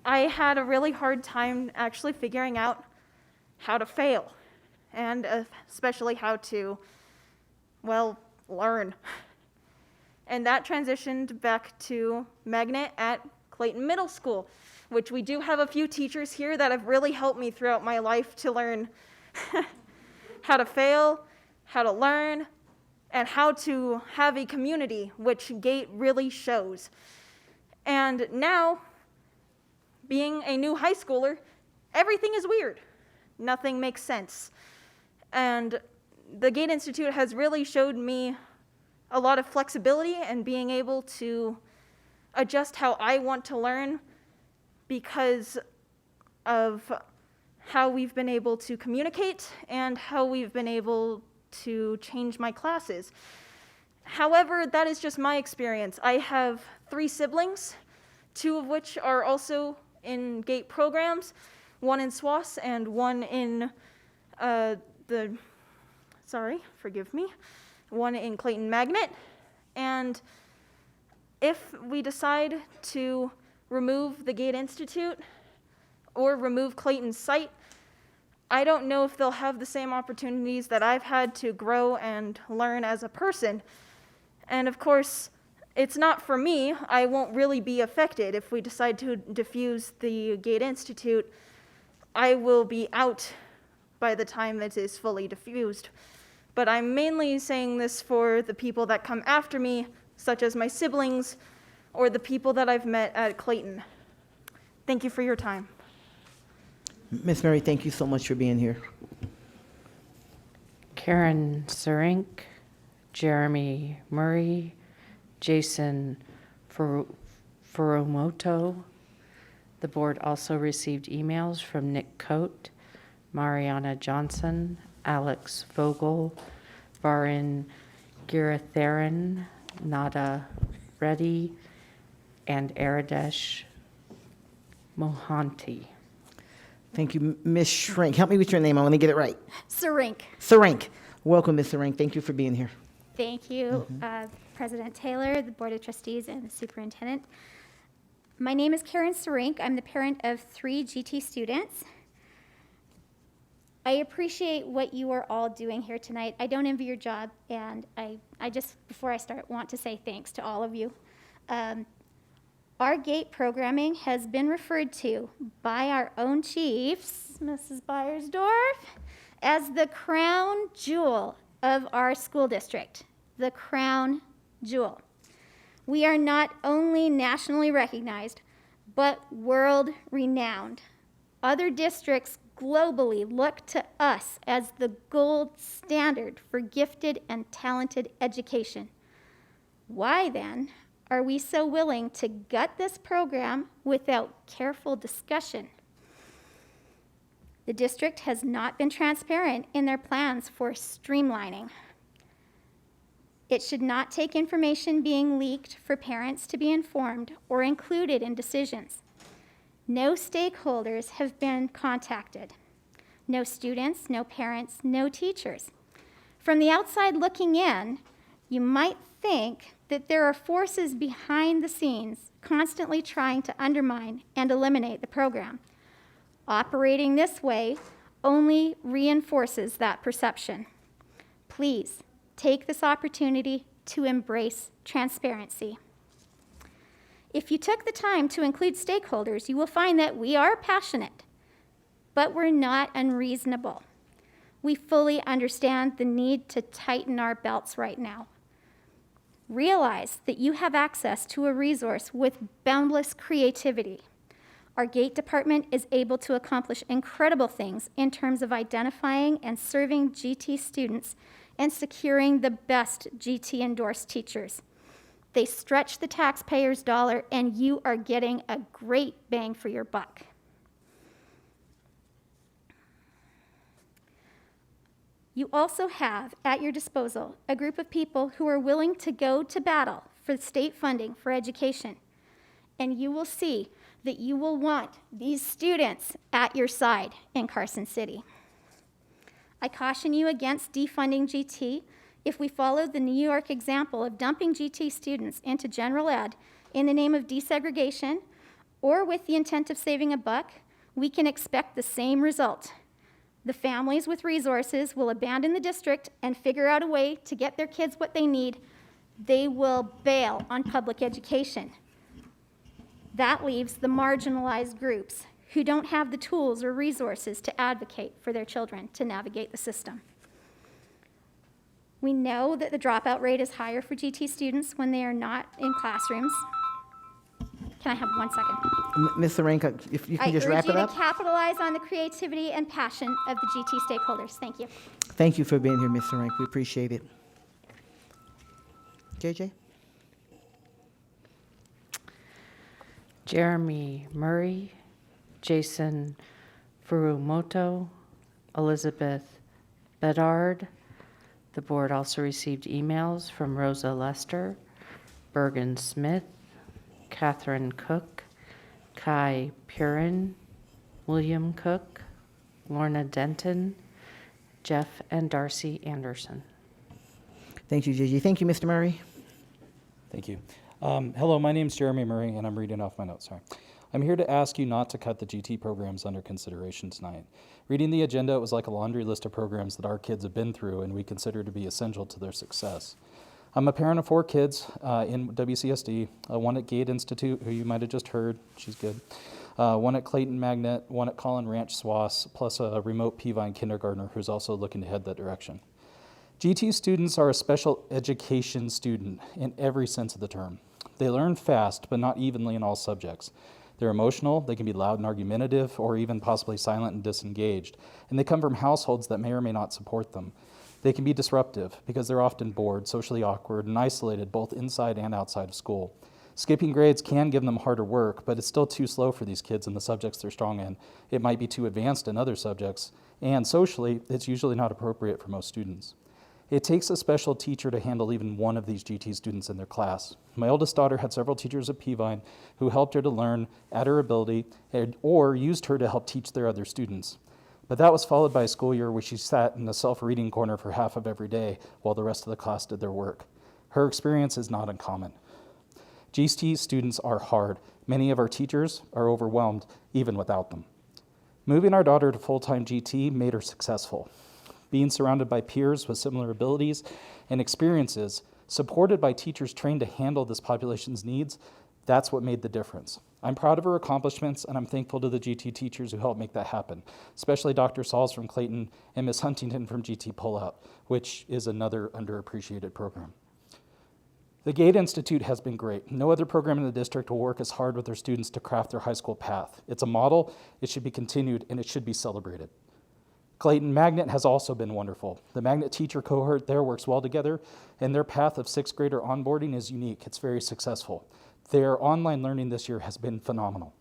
I had a really hard time actually figuring out how to fail, and especially how to, well, learn. And that transitioned back to Magnet at Clayton Middle School, which we do have a few teachers here that have really helped me throughout my life to learn how to fail, how to learn, and how to have a community, which GATE really shows. And now, being a new high schooler, everything is weird. Nothing makes sense. And the GATE Institute has really showed me a lot of flexibility and being able to adjust how I want to learn because of how we've been able to communicate and how we've been able to change my classes. However, that is just my experience. I have 3 siblings, 2 of which are also in GATE programs, 1 in SWAS and 1 in one in Clayton Magnet. And if we decide to remove the GATE Institute or remove Clayton's site, I don't know if they'll have the same opportunities that I've had to grow and learn as a person. And of course, it's not for me. I won't really be affected if we decide to diffuse the GATE Institute. I will be out by the time it is fully diffused. But I'm mainly saying this for the people that come after me, such as my siblings or the people that I've met at Clayton. Thank you for your time.
Ms. Murray, thank you so much for being here.
Karen Surink, Jeremy Murray, Jason Furumoto. The board also received emails from Nick Coate, Mariana Johnson, Alex Vogel, Varin Giratharan, Nada Reddy, and Aradesh Mohanty.
Thank you, Ms. Shrink. Help me with your name. I want to get it right.
Sarink.
Sarink. Welcome, Ms. Sarink. Thank you for being here.
Thank you, President Taylor, the Board of Trustees, and the Superintendent. My name is Karen Sarink. I'm the parent of 3 GT students. I appreciate what you are all doing here tonight. I don't envy your job, and I just, before I start, want to say thanks to all of you. Our GATE programming has been referred to by our own chiefs, Mrs. Beiersdorf, as the crown jewel of our school district, the crown jewel. We are not only nationally recognized, but world renowned. Other districts globally look to us as the gold standard for gifted and talented education. Why then are we so willing to gut this program without careful discussion? The district has not been transparent in their plans for streamlining. It should not take information being leaked for parents to be informed or included in decisions. No stakeholders have been contacted. No students, no parents, no teachers. From the outside looking in, you might think that there are forces behind the scenes constantly trying to undermine and eliminate the program. Operating this way only reinforces that perception. Please take this opportunity to embrace transparency. If you took the time to include stakeholders, you will find that we are passionate, but we're not unreasonable. We fully understand the need to tighten our belts right now. Realize that you have access to a resource with boundless creativity. Our GATE department is able to accomplish incredible things in terms of identifying and serving GT students and securing the best GT-endorsed teachers. They stretch the taxpayer's dollar, and you are getting a great bang for your buck. You also have at your disposal a group of people who are willing to go to battle for state funding for education. And you will see that you will want these students at your side in Carson City. I caution you against defunding GT. If we follow the New York example of dumping GT students into general ed in the name of desegregation or with the intent of saving a buck, we can expect the same result. The families with resources will abandon the district and figure out a way to get their kids what they need. They will bail on public education. That leaves the marginalized groups who don't have the tools or resources to advocate for their children to navigate the system. We know that the dropout rate is higher for GT students when they are not in classrooms. Can I have 1 second?
Ms. Sarenka, if you can just wrap it
I urge
up.
you to capitalize on the creativity and passion of the GT stakeholders. Thank you.
Thank you for being here, Ms. Sarenka. We appreciate it. JJ?
Jeremy Murray, Jason Furumoto, Elizabeth Bedard. The board also received emails from Rosa Lester, Bergen Smith, Catherine Cook, Kai Purin, William Cook, Lorna Denton, Jeff and Darcy Anderson.
Thank you, JJ. Thank you, Mr. Murray.
Thank you. Hello, my name is Jeremy Murray, and I'm reading off my notes, sorry. I'm here to ask you not to cut the GT programs under consideration tonight. Reading the agenda, it was like a laundry list of programs that our kids have been through and we consider to be essential to their success. I'm a parent of 4 kids in WCSD, one at Gate Institute, who you might have just heard, she's good, one at Clayton Magnet, one at Collin Ranch Swass, plus a remote Peavine kindergartner who's also looking to head that direction. GT students are a special education student in every sense of the term. They learn fast, but not evenly in all subjects. They're emotional, they can be loud and argumentative, or even possibly silent and disengaged, and they come from households that may or may not support them. They can be disruptive because they're often bored, socially awkward, and isolated both inside and outside of school. Skipping grades can give them harder work, but it's still too slow for these kids in the subjects they're strong in. It might be too advanced in other subjects, and socially, it's usually not appropriate for most students. It takes a special teacher to handle even one of these GT students in their class. My oldest daughter had several teachers at Peavine who helped her to learn at her ability or used her to help teach their other students. But that was followed by a school year where she sat in a self-reading corner for half of every day while the rest of the class did their work. Her experience is not uncommon. GT students are hard. Many of our teachers are overwhelmed even without them. Moving our daughter to full-time GT made her successful. Being surrounded by peers with similar abilities and experiences, supported by teachers trained to handle this population's needs, that's what made the difference. I'm proud of her accomplishments, and I'm thankful to the GT teachers who helped make that happen, especially Dr. Sauls from Clayton and Ms. Huntington from GT Pullout, which is another underappreciated program. The GATE Institute has been great. No other program in the district will work as hard with their students to craft their high school path. It's a model, it should be continued, and it should be celebrated. Clayton Magnet has also been wonderful. The Magnet teacher cohort there works well together, and their path of sixth grader onboarding is unique. It's very successful. Their online learning this year has been phenomenal.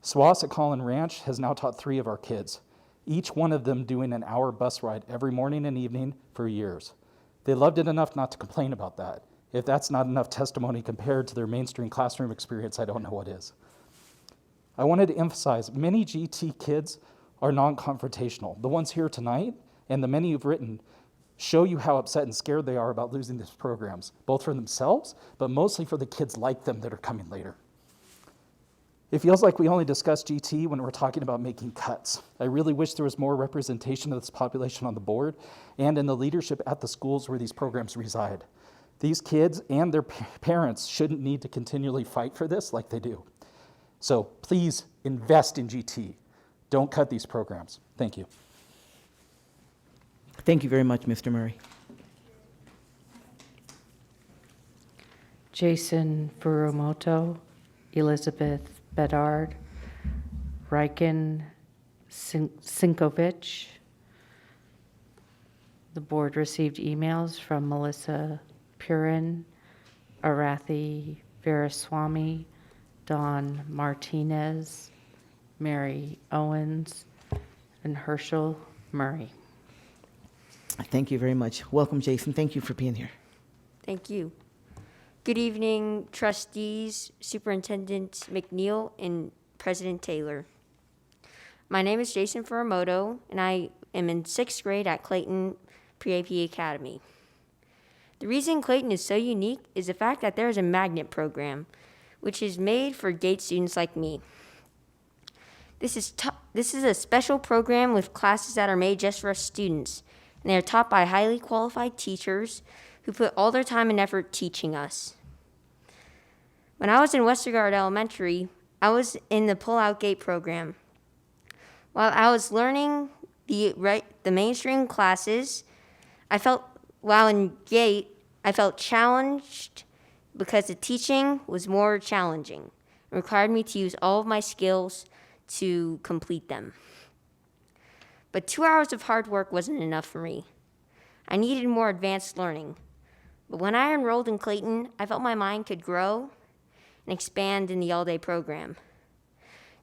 SWAS at Collin Ranch has now taught 3 of our kids, each one of them doing an hour bus ride every morning and evening for years. They loved it enough not to complain about that. If that's not enough testimony compared to their mainstream classroom experience, I don't know what is. I wanted to emphasize, many GT kids are non-confrontational. The ones here tonight and the many you've written show you how upset and scared they are about losing these programs, both for themselves, but mostly for the kids like them that are coming later. It feels like we only discuss GT when we're talking about making cuts. I really wish there was more representation of this population on the board and in the leadership at the schools where these programs reside. These kids and their parents shouldn't need to continually fight for this like they do. So please invest in GT. Don't cut these programs. Thank you.
Thank you very much, Mr. Murray.
Jason Furumoto, Elizabeth Bedard, Riken Sinkovich. The board received emails from Melissa Purin, Arathi Veeraswamy, Dawn Martinez, Mary Owens, and Herschel Murray.
Thank you very much. Welcome, Jason. Thank you for being here.
Thank you. Good evening, trustees, Superintendent McNeil, and President Taylor. My name is Jason Furumoto, and I am in 6th grade at Clayton Pre-AP Academy. The reason Clayton is so unique is the fact that there is a magnet program, which is made for GATE students like me. This is a special program with classes that are made just for us students, and they are taught by highly qualified teachers who put all their time and effort teaching us. When I was in Westergaard Elementary, I was in the Pull-Out GATE program. While I was learning the mainstream classes, while in GATE, I felt challenged because the teaching was more challenging and required me to use all of my skills to complete them. But 2 hours of hard work wasn't enough for me. I needed more advanced learning. But when I enrolled in Clayton, I felt my mind could grow and expand in the all-day program.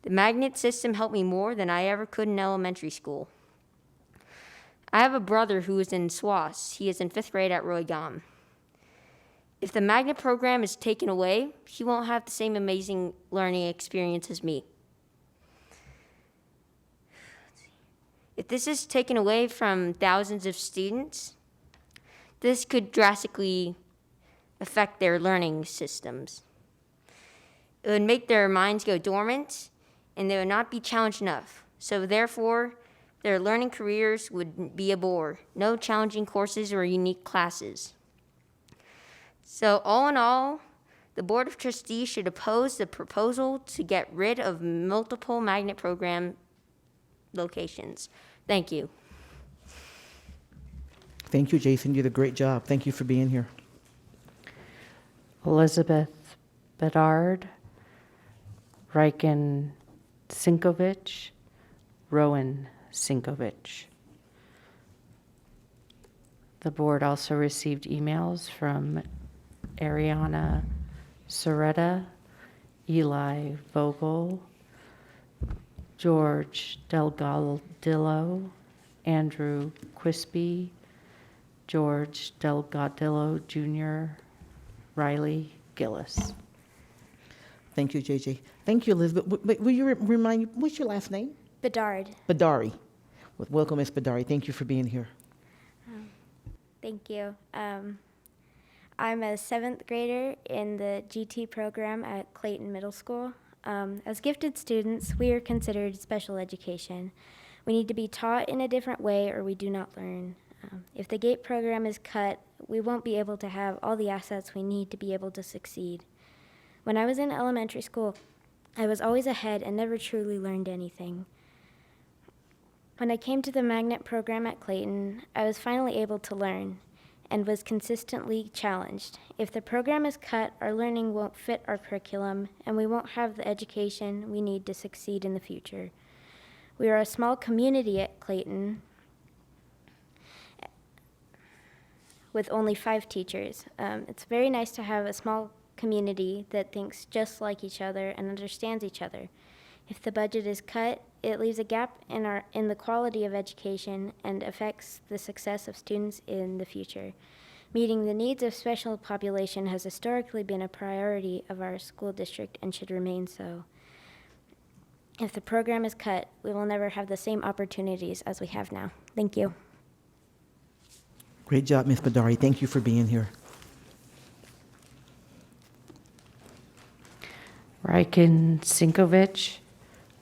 The magnet system helped me more than I ever could in elementary school. I have a brother who is in SWAS. He is in 5th grade at Roy Gom. If the magnet program is taken away, he won't have the same amazing learning experience as me. If this is taken away from thousands of students, this could drastically affect their learning systems. It would make their minds go dormant, and they would not be challenged enough. So therefore, their learning careers would be a bore. No challenging courses or unique classes. So all in all, the Board of Trustees should oppose the proposal to get rid of multiple magnet program locations. Thank you.
Thank you, Jason. You did a great job. Thank you for being here.
Elizabeth Bedard, Riken Sinkovich, Rowan Sinkovich. The board also received emails from Ariana Soretta, Eli Vogel, George Delgadillo, Andrew Quispy, George Delgadillo Jr., Riley Gillis.
Thank you, JJ. Thank you, Elizabeth. Will you remind me, what's your last name?
Bedard.
Badari. Welcome, Ms. Badari. Thank you for being here.
Thank you. I'm a 7th grader in the GT program at Clayton Middle School.
As gifted students, we are considered special education. We need to be taught in a different way or we do not learn. If the GATE program is cut, we won't be able to have all the assets we need to be able to succeed. When I was in elementary school, I was always ahead and never truly learned anything. When I came to the magnet program at Clayton, I was finally able to learn and was consistently challenged. If the program is cut, our learning won't fit our curriculum and we won't have the education we need to succeed in the future. We are a small community at Clayton with only 5 teachers. It's very nice to have a small community that thinks just like each other and understands each other. If the budget is cut, it leaves a gap in the quality of education and affects the success of students in the future. Meeting the needs of special population has historically been a priority of our school district and should remain so. If the program is cut, we will never have the same opportunities as we have now. Thank you.
Great job, Ms. Badari. Thank you for being here.
Riken Sinkovich,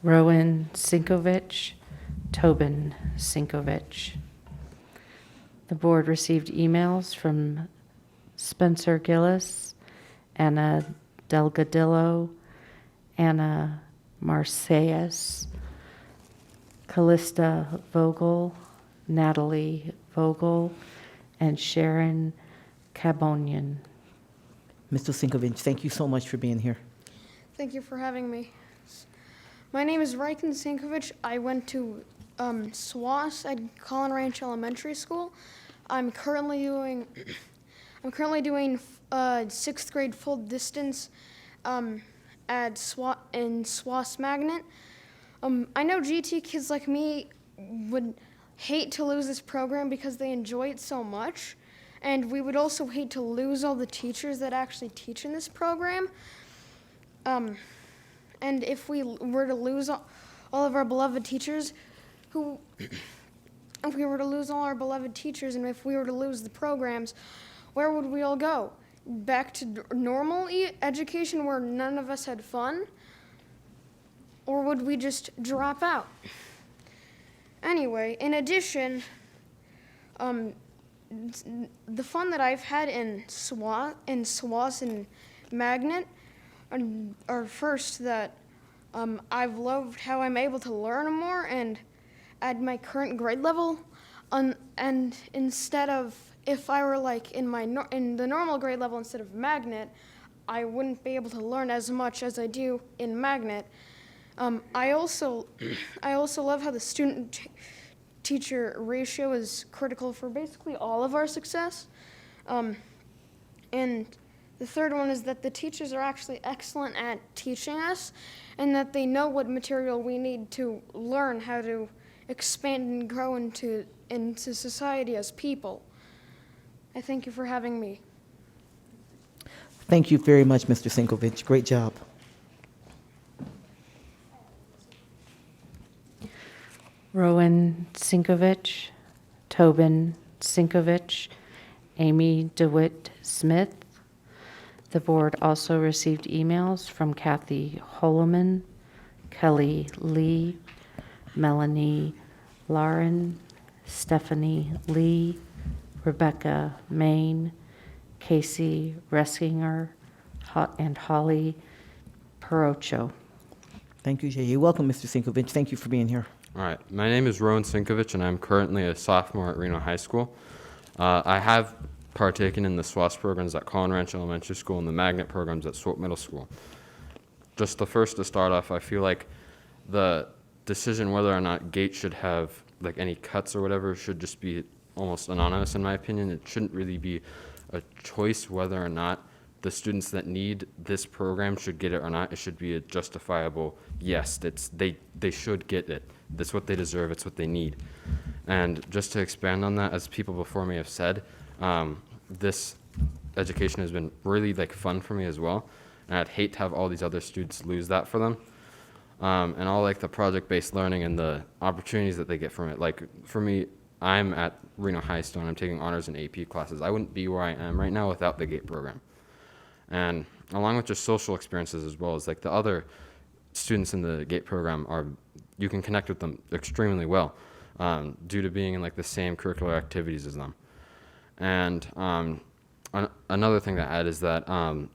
Rowan Sinkovich, Tobin Sinkovich. The board received emails from Spencer Gillis, Anna Delgadillo, Anna Marseilles, Callista Vogel, Natalie Vogel, and Sharon Cabonian.
Mr. Sinkovich, thank you so much for being here.
Thank you for having me. My name is Riken Sinkovich. I went to SWAS at Collin Ranch Elementary School. I'm currently doing 6th grade full distance at SWAS Magnet. I know GT kids like me would hate to lose this program because they enjoy it so much, and we would also hate to lose all the teachers that actually teach in this program. And if we were to lose all of our beloved teachers, if we were to lose all our beloved teachers and if we were to lose the programs, where would we all go? Back to normal education where none of us had fun? Or would we just drop out? Anyway, in addition, the fun that I've had in SWAS and Magnet are first that I've loved how I'm able to learn more and at my current grade level, and instead of if I were like in the normal grade level instead of Magnet, I wouldn't be able to learn as much as I do in Magnet. I also love how the student-teacher ratio is critical for basically all of our success. And the third one is that the teachers are actually excellent at teaching us and that they know what material we need to learn how to expand and grow into society as people. I thank you for having me.
Thank you very much, Mr. Sinkovich. Great job.
Rowan Sinkovich, Tobin Sinkovich, Amy DeWitt Smith. The board also received emails from Kathy Holoman, Kelly Lee, Melanie Lauren, Stephanie Lee, Rebecca Main, Casey Reskinger, and Holly Perocho.
Thank you, Jay. You're welcome, Mr. Sinkovich. Thank you for being here.
All right. My name is Rowan Sinkovich, and I'm currently a sophomore at Reno High School. I have partaken in the SWAS programs at Collin Ranch Elementary School and the Magnet programs at Swope Middle School. Just the first to start off, I feel like the decision whether or not GATE should have like any cuts or whatever should just be almost anonymous in my opinion. It shouldn't really be a choice whether or not the students that need this program should get it or not. It should be a justifiable yes. They should get it. That's what they deserve. It's what they need. And just to expand on that, as people before me have said, this education has been really like fun for me as well. And I'd hate to have all these other students lose that for them. And all like the project-based learning and the opportunities that they get from it. Like for me, I'm at Reno High School and I'm taking honors and AP classes. I wouldn't be where I am right now without the GATE program. And along with just social experiences as well as like the other students in the GATE program you can connect with them extremely well due to being in like the same curricular activities as them. And another thing to add is that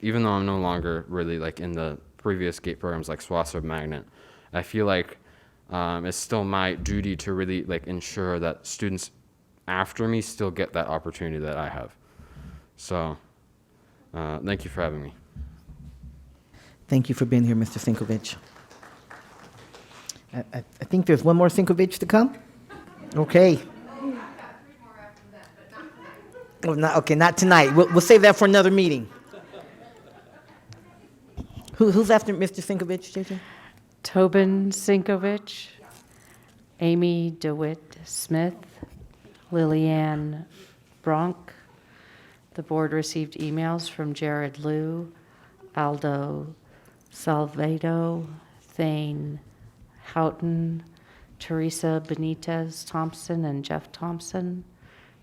even though I'm no longer really like in the previous GATE programs like SWAS or Magnet, I feel like it's still my duty to really like ensure that students after me still get that opportunity that I have. So thank you for having me.
Thank you for being here, Mr. Sinkovich. I think there's one more Sinkovich to come. Okay. Oh, not tonight. We'll save that for another meeting. Who's after Mr. Sinkovich, JJ?
Tobin Sinkovich, Amy DeWitt Smith, Lillianne Bronk. The board received emails from Jared Liu, Aldo Salvado, Thane Houghton, Teresa Benitez Thompson and Jeff Thompson,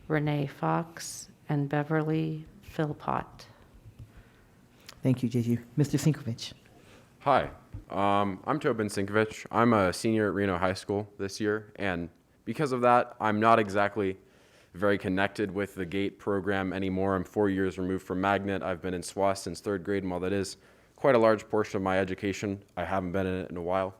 Renee Fox, and Beverly Philpott.
Thank you, JJ. Mr. Sinkovich.
Hi, I'm Tobin Sinkovich. I'm a senior at Reno High School this year, and because of that, I'm not exactly very connected with the GATE program anymore. I'm 4 years removed from Magnet. I've been in SWAS since 3rd grade, and while that is quite a large portion of my education, I haven't been in it in a while.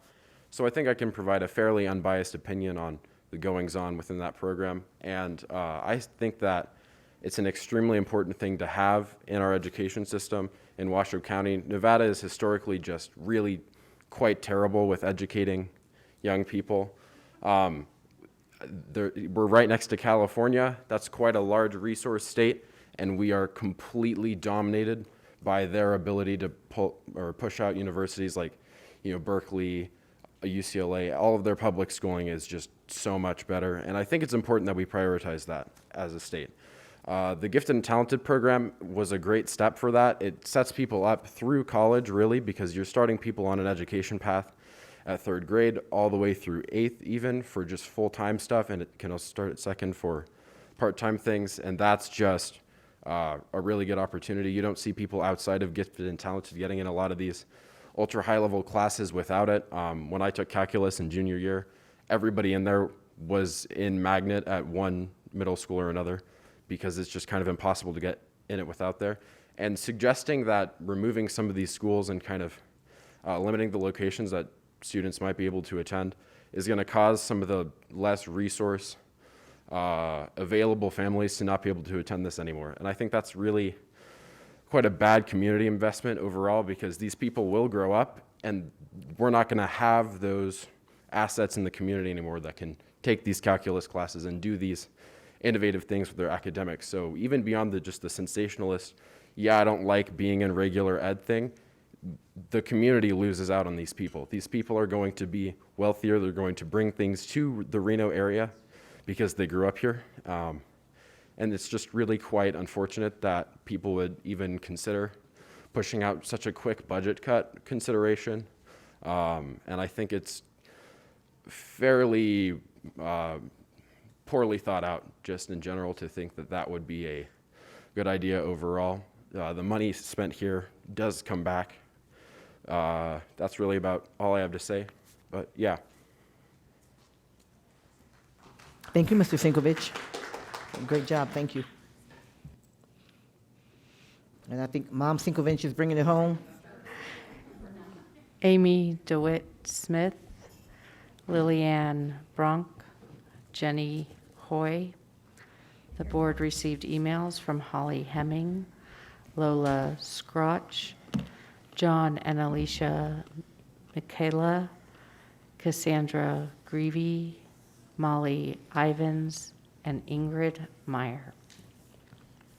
So I think I can provide a fairly unbiased opinion on the goings-on within that program, and I think that it's an extremely important thing to have in our education system in Washoe County. Nevada is historically just really quite terrible with educating young people. We're right next to California. That's quite a large resource state, and we are completely dominated by their ability to push out universities like, Berkeley, UCLA. All of their public schooling is just so much better, and I think it's important that we prioritize that as a state. The Gifted and Talented program was a great step for that. It sets people up through college, really, because you're starting people on an education path at 3rd grade all the way through 8th even for just full-time stuff, and it can also start at 2nd for part-time things, and that's just a really good opportunity. You don't see people outside of Gifted and Talented getting in a lot of these ultra high-level classes without it. When I took calculus in junior year, everybody in there was in Magnet at one middle school or another, because it's just kind of impossible to get in it without there. And suggesting that removing some of these schools and kind of limiting the locations that students might be able to attend is going to cause some of the less resource available families to not be able to attend this anymore. And I think that's really quite a bad community investment overall, because these people will grow up and we're not going to have those assets in the community anymore that can take these calculus classes and do these innovative things with their academics. So even beyond just the sensationalist, I don't like being in regular ed thing, the community loses out on these people. These people are going to be wealthier. They're going to bring things to the Reno area because they grew up here. And it's just really quite unfortunate that people would even consider pushing out such a quick budget cut consideration. And I think it's fairly poorly thought out just in general to think that that would be a good idea overall. The money spent here does come back. That's really about all I have to say, but yeah.
Thank you, Mr. Sinkovich. Great job, thank you. And I think Mom Sinkovich is bringing it home.
Amy DeWitt Smith, Lillianne Bronk, Jenny Hoy. The board received emails from Holly Hemming, Lola Scrotch, John and Alicia Michaela, Cassandra Greavy, Molly Ivins, and Ingrid Meyer.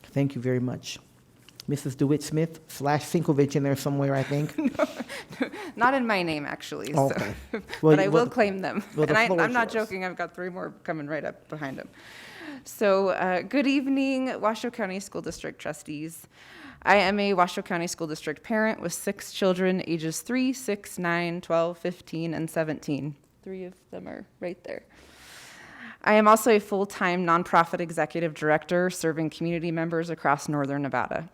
Thank you very much. Mrs. DeWitt Smith / Sinkovich in there somewhere, I think.
Not in my name, actually.
Oh,
so.
okay.
But I will claim them.
Well,
and
the
I'm not
yours.
joking. I've got 3 more coming right up behind them. So good evening, Washoe County School District trustees. I am a Washoe County School District parent with 6 children, ages 3, 6, 9, 12, 15, and 17. 3 of them are right there. I am also a full-time nonprofit executive director serving community members across northern Nevada.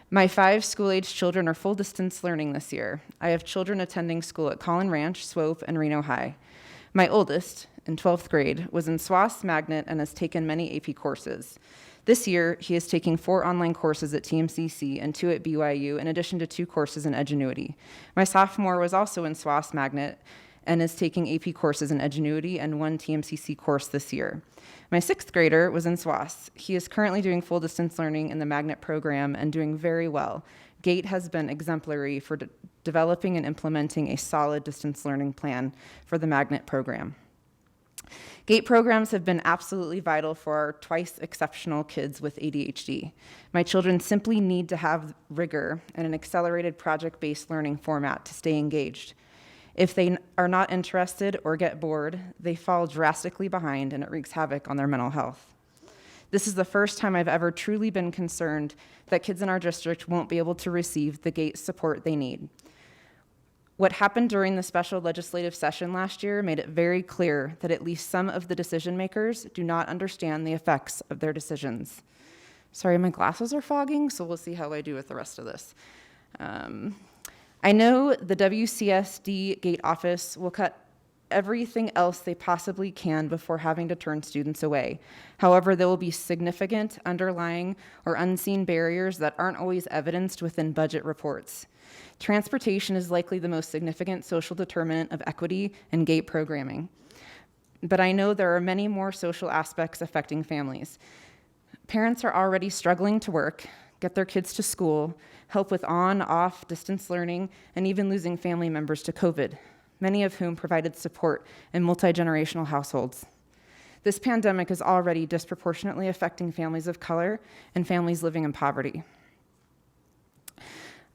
My 5 school-age children are full distance learning this year. I have children attending school at Collin Ranch, Swope, and Reno High. My oldest, in 12th grade, was in SWAS Magnet and has taken many AP courses. This year, he is taking 4 online courses at TMCC and 2 at BYU, in addition to 2 courses in Edgenuity. My sophomore was also in SWAS Magnet and is taking AP courses in Edgenuity and 1 TMCC course this year. My 6th grader was in SWAS. He is currently doing full distance learning in the Magnet program and doing very well. GATE has been exemplary for developing and implementing a solid distance learning plan for the Magnet program. GATE programs have been absolutely vital for our twice exceptional kids with ADHD. My children simply need to have rigor and an accelerated project-based learning format to stay engaged. If they are not interested or get bored, they fall drastically behind and it wreaks havoc on their mental health. This is the first time I've ever truly been concerned that kids in our district won't be able to receive the GATE support they need. What happened during the special legislative session last year made it very clear that at least some of the decision makers do not understand the effects of their decisions. Sorry, my glasses are fogging, so we'll see how I do with the rest of this. I know the WCSD GATE office will cut everything else they possibly can before having to turn students away. However, there will be significant underlying or unseen barriers that aren't always evidenced within budget reports. Transportation is likely the most significant social determinant of equity in GATE programming. But I know there are many more social aspects affecting families. Parents are already struggling to work, get their kids to school, help with on, off, distance learning, and even losing family members to COVID, many of whom provided support in multi-generational households. This pandemic is already disproportionately affecting families of color and families living in poverty.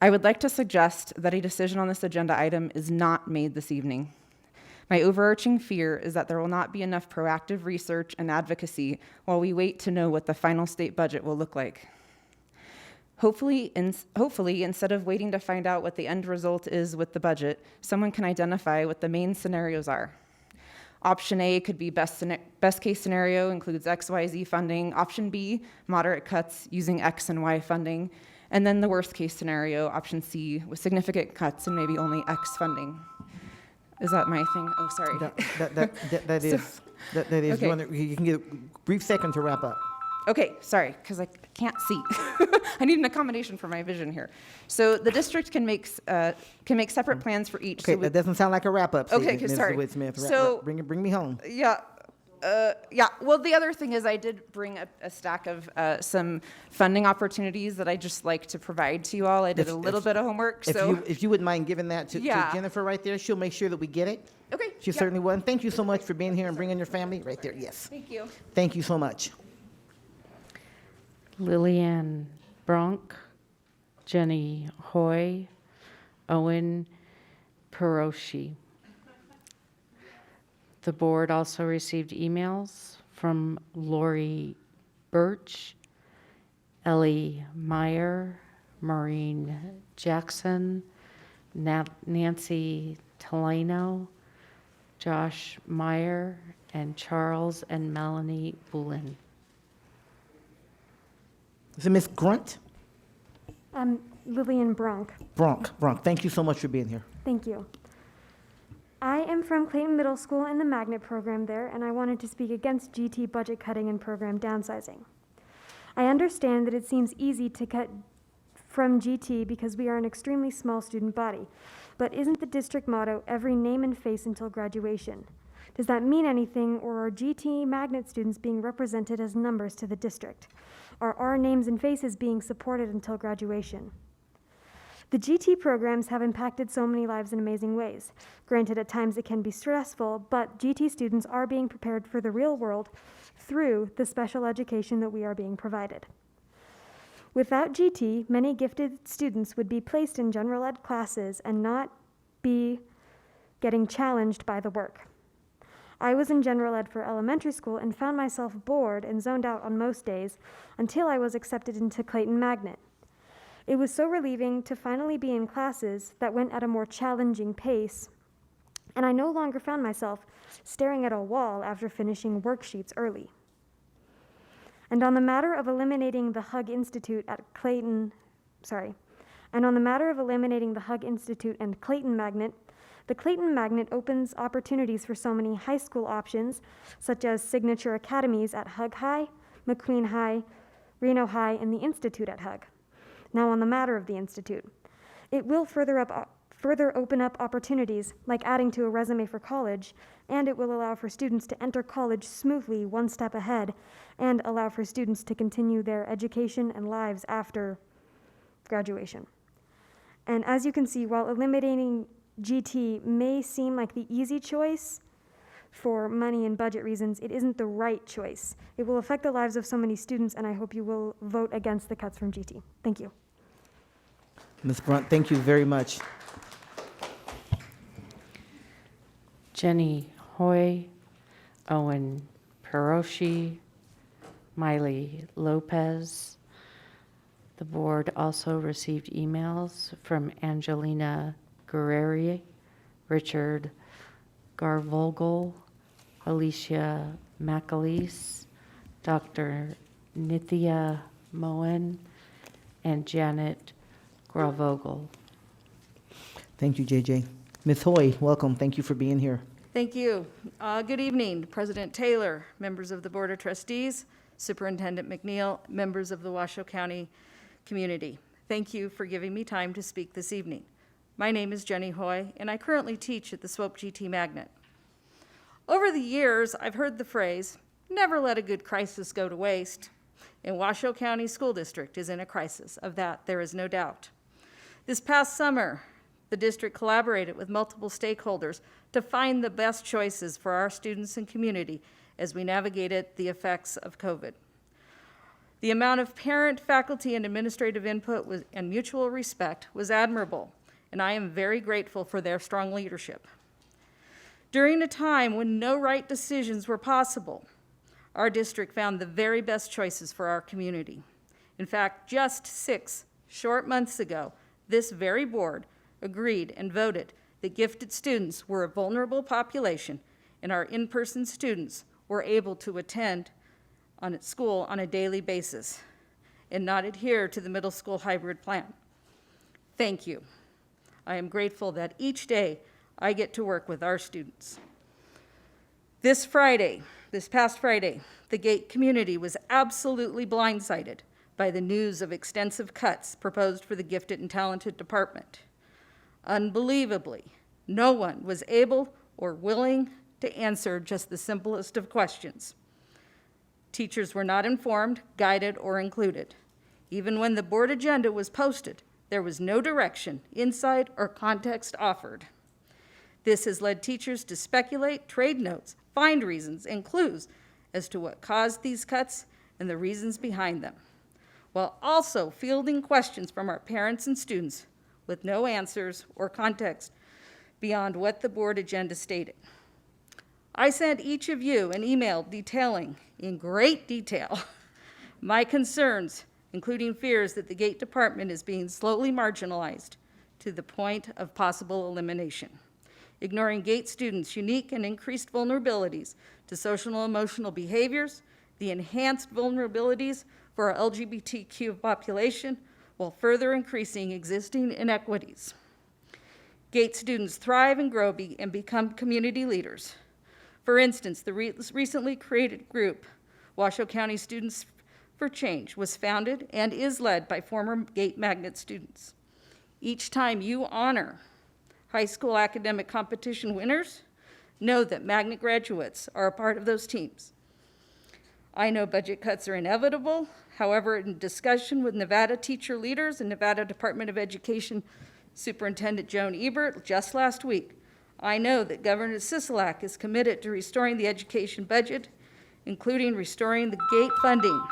I would like to suggest that a decision on this agenda item is not made this evening. My overarching fear is that there will not be enough proactive research and advocacy while we wait to know what the final state budget will look like. Hopefully, instead of waiting to find out what the end result is with the budget, someone can identify what the main scenarios are. Option A could be best case scenario, includes XYZ funding. Option B, moderate cuts using X and Y funding. And then the worst case scenario, option C, with significant cuts and maybe only X funding. Is that my thing? Oh, sorry.
That is.
Okay.
You can get a brief second to wrap up.
Okay, sorry, because I can't see. I need an accommodation for my vision here. So the district can make separate plans for each.
Okay,
So
that doesn't sound like a wrap-up
Okay,
statement,
okay,
Mrs.
sorry.
Whit-Smith.
So-
Bring me home.
Yeah. Well, the other thing is I did bring a stack of some funding opportunities that I just like to provide to you all. I did a little bit of homework, so.
If you wouldn't mind giving that to
Yeah.
Jennifer right there, she'll make sure that we get it.
Okay.
She certainly will. And thank you so much for being here and bringing your family right there. Yes.
Thank you.
Thank you so much.
Lillian Bronk, Jenny Hoy, Owen Peroshi. The board also received emails from Lori Birch, Ellie Meyer, Maureen Jackson, Nancy Talano, Josh Meyer, and Charles and Melanie Bullen.
Is it Ms. Grunt?
Lillian Bronk.
Bronk. Thank you so much for being here.
Thank you. I am from Clayton Middle School in the Magnet program there, and I wanted to speak against GT budget cutting and program downsizing. I understand that it seems easy to cut from GT because we are an extremely small student body, but isn't the district motto every name and face until graduation? Does that mean anything, or are GT Magnet students being represented as numbers to the district? Are our names and faces being supported until graduation? The GT programs have impacted so many lives in amazing ways. Granted, at times it can be stressful, but GT students are being prepared for the real world through the special education that we are being provided. Without GT, many gifted students would be placed in general ed classes and not be getting challenged by the work. I was in general ed for elementary school and found myself bored and zoned out on most days until I was accepted into Clayton Magnet. It was so relieving to finally be in classes that went at a more challenging pace, and I no longer found myself staring at a wall after finishing worksheets early. And on the matter of eliminating the Hug Institute at Clayton
And on the matter of eliminating the Hug Institute and Clayton Magnet, the Clayton Magnet opens opportunities for so many high school options, such as signature academies at Hug High, McQueen High, Reno High, and the Institute at Hug. Now on the matter of the Institute, it will further open up opportunities, like adding to a resume for college, and it will allow for students to enter college smoothly one step ahead, and allow for students to continue their education and lives after graduation. And as you can see, while eliminating GT may seem like the easy choice for money and budget reasons, it isn't the right choice. It will affect the lives of so many students, and I hope you will vote against the cuts from GT. Thank you.
Ms. Brunt, thank you very much.
Jenny Hoy, Owen Peroshi, Miley Lopez. The board also received emails from Angelina Guerreri, Richard Garvogel, Alicia McAleese, Dr. Nithya Moen, and Janet Gravogel.
Thank you, JJ. Ms. Hoy, welcome. Thank you for being here.
Thank you. Good evening, President Taylor, members of the Board of Trustees, Superintendent McNeil, members of the Washoe County community. Thank you for giving me time to speak this evening. My name is Jenny Hoy, and I currently teach at the Swope GT Magnet. Over the years, I've heard the phrase, never let a good crisis go to waste. And Washoe County School District is in a crisis. Of that, there is no doubt. This past summer, the district collaborated with multiple stakeholders to find the best choices for our students and community as we navigated the effects of COVID. The amount of parent, faculty, and administrative input and mutual respect was admirable, and I am very grateful for their strong leadership. During a time when no right decisions were possible, our district found the very best choices for our community. In fact, just 6 short months ago, this very board agreed and voted that gifted students were a vulnerable population, and our in-person students were able to attend at school on a daily basis and not adhere to the middle school hybrid plan. Thank you. I am grateful that each day I get to work with our students. This past Friday, the GATE community was absolutely blindsided by the news of extensive cuts proposed for the gifted and talented department. Unbelievably, no one was able or willing to answer just the simplest of questions. Teachers were not informed, guided, or included. Even when the board agenda was posted, there was no direction, insight, or context offered. This has led teachers to speculate, trade notes, find reasons, and clues as to what caused these cuts and the reasons behind them, while also fielding questions from our parents and students with no answers or context beyond what the board agenda stated. I sent each of you an email detailing in great detail my concerns, including fears that the GATE department is being slowly marginalized to the point of possible elimination, ignoring GATE students' unique and increased vulnerabilities to social and emotional behaviors, the enhanced vulnerabilities for our LGBTQ population, while further increasing existing inequities. GATE students thrive and grow and become community leaders. For instance, the recently created group, Washoe County Students for Change, was founded and is led by former GATE Magnet students. Each time you honor high school academic competition winners, know that Magnet graduates are a part of those teams. I know budget cuts are inevitable. However, in discussion with Nevada teacher leaders and Nevada Department of Education Superintendent Joan Ebert just last week, I know that Governor Sisolak is committed to restoring the education budget, including restoring the GATE funding.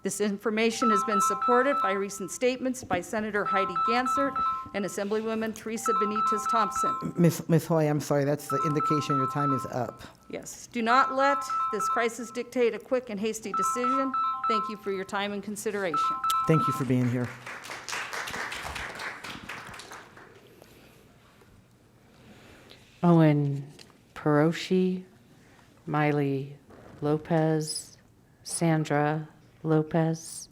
This information has been supported by recent statements by Senator Heidi Gansert and Assemblywoman Teresa Benitez Thompson.
Ms. Hoy, I'm sorry, that's the indication your time is up.
Yes, do not let this crisis dictate a quick and hasty decision. Thank you for your time and consideration.
Thank you for being here.
Owen Peroshi, Miley Lopez, Sandra Lopez,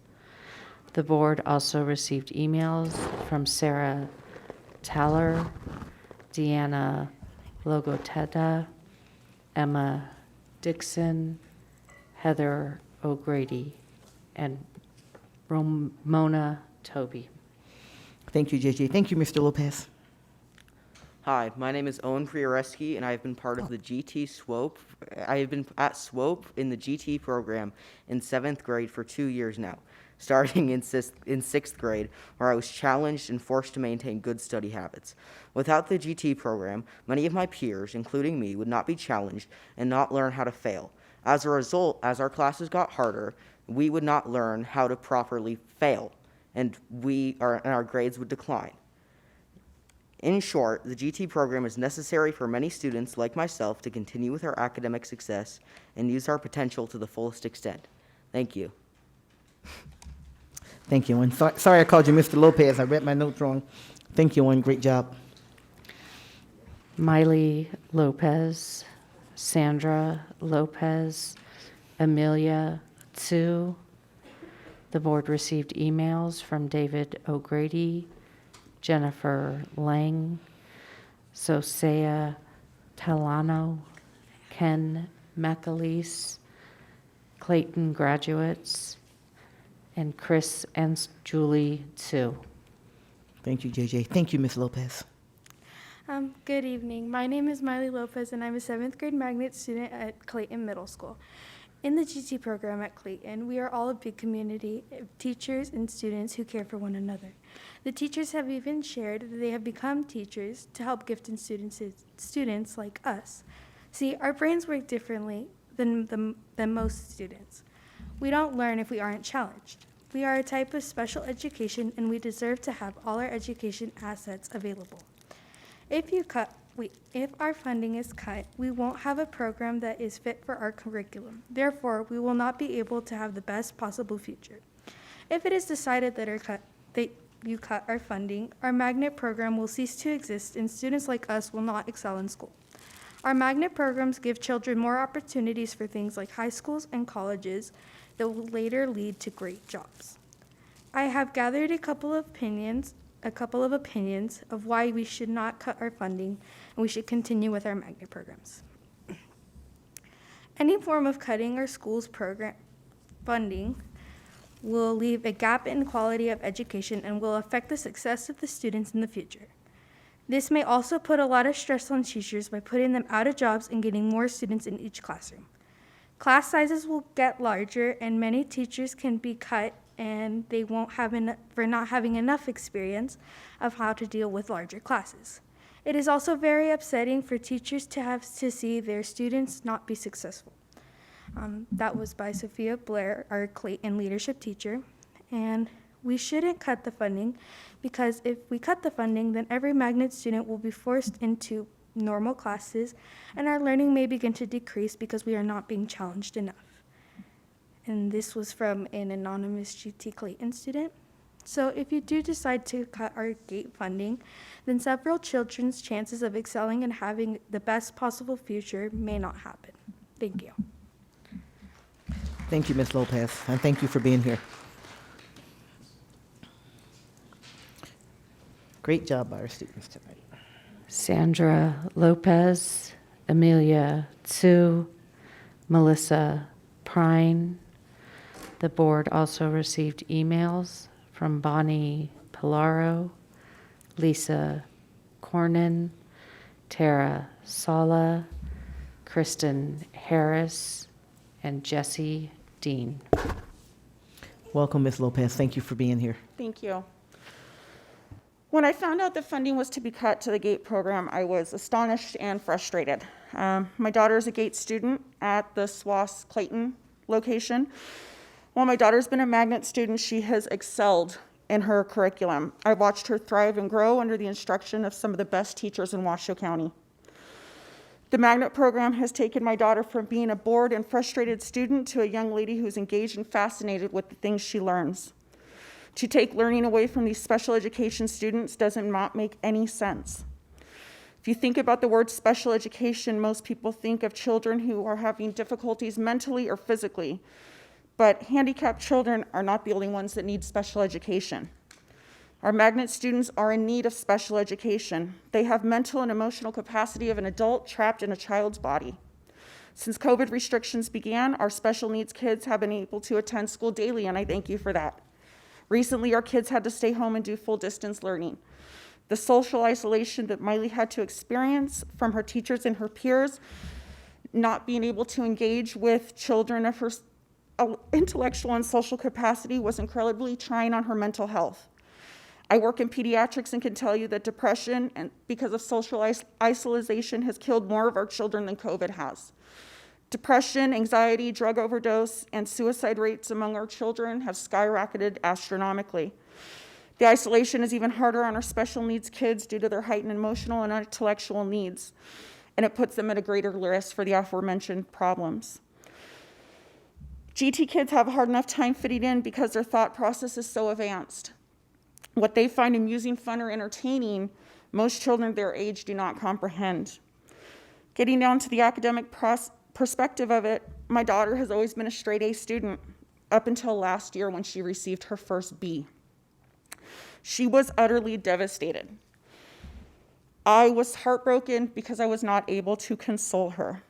The board also received emails from Sarah Taller, Deanna Logoteta, Emma Dixon, Heather O'Grady, and Ramona Toby.
Thank you, JJ. Thank you, Mr. Lopez.
Hi, my name is Owen Prioreski, and I have been part of the GT SWOPE. I have been at SWOPE in the GT program in 7th grade for 2 years now, starting in 6th grade, where I was challenged and forced to maintain good study habits. Without the GT program, many of my peers, including me, would not be challenged and not learn how to fail. As a result, as our classes got harder, we would not learn how to properly fail, and our grades would decline. In short, the GT program is necessary for many students like myself to continue with our academic success and use our potential to the fullest extent. Thank you.
Thank you, Owen. Sorry I called you Mr. Lopez. I read my notes wrong. Thank you, Owen. Great job.
Miley Lopez, Sandra Lopez, Amelia Tsu. The board received emails from David O'Grady, Jennifer Lang, Sosea Talano, Ken McAleese, Clayton graduates, and Chris and Julie Tsu.
Thank you, JJ. Thank you, Ms. Lopez.
Good evening. My name is Miley Lopez, and I'm a 7th grade magnet student at Clayton Middle School. In the GT program at Clayton, we are all a big community of teachers and students who care for one another. The teachers have even shared that they have become teachers to help gifted students like us. See, our brains work differently than most students. We don't learn if we aren't challenged. We are a type of special education, and we deserve to have all our education assets available. If our funding is cut, we won't have a program that is fit for our curriculum. Therefore, we will not be able to have the best possible future. If it is decided that you cut our funding, our magnet program will cease to exist, and students like us will not excel in school. Our magnet programs give children more opportunities for things like high schools and colleges that will later lead to great jobs. I have gathered a couple of opinions of why we should not cut our funding and we should continue with our magnet programs. Any form of cutting our school's program funding will leave a gap in quality of education and will affect the success of the students in the future. This may also put a lot of stress on teachers by putting them out of jobs and getting more students in each classroom. Class sizes will get larger, and many teachers can be cut, and they won't have for not having enough experience of how to deal with larger classes. It is also very upsetting for teachers to have to see their students not be successful. That was by Sophia Blair, our Clayton leadership teacher, and we shouldn't cut the funding, because if we cut the funding, then every magnet student will be forced into normal classes, and our learning may begin to decrease because we are not being challenged enough. And this was from an anonymous GT Clayton student. So if you do decide to cut our GATE funding, then several children's chances of excelling and having the best possible future may not happen. Thank you.
Thank you, Ms. Lopez, and thank you for being here. Great job by our students tonight.
Sandra Lopez, Amelia Tsu, Melissa Prine. The board also received emails from Bonnie Pilaro, Lisa Cornyn, Tara Sala, Kristen Harris, and Jessie Dean.
Welcome, Ms. Lopez. Thank you for being here.
Thank you. When I found out the funding was to be cut to the GATE program, I was astonished and frustrated. My daughter is a GATE student at the SWAS Clayton location. While my daughter's been a magnet student, she has excelled in her curriculum. I've watched her thrive and grow under the instruction of some of the best teachers in Washoe County. The magnet program has taken my daughter from being a bored and frustrated student to a young lady who's engaged and fascinated with the things she learns. To take learning away from these special education students doesn't not make any sense. If you think about the word special education, most people think of children who are having difficulties mentally or physically. But handicapped children are not the only ones that need special education. Our magnet students are in need of special education. They have mental and emotional capacity of an adult trapped in a child's body. Since COVID restrictions began, our special needs kids have been able to attend school daily, and I thank you for that. Recently, our kids had to stay home and do full distance learning. The social isolation that Miley had to experience from her teachers and her peers, not being able to engage with children of her intellectual and social capacity, was incredibly trying on her mental health. I work in pediatrics and can tell you that depression, and because of social isolation, has killed more of our children than COVID has. Depression, anxiety, drug overdose, and suicide rates among our children have skyrocketed astronomically. The isolation is even harder on our special needs kids due to their heightened emotional and intellectual needs, and it puts them at a greater risk for the aforementioned problems. GT kids have a hard enough time fitting in because their thought process is so advanced. What they find amusing, fun, or entertaining, most children their age do not comprehend. Getting down to the academic perspective of it, my daughter has always been a straight A student up until last year when she received her first B. She was utterly devastated. I was heartbroken because I was not able to console her.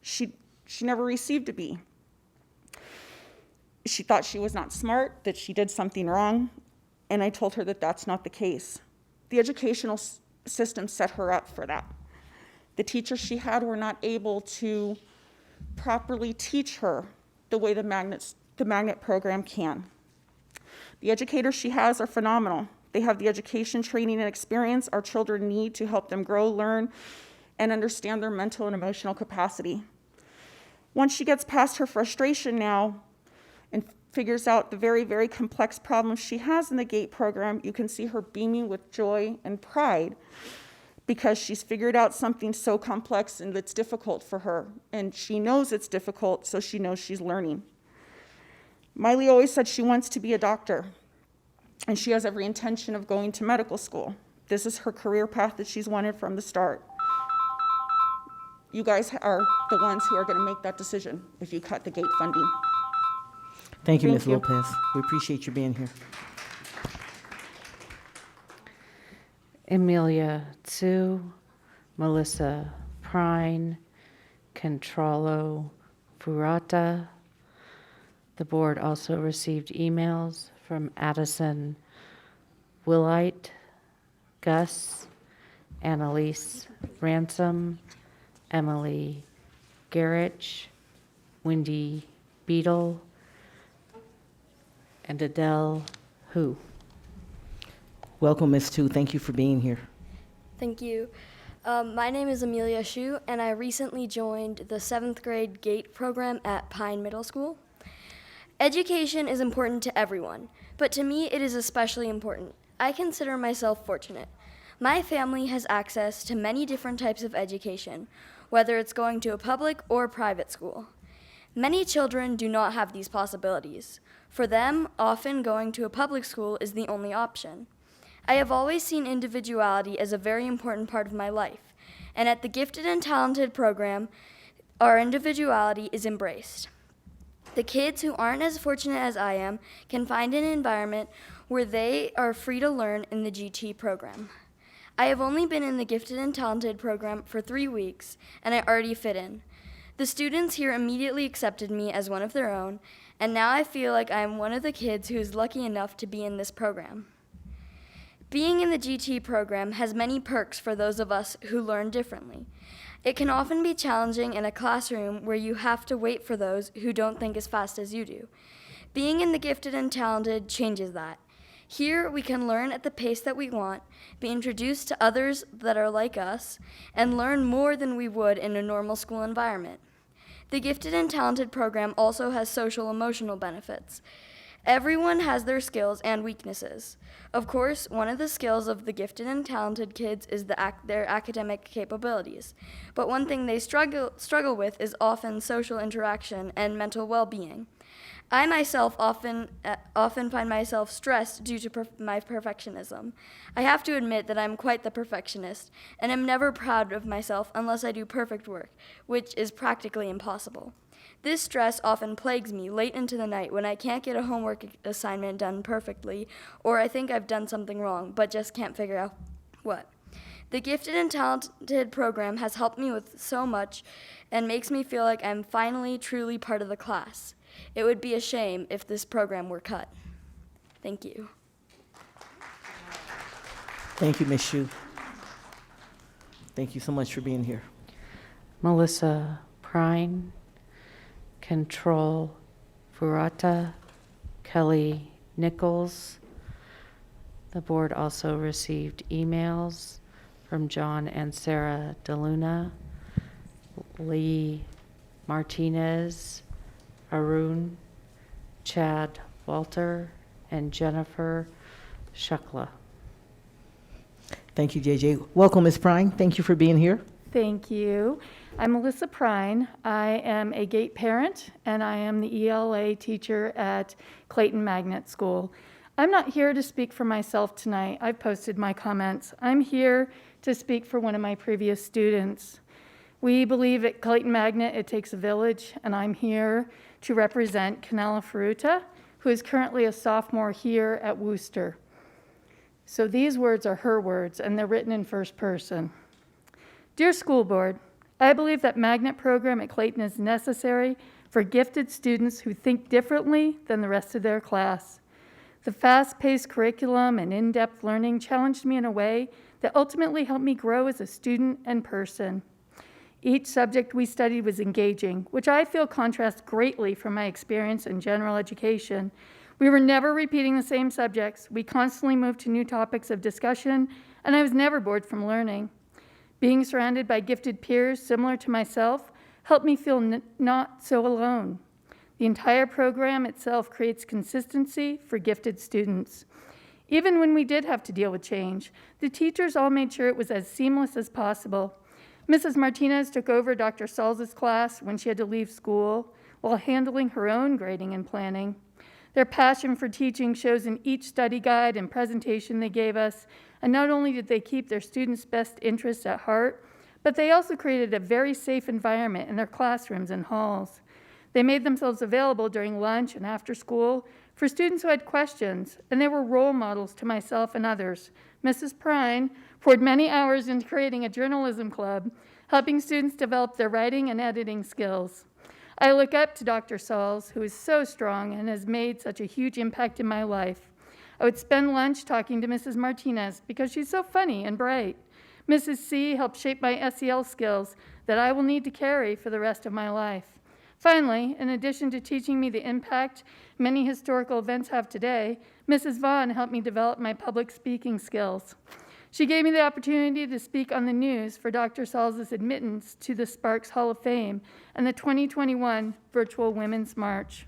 She never received a B. She thought she was not smart, that she did something wrong, and I told her that that's not the case. The educational system set her up for that. The teachers she had were not able to properly teach her the way the magnet program can. The educators she has are phenomenal. They have the education, training, and experience our children need to help them grow, learn, and understand their mental and emotional capacity. Once she gets past her frustration now and figures out the very, very complex problems she has in the GATE program, you can see her beaming with joy and pride because she's figured out something so complex and that's difficult for her. And she knows it's difficult, so she knows she's learning. Miley always said she wants to be a doctor, and she has every intention of going to medical school. This is her career path that she's wanted from the start. You guys are the ones who are going to make that decision if you cut the GATE funding.
Thank you, Ms. Lopez. We appreciate you being here.
Emilia Tsu, Melissa Prine, Controllo Furata. The board also received emails from Addison Willite, Gus, Annalise Ransom, Emily Garrich, Wendy Beadle, and Adele Hu.
Welcome, Ms. Tu. Thank you for being here.
Thank you. My name is Amelia Shu, and I recently joined the 7th grade GATE program at Pine Middle School. Education is important to everyone, but to me it is especially important. I consider myself fortunate. My family has access to many different types of education, whether it's going to a public or private school. Many children do not have these possibilities. For them, often going to a public school is the only option. I have always seen individuality as a very important part of my life, and at the Gifted and Talented program, our individuality is embraced. The kids who aren't as fortunate as I am can find an environment where they are free to learn in the GT program. I have only been in the Gifted and Talented program for 3 weeks, and I already fit in. The students here immediately accepted me as one of their own, and now I feel like I am one of the kids who is lucky enough to be in this program. Being in the GT program has many perks for those of us who learn differently. It can often be challenging in a classroom where you have to wait for those who don't think as fast as you do. Being in the Gifted and Talented changes that. Here, we can learn at the pace that we want, be introduced to others that are like us, and learn more than we would in a normal school environment. The Gifted and Talented program also has social emotional benefits. Everyone has their skills and weaknesses. Of course, one of the skills of the Gifted and Talented kids is their academic capabilities. But one thing they struggle with is often social interaction and mental well-being. I myself often find myself stressed due to my perfectionism. I have to admit that I'm quite the perfectionist, and am never proud of myself unless I do perfect work, which is practically impossible. This stress often plagues me late into the night when I can't get a homework assignment done perfectly, or I think I've done something wrong, but just can't figure out what. The Gifted and Talented program has helped me with so much and makes me feel like I'm finally truly part of the class. It would be a shame if this program were cut. Thank you.
Thank you, Ms. Shu. Thank you so much for being here.
Melissa Prine, Control Furata, Kelly Nichols. The board also received emails from John and Sarah DeLuna, Lee Martinez, Arun, Chad Walter, and Jennifer Shukla.
Thank you, JJ. Welcome, Ms. Prine. Thank you for being here.
Thank you. I'm Melissa Prine. I am a GATE parent, and I am the ELA teacher at Clayton Magnet School. I'm not here to speak for myself tonight. I've posted my comments. I'm here to speak for one of my previous students. We believe at Clayton Magnet it takes a village, and I'm here to represent Canela Ferruta, who is currently a sophomore here at Worcester. So these words are her words, and they're written in first person. Dear School Board, I believe that Magnet program at Clayton is necessary for gifted students who think differently than the rest of their class. The fast-paced curriculum and in-depth learning challenged me in a way that ultimately helped me grow as a student and person. Each subject we studied was engaging, which I feel contrasts greatly from my experience in general education. We were never repeating the same subjects. We constantly moved to new topics of discussion, and I was never bored from learning. Being surrounded by gifted peers similar to myself helped me feel not so alone. The entire program itself creates consistency for gifted students. Even when we did have to deal with change, the teachers all made sure it was as seamless as possible. Mrs. Martinez took over Dr. Salz's class when she had to leave school while handling her own grading and planning. Their passion for teaching shows in each study guide and presentation they gave us, and not only did they keep their students' best interests at heart, but they also created a very safe environment in their classrooms and halls. They made themselves available during lunch and after school for students who had questions, and they were role models to myself and others. Mrs. Prine poured many hours into creating a journalism club, helping students develop their writing and editing skills. I look up to Dr. Sauls, who is so strong and has made such a huge impact in my life. I would spend lunch talking to Mrs. Martinez because she's so funny and bright. Mrs. C helped shape my SEL skills that I will need to carry for the rest of my life. Finally, in addition to teaching me the impact many historical events have today, Mrs. Vaughn helped me develop my public speaking skills. She gave me the opportunity to speak on the news for Dr. Salz's admittance to the Sparks Hall of Fame and the 2021 Virtual Women's March.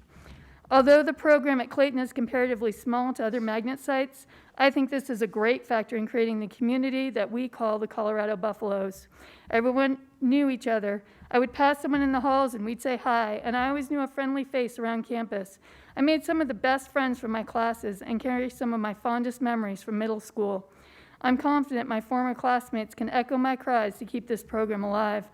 Although the program at Clayton is comparatively small to other magnet sites, I think this is a great factor in creating the community that we call the Colorado Buffaloes. Everyone knew each other. I would pass someone in the halls and we'd say hi, and I always knew a friendly face around campus. I made some of the best friends from my classes and carry some of my fondest memories from middle school. I'm confident my former classmates can echo my cries to keep this program alive.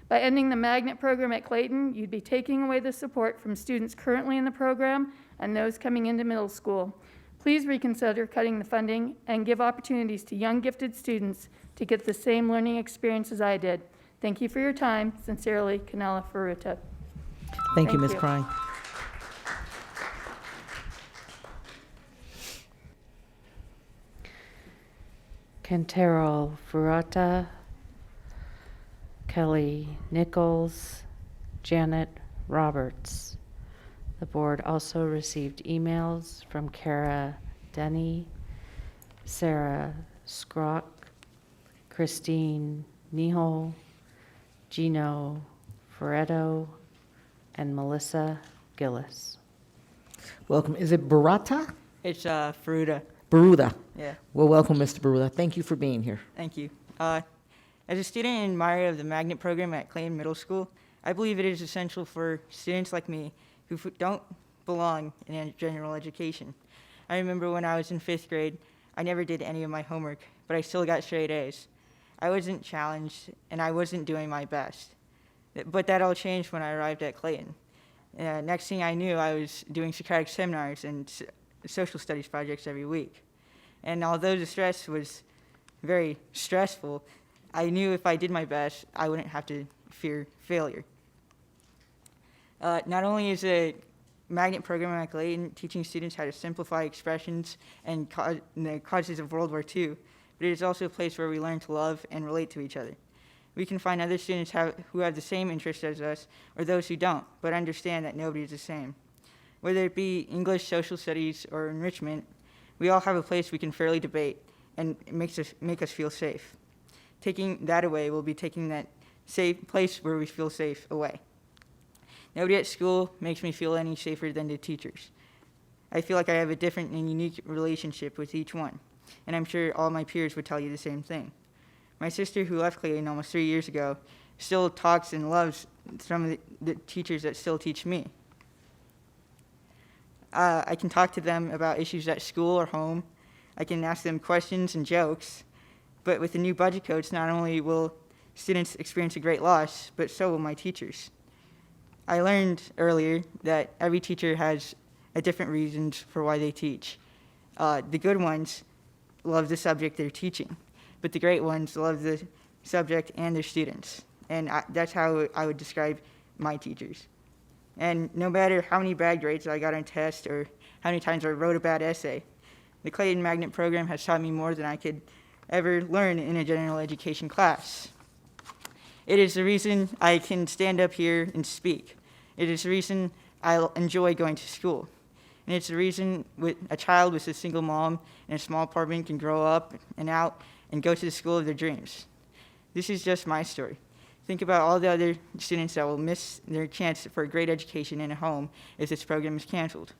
By ending the Magnet program at Clayton, you'd be taking away the support from students currently in the program and those coming into middle school. Please reconsider cutting the funding and give opportunities to young gifted students to get the same learning experience as I did. Thank you for your time. Sincerely, Canela Ferruta.
Thank you, Ms. Prine.
Quintero Furata, Kelly Nichols, Janet Roberts. The board also received emails from Kara Denny, Sarah Skrock, Christine Nihol, Gino Ferretto, and Melissa Gillis.
Welcome. Is it Barata?
It's Ferruta.
Baruda.
Yeah.
Well, welcome, Mr. Baruda. Thank you for being here.
Thank you. As a student and admirer of the Magnet program at Clayton Middle School, I believe it is essential for students like me who don't belong in general education. I remember when I was in 5th grade, I never did any of my homework, but I still got straight A's. I wasn't challenged, and I wasn't doing my best. But that all changed when I arrived at Clayton. Next thing I knew, I was doing Socratic seminars and social studies projects every week. And although the stress was very stressful, I knew if I did my best, I wouldn't have to fear failure. Not only is the magnet program at Clayton teaching students how to simplify expressions and the causes of World War II, but it is also a place where we learn to love and relate to each other. We can find other students who have the same interests as us, or those who don't, but understand that nobody is the same. Whether it be English, social studies, or enrichment, we all have a place we can fairly debate and make us feel safe. Taking that away will be taking that safe place where we feel safe away. Nobody at school makes me feel any safer than the teachers. I feel like I have a different and unique relationship with each one, and I'm sure all my peers would tell you the same thing. My sister, who left Clayton almost 3 years ago, still talks and loves some of the teachers that still teach me. I can talk to them about issues at school or home. I can ask them questions and jokes. But with the new budget codes, not only will students experience a great loss, but so will my teachers. I learned earlier that every teacher has a different reasons for why they teach. The good ones love the subject they're teaching, but the great ones love the subject and their students. And that's how I would describe my teachers. And no matter how many bad grades I got on tests or how many times I wrote a bad essay, the Clayton Magnet program has taught me more than I could ever learn in a general education class. It is the reason I can stand up here and speak. It is the reason I enjoy going to school. And it's the reason a child with a single mom in a small apartment can grow up and out and go to the school of their dreams. This is just my story. Think about all the other students that will miss their chance for a great education in a home if this program is canceled.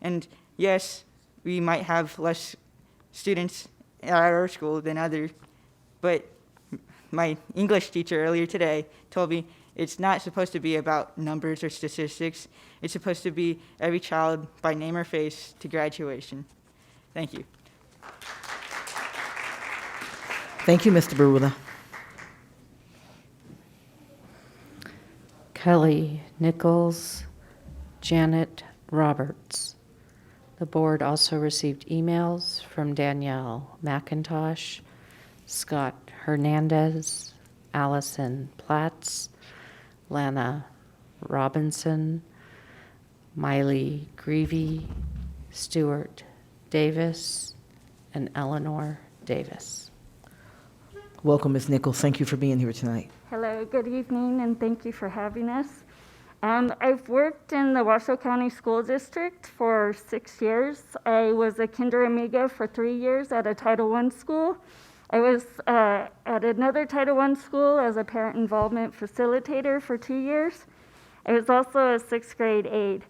And yes, we might have less students at our school than others, but my English teacher earlier today told me it's not supposed to be about numbers or statistics. It's supposed to be every child by name or face to graduation. Thank you.
Thank you, Mr. Barula.
Kelly Nichols, Janet Roberts. The board also received emails from Danielle McIntosh, Scott Hernandez, Allison Platts, Lana Robinson, Miley Greavy, Stuart Davis, and Eleanor Davis.
Welcome, Ms. Nichols. Thank you for being here tonight.
Hello, good evening, and thank you for having us. I've worked in the Washoe County School District for 6 years. I was a Kinder Amiga for 3 years at a Title I school. I was at another Title I school as a parent involvement facilitator for 2 years. I was also a 6th grade aide.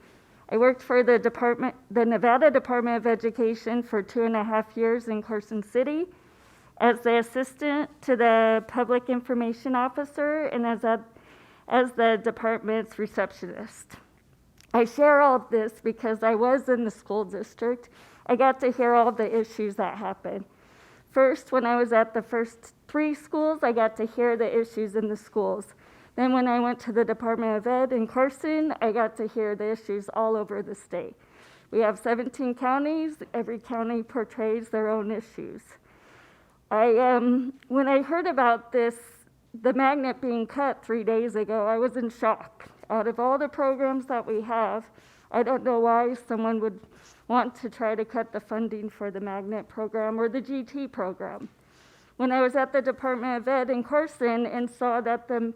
I worked for the Nevada Department of Education for 2.5 years in Carson City as the assistant to the public information officer and as the department's receptionist. I share all of this because I was in the school district. I got to hear all the issues that happened. First, when I was at the first 3 schools, I got to hear the issues in the schools. Then when I went to the Department of Ed in Carson, I got to hear the issues all over the state. We have 17 counties. Every county portrays their own issues. When I heard about this, the magnet being cut 3 days ago, I was in shock. Out of all the programs that we have, I don't know why someone would want to try to cut the funding for the magnet program or the GT program. When I was at the Department of Ed in Carson and saw that the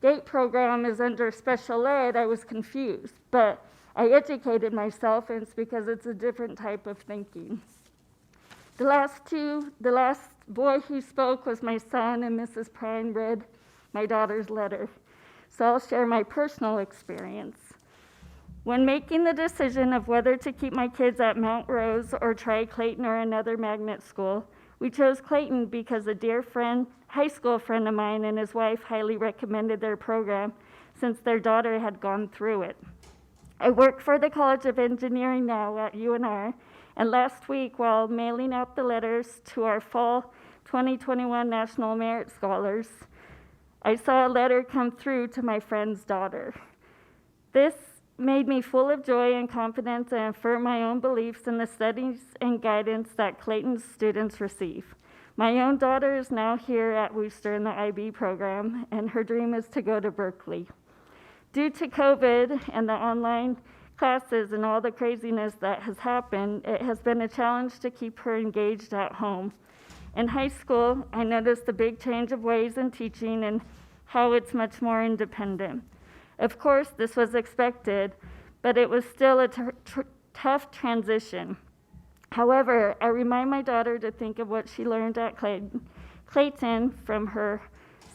GATE program is under special ed, I was confused. But I educated myself, and it's because it's a different type of thinking. The last boy who spoke was my son, and Mrs. Prine read my daughter's letter. So I'll share my personal experience. When making the decision of whether to keep my kids at Mount Rose or try Clayton or another magnet school, we chose Clayton because a dear friend, high school friend of mine, and his wife highly recommended their program since their daughter had gone through it. I work for the College of Engineering now at UNR, and last week, while mailing out the letters to our fall 2021 National Merit Scholars, I saw a letter come through to my friend's daughter. This made me full of joy and confidence and affirmed my own beliefs in the studies and guidance that Clayton's students receive. My own daughter is now here at Worcester in the IB program, and her dream is to go to Berkeley. Due to COVID and the online classes and all the craziness that has happened, it has been a challenge to keep her engaged at home. In high school, I noticed the big change of ways in teaching and how it's much more independent. Of course, this was expected, but it was still a tough transition. However, I remind my daughter to think of what she learned at Clayton from her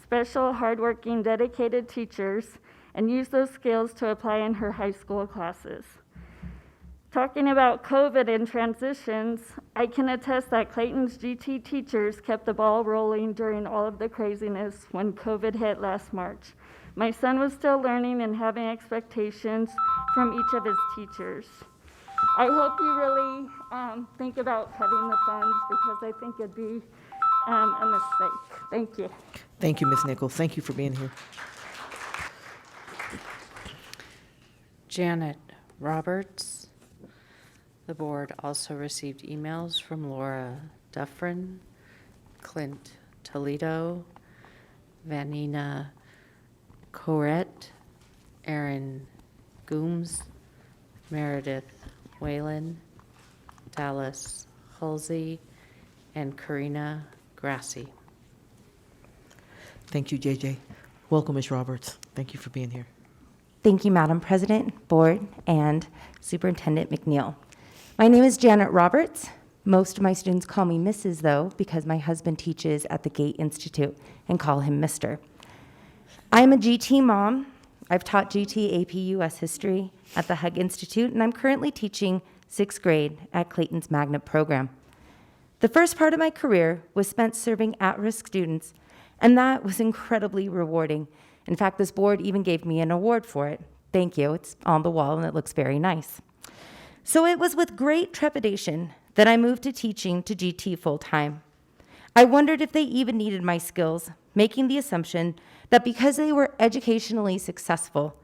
special, hardworking, dedicated teachers and use those skills to apply in her high school classes. Talking about COVID and transitions, I can attest that Clayton's GT teachers kept the ball rolling during all of the craziness when COVID hit last March. My son was still learning and having expectations from each of his teachers. I hope you really think about cutting the funds because I think it'd be a mistake. Thank you.
Thank you, Ms. Nichols. Thank you for being here.
Janet Roberts. The board also received emails from Laura Duffrin, Clint Toledo, Vanina Corette, Aaron Gooms, Meredith Whalen, Dallas Halsey, and Karina Grassi.
Thank you, JJ. Welcome, Ms. Roberts. Thank you for being here.
Thank you, Madam President, Board, and Superintendent McNeil. My name is Janet Roberts. Most of my students call me Mrs., though, because my husband teaches at the Gate Institute and call him Mr. I am a GT mom. I've taught GT AP US History at the Hug Institute, and I'm currently teaching 6th grade at Clayton's Magnet program. The first part of my career was spent serving at-risk students, and that was incredibly rewarding. In fact, this board even gave me an award for it. Thank you. It's on the wall, and it looks very nice. So it was with great trepidation that I moved to teaching to GT full-time. I wondered if they even needed my skills, making the assumption that because they were educationally successful,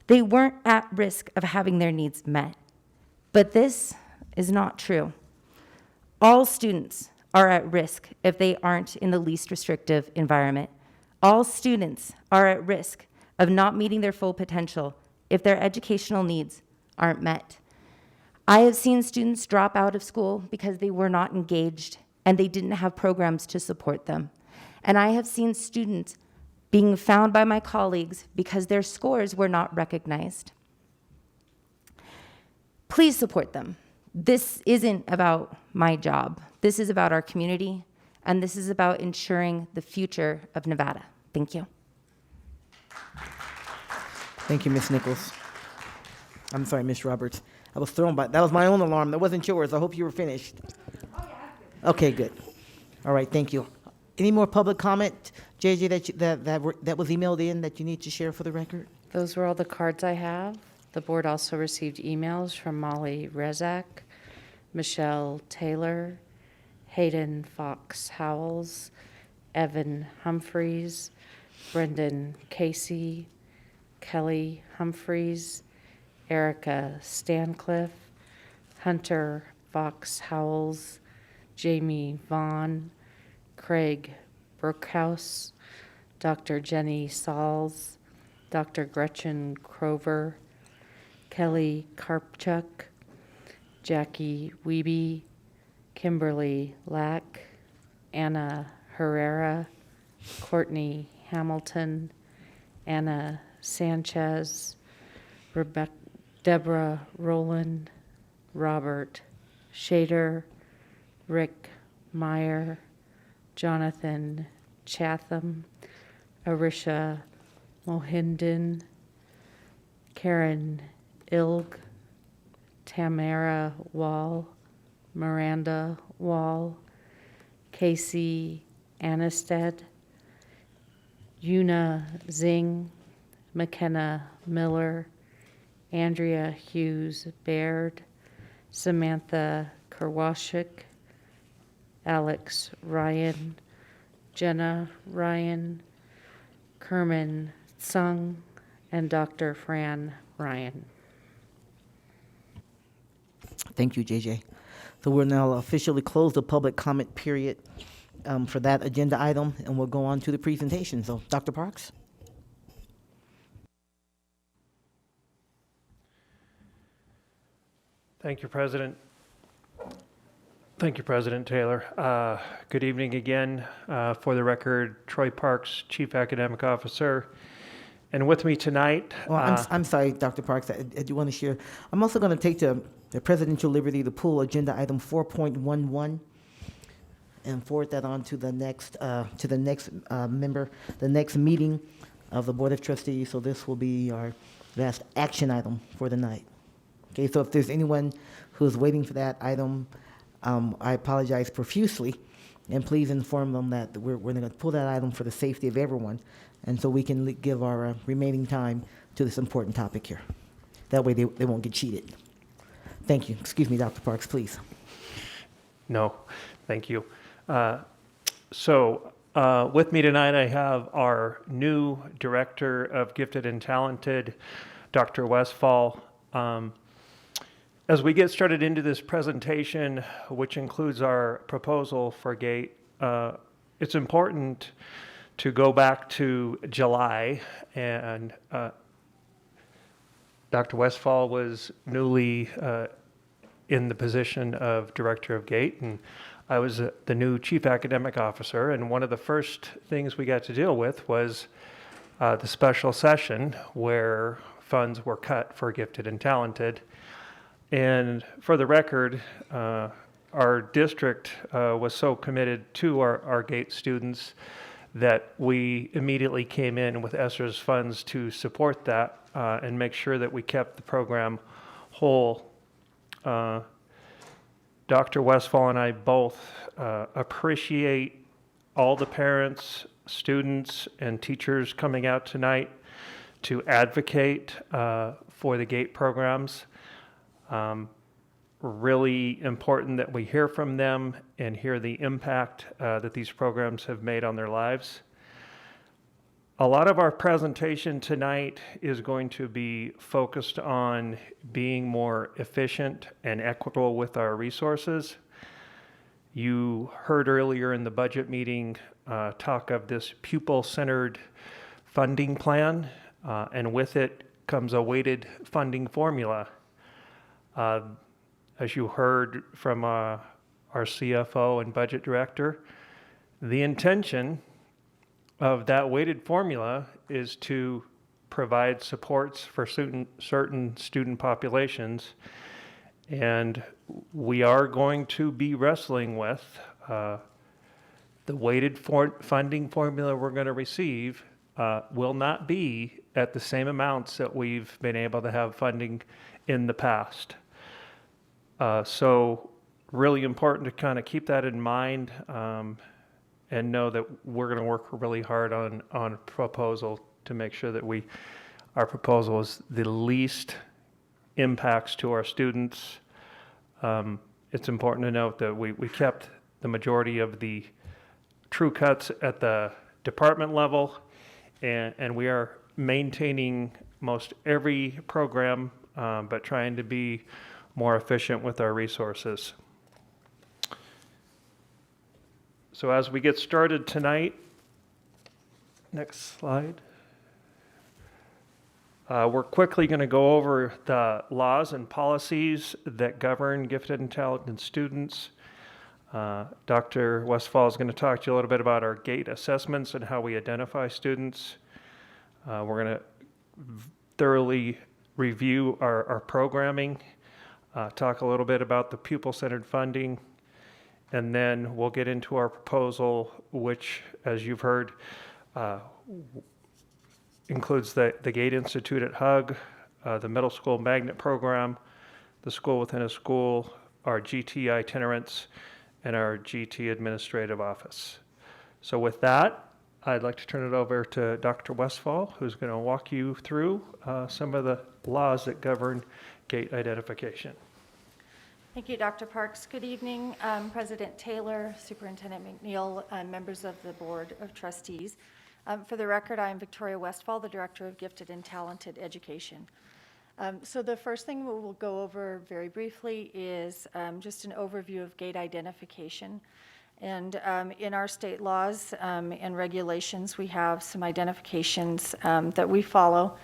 they weren't at risk of having their needs met. But this is not true. All students are at risk if they aren't in the least restrictive environment. All students are at risk of not meeting their full potential if their educational needs aren't met. I have seen students drop out of school because they were not engaged and they didn't have programs to support them. And I have seen students being found by my colleagues because their scores were not recognized. Please support them. This isn't about my job. This is about our community, and this is about ensuring the future of Nevada. Thank you.
Thank you, Ms. Nichols. I'm sorry, Ms. Roberts. I was thrown by, that was my own alarm. That wasn't yours. I hope you were finished. Okay, good. All right, thank you. Any more public comment, JJ, that was emailed in that you need to share for the record?
Those were all the cards I have. The board also received emails from Molly Rezak, Michelle Taylor, Hayden Fox Howells, Evan Humphreys, Brendan Casey, Kelly Humphreys, Erica Stancliffe, Hunter Fox Howells, Jamie Vaughn, Craig Brookhouse, Dr. Jenny Sauls, Dr. Gretchen Crover, Kelly Karpchuk, Jackie Wiebe, Kimberly Lack, Anna Herrera, Courtney Hamilton, Anna Sanchez, Deborah Rowland, Robert Shader, Rick Meyer, Jonathan Chatham, Arisha Mohinden, Karen Ilg, Tamara Wall, Miranda Wall, Casey Anisted, Una Zing, McKenna Miller, Andrea Hughes Baird, Samantha Kerwashik, Alex Ryan, Jenna Ryan, Kerman Tsung, and Dr. Fran Ryan.
Thank you, JJ. So we'll now officially close the public comment period for that agenda item, and we'll go on to the presentation. So, Dr. Parks?
Thank you, President. Thank you, President Taylor. Good evening again. For the record, Troy Parks, Chief Academic Officer. And with me tonight...
Well, I'm sorry, Dr. Parks, I do want to share. I'm also going to take the presidential liberty to pull agenda item 4.11 and forward that on to the next member, the next meeting of the Board of Trustees. So this will be our last action item for the night. Okay, so if there's anyone who's waiting for that item, I apologize profusely, and please inform them that we're going to pull that item for the safety of everyone, and so we can give our remaining time to this important topic here. That way they won't get cheated. Thank you. Excuse me, Dr. Parks, please.
No, thank you. With me tonight, I have our new Director of Gifted and Talented, Dr. Westfall. As we get started into this presentation, which includes our proposal for GATE, it's important to go back to July, and Dr. Westfall was newly in the position of Director of GATE, and I was the new Chief Academic Officer, and one of the first things we got to deal with was the special session where funds were cut for Gifted and Talented. And for the record, our district was so committed to our GATE students that we immediately came in with ESSER's funds to support that and make sure that we kept the program whole. Dr. Westfall and I both appreciate all the parents, students, and teachers coming out tonight to advocate for the GATE programs. Really important that we hear from them and hear the impact that these programs have made on their lives. A lot of our presentation tonight is going to be focused on being more efficient and equitable with our resources. You heard earlier in the budget meeting talk of this pupil-centered funding plan, and with it comes a weighted funding formula. As you heard from our CFO and budget director, the intention of that weighted formula is to provide supports for certain student populations, and we are going to be wrestling with the weighted funding formula we're going to receive will not be at the same amounts that we've been able to have funding in the past. So really important to kind of keep that in mind and know that we're going to work really hard on a proposal to make sure that our proposal is the least impacts to our students. It's important to note that we kept the majority of the true cuts at the department level, and we are maintaining most every program, but trying to be more efficient with our resources. So as we get started tonight, next slide. We're quickly going to go over the laws and policies that govern gifted and talented students. Dr. Westfall is going to talk to you a little bit about our GATE assessments and how we identify students. We're going to thoroughly review our programming, talk a little bit about the pupil-centered funding, and then we'll get into our proposal, which, as you've heard, includes the GATE Institute at HUG, the middle school magnet program, the school within a school, our GT itinerants, and our GT administrative office. So with that, I'd like to turn it over to Dr. Westfall, who's going to walk you through some of the laws that govern GATE identification.
Thank you, Dr. Parks. Good evening, President Taylor, Superintendent McNeil, members of the Board of Trustees. For the record, I am Victoria Westfall, the Director of Gifted and Talented Education.
So the first thing we'll go over very briefly is just an overview of gate identification. And in our state laws and regulations, we have some identifications that we follow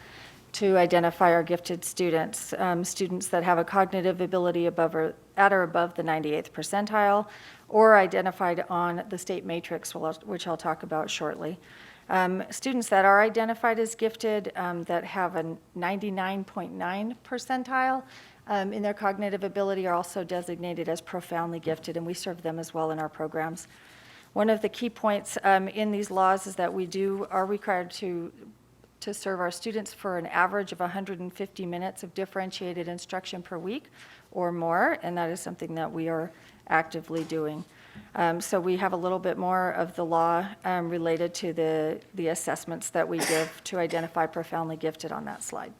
to identify our gifted students, students that have a cognitive ability above or at or above the 98th percentile, or identified on the state matrix, which I'll talk about shortly. Students that are identified as gifted that have a 99.9 percentile in their cognitive ability are also designated as profoundly gifted, and we serve them as well in our programs. One of the key points in these laws is that we are required to serve our students for an average of 150 minutes of differentiated instruction per week or more, and that is something that we are actively doing. So we have a little bit more of the law related to the assessments that we give to identify profoundly gifted on that slide.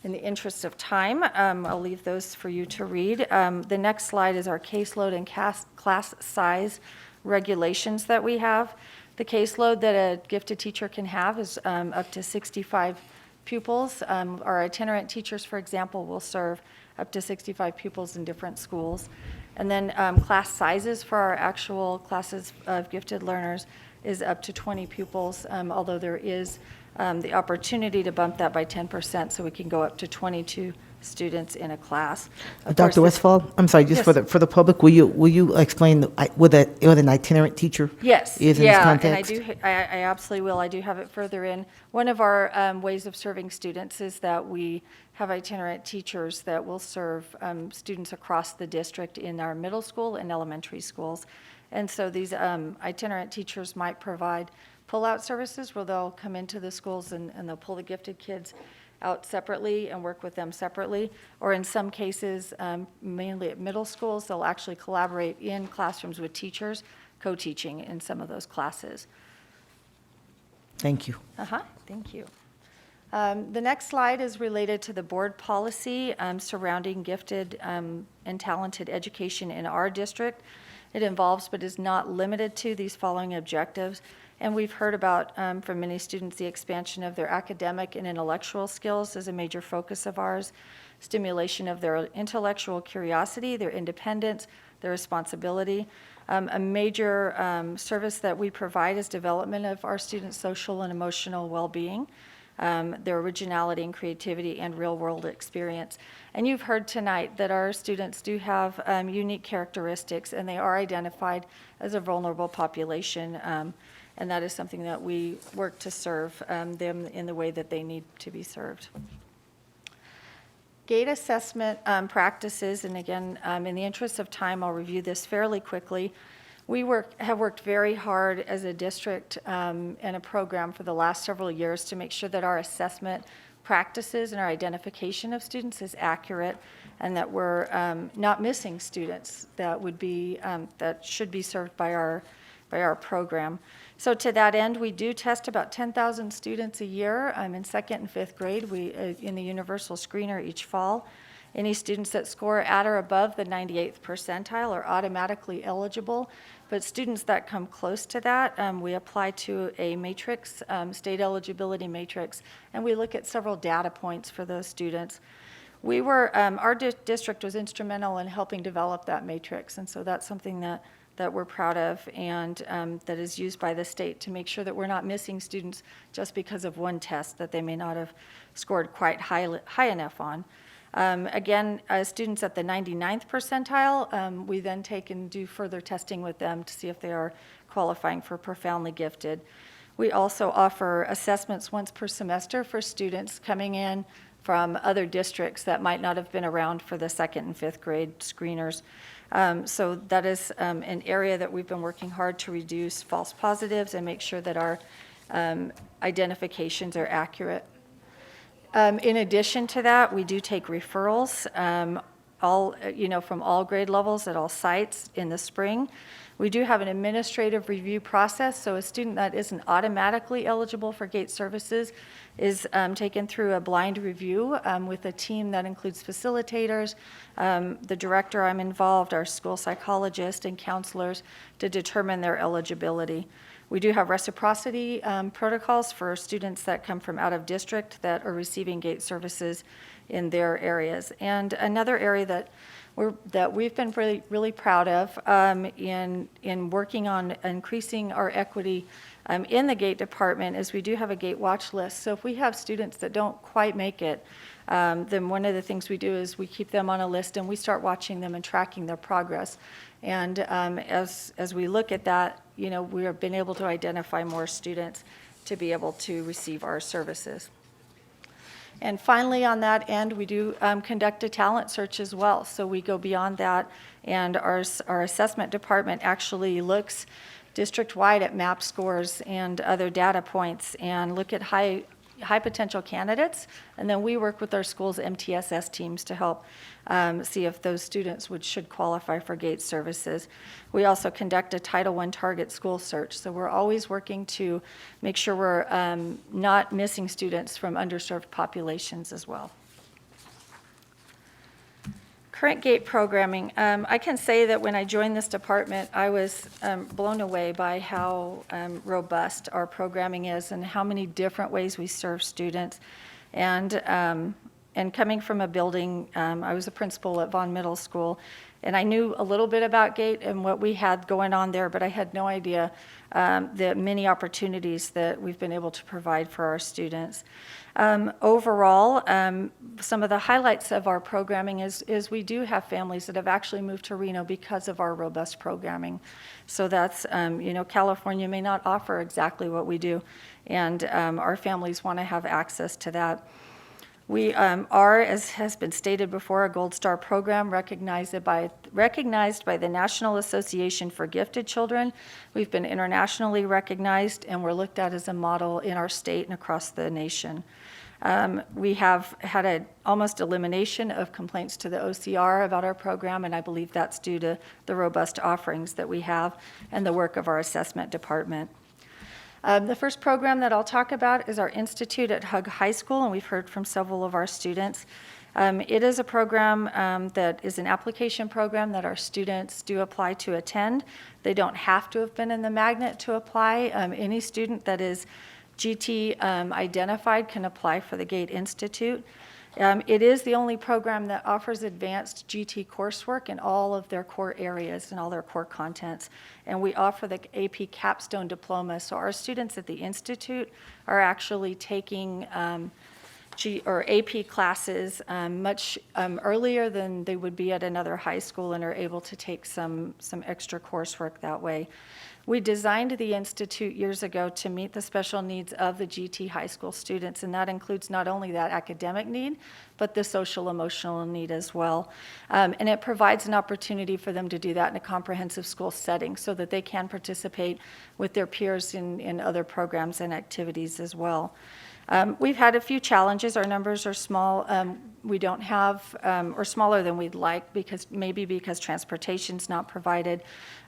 In the interest of time, I'll leave those for you to read. The next slide is our caseload and class size regulations that we have. The caseload that a gifted teacher can have is up to 65 pupils. Our itinerant teachers, for example, will serve up to 65 pupils in different schools. And then class sizes for our actual classes of gifted learners is up to 20 pupils, although there is the opportunity to bump that by 10%, so we can go up to 22 students in a class.
Dr. Westphal, I'm sorry, just
yes.
for the public, will you explain what an itinerant teacher
Yes,
is in this context?
and I absolutely will. I do have it further in. One of our ways of serving students is that we have itinerant teachers that will serve students across the district in our middle school and elementary schools. And so these itinerant teachers might provide pull-out services where they'll come into the schools and they'll pull the gifted kids out separately and work with them separately. Or in some cases, mainly at middle schools, they'll actually collaborate in classrooms with teachers, co-teaching in some of those classes.
Thank you.
Thank you. The next slide is related to the board policy surrounding gifted and talented education in our district. It involves but is not limited to these following objectives. And we've heard about from many students the expansion of their academic and intellectual skills is a major focus of ours, stimulation of their intellectual curiosity, their independence, their responsibility. A major service that we provide is development of our students' social and emotional well-being, their originality and creativity, and real-world experience. And you've heard tonight that our students do have unique characteristics, and they are identified as a vulnerable population. And that is something that we work to serve them in the way that they need to be served. Gate assessment practices, and again, in the interest of time, I'll review this fairly quickly. We have worked very hard as a district and a program for the last several years to make sure that our assessment practices and our identification of students is accurate, and that we're not missing students that would be that should be served by our program. So to that end, we do test about 10,000 students a year in second and fifth grade. We in the universal screener each fall. Any students that score at or above the 98th percentile are automatically eligible, but students that come close to that, we apply to a matrix, state eligibility matrix, and we look at several data points for those students. We were, our district was instrumental in helping develop that matrix, and so that's something that we're proud of, and that is used by the state to make sure that we're not missing students just because of one test that they may not have scored quite high enough on. Again, students at the 99th percentile, we then take and do further testing with them to see if they are qualifying for profoundly gifted. We also offer assessments once per semester for students coming in from other districts that might not have been around for the second and fifth grade screeners. So that is an area that we've been working hard to reduce false positives and make sure that our identifications are accurate. In addition to that, we do take referrals, from all grade levels at all sites in the spring. We do have an administrative review process, so a student that isn't automatically eligible for GATE services is taken through a blind review with a team that includes facilitators, the director I'm involved, our school psychologist, and counselors to determine their eligibility. We do have reciprocity protocols for students that come from out of district that are receiving GATE services in their areas. And another area that we've been really proud of in working on increasing our equity in the GATE department is we do have a GATE watch list. So if we have students that don't quite make it, then one of the things we do is we keep them on a list and we start watching them and tracking their progress. And as we look at that, we have been able to identify more students to be able to receive our services. And finally, on that end, we do conduct a talent search as well. So we go beyond that, and our assessment department actually looks district-wide at MAP scores and other data points and look at high potential candidates, and then we work with our school's MTSS teams to help see if those students should qualify for GATE services. We also conduct a Title I target school search, so we're always working to make sure we're not missing students from underserved populations as well. Current GATE programming. I can say that when I joined this department, I was blown away by how robust our programming is and how many different ways we serve students. And coming from a building, I was a principal at Vaughn Middle School, and I knew a little bit about GATE and what we had going on there, but I had no idea the many opportunities that we've been able to provide for our students. Overall, some of the highlights of our programming is we do have families that have actually moved to Reno because of our robust programming. So that's, California may not offer exactly what we do, and our families want to have access to that. We are, as has been stated before, a Gold Star program recognized by the National Association for Gifted Children. We've been internationally recognized, and we're looked at as a model in our state and across the nation. We have had an almost elimination of complaints to the OCR about our program, and I believe that's due to the robust offerings that we have and the work of our assessment department. The first program that I'll talk about is our Institute at Hug High School, and we've heard from several of our students. It is a program that is an application program that our students do apply to attend. They don't have to have been in the magnet to apply. Any student that is GT identified can apply for the GATE Institute. It is the only program that offers advanced GT coursework in all of their core areas and all their core contents. And we offer the AP Capstone Diploma. So our students at the Institute are actually taking AP classes much earlier than they would be at another high school and are able to take some extra coursework that way. We designed the Institute years ago to meet the special needs of the GT high school students, and that includes not only that academic need, but the social emotional need as well. And it provides an opportunity for them to do that in a comprehensive school setting so that they can participate with their peers in other programs and activities as well. We've had a few challenges. Our numbers are small. We don't have, or smaller than we'd like, because transportation's not provided.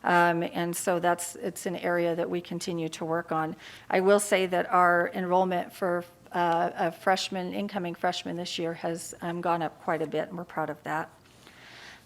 And so it's an area that we continue to work on. I will say that our enrollment for incoming freshmen this year has gone up quite a bit, and we're proud of that.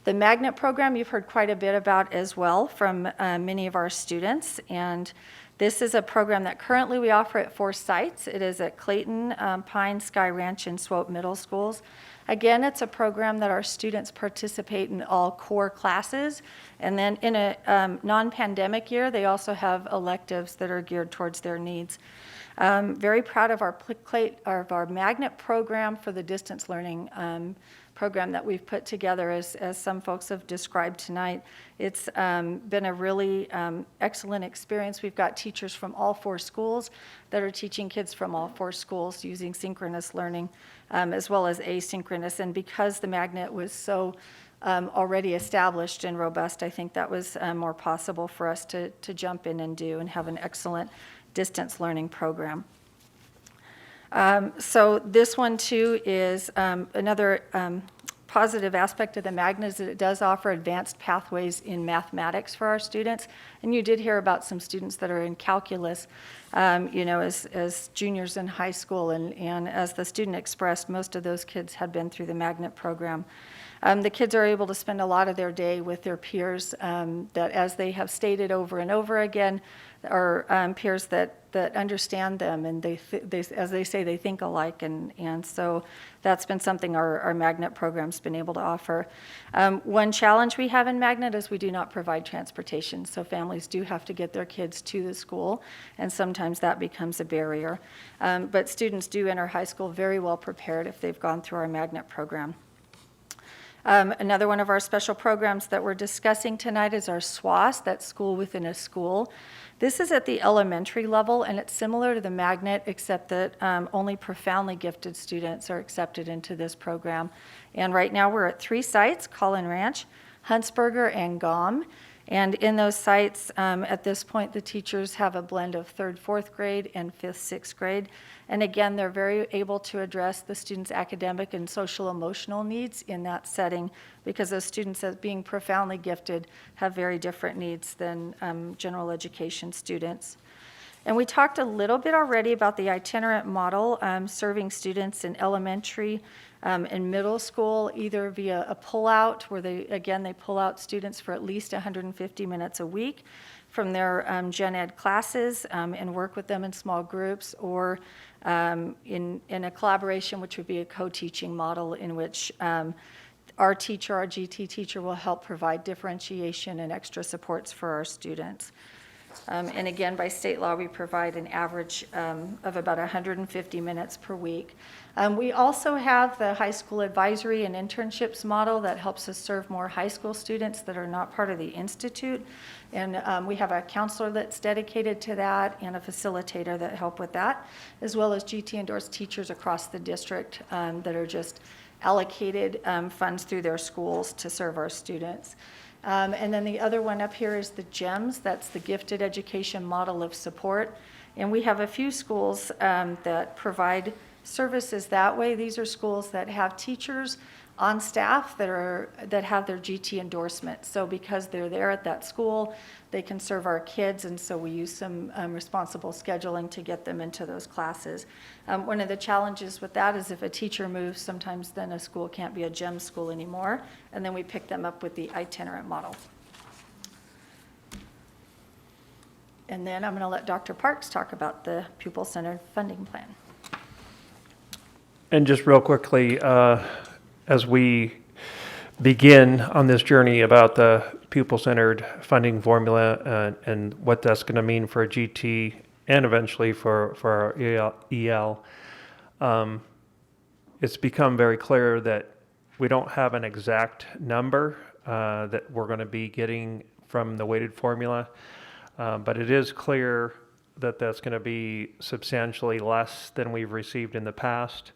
The Magnet program you've heard quite a bit about as well from many of our students, and this is a program that currently we offer at 4 sites. It is at Clayton, Pine, Sky Ranch, and Swope Middle Schools. Again, it's a program that our students participate in all core classes. And then in a non-pandemic year, they also have electives that are geared towards their needs. Very proud of our Magnet program for the distance learning program that we've put together, as some folks have described tonight. It's been a really excellent experience. We've got teachers from all 4 schools that are teaching kids from all 4 schools using synchronous learning as well as asynchronous. And because the Magnet was so already established and robust, I think that was more possible for us to jump in and do and have an excellent distance learning program. So this one too is another positive aspect of the Magnet is that it does offer advanced pathways in mathematics for our students. And you did hear about some students that are in calculus, as juniors in high school. And as the student expressed, most of those kids had been through the Magnet program. The kids are able to spend a lot of their day with their peers that, as they have stated over and over again, are peers that understand them, and as they say, they think alike, and so that's been something our Magnet program's been able to offer. One challenge we have in Magnet is we do not provide transportation, so families do have to get their kids to the school, and sometimes that becomes a barrier. But students do enter high school very well prepared if they've gone through our Magnet program. Another one of our special programs that we're discussing tonight is our SWAS, that's School Within a School. This is at the elementary level, and it's similar to the Magnet, except that only profoundly gifted students are accepted into this program. And right now we're at 3 sites, Collin Ranch, Huntsberger, and GOM. And in those sites, at this point, the teachers have a blend of 3rd, 4th grade and 5th, 6th grade. And again, they're very able to address the students' academic and social emotional needs in that setting, because those students, as being profoundly gifted, have very different needs than general education students. And we talked a little bit already about the itinerant model, serving students in elementary and middle school, either via a pullout, where they pull out students for at least 150 minutes a week from their gen ed classes and work with them in small groups, or in a collaboration, which would be a co-teaching model in which our teacher, our GT teacher, will help provide differentiation and extra supports for our students. And again, by state law, we provide an average of about 150 minutes per week. We also have the high school advisory and internships model that helps us serve more high school students that are not part of the institute. And we have a counselor that's dedicated to that and a facilitator that help with that, as well as GT-endorsed teachers across the district that are just allocated funds through their schools to serve our students. And then the other one up here is the GEMS, that's the Gifted Education Model of Support. And we have a few schools that provide services that way. These are schools that have teachers on staff that have their GT endorsement. So because they're there at that school, they can serve our kids, and so we use some responsible scheduling to get them into those classes. One of the challenges with that is if a teacher moves, sometimes then a school can't be a GEM school anymore, and then we pick them up with the itinerant model. And then I'm going to let Dr. Parks talk about the pupil-centered funding plan.
And just real quickly, as we begin on this journey about the pupil-centered funding formula and what that's going to mean for a GT and eventually for our EL, it's become very clear that we don't have an exact number that we're going to be getting from the weighted formula, but it is clear that that's going to be substantially less than we've received in the past.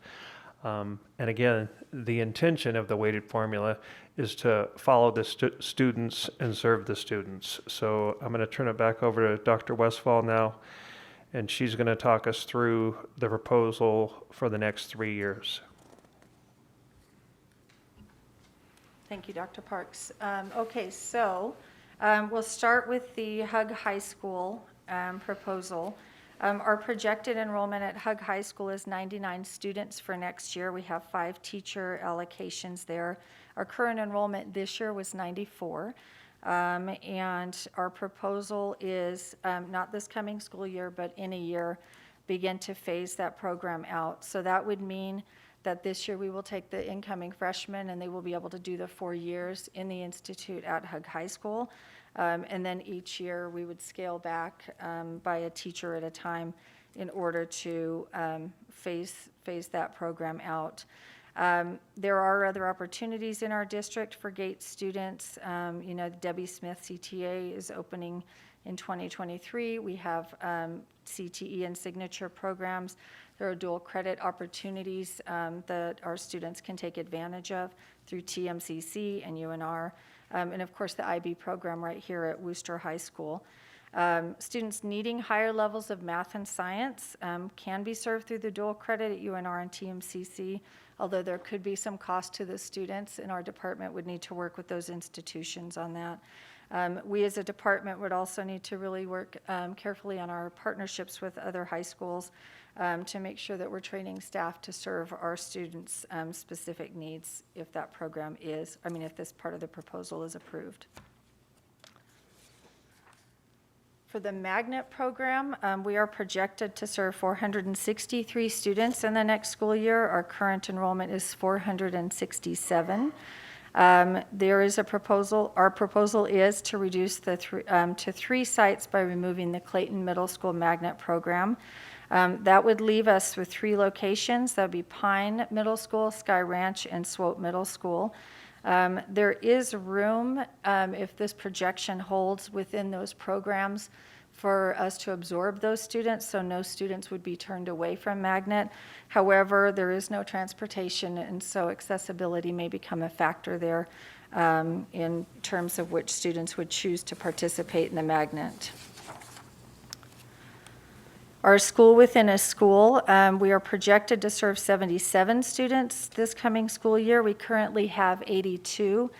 And again, the intention of the weighted formula is to follow the students and serve the students. So I'm going to turn it back over to Dr. Westfall now, and she's going to talk us through the proposal for the next 3 years.
Thank you, Dr. Parks. Okay, so we'll start with the Hug High School proposal. Our projected enrollment at Hug High School is 99 students for next year. We have 5 teacher allocations there. Our current enrollment this year was 94. And our proposal is not this coming school year, but in a year, begin to phase that program out. So that would mean that this year we will take the incoming freshmen and they will be able to do the 4 years in the institute at Hug High School. And then each year we would scale back by a teacher at a time in order to phase that program out. There are other opportunities in our district for GATE students. You know, Debbie Smith CTA is opening in 2023. We have CTE and signature programs. There are dual credit opportunities that our students can take advantage of through TMCC and UNR. And of course the IB program right here at Worcester High School. Students needing higher levels of math and science can be served through the dual credit at UNR and TMCC, although there could be some cost to the students, and our department would need to work with those institutions on that. We as a department would also need to really work carefully on our partnerships with other high schools to make sure that we're training staff to serve our students' specific needs if that program is, if this part of the proposal is approved. For the magnet program, we are projected to serve 463 students in the next school year. Our current enrollment is 467. There is a proposal. Our proposal is to reduce the to 3 sites by removing the Clayton Middle School magnet program. That would leave us with 3 locations. That would be Pine Middle School, Sky Ranch, and Swope Middle School. There is room, if this projection holds within those programs, for us to absorb those students, so no students would be turned away from magnet. However, there is no transportation, and so accessibility may become a factor there in terms of which students would choose to participate in the magnet. Our school within a school, we are projected to serve 77 students this coming school year. We currently have 82.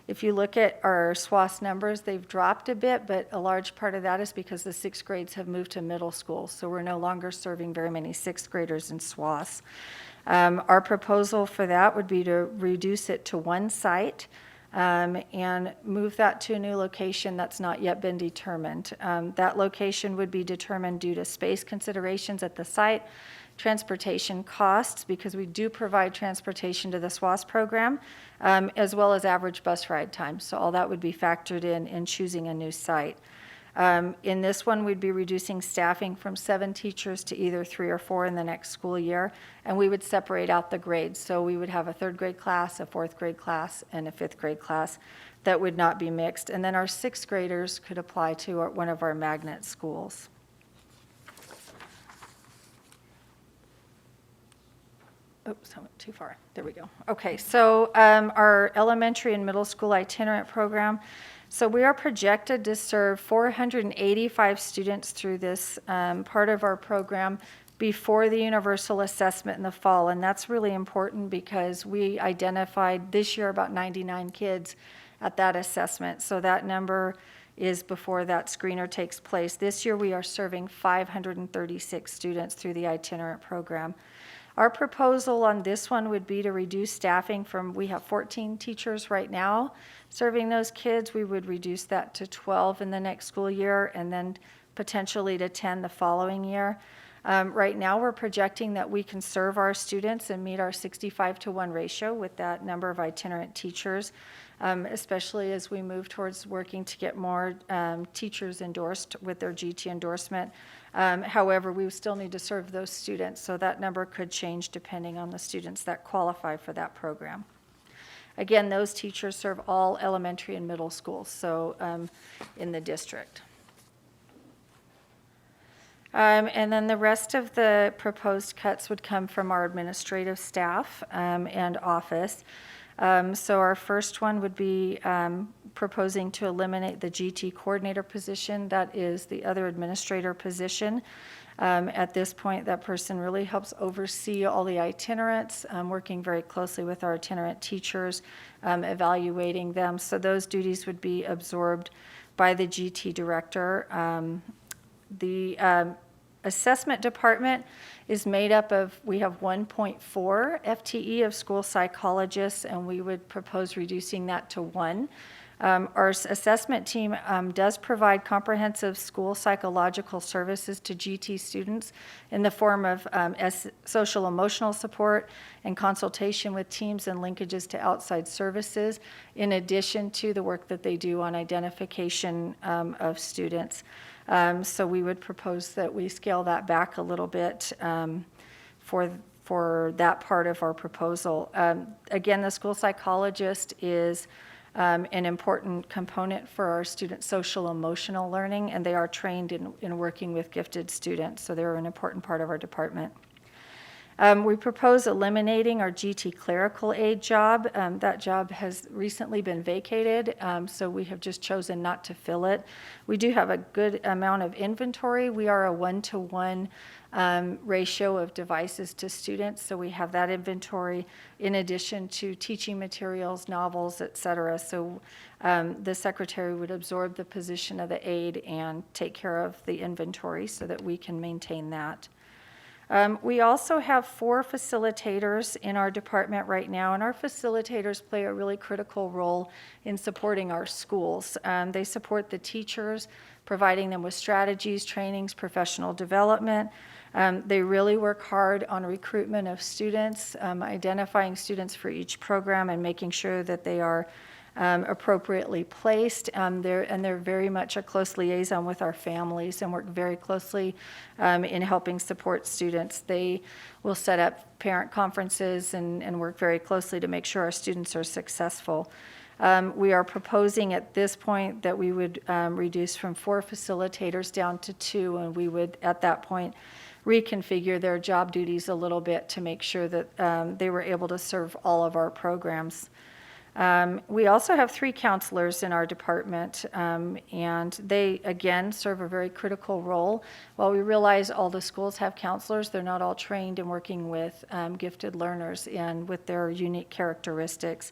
If you look at our SWAS numbers, they've dropped a bit, but a large part of that is because the 6th grades have moved to middle school, so we're no longer serving very many 6th graders in SWAS. Our proposal for that would be to reduce it to 1 site and move that to a new location that's not yet been determined. That location would be determined due to space considerations at the site, transportation costs, because we do provide transportation to the SWAS program, as well as average bus ride time. So all that would be factored in choosing a new site. In this one, we'd be reducing staffing from 7 teachers to either 3 or 4 in the next school year, and we would separate out the grades. So we would have a 3rd grade class, a 4th grade class, and a 5th grade class that would not be mixed. And then our 6th graders could apply to one of our magnet schools. Oops, I went too far. There we go. Okay, so our elementary and middle school itinerant program. So we are projected to serve 485 students through this part of our program before the universal assessment in the fall. And that's really important because we identified this year about 99 kids at that assessment. So that number is before that screener takes place. This year we are serving 536 students through the itinerant program. Our proposal on this one would be to reduce staffing from, we have 14 teachers right now serving those kids. We would reduce that to 12 in the next school year and then potentially to 10 the following year. Right now we're projecting that we can serve our students and meet our 65-to-1 ratio with that number of itinerant teachers, especially as we move towards working to get more teachers endorsed with their GT endorsement. However, we still need to serve those students, so that number could change depending on the students that qualify for that program. Again, those teachers serve all elementary and middle schools, so in the district. And then the rest of the proposed cuts would come from our administrative staff and office. So our first one would be proposing to eliminate the GT coordinator position. That is the other administrator position. At this point, that person really helps oversee all the itinerants, working very closely with our itinerant teachers, evaluating them. So those duties would be absorbed by the GT director. The assessment department is made up of, we have 1.4 FTE of school psychologists, and we would propose reducing that to 1. Our assessment team does provide comprehensive school psychological services to GT students in the form of social emotional support and consultation with teams and linkages to outside services, in addition to the work that they do on identification of students. So we would propose that we scale that back a little bit for that part of our proposal. Again, the school psychologist is an important component for our student social emotional learning, and they are trained in working with gifted students, so they're an important part of our department. We propose eliminating our GT clerical aid job. That job has recently been vacated, so we have just chosen not to fill it. We do have a good amount of inventory. We are a 1-to-1 ratio of devices to students, so we have that inventory in addition to teaching materials, novels, et cetera. So the secretary would absorb the position of the aide and take care of the inventory so that we can maintain that. We also have 4 facilitators in our department right now, and our facilitators play a really critical role in supporting our schools. They support the teachers, providing them with strategies, trainings, professional development. They really work hard on recruitment of students, identifying students for each program and making sure that they are appropriately placed. They're very much a close liaison with our families and work very closely in helping support students. They will set up parent conferences and work very closely to make sure our students are successful. We are proposing at this point that we would reduce from 4 facilitators down to 2, and we would at that point reconfigure their job duties a little bit to make sure that they were able to serve all of our programs. We also have 3 counselors in our department, and they, again, serve a very critical role. While we realize all the schools have counselors, they're not all trained in working with gifted learners and with their unique characteristics.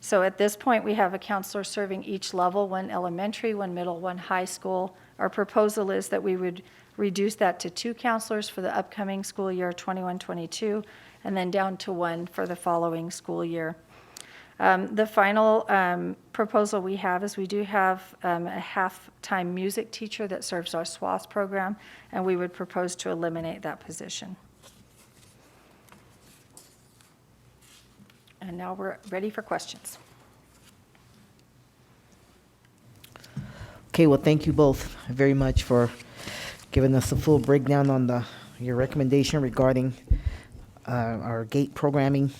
So at this point, we have a counselor serving each level, 1 elementary, 1 middle, 1 high school. Our proposal is that we would reduce that to 2 counselors for the upcoming school year 21-22, and then down to 1 for the following school year. The final proposal we have is we do have a half-time music teacher that serves our SWAS program, and we would propose to eliminate that position. And now we're ready for questions.
Okay, well, thank you both very much for giving us a full breakdown on your recommendation regarding our GATE programming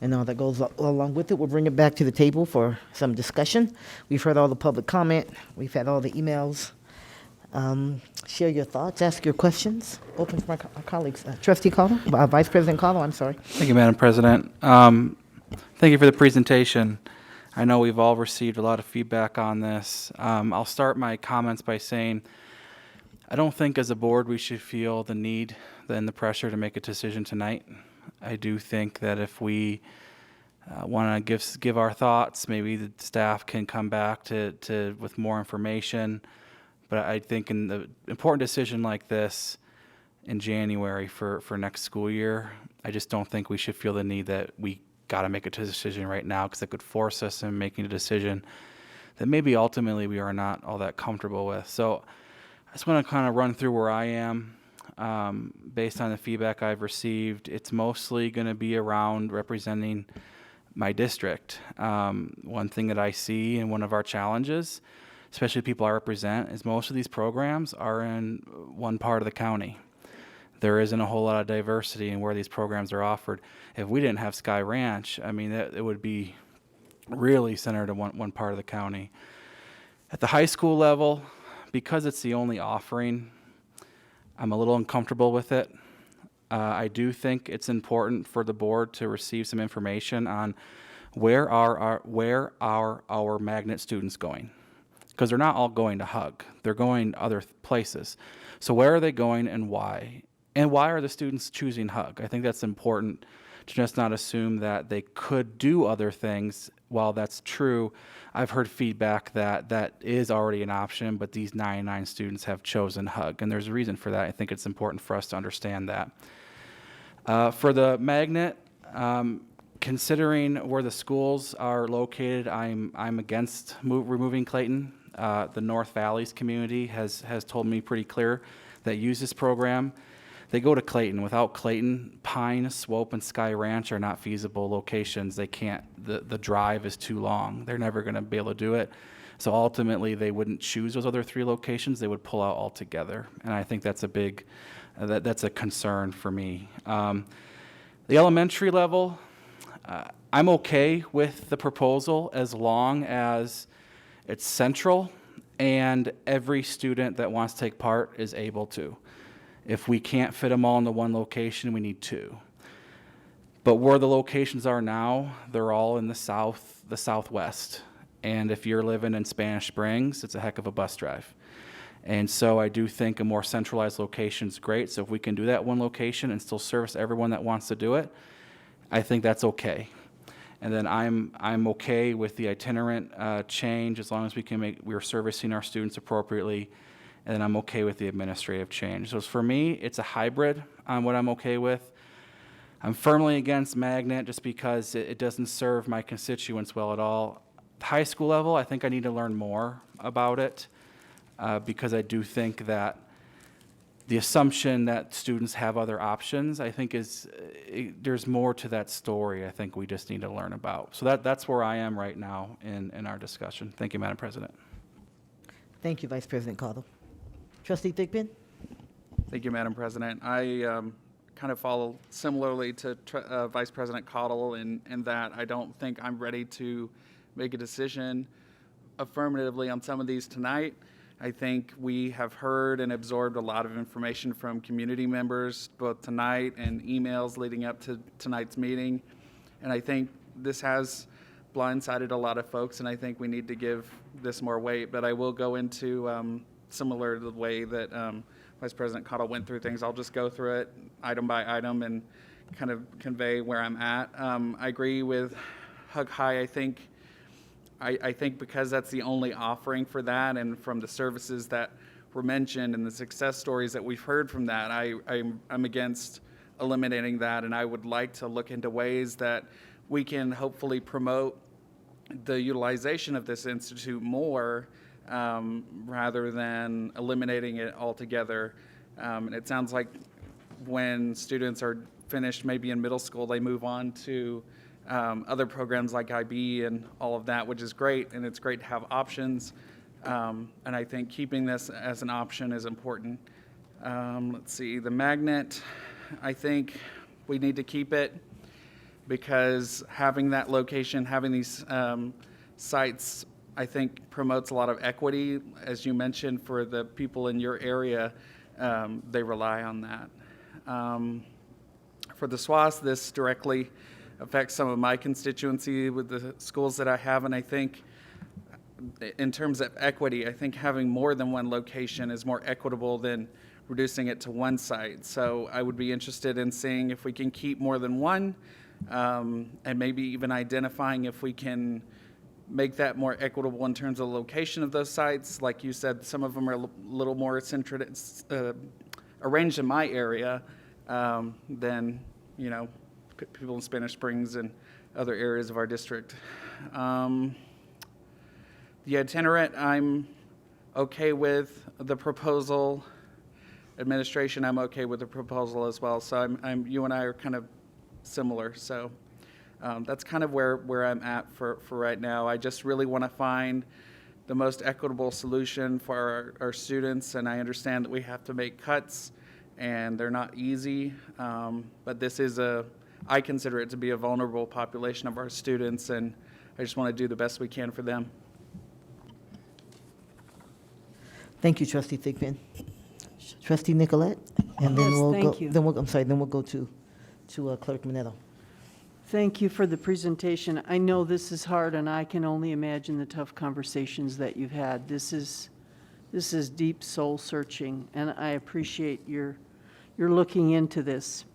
and all that goes along with it. We'll bring it back to the table for some discussion. We've heard all the public comment. We've had all the emails. Share your thoughts, ask your questions. Open for my colleagues. Trustee Caldwell, Vice President Caldwell, I'm sorry.
Thank you, Madam President. Thank you for the presentation. I know we've all received a lot of feedback on this. I'll start my comments by saying I don't think as a board we should feel the need and the pressure to make a decision tonight. I do think that if we want to give our thoughts, maybe the staff can come back to with more information. But I think in the important decision like this in January for next school year, I just don't think we should feel the need that we got to make a decision right now, because it could force us in making a decision that maybe ultimately we are not all that comfortable with. So I just want to kind of run through where I am. Based on the feedback I've received, it's mostly going to be around representing my district. One thing that I see and one of our challenges, especially people I represent, is most of these programs are in one part of the county. There isn't a whole lot of diversity in where these programs are offered. If we didn't have Sky Ranch, I mean, it would be really centered in one part of the county. At the high school level, because it's the only offering, I'm a little uncomfortable with it. I do think it's important for the board to receive some information on where are our magnet students going, because they're not all going to Hug. They're going other places. So where are they going and why? And why are the students choosing Hug? I think that's important to just not assume that they could do other things. While that's true, I've heard feedback that that is already an option, but these 99 students have chosen Hug, and there's a reason for that. I think it's important for us to understand that. For the magnet, considering where the schools are located, I'm against removing Clayton. The North Valleys community has told me pretty clear that use this program. They go to Clayton. Without Clayton, Pine, Swope, and Sky Ranch are not feasible locations. They can't, the drive is too long. They're never going to be able to do it. So ultimately, they wouldn't choose those other 3 locations. They would pull out altogether. And I think that's a big, that's a concern for me. The elementary level, I'm okay with the proposal as long as it's central and every student that wants to take part is able to. If we can't fit them all into one location, we need 2. But where the locations are now, they're all in the southwest. And if you're living in Spanish Springs, it's a heck of a bus drive. And so I do think a more centralized location is great. So if we can do that one location and still service everyone that wants to do it, I think that's okay. And then I'm okay with the itinerant change as long as we're servicing our students appropriately. And then I'm okay with the administrative change. So for me, it's a hybrid on what I'm okay with. I'm firmly against magnet just because it doesn't serve my constituents well at all. High school level, I think I need to learn more about it because I do think that the assumption that students have other options, I think there's more to that story I think we just need to learn about. So that's where I am right now in our discussion. Thank you, Madam President.
Thank you, Vice President Cottle. Trustee Thigpen?
Thank you, Madam President. I kind of follow similarly to Vice President Cottle in that I don't think I'm ready to make a decision affirmatively on some of these tonight. I think we have heard and absorbed a lot of information from community members, both tonight and emails leading up to tonight's meeting. And I think this has blindsided a lot of folks, and I think we need to give this more weight. But I will go into, similar to the way that Vice President Cottle went through things, I'll just go through it item by item and kind of convey where I'm at. I agree with Hug High. I think because that's the only offering for that, and from the services that were mentioned and the success stories that we've heard from that, I'm against eliminating that, and I would like to look into ways that we can hopefully promote the utilization of this institute more rather than eliminating it altogether. And it sounds like when students are finished maybe in middle school, they move on to other programs like IB and all of that, which is great, and it's great to have options. And I think keeping this as an option is important. Let's see, the magnet, I think we need to keep it because having that location, having these sites, I think promotes a lot of equity. As you mentioned, for the people in your area, they rely on that. For the SWAS, this directly affects some of my constituency with the schools that I have, and I think in terms of equity, I think having more than one location is more equitable than reducing it to one site. So I would be interested in seeing if we can keep more than one, and maybe even identifying if we can make that more equitable in terms of the location of those sites. Like you said, some of them are a little more arranged in my area than, people in Spanish Springs and other areas of our district. The itinerant, I'm okay with the proposal. Administration, I'm okay with the proposal as well. So you and I are kind of similar. So that's kind of where I'm at for right now. I just really want to find the most equitable solution for our students, and I understand that we have to make cuts, and they're not easy. But this is I consider it to be a vulnerable population of our students, and I just want to do the best we can for them.
Thank you, Trustee Thigpen. Trustee Nicolette, and then
Yes,
we'll
thank
go.
you.
Then we'll go to Clerk Minetto.
Thank you for the presentation. I know this is hard, and I can only imagine the tough conversations that you've had. This is deep soul searching, and I appreciate your looking into this.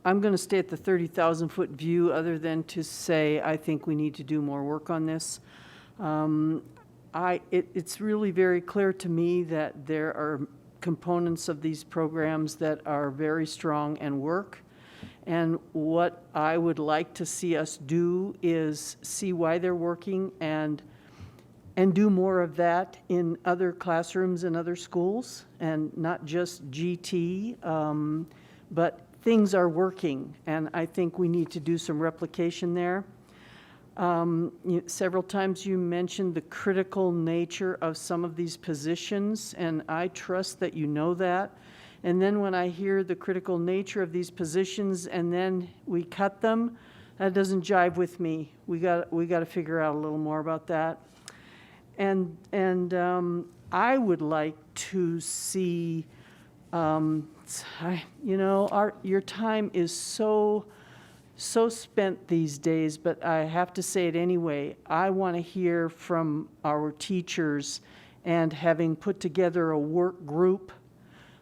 I'm going to stay at the 30,000-foot view, other than to say I think we need to do more work on this. It's really very clear to me that there are components of these programs that are very strong and work. And what I would like to see us do is see why they're working and do more of that in other classrooms and other schools, and not just GT, but things are working, and I think we need to do some replication there. Several times you mentioned the critical nature of some of these positions, and I trust that you know that. And then when I hear the critical nature of these positions and then we cut them, that doesn't jive with me. We got to figure out a little more about that. And I would like to see Your time is so spent these days, but I have to say it anyway. I want to hear from our teachers, and having put together a work group,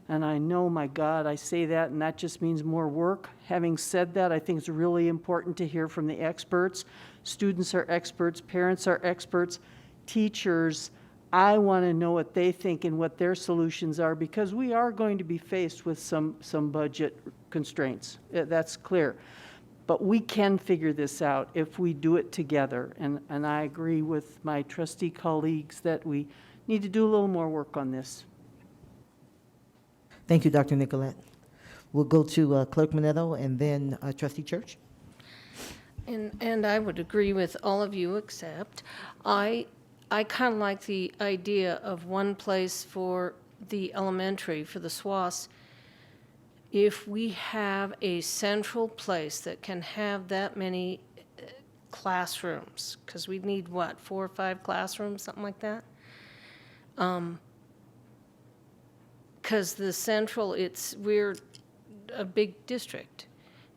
and I know, my God, I say that, and that just means more work. Having said that, I think it's really important to hear from the experts. Students are experts, parents are experts, teachers. I want to know what they think and what their solutions are, because we are going to be faced with some budget constraints. That's clear. But we can figure this out if we do it together. And I agree with my trustee colleagues that we need to do a little more work on this.
Thank you, Dr. Nicolette. We'll go to Clerk Minetto and then Trustee Church.
And I would agree with all of you, except I kind of like the idea of one place for the elementary, for the SWAS. If we have a central place that can have that many classrooms, because we need, what, 4 or 5 classrooms, something like that? Because the central, we're a big district.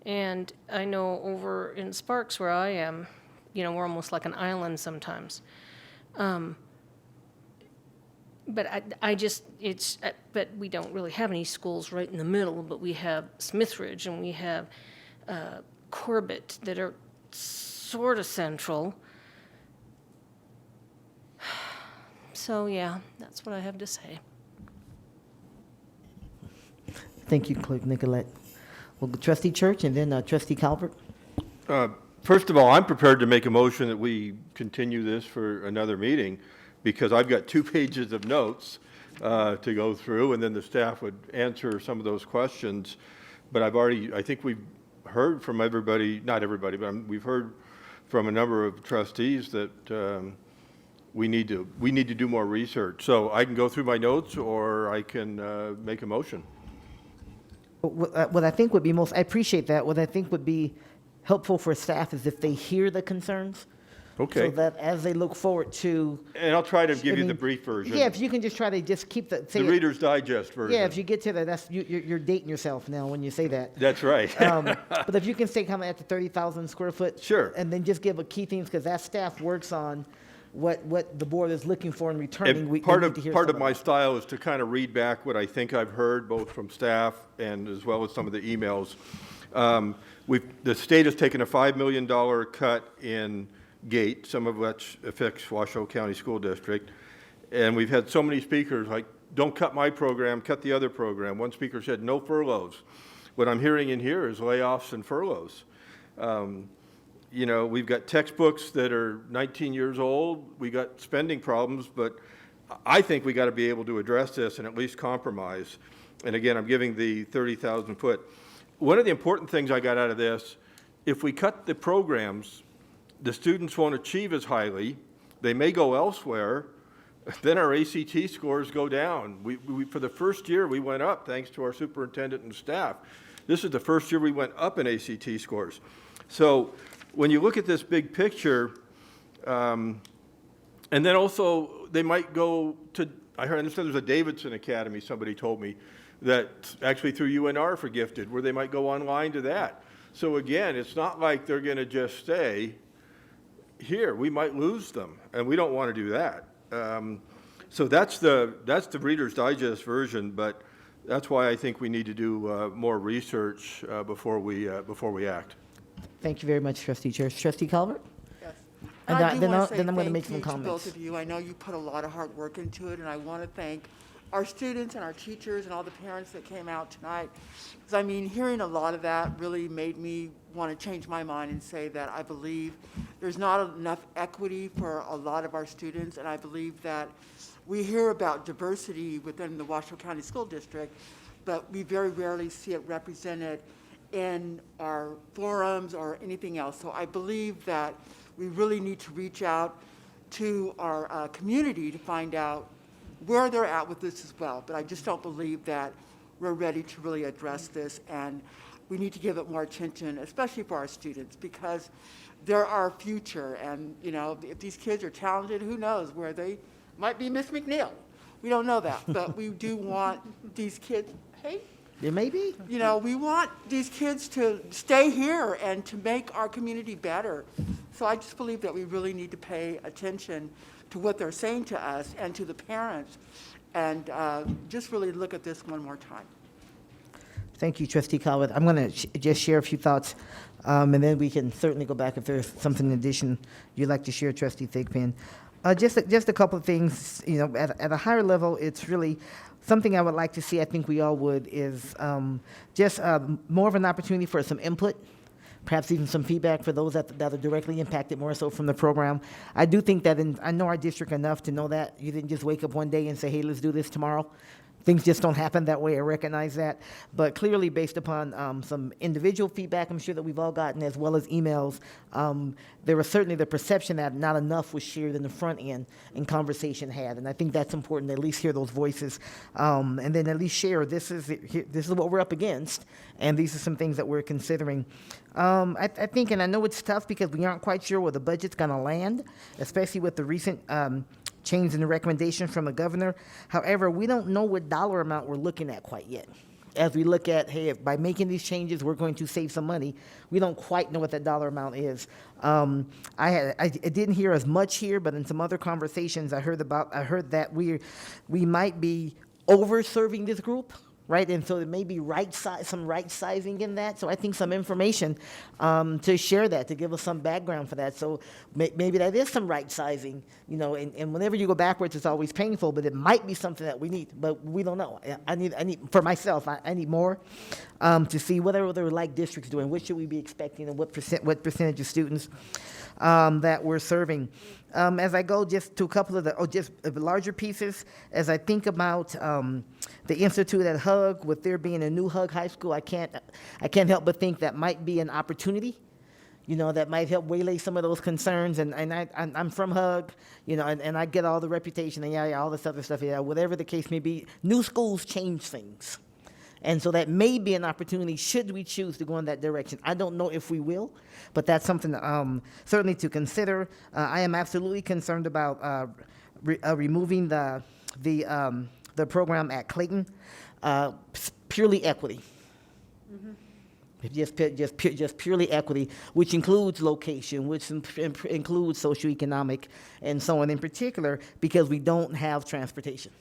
And I know over in Sparks where I am, we're almost like an island sometimes. But but we don't really have any schools right in the middle, but we have Smithridge and we have Corbett that are sort of central. So yeah, that's what I have to say.
Thank you, Clerk Nicolette. We'll go Trustee Church and then Trustee Calvert.
First of all, I'm prepared to make a motion that we continue this for another meeting, because I've got 2 pages of notes to go through, and then the staff would answer some of those questions. But I think we've heard from everybody, not everybody, but we've heard from a number of trustees that we need to do more research. So I can go through my notes, or I can make a motion.
What I think would be I appreciate that. What I think would be helpful for staff is if they hear the concerns.
Okay.
So that as they look forward to.
And I'll try to give you the brief version.
Yeah, if you can just try to just keep the
Reader's Digest version.
Yeah, if you get to that, you're dating yourself now when you say that.
That's right.
But if you can stay kind of at the 30,000 square foot.
Sure.
And then just give a key themes, because that staff works on what the board is looking for in returning.
And part of my style is to kind of read back what I think I've heard, both from staff and as well as some of the emails. The state has taken a $5 million cut in gate, some of which affects Washoe County School District. And we've had so many speakers like, don't cut my program, cut the other program. One speaker said, no furloughs. What I'm hearing in here is layoffs and furloughs. We've got textbooks that are 19 years old. We got spending problems, but I think we got to be able to address this and at least compromise. And again, I'm giving the 30,000 foot. One of the important things I got out of this, if we cut the programs, the students won't achieve as highly. They may go elsewhere. Then our ACT scores go down. We for the first year, we went up thanks to our superintendent and staff. This is the first year we went up in ACT scores. So when you look at this big picture, and then also they might go to, I understand there's a Davidson Academy, somebody told me, that actually through UNR for gifted, where they might go online to that. So again, it's not like they're going to just stay here. We might lose them, and we don't want to do that. So that's the Reader's Digest version, but that's why I think we need to do more research before we act.
Thank you very much, Trustee Church. Trustee Calvert?
Yes.
And
I do
then
want to say
I'm going to make
thank
some
you to
comments.
both of you. I know you put a lot of hard work into it, and I want to thank our students and our teachers and all the parents that came out tonight. Because hearing a lot of that really made me want to change my mind and say that I believe there's not enough equity for a lot of our students, and I believe that we hear about diversity within the Washoe County School District, but we very rarely see it represented in our forums or anything else. So I believe that we really need to reach out to our community to find out where they're at with this as well. But I just don't believe that we're ready to really address this, and we need to give it more attention, especially for our students, because they're our future. And if these kids are talented, who knows where they might be Miss McNeil. We don't know that, but we do want these kids. hate.
There may be.
You know, we want these kids to stay here and to make our community better. So I just believe that we really need to pay attention to what they're saying to us and to the parents, and just really look at this one more time.
Thank you, Trustee Colwood. I'm going to just share a few thoughts, and then we can certainly go back if there's something in addition you'd like to share, Trustee Thigpen. Just a couple of things, you know, at a higher level, it's really something I would like to see, I think we all would, is just more of an opportunity for some input, perhaps even some feedback for those that are directly impacted more so from the program. I do think that I know our district enough to know that you didn't just wake up one day and say, hey, let's do this tomorrow. Things just don't happen that way. I recognize that. But clearly, based upon some individual feedback I'm sure that we've all gotten, as well as emails, there was certainly the perception that not enough was shared in the front end and conversation had. And I think that's important to at least hear those voices, and then at least share, this is what we're up against, and these are some things that we're considering. I think, and I know it's tough because we aren't quite sure where the budget's going to land, especially with the recent change in the recommendation from the governor. However, we don't know what dollar amount we're looking at quite yet. As we look at, hey, if by making these changes, we're going to save some money, we don't quite know what that dollar amount is. I didn't hear as much here, but in some other conversations I heard that we might be over-serving this group, right? And so there may be some right sizing in that. So I think some information to share that, to give us some background for that. So maybe that is some right sizing, you know, and whenever you go backwards, it's always painful, but it might be something that we need, but we don't know. I need for myself, I need more to see what are other like districts doing, what should we be expecting, and what percentage of students that we're serving. As I go just to a couple of the larger pieces, as I think about the Institute at HUG, with there being a new HUG High School, I can't help but think that might be an opportunity, you know, that might help waylay some of those concerns. And I'm from HUG, you know, and I get all the reputation and all this other stuff, whatever the case may be. New schools change things. And so that may be an opportunity should we choose to go in that direction. I don't know if we will, but that's something certainly to consider. I am absolutely concerned about removing the program at Clayton, purely equity. Mm-hmm. Just purely equity, which includes location, which includes socioeconomic, and so on in particular, because we don't have transportation.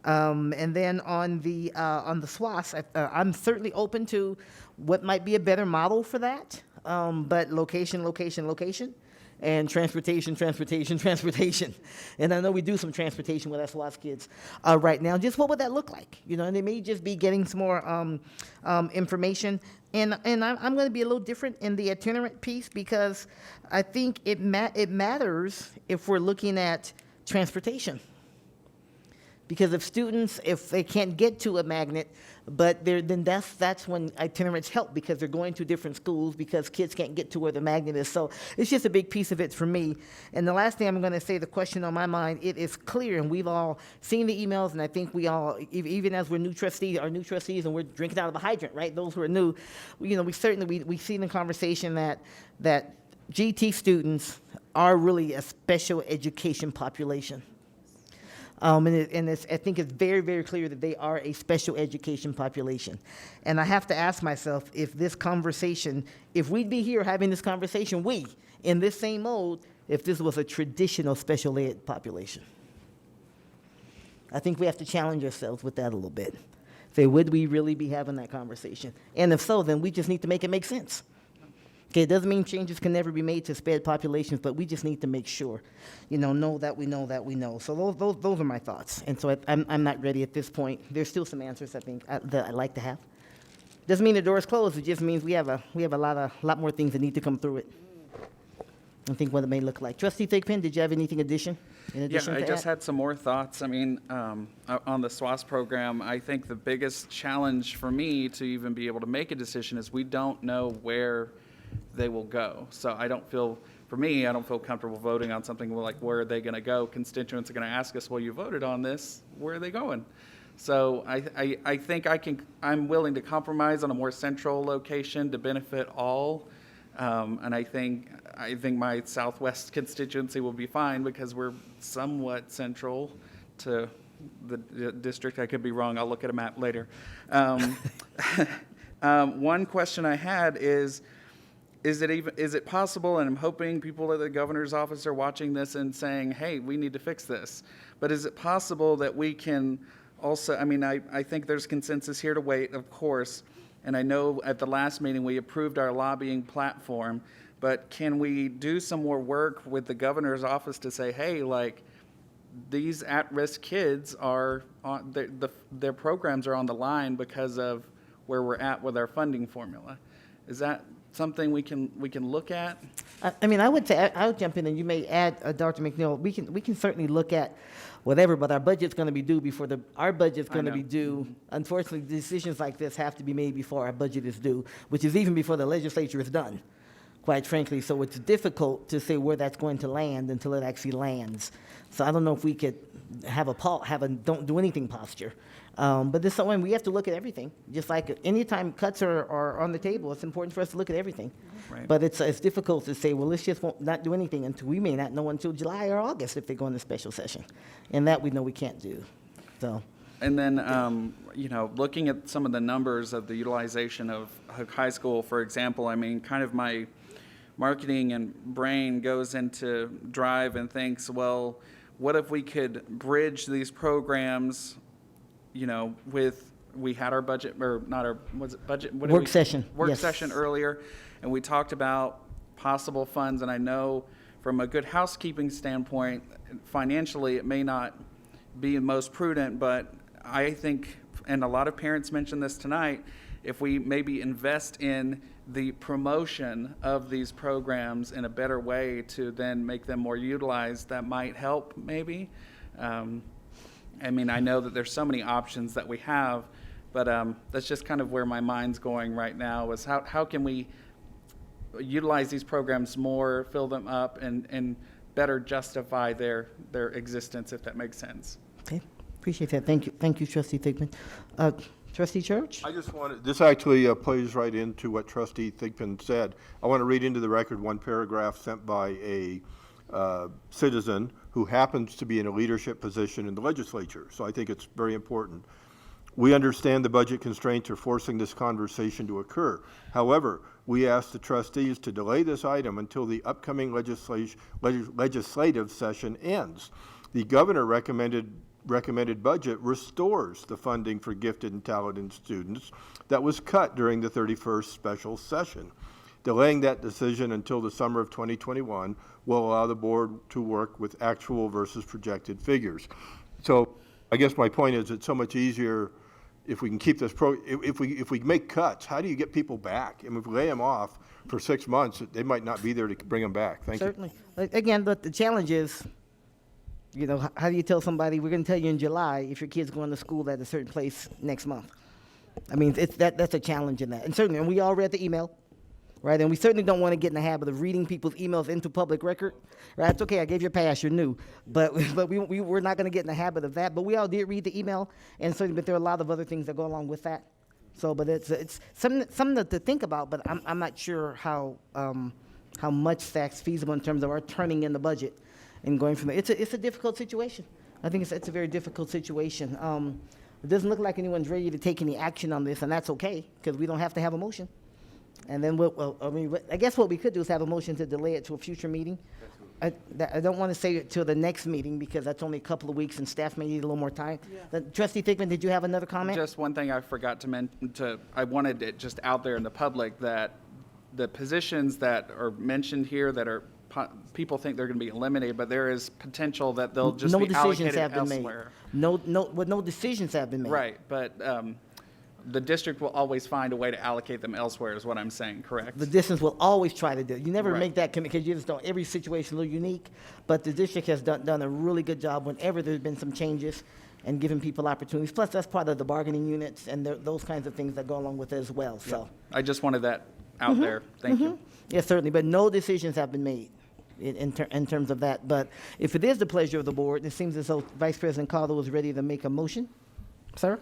And then on the SWAS, I'm certainly open to what might be a better model for that, but location, and transportation. And I know we do some transportation with our SWAS kids right now. Just what would that look like? You know, and they may just be getting some more information. And I'm going to be a little different in the itinerant piece, because I think it matters if we're looking at transportation. Because if they can't get to a magnet, but then that's when itinerants help, because they're going to different schools because kids can't get to where the magnet is. So it's just a big piece of it for me. And the last thing I'm going to say, the question on my mind, it is clear, and we've all seen the emails, and I think we all, even as we're new trustees, and we're drinking out of a hydrant, right? Those who are new, you know, we see in the conversation that GT students are really a special education population. I think it's very, very clear that they are a special education population. And I have to ask myself if we'd be here having this conversation, in this same mode, if this was a traditional special ed population. I think we have to challenge ourselves with that a little bit. Say, would we really be having that conversation? And if so, then we just need to make it make sense. Okay, it doesn't mean changes can never be made to SPED populations, but we just need to make sure, know that we know. So those are my thoughts. And so I'm not ready at this point. There's still some answers I think that I'd like to have. Doesn't mean the door is closed. It just means we have a lot more things that need to come through it. I think what it may look like. Trustee Thigpen, did you have anything in addition
Yeah, I just
that?
had some more thoughts. I mean, on the SWAS program, I think the biggest challenge for me to even be able to make a decision is we don't know where they will go. So I don't feel comfortable voting on something like, where are they going to go? Constituents are going to ask us, well, you voted on this, where are they going? So I think I'm willing to compromise on a more central location to benefit all. And I think my Southwest constituency will be fine because we're somewhat central to the district. I could be wrong. I'll look at a map later. One question I had is it possible, and I'm hoping people at the governor's office are watching this and saying, hey, we need to fix this, but is it possible that we can also, I mean, I think there's consensus here to wait, of course, and I know at the last meeting we approved our lobbying platform, but can we do some more work with the governor's office to say, hey, like, these at-risk kids are on, their programs are on the line because of where we're at with our funding formula? Is that something we can look at?
I mean, I would say, I would jump in, and you may add, Dr. McNeil, we can certainly look at whatever, but our budget's going to be due before our budget's going to be due. Unfortunately, decisions like this have to be made before our budget is due, which is even before the legislature is done, quite frankly. So it's difficult to say where that's going to land until it actually lands. So I don't know if we could have a don't do anything posture. But this one, we have to look at everything. Just like anytime cuts are on the table, it's important for us to look at everything.
Right.
But it's difficult to say, well, let's just not do anything until we may not know until July or August if they go into special session. And that we know we can't do. So.
And then, you know, looking at some of the numbers of the utilization of Hook High School, for example, I mean, kind of my marketing and brain goes into drive and thinks, well, what if we could bridge these programs, you know, we had our budget, or not our, was it budget?
Work session.
Work
Yes.
session earlier, and we talked about possible funds, and I know from a good housekeeping standpoint, financially, it may not be most prudent, but I think, and a lot of parents mentioned this tonight, if we maybe invest in the promotion of these programs in a better way to then make them more utilized, that might help maybe. I mean, I know that there's so many options that we have, but that's just kind of where my mind's going right now, is how can we utilize these programs more, fill them up, and better justify their existence, if that makes sense.
Okay, appreciate that. Thank you, Trustee Thigpen. Trustee Church?
I just wanted, this actually plays right into what Trustee Thigpen said. I want to read into the record one paragraph sent by a citizen who happens to be in a leadership position in the legislature. So I think it's very important. We understand the budget constraints are forcing this conversation to occur. However, we ask the trustees to delay this item until the upcoming legislative session ends. The governor recommended budget restores the funding for gifted and talented students that was cut during the 31st special session. Delaying that decision until the summer of 2021 will allow the board to work with actual versus projected figures. So I guess my point is it's so much easier if we can keep this if we make cuts. How do you get people back? And if we lay them off for 6 months, they might not be there to bring them back. Thank you.
Certainly. Again, but the challenge is, you know, how do you tell somebody, we're going to tell you in July if your kid's going to school at a certain place next month? I mean, that's a challenge in that. And certainly, and we all read the email, right? And we certainly don't want to get in the habit of reading people's emails into public record, right? It's okay, I gave you a pass, you're new. But we're not going to get in the habit of that. But we all did read the email, and certainly, but there are a lot of other things that go along with that. So, but it's something to think about, but I'm not sure how much that's feasible in terms of our turning in the budget and going from there. It's a difficult situation. I think it's a very difficult situation. It doesn't look like anyone's ready to take any action on this, and that's okay, because we don't have to have a motion. And then, I guess what we could do is have a motion to delay it to a future meeting. I don't want to say it till the next meeting, because that's only a couple of weeks, and staff may need a little more time. Trustee Thigpen, did you have another comment?
Just one thing I forgot to mention, I wanted it just out there in the public that the positions that are mentioned here that are people think they're going to be eliminated, but there is potential that they'll just be allocated elsewhere.
No decisions have been made.
Right, but the district will always find a way to allocate them elsewhere, is what I'm saying, correct?
The district will always try to do it. You never
Right.
make that commitment, because you just don't, every situation is a little unique, but the district has done a really good job whenever there's been some changes and giving people opportunities. Plus, that's part of the bargaining units and those kinds of things that go along with it as well, so.
I just wanted that out there. Thank you.
Yes, certainly, but no decisions have been made in terms of that. But if it is the pleasure of the board, it seems as though Vice President Calder was ready to make a motion. Sir?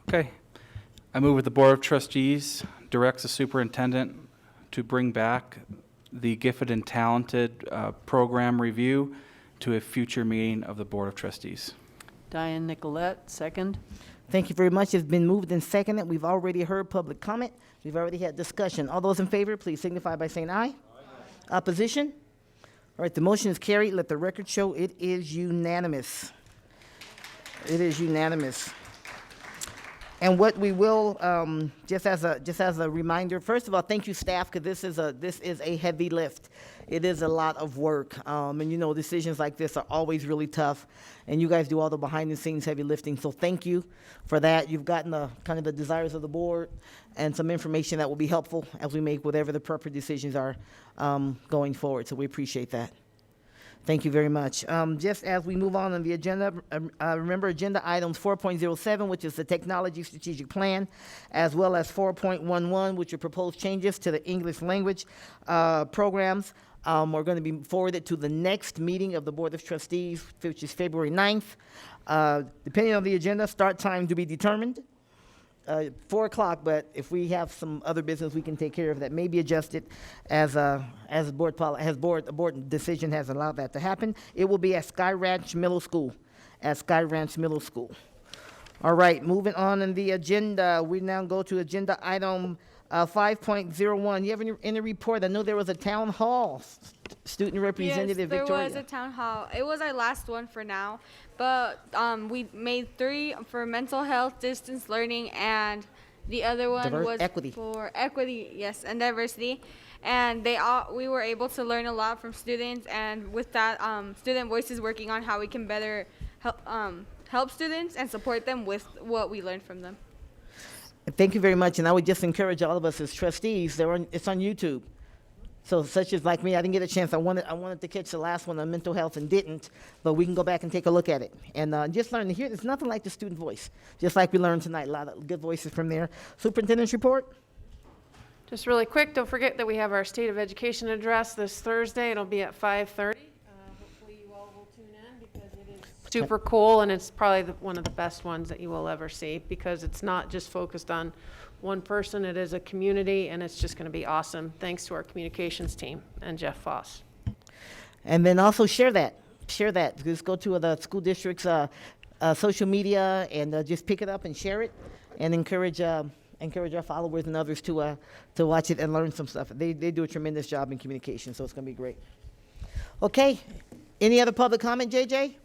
Okay. I move that the Board of Trustees directs the superintendent to bring back the Gifted and Talented program review to a future meeting of the Board of Trustees.
Diane Nicolette, second.
Thank you very much. It's been moved and seconded. We've already heard public comment. We've already had discussion. All those in favor, please signify by saying aye. Opposition? All right, the motion is carried. Let the record show it is unanimous. It is unanimous. And what we will, just as a reminder, first of all, thank you, staff, because this is a heavy lift. It is a lot of work, and you know, decisions like this are always really tough, and you guys do all the behind-the-scenes heavy lifting. So thank you for that. You've gotten the kind of the desires of the board and some information that will be helpful as we make whatever the proper decisions are going forward. So we appreciate that. Thank you very much. Just as we move on the agenda, remember agenda items 4.07, which is the Technology Strategic Plan, as well as 4.11, which are proposed changes to the English language programs, are going to be forwarded to the next meeting of the Board of Trustees, which is February 9th. Depending on the agenda, start time to be determined. 4 o'clock, but if we have some other business we can take care of that may be adjusted as board decision has allowed that to happen. It will be at Sky Ranch Middle School, All right, moving on in the agenda, we now go to agenda item 5.01. You have any report? I know there was a town hall. Student Representative
Yes,
Victoria.
there was a town hall. It was our last one for now, but we made 3 for mental health, distance learning, and the other one was
equity.
for equity, yes, and diversity. And we were able to learn a lot from students, and with that, Student Voice is working on how we can better help students and support them with what we learned from them.
Thank you very much, and I would just encourage all of us as trustees. It's on YouTube. So such as like me, I didn't get a chance. I wanted to catch the last one on mental health and didn't, but we can go back and take a look at it. And just learn to hear, it's nothing like the student voice, just like we learned tonight, a lot of good voices from there. Superintendent's report?
Just really quick, don't forget that we have our State of Education address this Thursday. It'll be at 5:30. Hopefully you all will tune in because it is super cool, and it's probably one of the best ones that you will ever see because it's not just focused on one person. It is a community, and it's just going to be awesome. Thanks to our communications team and Jeff Foss.
And then also share that. Just go to the school district's social media and just pick it up and share it, and encourage our followers and others to watch it and learn some stuff. They do a tremendous job in communication, so it's going to be great. Okay. Any other public comment, JJ?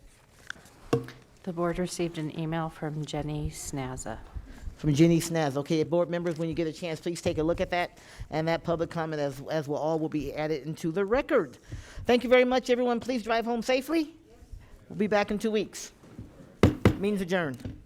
The board received an email from Jenny Snazza.
From Jenny Snaz. Okay, board members, when you get a chance, please take a look at that, and that public comment as well all will be added into the record. Thank you very much, everyone. Please drive home safely. We'll be back in 2 weeks. Meeting's adjourned.